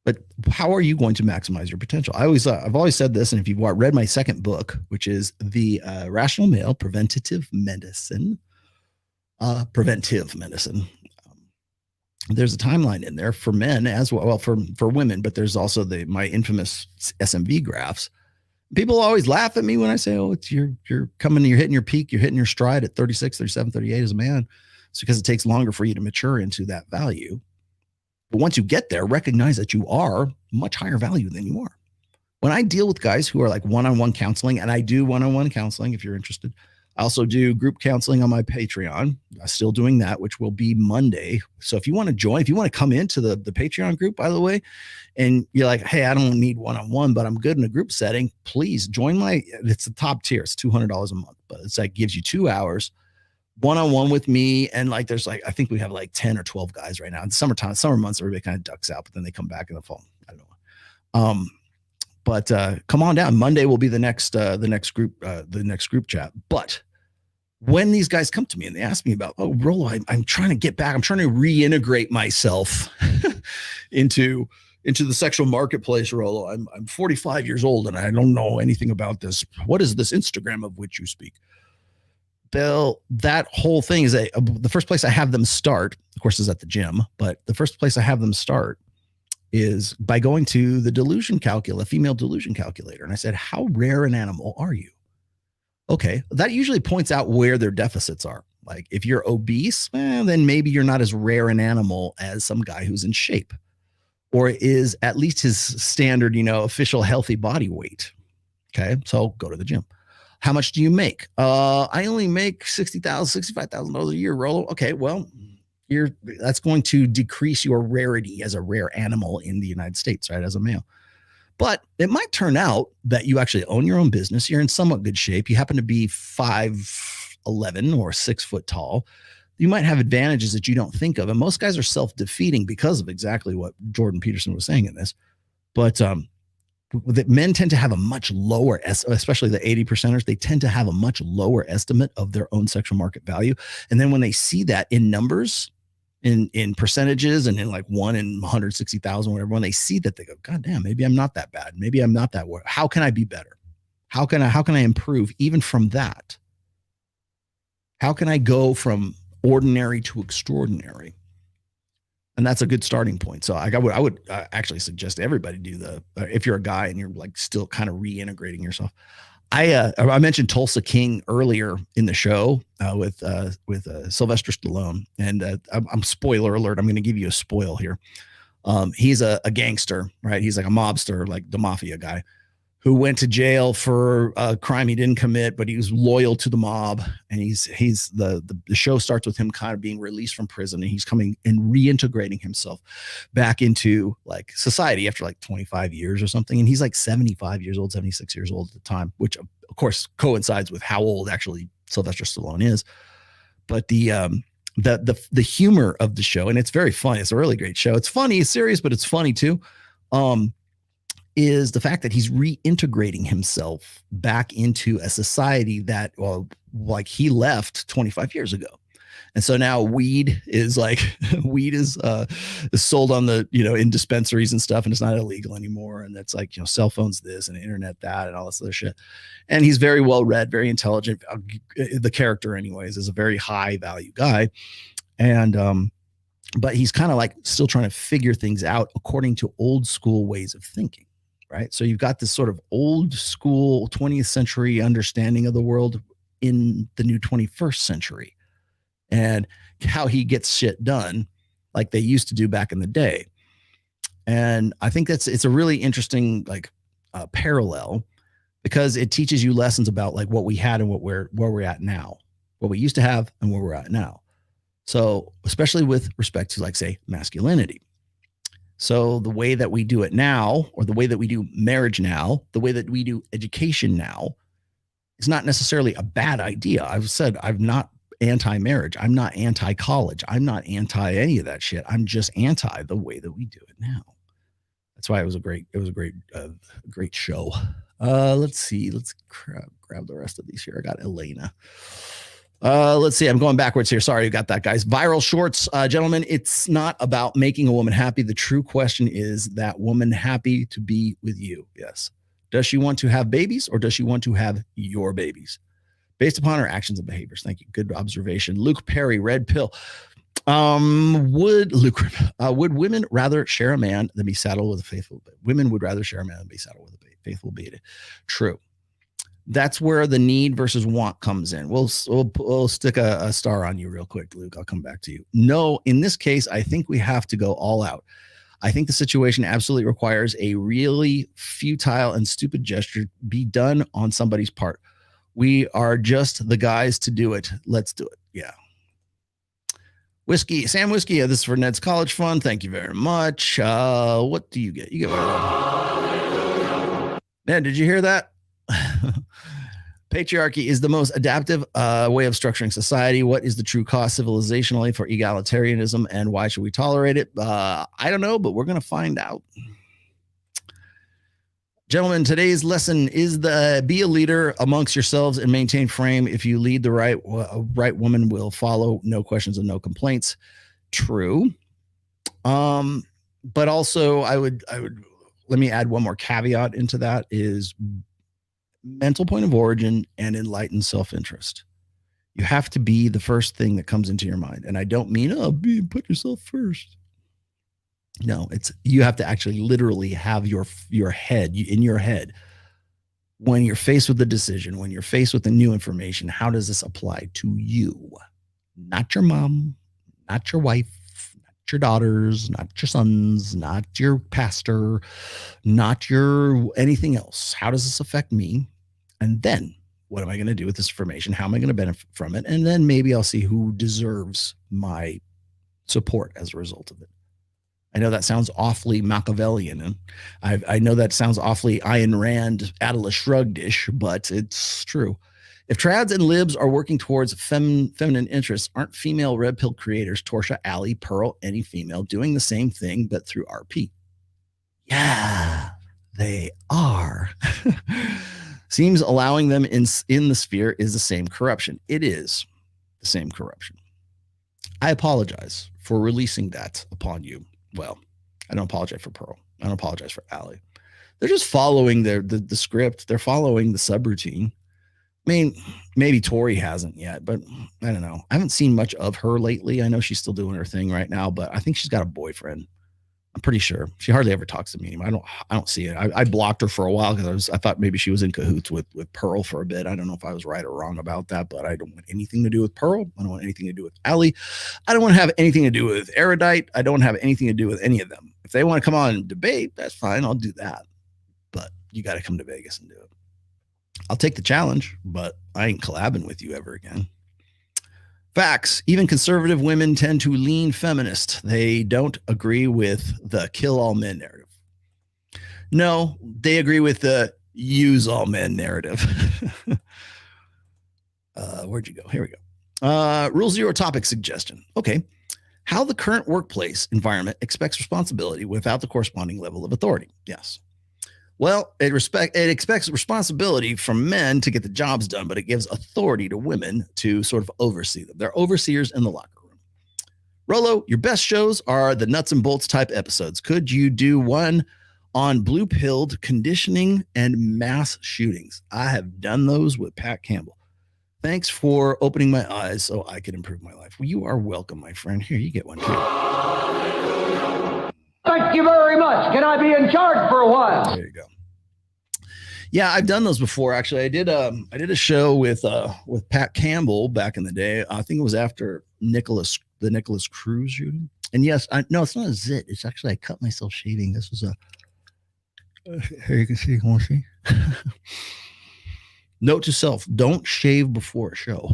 But how are you going to maximize your potential? I've always said this, and if you've read my second book, which is The Rational Male Preventive Medicine, there's a timeline in there for men as well, for women, but there's also my infamous SMV graphs. People always laugh at me when I say, oh, you're hitting your peak, you're hitting your stride at 36, 37, 38 as a man. It's because it takes longer for you to mature into that value. But once you get there, recognize that you are much higher value than you are. When I deal with guys who are like one-on-one counseling, and I do one-on-one counseling if you're interested. I also do group counseling on my Patreon. I'm still doing that, which will be Monday. So if you want to join, if you want to come into the Patreon group, by the way, and you're like, hey, I don't need one-on-one, but I'm good in a group setting, please join it's the top tier. It's $200 a month, but it's like gives you 2 hours one-on-one with me. And I think we have 10 or 12 guys right now. In summer months, everybody kind of ducks out, but then they come back in the fall. I don't know. But come on down. Monday will be the next group chat. But when these guys come to me and they ask me about, oh, Rollo, I'm trying to get back. I'm trying to reintegrate myself into the sexual marketplace, Rollo. I'm 45 years old and I don't know anything about this. What is this Instagram of which you speak? Bill, that whole thing is the first place I have them start, of course, is at the gym, but the first place I have them start is by going to the female delusion calculator. And I said, how rare an animal are you? Okay, that usually points out where their deficits are. Like if you're obese, then maybe you're not as rare an animal as some guy who's in shape, or is at least his standard, official healthy body weight. Okay, so go to the gym. How much do you make? I only make $60,000, $65,000 a year, Rollo. Okay, well, that's going to decrease your rarity as a rare animal in the United States, right? As a male. But it might turn out that you actually own your own business. You're in somewhat good shape. You happen to be 5'11" or 6 foot tall. You might have advantages that you don't think of. And most guys are self-defeating because of exactly what Jordan Peterson was saying in this. But that men tend to have a much lower, especially the 80%ers, they tend to have a much lower estimate of their own sexual market value. And then when they see that in numbers, in percentages, and in 1 in 160,000, whatever, when they see that, they go, God damn, maybe I'm not that bad. Maybe I'm not that worse. How can I be better? How can I improve even from that? How can I go from ordinary to extraordinary? And that's a good starting point. So I would actually suggest everybody do if you're a guy and you're still kind of reintegrating yourself. I mentioned Tulsa King earlier in the show with Sylvester Stallone, and I'm spoiler alert. I'm going to give you a spoil here. He's a gangster, right? He's like a mobster, like the mafia guy, who went to jail for a crime he didn't commit, but he was loyal to the mob. And the show starts with him kind of being released from prison, and he's coming and reintegrating himself back into society after 25 years or something. And he's 75 years old, 76 years old at the time, which of course coincides with how old actually Sylvester Stallone is. But the humor of the show, and it's very funny. It's a really great show. It's funny, it's serious, but it's funny too. Is the fact that he's reintegrating himself back into a society that, he left 25 years ago. And so now weed is sold on the, in dispensaries and stuff, and it's not illegal anymore. And it's like, cell phones this and internet that and all this other shit. And he's very well read, very intelligent. The character anyways is a very high value guy. And, but he's kind of like still trying to figure things out according to old school ways of thinking, right? So you've got this sort of old school 20th century understanding of the world in the new 21st century, and how he gets shit done like they used to do back in the day. And I think it's a really interesting parallel, because it teaches you lessons about like what we had and where we're at now, what we used to have and where we're at now. So especially with respect to, like, say, masculinity. So the way that we do it now, or the way that we do marriage now, the way that we do education now, is not necessarily a bad idea. I've said I'm not anti-marriage. I'm not anti-college. I'm not anti any of that shit. I'm just anti the way that we do it now. That's why it was a great show. Let's see. Let's grab the rest of these here. I got Elena. Let's see. I'm going backwards here. Sorry, you got that, guys. Viral shorts. Gentlemen, it's not about making a woman happy. The true question is that woman happy to be with you? Yes. Does she want to have babies, or does she want to have your babies? Based upon her actions and behaviors. Thank you. Good observation. Luke Perry, Red Pill. Would women rather share a man than be saddled with a faithful baby? Women would rather share a man than be saddled with a faithful baby. True. That's where the need versus want comes in. We'll stick a star on you real quick, Luke. I'll come back to you. No, in this case, I think we have to go all out. I think the situation absolutely requires a really futile and stupid gesture be done on somebody's part. We are just the guys to do it. Let's do it. Yeah. Whiskey, Sam Whiskey. This is for Ned's College Fund. Thank you very much. What do you get? You get what? Ned, did you hear that? Patriarchy is the most adaptive way of structuring society. What is the true cost civilizationally for egalitarianism, and why should we tolerate it? I don't know, but we're going to find out. Gentlemen, today's lesson is be a leader amongst yourselves and maintain frame. If you lead the right woman will follow. No questions and no complaints. True. But also I would let me add one more caveat into that is mental point of origin and enlightened self-interest. You have to be the first thing that comes into your mind. And I don't mean, put yourself first. No, you have to actually literally have your head in your head. When you're faced with a decision, when you're faced with the new information, how does this apply to you? Not your mom, not your wife, not your daughters, not your sons, not your pastor, not your anything else. How does this affect me? And then what am I going to do with this information? How am I going to benefit from it? And then maybe I'll see who deserves my support as a result of it. I know that sounds awfully Machiavellian, and I know that sounds awfully Ayn Rand, Atlas Shrugged-ish, but it's true. If trads and libs are working towards feminine interests, aren't female red pill creators, Torsha, Allie, Pearl, any female, doing the same thing, but through RP? Yeah, they are. Seems allowing them in the sphere is the same corruption. It is the same corruption. I apologize for releasing that upon you. Well, I don't apologize for Pearl. I don't apologize for Allie. They're just following the script. They're following the subroutine. I mean, maybe Tori hasn't yet, but I don't know. I haven't seen much of her lately. I know she's still doing her thing right now, but I think she's got a boyfriend. I'm pretty sure. She hardly ever talks to me. I don't see it. I blocked her for a while because I thought maybe she was in cahoots with Pearl for a bit. I don't know if I was right or wrong about that, but I don't want anything to do with Pearl. I don't want anything to do with Allie. I don't want to have anything to do with Erudite. I don't have anything to do with any of them. If they want to come on and debate, that's fine. I'll do that. But you got to come to Vegas and do it. I'll take the challenge, but I ain't collabing with you ever again. Facts. Even conservative women tend to lean feminist. They don't agree with the kill all men narrative. No, they agree with the use all men narrative. Where'd you go? Here we go. Rule 0 topic suggestion. Okay. How the current workplace environment expects responsibility without the corresponding level of authority. Yes. Well, it expects responsibility from men to get the jobs done, but it gives authority to women to sort of oversee them. They're overseers in the locker room. Rollo, your best shows are the nuts and bolts type episodes. Could you do one on blue-pilled conditioning and mass shootings? I have done those with Pat Campbell. Thanks for opening my eyes so I can improve my life. Well, you are welcome, my friend. Here, you get one too. Thank you very much. Can I be in charge for a while? There you go. Yeah, I've done those before. Actually, I did a show with Pat Campbell back in the day. I think it was after the Nicholas Cruz shooting. And yes, no, it's not a zit. It's actually I cut myself shaving. This was here you can see. Want to see? Note to self: don't shave before a show.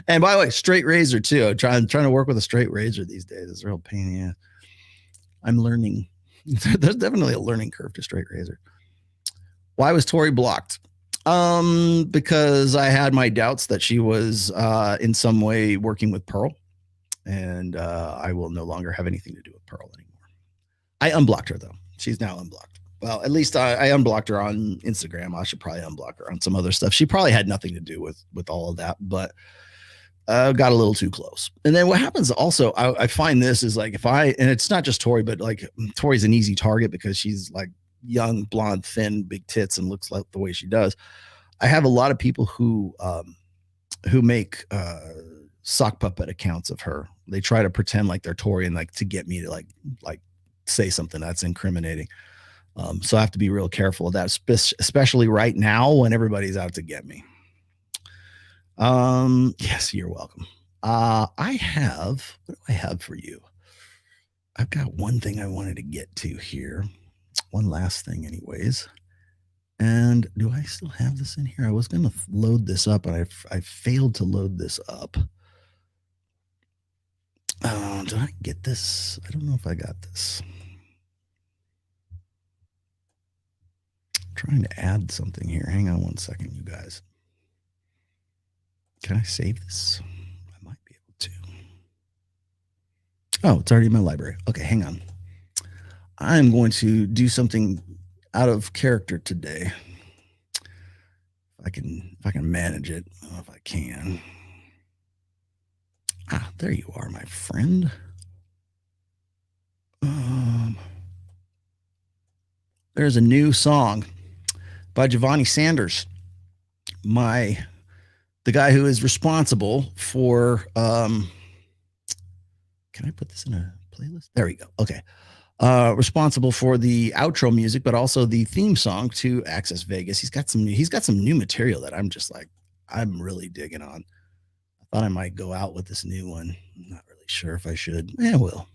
And by the way, straight razor too. I'm trying to work with a straight razor these days. It's a real pain in the ass. I'm learning. There's definitely a learning curve to straight razor. Why was Tori blocked? Because I had my doubts that she was in some way working with Pearl, and I will no longer have anything to do with Pearl anymore. I unblocked her though. She's now unblocked. Well, at least I unblocked her on Instagram. I should probably unblock her on some other stuff. She probably had nothing to do with all of that, but got a little too close. And then what happens also, I find this is like and it's not just Tori, but like Tori's an easy target because she's like young, blonde, thin, big tits, and looks like the way she does. I have a lot of people who make sock puppet accounts of her. They try to pretend like they're Tori and like to get me to like say something that's incriminating. So I have to be real careful of that, especially right now when everybody's out to get me. Yes, you're welcome. What do I have for you? I've got one thing I wanted to get to here. One last thing anyways. And do I still have this in here? I was going to load this up, and I failed to load this up. Did I get this? I don't know if I got this. Trying to add something here. Hang on one second, you guys. Can I save this? I might be able to. Oh, it's already in my library. Okay, hang on. I'm going to do something out of character today. If I can manage it. I don't know if I can. There you are, my friend. There's a new song by Jevani Sanders, the guy who is responsible for can I put this in a playlist? There we go. Okay. Responsible for the outro music, but also the theme song to Access Vegas. He's got some new material that I'm really digging on. I thought I might go out with this new one. I'm not really sure if I should. Yeah, I will.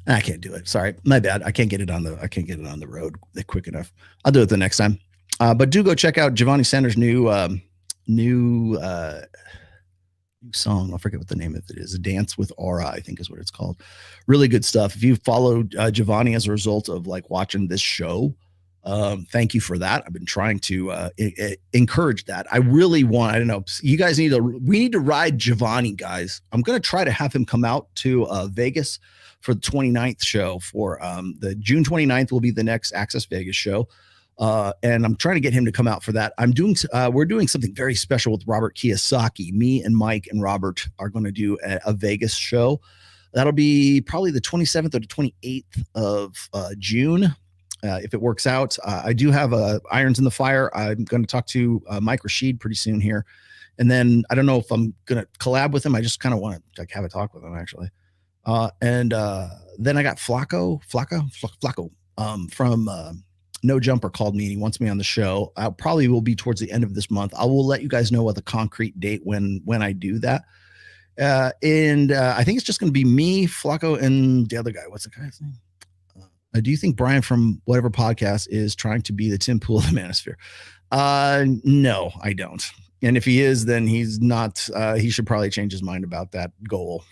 I can't do it. Sorry, my bad. I can't get it on the road quick enough. I'll do it the next time. But do go check out Jevani Sanders' new song. I forget what the name of it is. A Dance with Aura, I think is what it's called. Really good stuff. If you followed Jevani as a result of like watching this show, thank you for that. I've been trying to encourage that. I really want, I don't know, you guys we need to ride Jevani, guys. I'm going to try to have him come out to Vegas for the 29th show. For the June 29th will be the next Access Vegas show. And I'm trying to get him to come out for that. We're doing something very special with Robert Kiyosaki. Me and Mike and Robert are going to do a Vegas show. That'll be probably the 27th or the 28th of June. If it works out, I do have irons in the fire. I'm going to talk to Mike Rashid pretty soon here. And then I don't know if I'm going to collab with him. I just kind of want to have a talk with him actually. And then I got Flacco from No Jumper called me and he wants me on the show. I probably will be towards the end of this month. I will let you guys know what the concrete date when I do that. And I think it's just going to be me, Flacco, and the other guy. What's the guy's name? Do you think Brian from whatever podcast is trying to be the Tim Pool of the Manosphere? No, I don't. And if he is, then he's not. He should probably change his mind about that goal.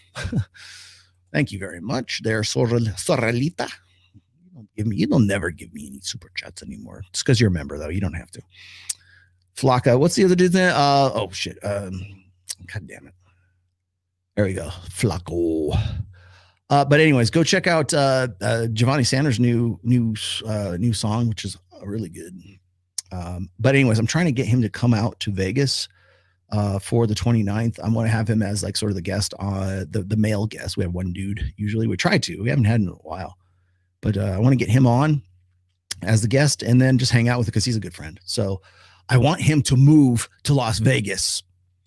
Thank you very much. There, Sorrelita. You'll never give me any super chats anymore. It's because you're a member, though. You don't have to. Flocka. What's the other dude's name? Oh shit. God damn it. There we go. Flacco. But anyways, go check out Jevani Sanders' new song, which is really good. But anyways, I'm trying to get him to come out to Vegas for the 29th. I'm going to have him as like sort of the guest on the male guest. We have one dude usually. We try to. We haven't had him in a while, but I want to get him on as the guest and then just hang out with him because he's a good friend. So I want him to move to Las Vegas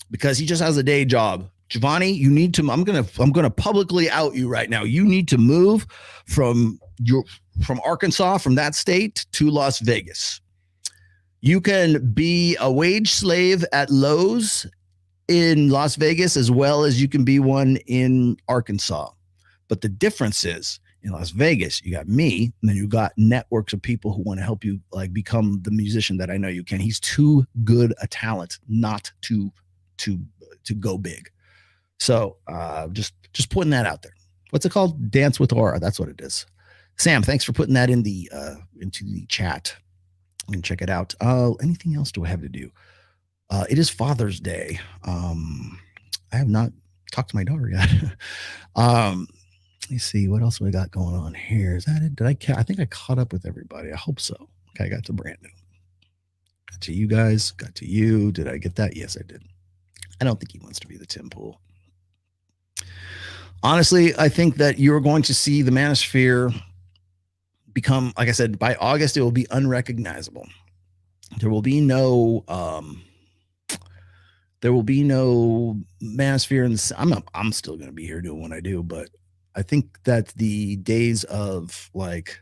because he just has a day job. Jevani, you need to. I'm gonna publicly out you right now. You need to move from Arkansas, from that state, to Las Vegas. You can be a wage slave at Lowe's in Las Vegas as well as you can be one in Arkansas. But the difference is in Las Vegas, you got me, and then you got networks of people who want to help you like become the musician that I know you can. He's too good a talent not to go big. So just putting that out there. What's it called? Dance with Aura. That's what it is. Sam, thanks for putting that in the into the chat. You can check it out. Anything else do I have to do? It is Father's Day. I have not talked to my daughter yet. Let me see what else we got going on here. Is that it? I think I caught up with everybody. I hope so. Okay, I got to Brandon. Got to you guys. Got to you. Did I get that? Yes, I did. I don't think he wants to be the Tim Pool. Honestly, I think that you're going to see the Manosphere become, like I said, by August, it will be unrecognizable. There will be no Manosphere. I'm still going to be here doing what I do, but I think that the days of like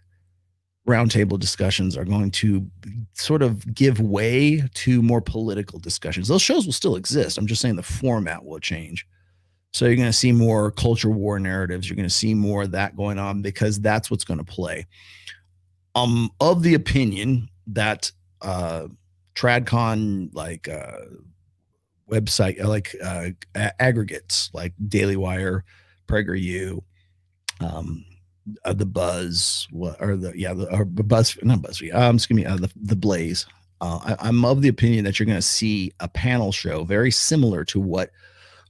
roundtable discussions are going to sort of give way to more political discussions. Those shows will still exist. I'm just saying the format will change. So you're going to see more culture war narratives. You're going to see more of that going on because that's what's going to play. Of the opinion that TradCon website aggregates like Daily Wire, PragerU, the Buzz, the Blaze. I'm of the opinion that you're going to see a panel show very similar to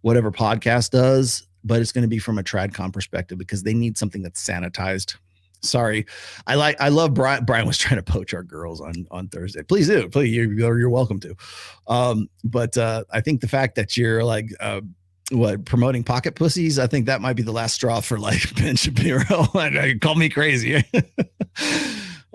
whatever podcast does, but it's going to be from a TradCon perspective because they need something that's sanitized. Sorry, I love Brian. Brian was trying to poach our girls on Thursday. Please do, please. You're welcome to. But I think the fact that you're like promoting pocket pussies, I think that might be the last straw for like Ben Shapiro. Call me crazy.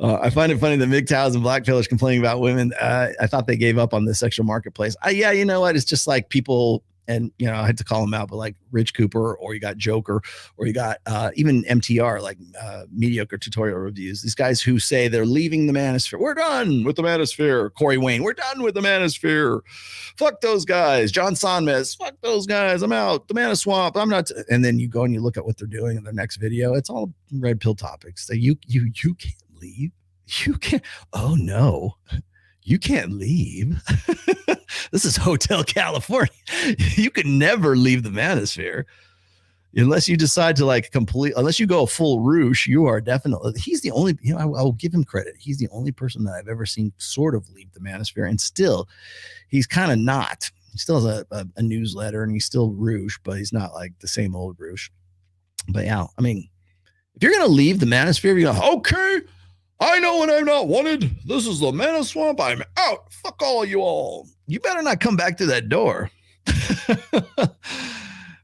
I find it funny that MGTOWs and black pillars complaining about women. I thought they gave up on the sexual marketplace. Yeah, you know what? It's just like people. And, you know, I had to call him out, but like Rich Cooper, or you got Joker, or you got even MTR, like mediocre tutorial reviews. These guys who say they're leaving the Manosphere. We're done with the Manosphere. Corey Wayne, we're done with the Manosphere. Fuck those guys. John Sonmez, fuck those guys. I'm out. The Manoswamp. I'm not. And then you go and you look at what they're doing in their next video. It's all red pill topics. So you can't leave. You can't. Oh, no. You can't leave. This is Hotel California. You can never leave the Manosphere unless you decide to unless you go full Roosh. You are definitely, he's the only, I'll give him credit. He's the only person that I've ever seen sort of leave the Manosphere, and still he's kind of not. He still has a newsletter and he's still Roosh, but he's not like the same old Roosh. But yeah, I mean, if you're going to leave the Manosphere, you go, okay, I know when I'm not wanted. This is the Manoswamp. I'm out. Fuck all you all. You better not come back to that door.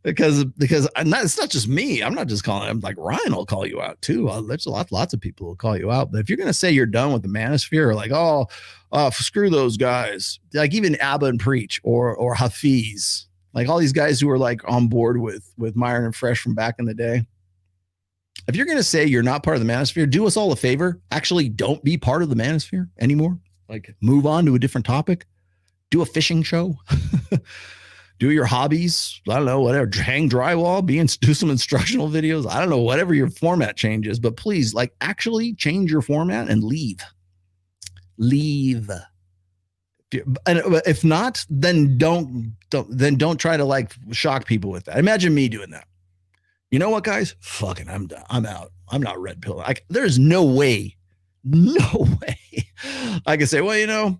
because it's not just me. I'm not just calling him. Like Ryan will call you out too. There's lots of people will call you out. But if you're going to say you're done with the Manosphere, or like, screw those guys, like even Abba and Preach or Hafiz, like all these guys who were like on board with Myron and Fresh from back in the day. If you're going to say you're not part of the Manosphere, do us all a favor. Actually, don't be part of the Manosphere anymore. Like, move on to a different topic. Do a fishing show. Do your hobbies. I don't know, whatever. Hang drywall. Do some instructional videos. I don't know, whatever your format changes. But please, like, actually change your format and leave. Leave. And if not, then don't try to like shock people with that. Imagine me doing that. You know what, guys? Fucking, I'm done. I'm out. I'm not red pill. There's no way I can say, well,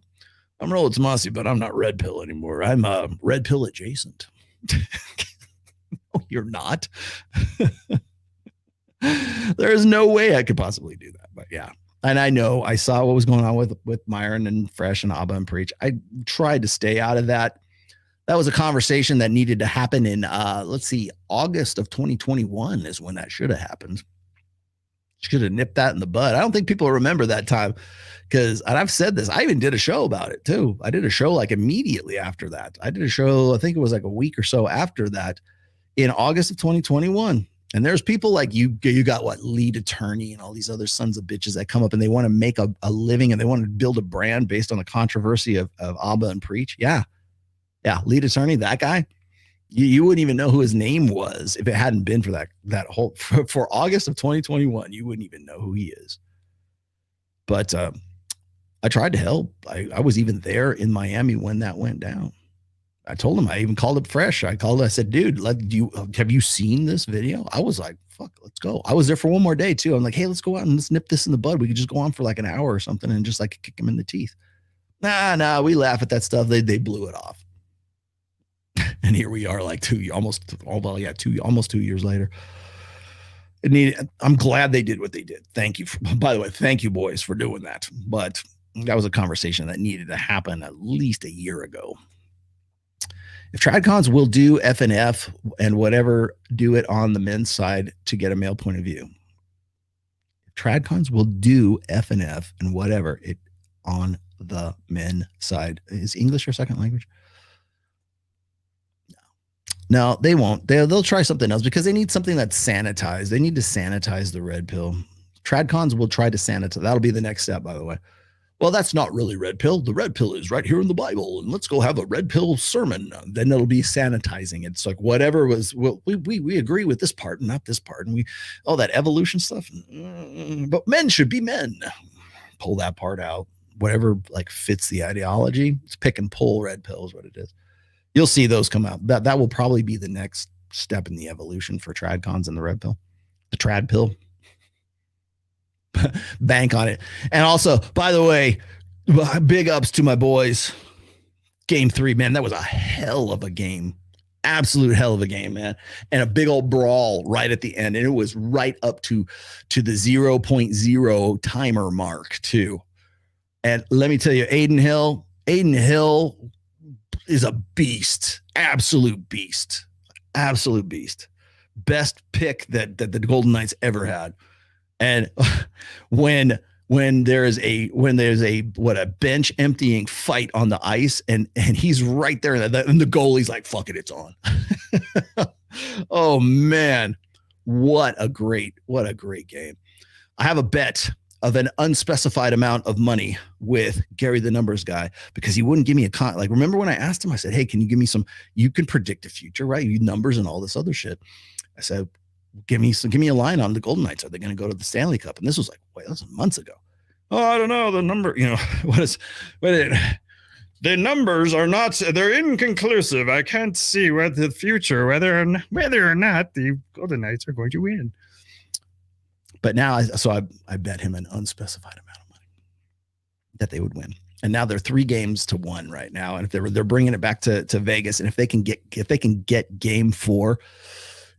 I'm Rollo Tomasi, but I'm not red pill anymore. I'm red pill adjacent. No, you're not. There is no way I could possibly do that. But yeah. And I know I saw what was going on with Myron and Fresh and Abba and Preach. I tried to stay out of that. That was a conversation that needed to happen in, August of 2021 is when that should have happened. Should have nipped that in the bud. I don't think people remember that time because, and I've said this, I even did a show about it too. I did a show like immediately after that. I did a show, I think it was like a week or so after that in August of 2021. And there's people like you got what, lead attorney and all these other sons of bitches that come up and they want to make a living and they want to build a brand based on the controversy of Abba and Preach. Yeah. Yeah. Lead attorney, that guy, you wouldn't even know who his name was if it hadn't been for that whole, for August of 2021, you wouldn't even know who he is. But I tried to help. I was even there in Miami when that went down. I told him, I even called up Fresh. I said, dude, have you seen this video? I was like, fuck, let's go. I was there for one more day too. I'm like, hey, let's go out and let's nip this in the bud. We could just go on for like an hour or something and just like kick him in the teeth. Nah, we laugh at that stuff. They blew it off. And here we are like almost 2 years later. I'm glad they did what they did. Thank you. By the way, thank you boys for doing that. But that was a conversation that needed to happen at least a year ago. If TradCons will do F&F and whatever, do it on the men's side to get a male point of view. If TradCons will do F&F and whatever it on the men's side. Is English your second language? No, they won't. They'll try something else because they need something that's sanitized. They need to sanitize the red pill. TradCons will try to sanitize. That'll be the next step, by the way. Well, that's not really red pill. The red pill is right here in the Bible, and let's go have a red pill sermon. Then it'll be sanitizing. It's like whatever was. Well, we agree with this part, and not this part, and all that evolution stuff. But men should be men. Pull that part out. Whatever like fits the ideology. It's pick and pull. Red pill is what it is. You'll see those come out. That will probably be the next step in the evolution for TradCons and the red pill, the trad pill. Bank on it. And also, by the way, big ups to my boys. Game 3, man, that was a hell of a game. Absolute hell of a game, man. And a big old brawl right at the end. And it was right up to the 0.0 timer mark, too. And let me tell you, Aiden Hill is a beast. Absolute beast. Absolute beast. Best pick that the Golden Knights ever had. And when there's a bench emptying fight on the ice and he's right there and the goalie's like, fuck it, it's on. Oh man, what a great game. I have a bet of an unspecified amount of money with Gary the numbers guy because he wouldn't give me remember when I asked him, I said, hey, can you give me you can predict the future, right? You numbers and all this other shit. I said, give me a line on the Golden Knights. Are they going to go to the Stanley Cup? And this was that was months ago. Oh, I don't know. The number, the numbers are not, they're inconclusive. I can't see what the future, whether or not the Golden Knights are going to win. But now, I bet him an unspecified amount of money that they would win. And now they're 3-1 right now. And if they're bringing it back to Vegas, and if they can get game 4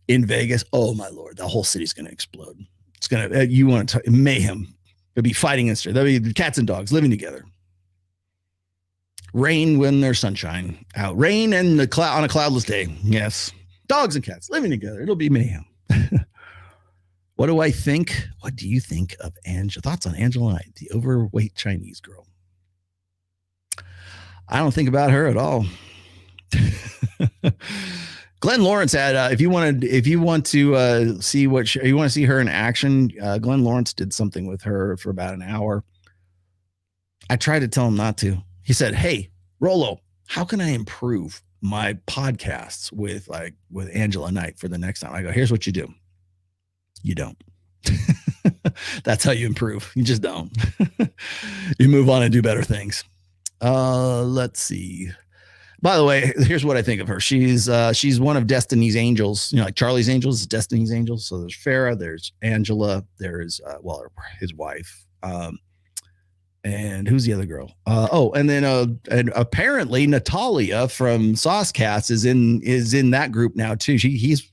in Vegas, oh my Lord, the whole city's going to explode. It's going to, you want to mayhem. They'll be fighting against her. There'll be cats and dogs living together. Rain when there's sunshine out. Rain and on a cloudless day. Yes. Dogs and cats living together. It'll be mayhem. What do I think? What do you think of Angela? Thoughts on Angela Knight, the overweight Chinese girl? I don't think about her at all. Glenn Lawrence had, if you want to see you want to see her in action, Glenn Lawrence did something with her for about an hour. I tried to tell him not to. He said, hey, Rollo, how can I improve my podcasts with Angela Knight for the next time? I go, here's what you do. You don't. That's how you improve. You just don't. You move on and do better things. Let's see. By the way, here's what I think of her. She's one of Destiny's angels, like Charlie's Angels is Destiny's angels. So there's Farrah, there's Angela, there's his wife. And who's the other girl? And then and apparently Natalia from Sauce Cats is in that group now too. She's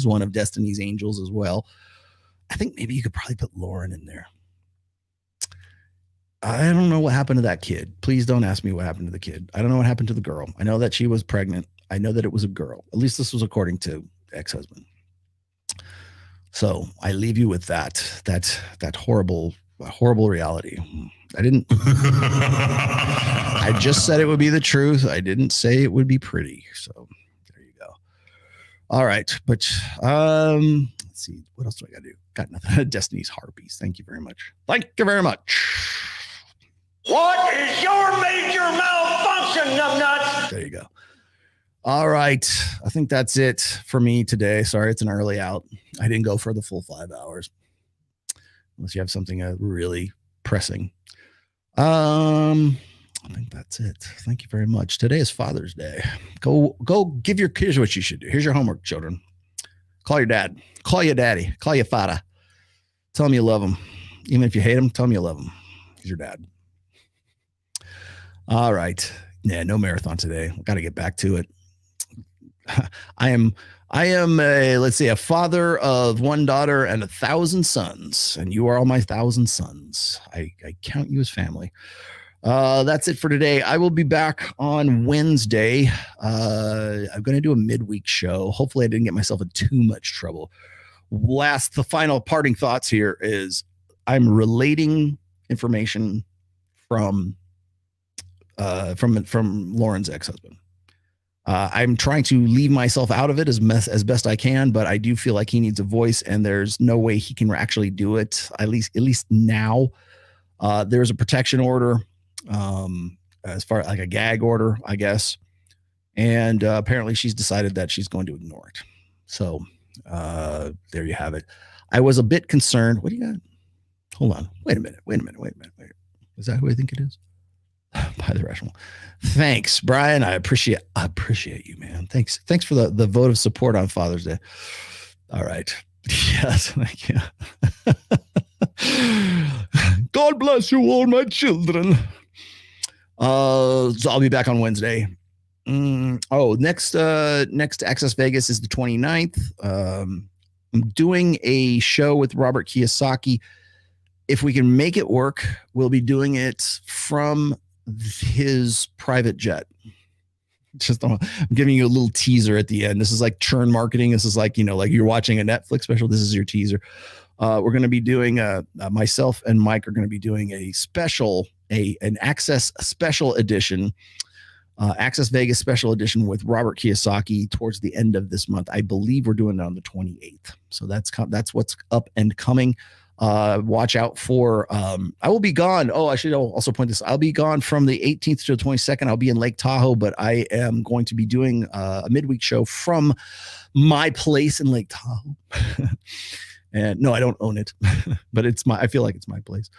one of Destiny's angels as well. I think maybe you could probably put Lauren in there. I don't know what happened to that kid. Please don't ask me what happened to the kid. I don't know what happened to the girl. I know that she was pregnant. I know that it was a girl. At least this was according to ex-husband. So I leave you with that horrible reality. I just said it would be the truth. I didn't say it would be pretty. So there you go. All right. But let's see. What else do I got to do? Got nothing. Destiny's Harpies. Thank you very much. Thank you very much. What is your major malfunction, numbnuts? There you go. All right. I think that's it for me today. Sorry, it's an early out. I didn't go for the full 5 hours. Unless you have something really pressing. I think that's it. Thank you very much. Today is Father's Day. Go give your kids what you should do. Here's your homework, children. Call your dad. Call your daddy. Call your father. Tell him you love him. Even if you hate him, tell him you love him. He's your dad. All right. Yeah, no marathon today. Got to get back to it. I am let's say a father of one daughter and 1,000 sons, and you are all my 1,000 sons. I count you as family. That's it for today. I will be back on Wednesday. I'm going to do a midweek show. Hopefully I didn't get myself in too much trouble. The final parting thoughts here is I'm relating information from Lauren's ex-husband. I'm trying to leave myself out of it as best I can, but I do feel like he needs a voice, and there's no way he can actually do it. At least now, there's a protection order, as far like a gag order, I guess. And apparently she's decided that she's going to ignore it. So there you have it. I was a bit concerned. What do you got? Hold on. Wait a minute. Is that who I think it is? By the rational. Thanks, Brian. I appreciate you, man. Thanks for the vote of support on Father's Day. All right. Yes, thank you. God bless you all, my children. So I'll be back on Wednesday. Next Access Vegas is the 29th. I'm doing a show with Robert Kiyosaki. If we can make it work, we'll be doing it from his private jet. I'm giving you a little teaser at the end. This is like churn marketing. This is like, like you're watching a Netflix special. This is your teaser. We're going to be doing myself and Mike are going to be doing an Access special edition, Access Vegas special edition with Robert Kiyosaki towards the end of this month. I believe we're doing it on the 28th. So that's what's up and coming. Watch out for I will be gone. I should also point this. I'll be gone from the 18th to the 22nd. I'll be in Lake Tahoe, but I am going to be doing a midweek show from my place in Lake Tahoe. And no, I don't own it, but I feel like it's my place.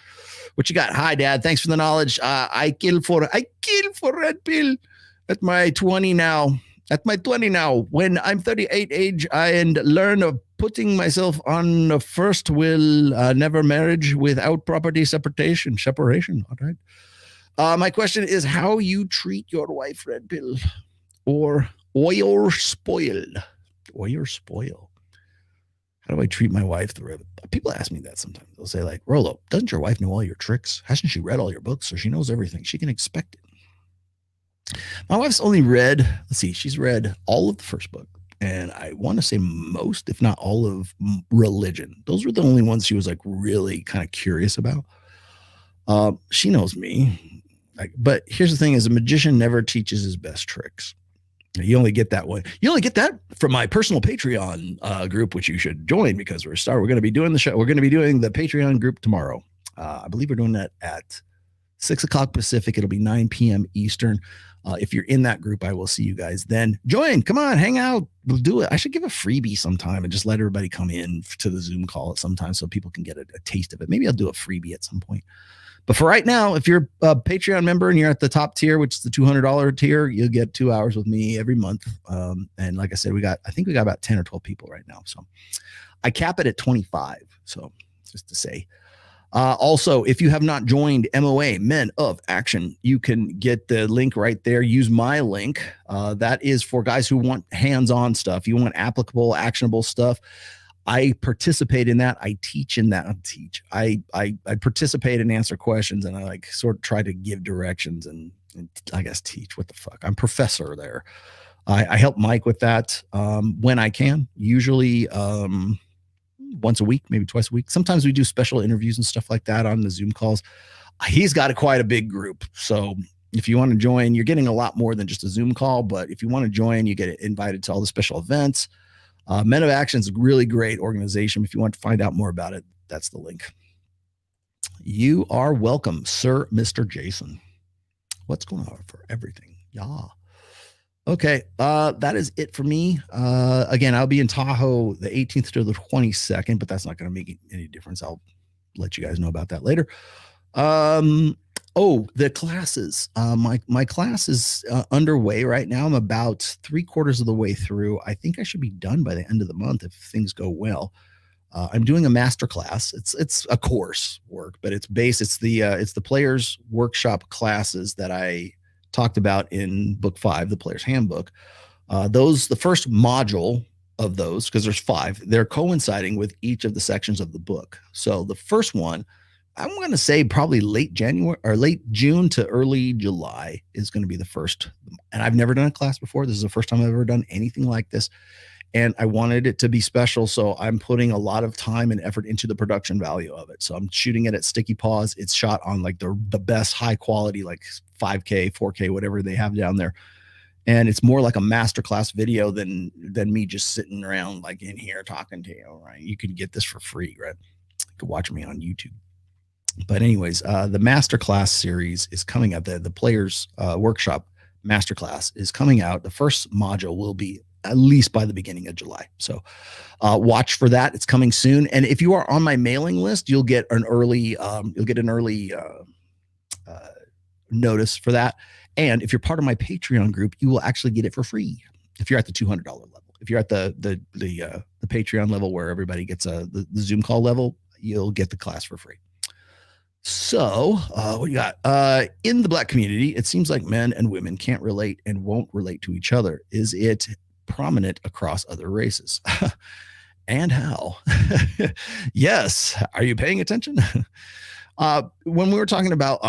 What you got? Hi, Dad. Thanks for the knowledge. I kill for red pill at my 20 now. At my 20 now, when I'm 38 age, and learn of putting myself on a first will, never marriage without property separation. All right. My question is how you treat your wife, Red Pill, or oil spoil. How do I treat my wife? People ask me that sometimes. They'll say like, Rollo, doesn't your wife know all your tricks? Hasn't she read all your books? So she knows everything. She can expect it. My wife's only read, she's read all of the first book. And I want to say most, if not all of religion. Those were the only ones she was like really kind of curious about. She knows me. But here's the thing is a magician never teaches his best tricks. You only get that one. You only get that from my personal Patreon group, which you should join because we're going to be doing the show. We're going to be doing the Patreon group tomorrow. I believe we're doing that at 6:00 Pacific. It'll be 9 p.m. Eastern. If you're in that group, I will see you guys then. Join. Come on, hang out. We'll do it. I should give a freebie sometime and just let everybody come in to the Zoom call at some time so people can get a taste of it. Maybe I'll do a freebie at some point. But for right now, if you're a Patreon member and you're at the top tier, which is the $200 tier, you'll get 2 hours with me every month. And like I said, I think we got about 10 or 12 people right now. So I cap it at 25. So just to say. Also, if you have not joined MOA, Men of Action, you can get the link right there. Use my link. That is for guys who want hands-on stuff. You want applicable, actionable stuff. I participate in that. I teach in that. I participate and answer questions, and I like sort of try to give directions and I guess teach. What the fuck? I'm professor there. I help Mike with that when I can. Usually once a week, maybe twice a week. Sometimes we do special interviews and stuff like that on the Zoom calls. He's got quite a big group, so if you want to join, you're getting a lot more than just a Zoom call. But if you want to join, you get invited to all the special events. Men of Action is a really great organization. If you want to find out more about it, that's the link. You are welcome, Sir Mr. Jason. What's going on for everything? Yeah. Okay. That is it for me. Again, I'll be in Tahoe the 18th to the 22nd, but that's not going to make any difference. I'll let you guys know about that later. Oh, the classes. My class is underway right now. I'm about 3/4 of the way through. I think I should be done by the end of the month if things go well. I'm doing a master class. It's a course work, but it's the Players Workshop classes that I talked about in book 5, the Player's Handbook. The first module of those, because there's 5, they're coinciding with each of the sections of the book. So the first one, I'm going to say probably late June to early July is going to be the first. And I've never done a class before. This is the first time I've ever done anything like this. And I wanted it to be special. So I'm putting a lot of time and effort into the production value of it. So I'm shooting it at Sticky Paws. It's shot on like the best high quality, like 5K, 4K, whatever they have down there. And it's more like a masterclass video than me just sitting around like in here talking to you, right? You can get this for free, right? You can watch me on YouTube. But anyways, the masterclass series is coming out. The Players Workshop masterclass is coming out. The first module will be at least by the beginning of July. So watch for that. It's coming soon. And if you are on my mailing list, you'll get an early notice for that. And if you're part of my Patreon group, you will actually get it for free. If you're at the $200 level, if you're at the Patreon level where everybody gets the Zoom call level, you'll get the class for free. So what you got? In the Black community, it seems like men and women can't relate and won't relate to each other. Is it prominent across other races? And how? Yes. Are you paying attention? When we were talking about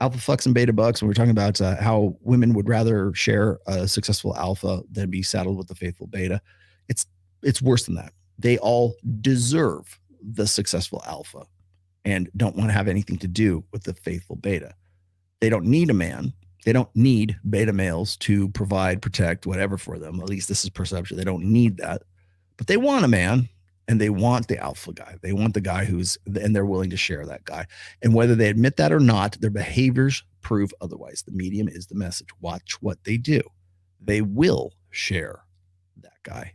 alpha fucks and beta bucks, and we were talking about how women would rather share a successful alpha than be saddled with the faithful beta, it's worse than that. They all deserve the successful alpha and don't want to have anything to do with the faithful beta. They don't need a man. They don't need beta males to provide, protect, whatever for them. At least this is perception. They don't need that. But they want a man, and they want the alpha guy. They want the guy and they're willing to share that guy. And whether they admit that or not, their behaviors prove otherwise. The medium is the message. Watch what they do. They will share that guy.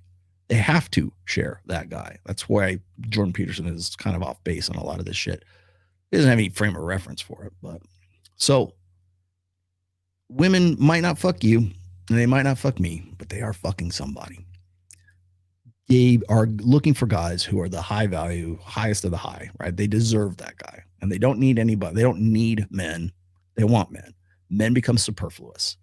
They have to share that guy. That's why Jordan Peterson is kind of off base on a lot of this shit. He doesn't have any frame of reference for it. But so women might not fuck you and they might not fuck me, but they are fucking somebody. They are looking for guys who are the high value, highest of the high, right? They deserve that guy and they don't need anybody. They don't need men. They want men. Men become superfluous.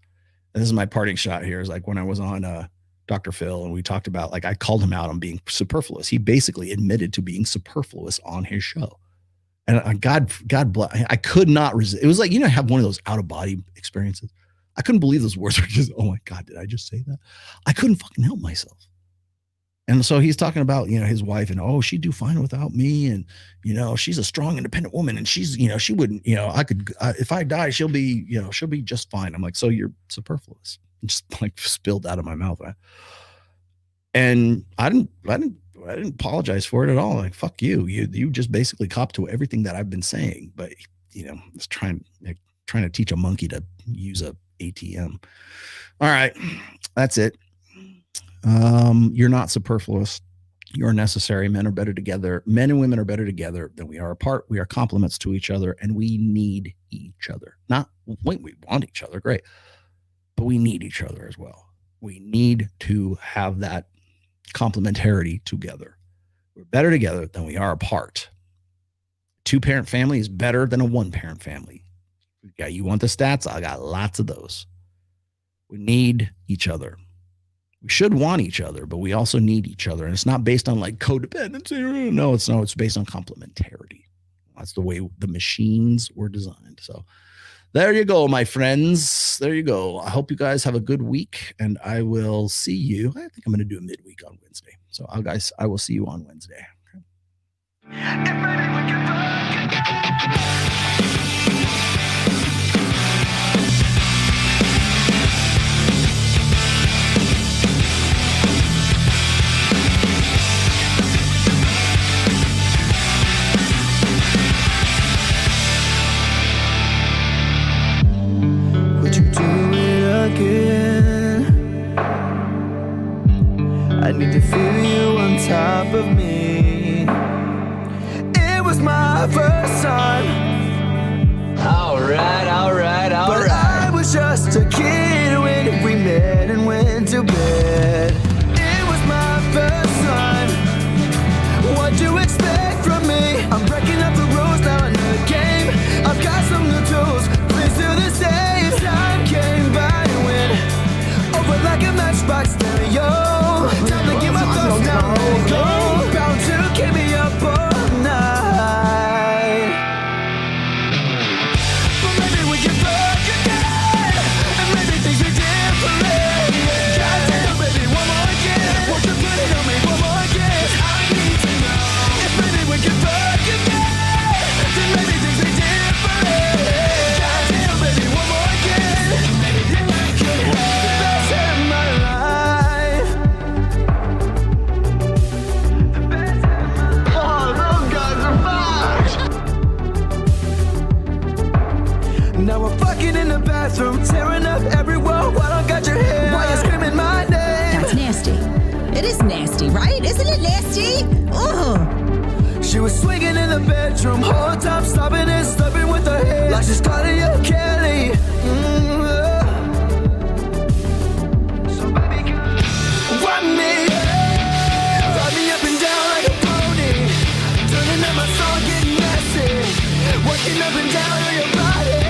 And this is my parting shot here is like when I was on, Dr. Phil, and we talked about, like, I called him out on being superfluous. He basically admitted to being superfluous on his show. And God bless, I could not resist. It was like, I have one of those out of body experiences. I couldn't believe those words were just, oh my God, did I just say that? I couldn't fucking help myself. And so he's talking about, his wife and, oh, she'd do fine without me. And, she's a strong, independent woman. And she's, she wouldn't, I could, if I die, she'll be just fine. I'm like, so you're superfluous. Just like spilled out of my mouth. And I didn't apologize for it at all. Like, fuck you. You just basically copped to everything that I've been saying. But, I was trying to teach a monkey to use a ATM. All right. That's it. You're not superfluous. You're necessary. Men are better together. Men and women are better together than we are apart. We are complements to each other, and we need each other. We want each other. Great. But we need each other as well. We need to have that complementarity together. We're better together than we are apart. 2-parent family is better than a 1-parent family. Yeah, you want the stats? I got lots of those. We need each other. We should want each other, but we also need each other. And it's not based on like codependency. No, it's not. It's based on complementarity. That's the way the machines were designed. So there you go, my friends. There you go. I hope you guys have a good week, and I will see you. I think I'm going to do a midweek on Wednesday. So I will see you on Wednesday. Would you do it again? I need to feel you on top of me. It was my first time. Alright. But I was just a kid when we met and went to bed. It was my first time. What'd you expect from me? I'm breaking up the rules now in the game. I've got some new tools. Please do the same. Time came by and went over like a matchbox stereo. Time to get my thoughts down and go. Bound to keep me up all night. But maybe we can fuck again, and maybe things are different. Goddamn, baby, one more again. Won't you put it on me one more again? I need to know if maybe we can fuck again, then maybe things are different. Goddamn, baby, one more again. Then I could have the best of my life. Oh, those guys are fucked. Now we're fucking in the bathroom, tearing up every wall while I got your hair. Why you screaming my name? That's nasty. It is nasty, right? Isn't it nasty? Ugh. She was swinging in the bedroom, whole time stopping and stopping with her head like she's calling you Kelly. So baby, girl, ride me up and down like a pony, turning up my song, getting messy, working up and down on your body.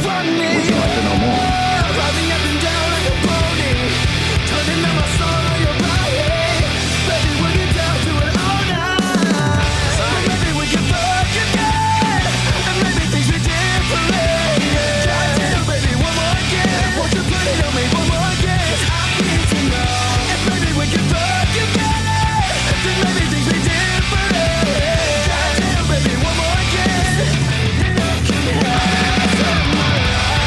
Ride me up and down like a pony, turning up my song on your body. Baby, we'll get down to it all night. But maybe we can fuck again, and maybe things are different. Goddamn, baby, one more again. Won't you put it on me one more again? I need to know if maybe we can fuck again, then maybe things are different. Goddamn, baby, one more again. Then I can have my life.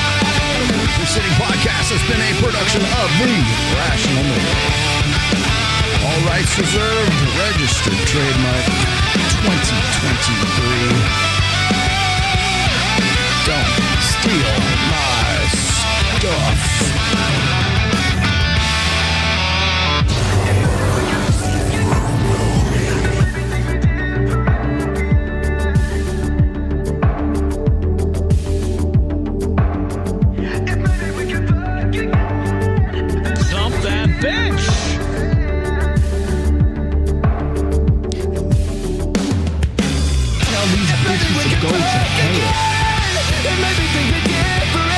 The City Podcast has been a production of The Rational Male. All rights reserved, registered trademark 2023. Don't steal my stuff. Dump that bitch! Tell these bitches to go to hell. It made me think again forever.